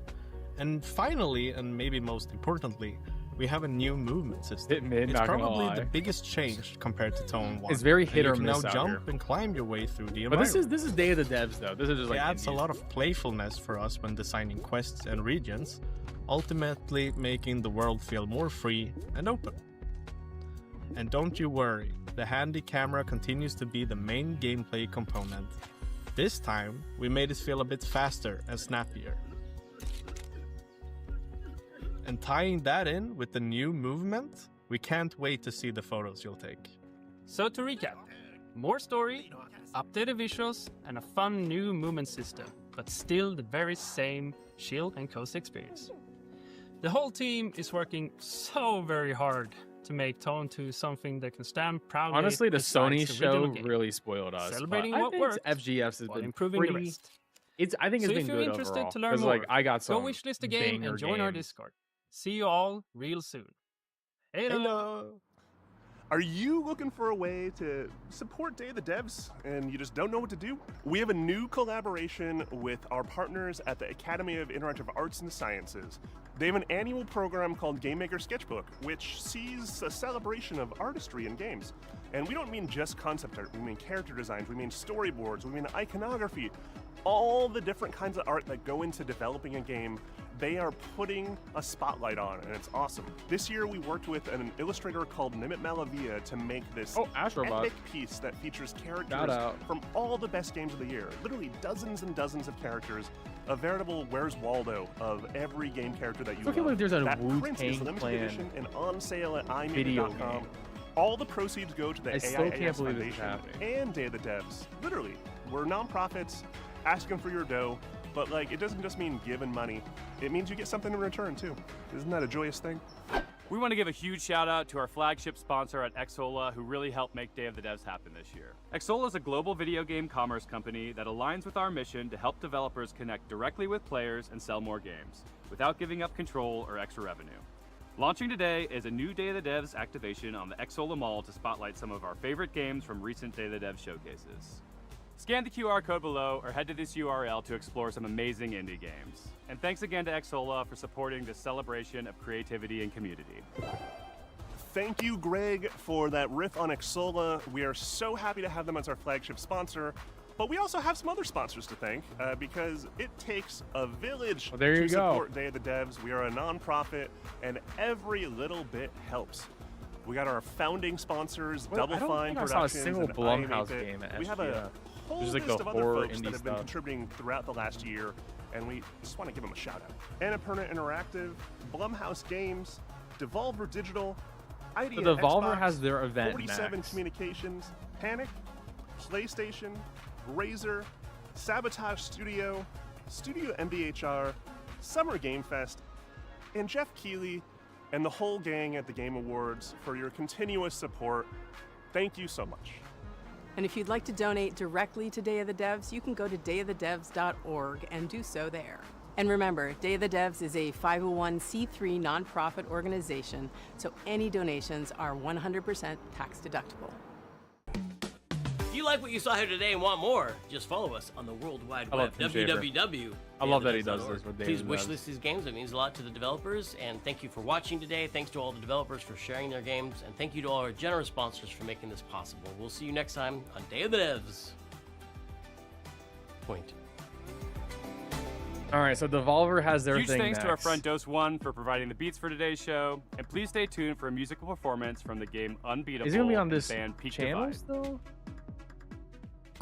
[SPEAKER 20] And finally, and maybe most importantly, we have a new movement system.
[SPEAKER 1] Hitman,
[SPEAKER 20] It's
[SPEAKER 1] not gonna
[SPEAKER 20] probably
[SPEAKER 1] lie.
[SPEAKER 20] the biggest change compared to Tone 1.
[SPEAKER 1] It's very hit
[SPEAKER 20] and
[SPEAKER 1] or
[SPEAKER 20] you
[SPEAKER 1] miss
[SPEAKER 20] can
[SPEAKER 1] out
[SPEAKER 20] now
[SPEAKER 1] here.
[SPEAKER 20] jump and climb your way through the
[SPEAKER 1] But
[SPEAKER 20] environment.
[SPEAKER 1] this is Day of the Devs though. This is just like
[SPEAKER 20] It adds a
[SPEAKER 1] indies.
[SPEAKER 20] lot of playfulness for us when designing quests and regions, ultimately making the world feel more free and open. And don't you worry, the handy camera continues to be the main gameplay component. This time, we made it feel a bit faster and snappier. And tying that in with the new movement, we can't wait to see the photos you'll take.
[SPEAKER 25] So to recap, more story, updated visuals, and a fun new movement system, but still the very same chill and cozy experience. The whole team is working so very hard to make Tone 2 something that can stand proudly.
[SPEAKER 1] Honestly, the
[SPEAKER 25] beside
[SPEAKER 1] Sony
[SPEAKER 25] the
[SPEAKER 1] show
[SPEAKER 25] original game,
[SPEAKER 1] really spoiled us.
[SPEAKER 25] celebrating
[SPEAKER 1] but I
[SPEAKER 25] what
[SPEAKER 1] think
[SPEAKER 25] worked
[SPEAKER 1] FGFs has
[SPEAKER 25] while
[SPEAKER 1] been
[SPEAKER 25] improving
[SPEAKER 1] pretty.
[SPEAKER 25] the rest.
[SPEAKER 1] I think it's
[SPEAKER 25] So
[SPEAKER 1] been
[SPEAKER 25] if you're
[SPEAKER 1] good
[SPEAKER 25] interested
[SPEAKER 1] overall.
[SPEAKER 25] to learn
[SPEAKER 1] 'Cause,
[SPEAKER 25] more,
[SPEAKER 1] like, I got some
[SPEAKER 25] go wishlist the game
[SPEAKER 1] banger
[SPEAKER 25] and join our
[SPEAKER 1] games.
[SPEAKER 25] Discord. See you all real soon. Hey,
[SPEAKER 3] Hello. Are you looking for a way to support Day of the Devs and you just don't know what to do? We have a new collaboration with our partners at the Academy of Interactive Arts and Sciences. They have an annual program called Game Maker Sketchbook, which sees a celebration of artistry in games. And we don't mean just concept art, we mean character designs, we mean storyboards, we mean iconography, all the different kinds of art that go into developing a game. They are putting a spotlight on, and it's awesome. This year we worked with an illustrator called Nimit Malavia to make this
[SPEAKER 1] Astrobot.
[SPEAKER 3] epic piece that features characters
[SPEAKER 1] Shout out.
[SPEAKER 3] from all the best games of the year. Literally dozens and dozens of characters, a veritable Where's Waldo of every game character that you
[SPEAKER 1] I feel
[SPEAKER 3] love.
[SPEAKER 1] like there's a
[SPEAKER 3] that print is
[SPEAKER 1] Wu-Tang
[SPEAKER 3] limited
[SPEAKER 1] Clan
[SPEAKER 3] edition and on sale at
[SPEAKER 1] video
[SPEAKER 3] iMovie.com.
[SPEAKER 1] game.
[SPEAKER 3] All the proceeds go to the
[SPEAKER 1] I still can't
[SPEAKER 3] AIAS
[SPEAKER 1] believe this is
[SPEAKER 3] Foundation
[SPEAKER 1] happening.
[SPEAKER 3] and Day of the Devs. Literally, we're nonprofits asking for your dough, but like it doesn't just mean giving money. It means you get something in return too. Isn't that a joyous thing?
[SPEAKER 5] We want to give a huge shout out to our flagship sponsor at Xsola, who really helped make Day of the Devs happen this year. Xsola is a global video game commerce company that aligns with our mission to help developers connect directly with players and sell more games, without giving up control or extra revenue. Launching today is a new Day of the Devs activation on the Xsola Mall to spotlight some of our favorite games from recent Day of the Devs showcases. Scan the QR code below or head to this URL to explore some amazing indie games. And thanks again to Xsola for supporting this celebration of creativity and community.
[SPEAKER 3] Thank you, Greg, for that riff on Xsola. We are so happy to have them as our flagship sponsor. But we also have some other sponsors to thank because it takes a village
[SPEAKER 1] there you
[SPEAKER 3] to
[SPEAKER 1] go.
[SPEAKER 3] support Day of the Devs. We are a nonprofit, and every little bit helps. We got our founding sponsors,
[SPEAKER 1] Well,
[SPEAKER 3] Double
[SPEAKER 1] I don't
[SPEAKER 3] Fine
[SPEAKER 1] think I saw a
[SPEAKER 3] Productions
[SPEAKER 1] single
[SPEAKER 3] and
[SPEAKER 1] Blumhouse
[SPEAKER 3] iMake It.
[SPEAKER 1] game at
[SPEAKER 3] We have a
[SPEAKER 1] SGF.
[SPEAKER 3] whole
[SPEAKER 1] There's, like,
[SPEAKER 3] list
[SPEAKER 1] the
[SPEAKER 3] of other
[SPEAKER 1] horror
[SPEAKER 3] folks
[SPEAKER 1] indie
[SPEAKER 3] that have been
[SPEAKER 1] stuff.
[SPEAKER 3] contributing throughout the last year, and we just want to give them a shout out. Annapurna Interactive, Blumhouse Games, Devolver Digital, IDEA
[SPEAKER 1] So Devolver
[SPEAKER 3] Xbox,
[SPEAKER 1] has their event
[SPEAKER 3] 47
[SPEAKER 1] next.
[SPEAKER 3] Communications, Panic, PlayStation, Razer, Sabotage Studio, Studio MBHR, Summer Game Fest, and Jeff Keighley and the whole gang at the Game Awards for your continuous support. Thank you so much.
[SPEAKER 21] And if you'd like to donate directly to Day of the Devs, you can go to dayofthedevs.org and do so there. And remember, Day of the Devs is a 501c3 nonprofit organization, so any donations are 100% tax deductible.
[SPEAKER 4] If you like what you saw here today and want more, just follow us on the World Wide
[SPEAKER 1] I
[SPEAKER 4] Web,
[SPEAKER 1] love Tim Schafer.
[SPEAKER 4] www.
[SPEAKER 1] I love that he does this with Day
[SPEAKER 4] Please
[SPEAKER 1] of the Devs.
[SPEAKER 4] wishlist these games. It means a lot to the developers. And thank you for watching today. Thanks to all the developers for sharing their games. And thank you to all our generous sponsors for making this possible. We'll see you next time on Day of the Devs. Point.
[SPEAKER 1] All right, so Devolver has their
[SPEAKER 5] Huge
[SPEAKER 1] thing
[SPEAKER 5] thanks
[SPEAKER 1] next.
[SPEAKER 5] to our friend Dose1 for providing the beats for today's show. And please stay tuned for a musical performance from the game Unbeatable.
[SPEAKER 1] Is he gonna be on this
[SPEAKER 5] band Peak
[SPEAKER 1] channel
[SPEAKER 5] Divide.
[SPEAKER 1] still?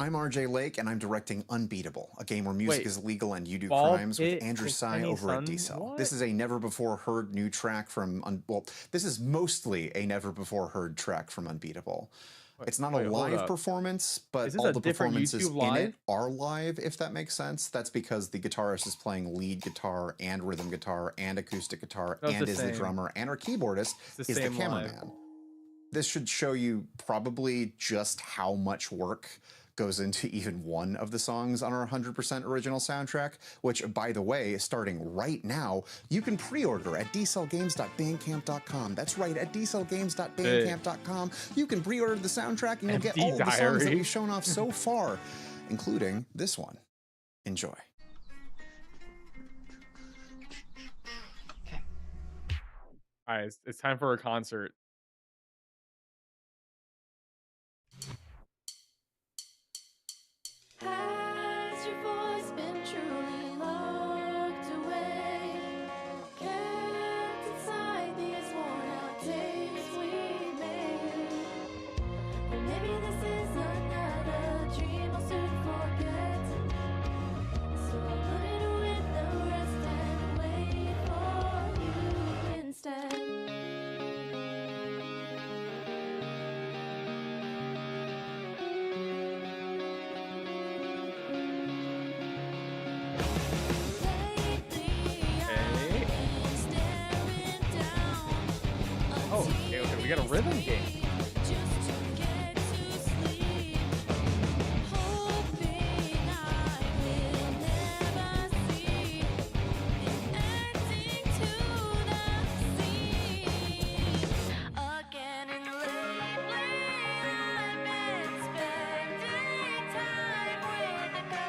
[SPEAKER 7] I'm RJ Lake, and I'm directing Unbeatable, a game where music
[SPEAKER 1] Wait,
[SPEAKER 7] is legal and you do
[SPEAKER 1] Bald
[SPEAKER 7] crimes
[SPEAKER 1] Pit
[SPEAKER 7] with Andrew
[SPEAKER 1] and
[SPEAKER 7] Tsai
[SPEAKER 1] Kenny
[SPEAKER 7] over at
[SPEAKER 1] Sun?
[SPEAKER 7] D-Cell.
[SPEAKER 1] What?
[SPEAKER 7] This is a never-before-heard new track from... well, this is mostly a never-before-heard track from Unbeatable. It's not
[SPEAKER 1] wait,
[SPEAKER 7] a
[SPEAKER 1] hold
[SPEAKER 7] live
[SPEAKER 1] up.
[SPEAKER 7] performance,
[SPEAKER 1] Is
[SPEAKER 7] but
[SPEAKER 1] this
[SPEAKER 7] all
[SPEAKER 1] a
[SPEAKER 7] the
[SPEAKER 1] different
[SPEAKER 7] performances
[SPEAKER 1] YouTube
[SPEAKER 7] in
[SPEAKER 1] live?
[SPEAKER 7] it are live, if that makes sense. That's because the guitarist is playing lead guitar and rhythm guitar and acoustic guitar
[SPEAKER 1] No, it's
[SPEAKER 7] and
[SPEAKER 1] the
[SPEAKER 7] is the
[SPEAKER 1] same.
[SPEAKER 7] drummer, and our keyboardist
[SPEAKER 1] It's the
[SPEAKER 7] is the
[SPEAKER 1] same live.
[SPEAKER 7] cameraman. This should show you probably just how much work goes into even one of the songs on our 100% original soundtrack, which, by the way, starting right now, you can pre-order at dcellgames.bandcamp.com. That's right, at dcellgames.bandcamp.com. You can pre-order the soundtrack and you'll get
[SPEAKER 1] Empty
[SPEAKER 7] all of the songs that
[SPEAKER 1] diary.
[SPEAKER 7] we've shown off so far, including this one. Enjoy.
[SPEAKER 1] All right, it's time for a concert.
[SPEAKER 9] Has your voice been truly locked away? Kept inside these worn out tapes we made? Or maybe this is another dream I'll soon forget. So I'll put it with the rest and wait for you instead.
[SPEAKER 1] Oh, okay, we got a rhythm game.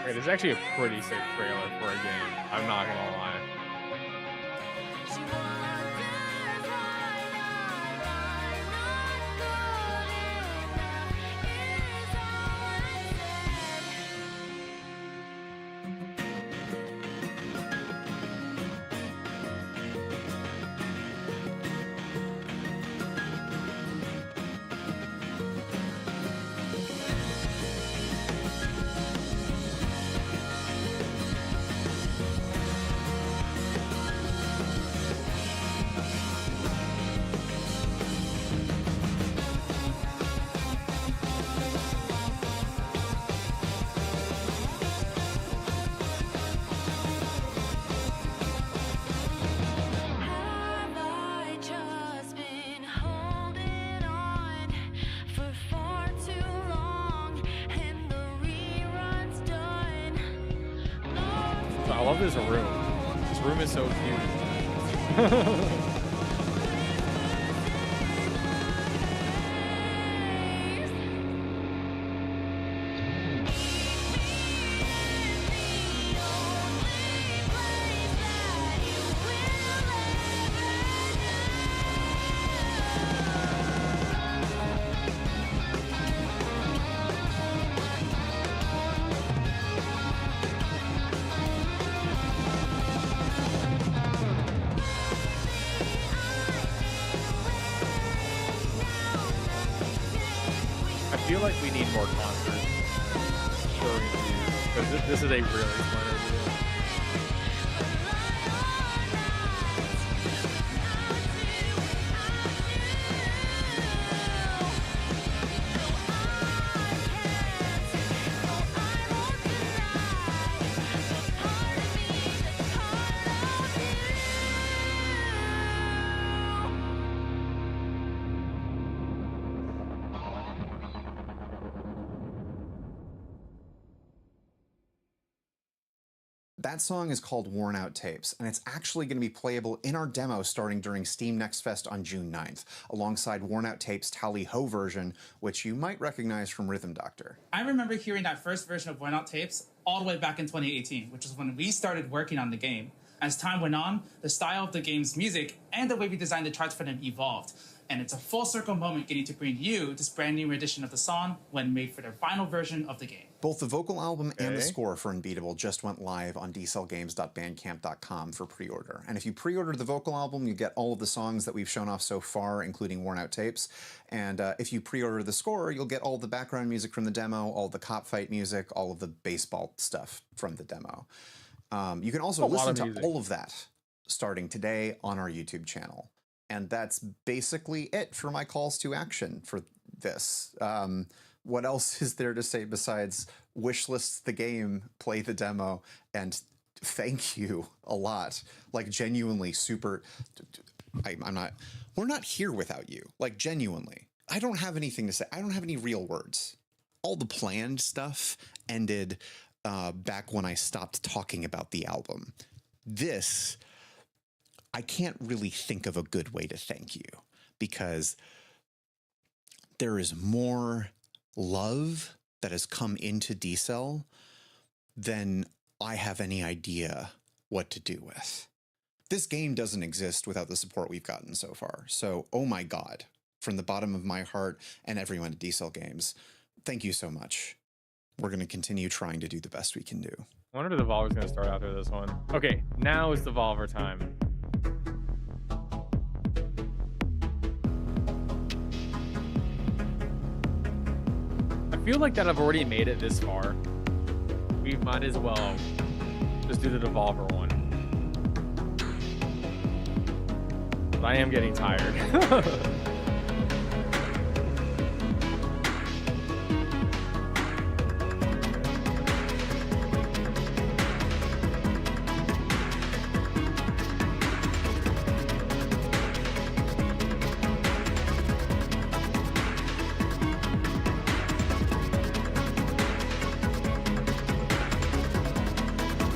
[SPEAKER 1] Wait, it's actually a pretty sick trailer for a game. I'm not gonna lie. I love this room. This room is so cute. I feel like we need more concerts for reviews, because this is a really fun review.
[SPEAKER 7] That song is called Worn Out Tapes, and it's actually going to be playable in our demo starting during Steam Next Fest on June 9th, alongside Worn Out Tapes' Tally Ho version, which you might recognize from Rhythm Doctor.
[SPEAKER 10] I remember hearing that first version of Worn Out Tapes all the way back in 2018, which is when we started working on the game. As time went on, the style of the game's music and the way we designed the charts for them evolved, and it's a full circle moment getting to bring you this brand new edition of the song when made for their final version of the game.
[SPEAKER 7] Both the vocal album and the score for Unbeatable just went live on dcellgames.bandcamp.com for pre-order. And if you pre-order the vocal album, you get all of the songs that we've shown off so far, including Worn Out Tapes. And if you pre-order the score, you'll get all the background music from the demo, all the cop fight music, all of the baseball stuff from the demo. You can also listen to all of that starting today on our YouTube channel. And that's basically it for my calls to action for this. What else is there to say besides wishlist the game, play the demo, and thank you a lot? Like, genuinely super... we're not here without you. Like, genuinely. I don't have anything to say. I don't have any real words. All the planned stuff ended back when I stopped talking about the album. This, I can't really think of a good way to thank you, because there is more love that has come into D-Cell than I have any idea what to do with. This game doesn't exist without the support we've gotten so far. So, oh my God, from the bottom of my heart and everyone at D-Cell Games, thank you so much. We're going to continue trying to do the best we can do.
[SPEAKER 1] I wonder if the Devolver's going to start after this one. Okay, now is Devolver time. I feel like that I've already made it this far. We might as well just do the Devolver one. But I am getting tired.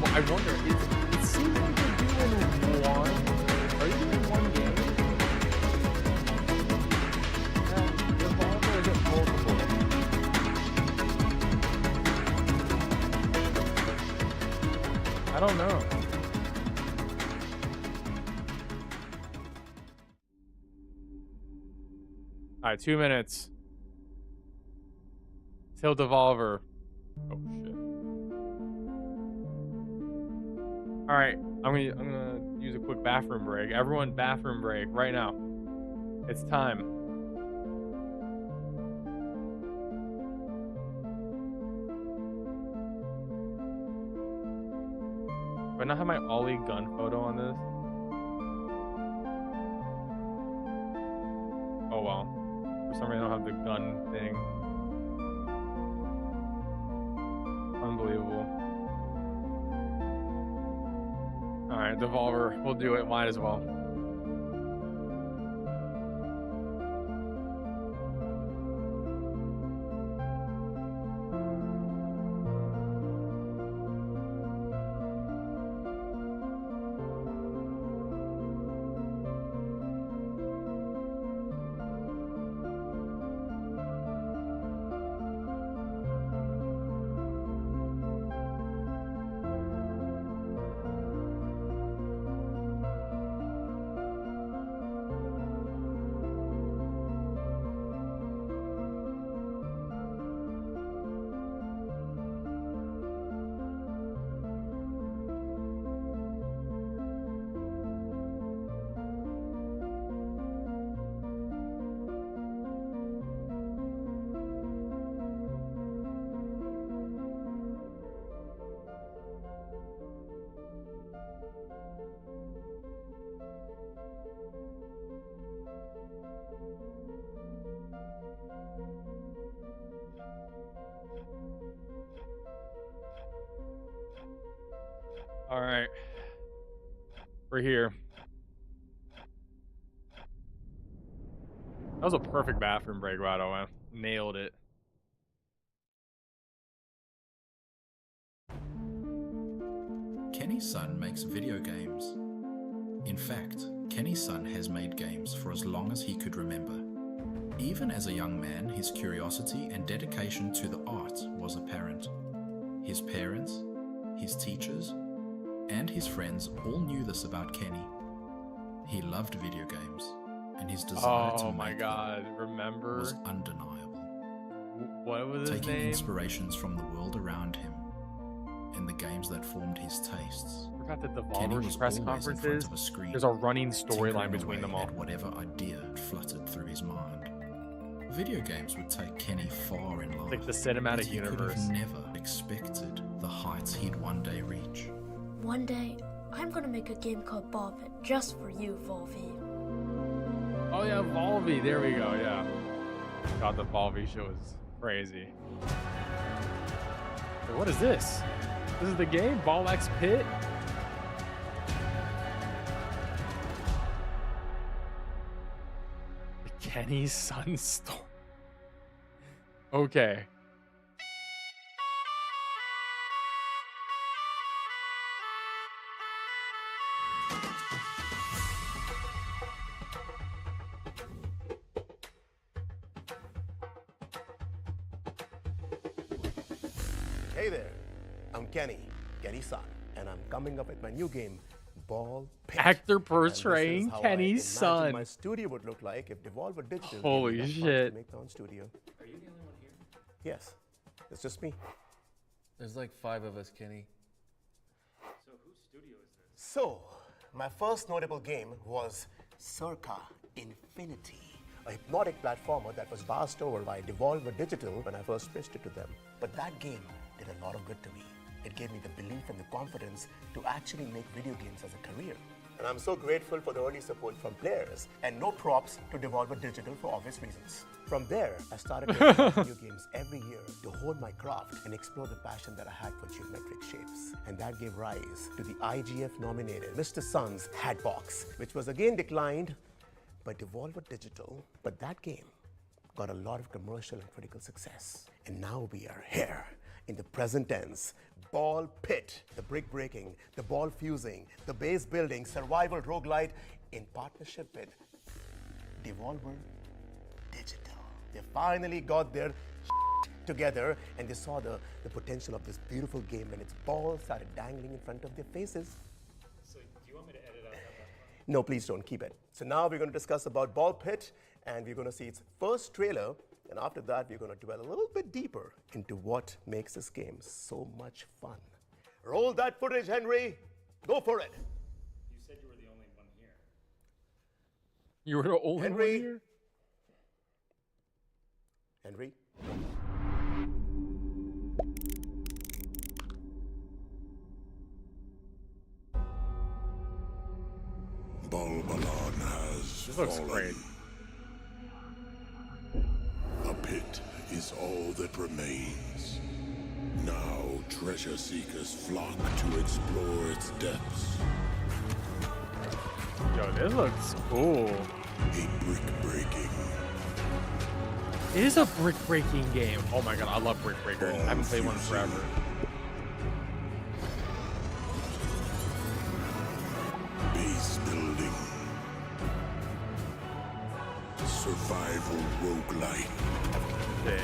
[SPEAKER 1] I wonder, it seems like you're doing one. Are you doing one game? Devolver, is it multiple? I don't know. Alright, 2 minutes. Till Devolver. Oh shit. All right, I'm gonna use a quick bathroom break. Everyone, bathroom break right now. It's time. Do I not have my Ollie gun photo on this? Oh well. For some reason I don't have the gun thing. Unbelievable. Alright, Devolver, we'll do it, might as well. All right, we're here. That was a perfect bathroom break, by the way. Nailed it.
[SPEAKER 13] Kenny's son makes video games. In fact, Kenny's son has made games for as long as he could remember. Even as a young man, his curiosity and dedication to the art was apparent. His parents, his teachers, and his friends all knew this about Kenny. He loved video games, and his desire to make them was undeniable.
[SPEAKER 1] What was his
[SPEAKER 13] Taking
[SPEAKER 1] name?
[SPEAKER 13] inspirations from the world around him and the games that formed his tastes.
[SPEAKER 1] I forgot that the
[SPEAKER 13] Kenny
[SPEAKER 1] Devolver's
[SPEAKER 13] was
[SPEAKER 1] press
[SPEAKER 13] always in front
[SPEAKER 1] conferences,
[SPEAKER 13] of a screen,
[SPEAKER 1] there's a running
[SPEAKER 13] tinkering
[SPEAKER 1] storyline between them
[SPEAKER 13] away
[SPEAKER 1] all.
[SPEAKER 13] at whatever idea fluttered through his mind. Video games would take Kenny far in life.
[SPEAKER 1] Like the cinematic
[SPEAKER 13] but he
[SPEAKER 1] universe.
[SPEAKER 13] could have never expected the heights he'd one day reach.
[SPEAKER 14] One day, I'm gonna make a game called Bobbit just for you, Volvi.
[SPEAKER 1] Oh yeah, Volvi. There we go. Yeah. God, the Volvi show is crazy. Wait, what is this? This is the game? Ball X Pit? Kenny's son story. Okay.
[SPEAKER 19] Hey there, I'm Kenny's son, and I'm coming up with my new game,
[SPEAKER 2] Ball Pit.
[SPEAKER 1] Actor
[SPEAKER 2] And this
[SPEAKER 1] portraying
[SPEAKER 2] is how
[SPEAKER 1] Kenny's
[SPEAKER 2] I imagined
[SPEAKER 1] son.
[SPEAKER 2] my studio would look like if Devolver Digital
[SPEAKER 1] Holy
[SPEAKER 2] gave me that
[SPEAKER 1] shit.
[SPEAKER 2] to make their own studio. Are you the only one here? Yes, it's just me.
[SPEAKER 11] There's like 5 of us, Kenny.
[SPEAKER 2] So whose studio is this? So, my first notable game was Circa Infinity, a hypnotic platformer that was passed over by Devolver Digital when I first pitched it to them. But that game did a lot of good to me. It gave me the belief and the confidence to actually make video games as a career. And I'm so grateful for the early support from players, and no props to Devolver Digital for obvious reasons. From there, I started making video games every year to hone my craft and explore the passion that I had for geometric shapes. And that gave rise to the IGF-nominated Mr. Sun's Hatbox, which was again declined by Devolver Digital. But that game got a lot of commercial and critical success. And now we are here in the present tense. Ball Pit, the brick breaking, the ball fusing, the base building, survival roguelite in partnership with Devolver Digital. They finally got their together and they saw the potential of this beautiful game when its balls started dangling in front of their faces.
[SPEAKER 19] So do you want me to edit out that?
[SPEAKER 2] No, please don't, keep it. So now we're going to discuss about Ball Pit, and we're going to see its first trailer, and after that we're going to dwell a little bit deeper into what makes this game so much fun. Roll that footage, Henry. Go for it.
[SPEAKER 19] You said you were the only one here.
[SPEAKER 1] You were the only
[SPEAKER 2] Henry.
[SPEAKER 1] one here?
[SPEAKER 2] Henry.
[SPEAKER 22] Balbalon has
[SPEAKER 1] This looks
[SPEAKER 22] fallen.
[SPEAKER 1] great.
[SPEAKER 22] A pit is all that remains. Now treasure seekers flock to explore its depths.
[SPEAKER 1] Yo, this looks cool.
[SPEAKER 22] A brick breaking.
[SPEAKER 1] It is a brick breaking game. Oh my god, I love brick breakers. I haven't played one in forever.
[SPEAKER 22] Base building. Survival roguelite.
[SPEAKER 1] Okay.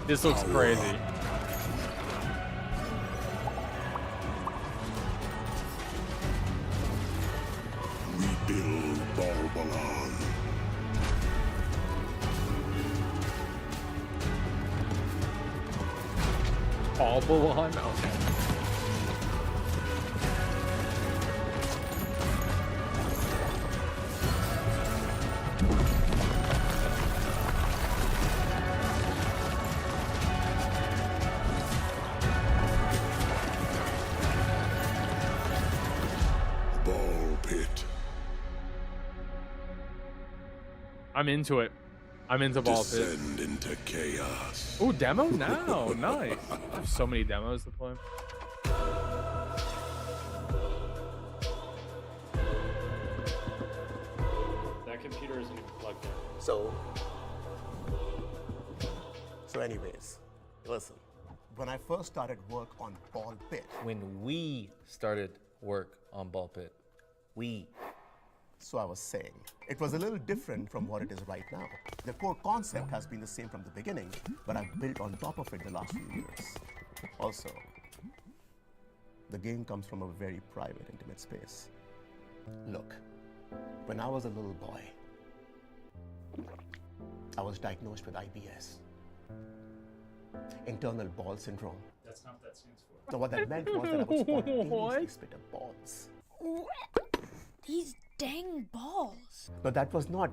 [SPEAKER 1] This looks crazy.
[SPEAKER 22] Rebuild Balbalon.
[SPEAKER 1] Balbalon? Okay.
[SPEAKER 22] Ball Pit.
[SPEAKER 1] I'm into it. I'm into Ball Pit.
[SPEAKER 22] Descend into chaos.
[SPEAKER 1] Ooh, demo now. Nice. There's so many demos to play.
[SPEAKER 19] That computer isn't even plugged in.
[SPEAKER 2] So anyways, listen. When I first started work on Ball Pit,
[SPEAKER 11] When we started work on Ball Pit,
[SPEAKER 2] so I was saying, it was a little different from what it is right now. The core concept has been the same from the beginning, but I've built on top of it the last few years. Also, the game comes from a very private, intimate space. Look, when I was a little boy, I was diagnosed with IBS, internal ball syndrome.
[SPEAKER 19] That's not what that stands for.
[SPEAKER 2] So what that meant was that I would spontaneously spit up balls.
[SPEAKER 14] These dang balls.
[SPEAKER 2] But that was not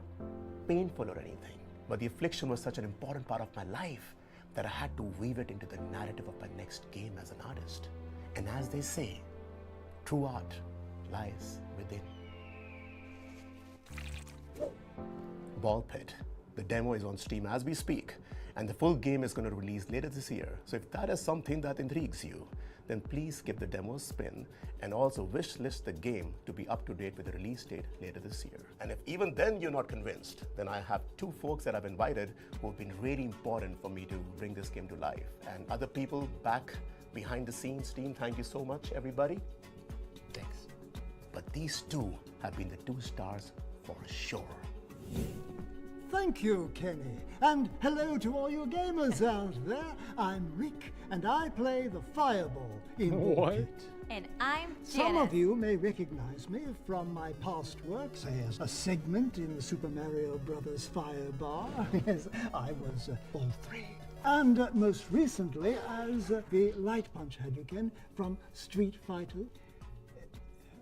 [SPEAKER 2] painful or anything. But the affliction was such an important part of my life that I had to weave it into the narrative of my next game as an artist. And as they say, true art lies within. Ball Pit. The demo is on Steam as we speak, and the full game is going to release later this year. So if that is something that intrigues you, then please give the demo a spin and also wish list the game to be up to date with the release date later this year. And if even then you're not convinced, then I have 2 folks that I've invited who have been really important for me to bring this game to life. And other people back behind the scenes, team, thank you so much, everybody.
[SPEAKER 11] Thanks.
[SPEAKER 2] But these 2 have been the 2 stars for sure.
[SPEAKER 8] Thank you, Kenny. And hello to all you gamers out there. I'm Rick, and I play the Fireball in
[SPEAKER 1] What?
[SPEAKER 8] Pit.
[SPEAKER 15] And I'm Janice.
[SPEAKER 8] Some of you may recognize me from my past work, say as a segment in the Super Mario Bros. Firebar. Yes, I was all three. And most recently as the Light Punch Hadouken from Street Fighter.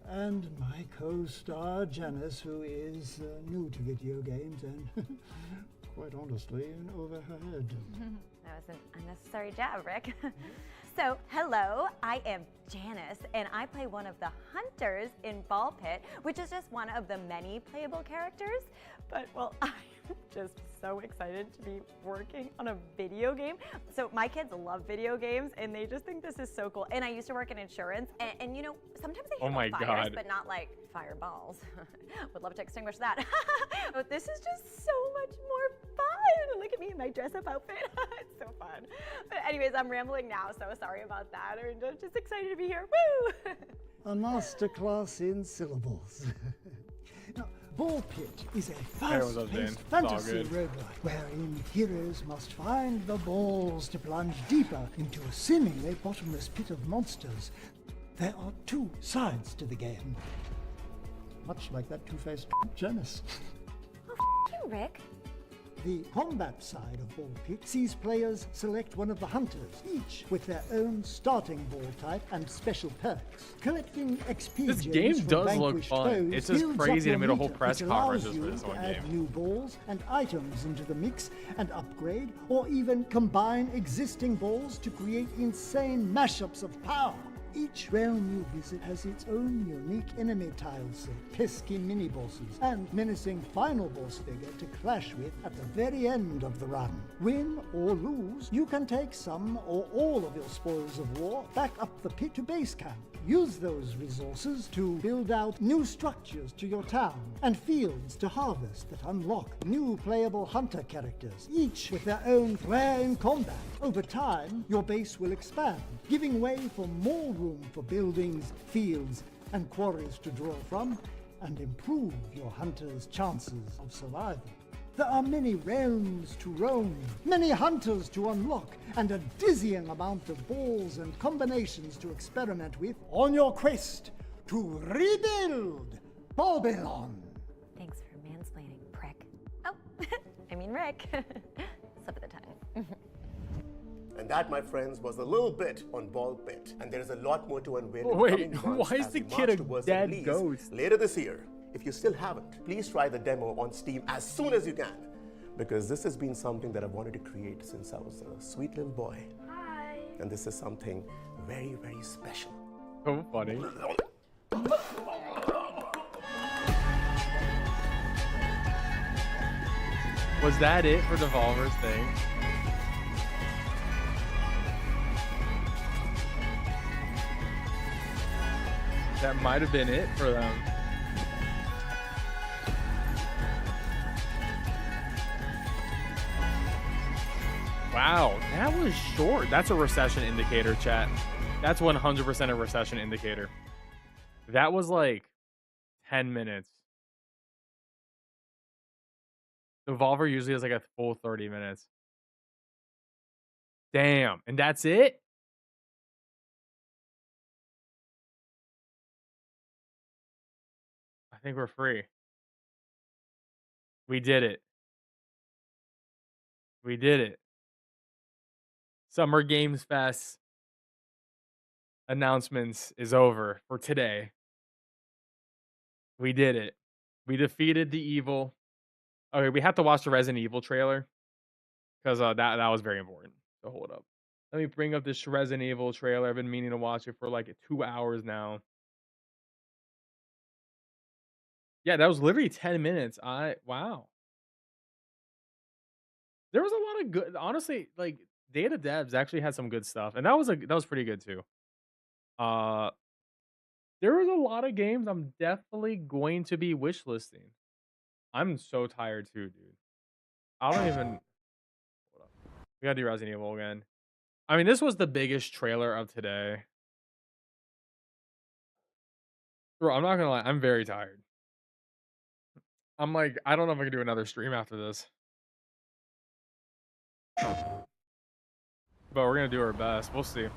[SPEAKER 8] And my co-star Janice, who is new to video games and, quite honestly, in over her head.
[SPEAKER 15] That was an unnecessary jab, Rick. So, hello, I am Janice, and I play one of the hunters in Ball Pit, which is just one of the many playable characters. But, well, I'm just so excited to be working on a video game. So my kids love video games, and they just think this is so cool. And I used to work in insurance, and you know, sometimes they handle fires, but not like fireballs. Would love to extinguish that. But this is just so much more fun. Look at me in my dress-up outfit. It's so fun. But anyways, I'm rambling now, so sorry about that. I'm just excited to be here. Woo!
[SPEAKER 8] A masterclass in syllables. Now, Ball Pit is a fast-paced fantasy roguelike wherein heroes must find the balls to plunge deeper into a seemingly bottomless pit of monsters. There are two sides to the game, much like that two-faced Janice.
[SPEAKER 15] Oh, you, Rick.
[SPEAKER 8] The combat side of Ball Pit sees players select one of the hunters, each with their own starting ball type and special perks. Collecting XP
[SPEAKER 1] This game does look fun. It's just crazy to me the whole press conferences for this one game.
[SPEAKER 8] Add new balls and items into the mix and upgrade, or even combine existing balls to create insane mashups of power. Each realm you visit has its own unique enemy tile set, pesky mini-bosses, and menacing final boss figure to clash with at the very end of the run. Win or lose, you can take some or all of your spoils of war back up the pit to base camp. Use those resources to build out new structures to your town and fields to harvest that unlock new playable hunter characters, each with their own flair in combat. Over time, your base will expand, giving way for more room for buildings, fields, and quarries to draw from, and improve your hunters' chances of survival. There are many realms to roam, many hunters to unlock, and a dizzying amount of balls and combinations to experiment with on your quest to rebuild Babylon.
[SPEAKER 15] Thanks for mansplaining, prick. Oh, I mean Rick. Slip of the tongue.
[SPEAKER 2] And that, my friends, was a little bit on Ball Pit. And there is a lot more to unveil.
[SPEAKER 1] Wait,
[SPEAKER 2] in the coming months
[SPEAKER 1] why is
[SPEAKER 2] as
[SPEAKER 1] the
[SPEAKER 2] we
[SPEAKER 1] kid
[SPEAKER 2] march
[SPEAKER 1] a
[SPEAKER 2] towards the
[SPEAKER 1] dead
[SPEAKER 2] release
[SPEAKER 1] ghost?
[SPEAKER 2] later this year. If you still haven't, please try the demo on Steam as soon as you can. Because this has been something that I've wanted to create since I was a sweet little boy.
[SPEAKER 15] Hi.
[SPEAKER 2] And this is something very, very special.
[SPEAKER 1] So funny. Was that it for Devolver's thing? That might have been it for them. Wow, that was short. That's a recession indicator, chat. That's 100% a recession indicator. That was like 10 minutes. Devolver usually has like a full 30 minutes. Damn, and that's it? I think we're free. We did it. We did it. Summer Games Fest announcements is over for today. We did it. We defeated the evil. Okay, we have to watch the Resident Evil trailer because that was very important. So hold up. Let me bring up this Resident Evil trailer. I've been meaning to watch it for like 2 hours now. Yeah, that was literally 10 minutes. Wow. There was a lot of good, honestly, like Data Devs actually had some good stuff, and that was pretty good too. There was a lot of games I'm definitely going to be wishlisting. I'm so tired too, dude. I don't even. Hold up. We gotta do Resident Evil again. I mean, this was the biggest trailer of today. Bro, I'm not gonna lie, I'm very tired. I'm like, I don't know if I can do another stream after this. But we're gonna do our best. We'll see.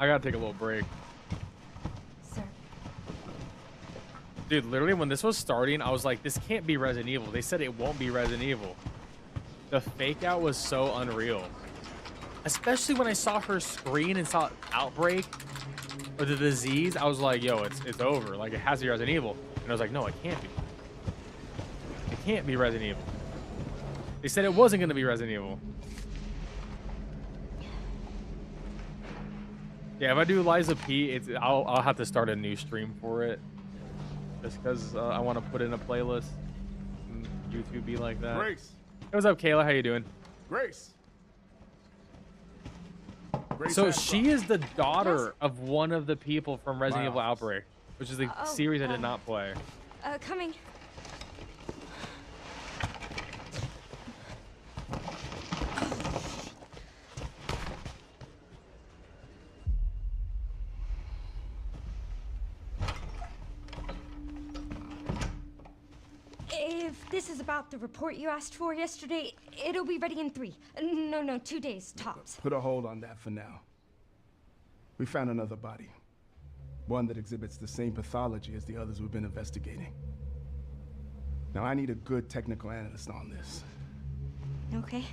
[SPEAKER 1] I gotta take a little break.
[SPEAKER 15] Sir.
[SPEAKER 1] Dude, literally when this was starting, I was like, this can't be Resident Evil. They said it won't be Resident Evil. The fake out was so unreal. Especially when I saw her screen and saw Outbreak or the disease, I was like, yo, it's over. Like, it has to be Resident Evil. And I was like, no, it can't be. It can't be Resident Evil. They said it wasn't going to be Resident Evil. Yeah, if I do Liza P, I'll have to start a new stream for it. Just because I want to put in a playlist. And YouTube be like that.
[SPEAKER 3] Grace.
[SPEAKER 1] Hey, what's up, Kayla? How you doing?
[SPEAKER 3] Grace.
[SPEAKER 1] So she is the daughter of one of the people from Resident Evil Outbreak, which is the series I did not play.
[SPEAKER 6] Coming. If this is about the report you asked for yesterday, it'll be ready in 3. No, 2 days, tops.
[SPEAKER 16] Put a hold on that for now. We found another body. One that exhibits the same pathology as the others we've been investigating. Now, I need a good technical analyst on this.
[SPEAKER 6] Okay.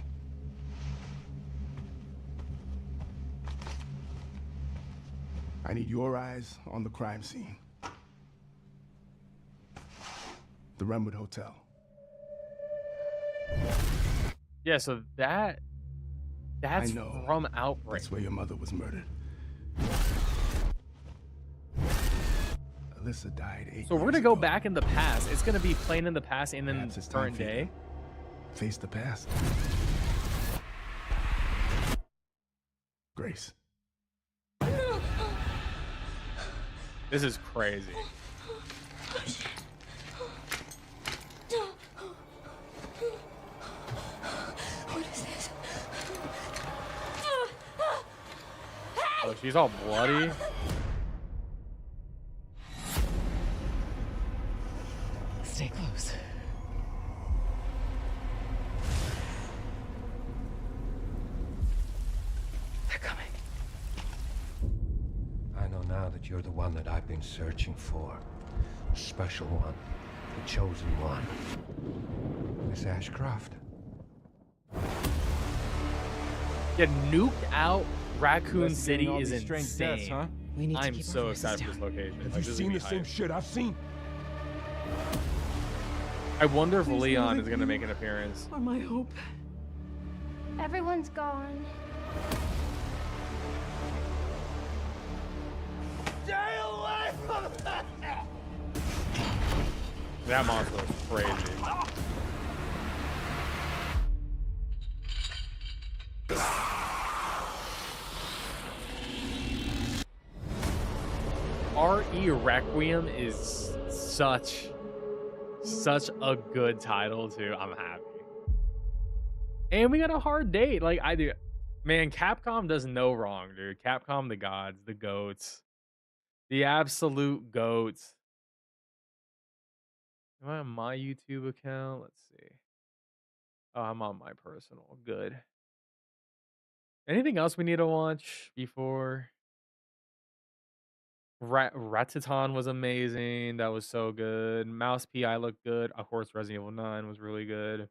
[SPEAKER 16] I need your eyes on the crime scene. The Renwood Hotel.
[SPEAKER 1] Yeah, so that's
[SPEAKER 16] I know.
[SPEAKER 1] from Outbreak.
[SPEAKER 16] That's where your mother was murdered. Alyssa died 8
[SPEAKER 1] So we're
[SPEAKER 16] years
[SPEAKER 1] gonna go
[SPEAKER 16] ago.
[SPEAKER 1] back in the past. It's gonna be playing in the past and then
[SPEAKER 16] Perhaps it's time
[SPEAKER 1] current
[SPEAKER 16] for you
[SPEAKER 1] day.
[SPEAKER 16] to face the past. Grace.
[SPEAKER 1] This is crazy.
[SPEAKER 6] What is this?
[SPEAKER 1] Oh, she's all bloody.
[SPEAKER 6] Stay close.
[SPEAKER 17] They're coming. I know now that you're the one that I've been searching for. The special one. The chosen one. Miss Ashcroft.
[SPEAKER 1] Yeah, nuked out Raccoon
[SPEAKER 17] Investigating
[SPEAKER 1] City
[SPEAKER 17] all
[SPEAKER 1] is
[SPEAKER 17] these strange
[SPEAKER 1] insane.
[SPEAKER 17] deaths, huh?
[SPEAKER 6] We need to
[SPEAKER 1] I'm
[SPEAKER 6] keep our
[SPEAKER 1] so
[SPEAKER 6] voices
[SPEAKER 1] excited for
[SPEAKER 6] down.
[SPEAKER 1] this location.
[SPEAKER 17] Have
[SPEAKER 1] Like,
[SPEAKER 17] you
[SPEAKER 1] this
[SPEAKER 17] seen the
[SPEAKER 1] is gonna
[SPEAKER 17] same
[SPEAKER 1] be hype.
[SPEAKER 17] shit I've seen?
[SPEAKER 1] I wonder if
[SPEAKER 6] Please
[SPEAKER 1] Leon
[SPEAKER 6] leave
[SPEAKER 1] is
[SPEAKER 6] it
[SPEAKER 1] gonna
[SPEAKER 6] you.
[SPEAKER 1] make an appearance.
[SPEAKER 6] Are my hope.
[SPEAKER 9] Everyone's gone.
[SPEAKER 2] Stay away from that!
[SPEAKER 1] That monster is crazy. RE Requiem is such a good title too. I'm happy. And we got a hard date. Like I do. Man, Capcom does no wrong, dude. Capcom, the gods, the goats. The absolute goats. Am I on my YouTube account? Let's see. Oh, I'm on my personal. Good. Anything else we need to watch before? Ratiton was amazing. That was so good. Mouse PI looked good. Of course, Resident Evil 9 was really good.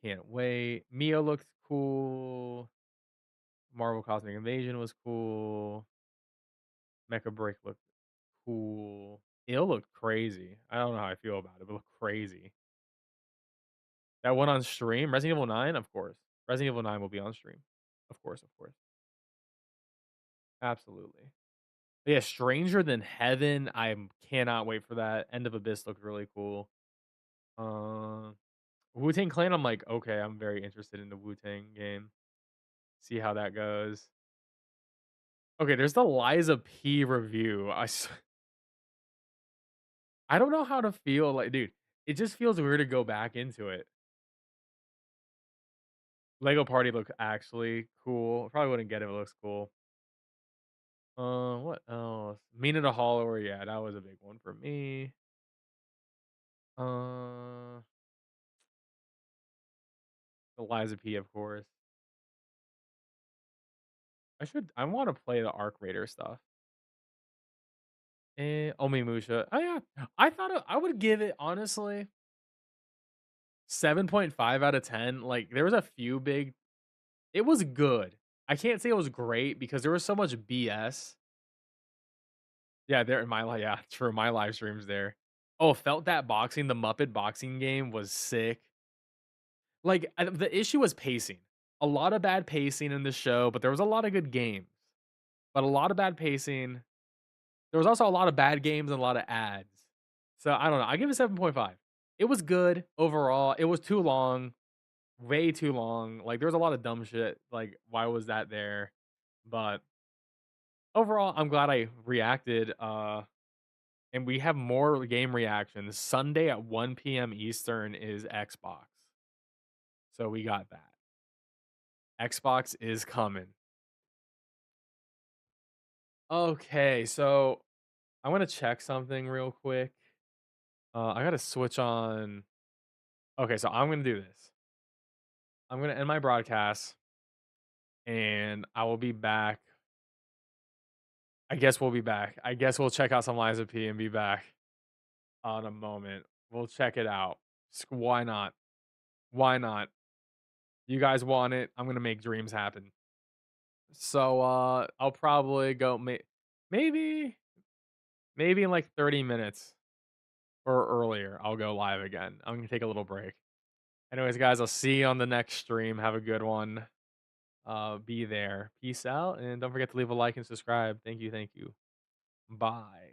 [SPEAKER 1] Can't wait. Mia looked cool. Marvel Cosmic Invasion was cool. Mechabreak looked cool. It looked crazy. I don't know how I feel about it, but it looked crazy. That one on stream, Resident Evil 9, of course. Resident Evil 9 will be on stream. Of course, of course. Absolutely. But yeah, Stranger Than Heaven. I cannot wait for that. End of Abyss looked really cool. Wu-Tang Clan, I'm like, okay, I'm very interested in the Wu-Tang game. See how that goes. Okay, there's the Liza P review. I don't know how to feel like, dude, it just feels weird to go back into it. Lego Party looks actually cool. Probably wouldn't get it if it looks cool. What else? Mina the Hollower, yeah, that was a big one for me. Eliza P, of course. I want to play the Ark Raider stuff. Onimusha. Oh yeah. I would give it honestly 7.5 out of 10. Like there was a few big. It was good. I can't say it was great because there was so much BS. Yeah, there in my yeah, true. My live streams there. Oh, felt that boxing. The Muppet boxing game was sick. Like the issue was pacing. A lot of bad pacing in the show, but there was a lot of good games. But a lot of bad pacing. There was also a lot of bad games and a lot of ads. So I don't know. I give it 7.5. It was good overall. It was too long, way too long. Like there was a lot of dumb shit. Like why was that there? But overall, I'm glad I reacted. And we have more game reactions. Sunday at 1 p.m. Eastern is Xbox. So we got that. Xbox is coming. Okay, so I want to check something real quick. I got to switch on. Okay, so I'm going to do this. I'm going to end my broadcast and I will be back. I guess we'll be back. I guess we'll check out some Liza P and be back on a moment. We'll check it out. Why not? Why not? You guys want it. I'm going to make dreams happen. So I'll probably go maybe in like 30 minutes or earlier. I'll go live again. I'm going to take a little break. Anyways, guys, I'll see you on the next stream. Have a good one. Be there. Peace out. And don't forget to leave a like and subscribe. Thank you. Thank you. Bye.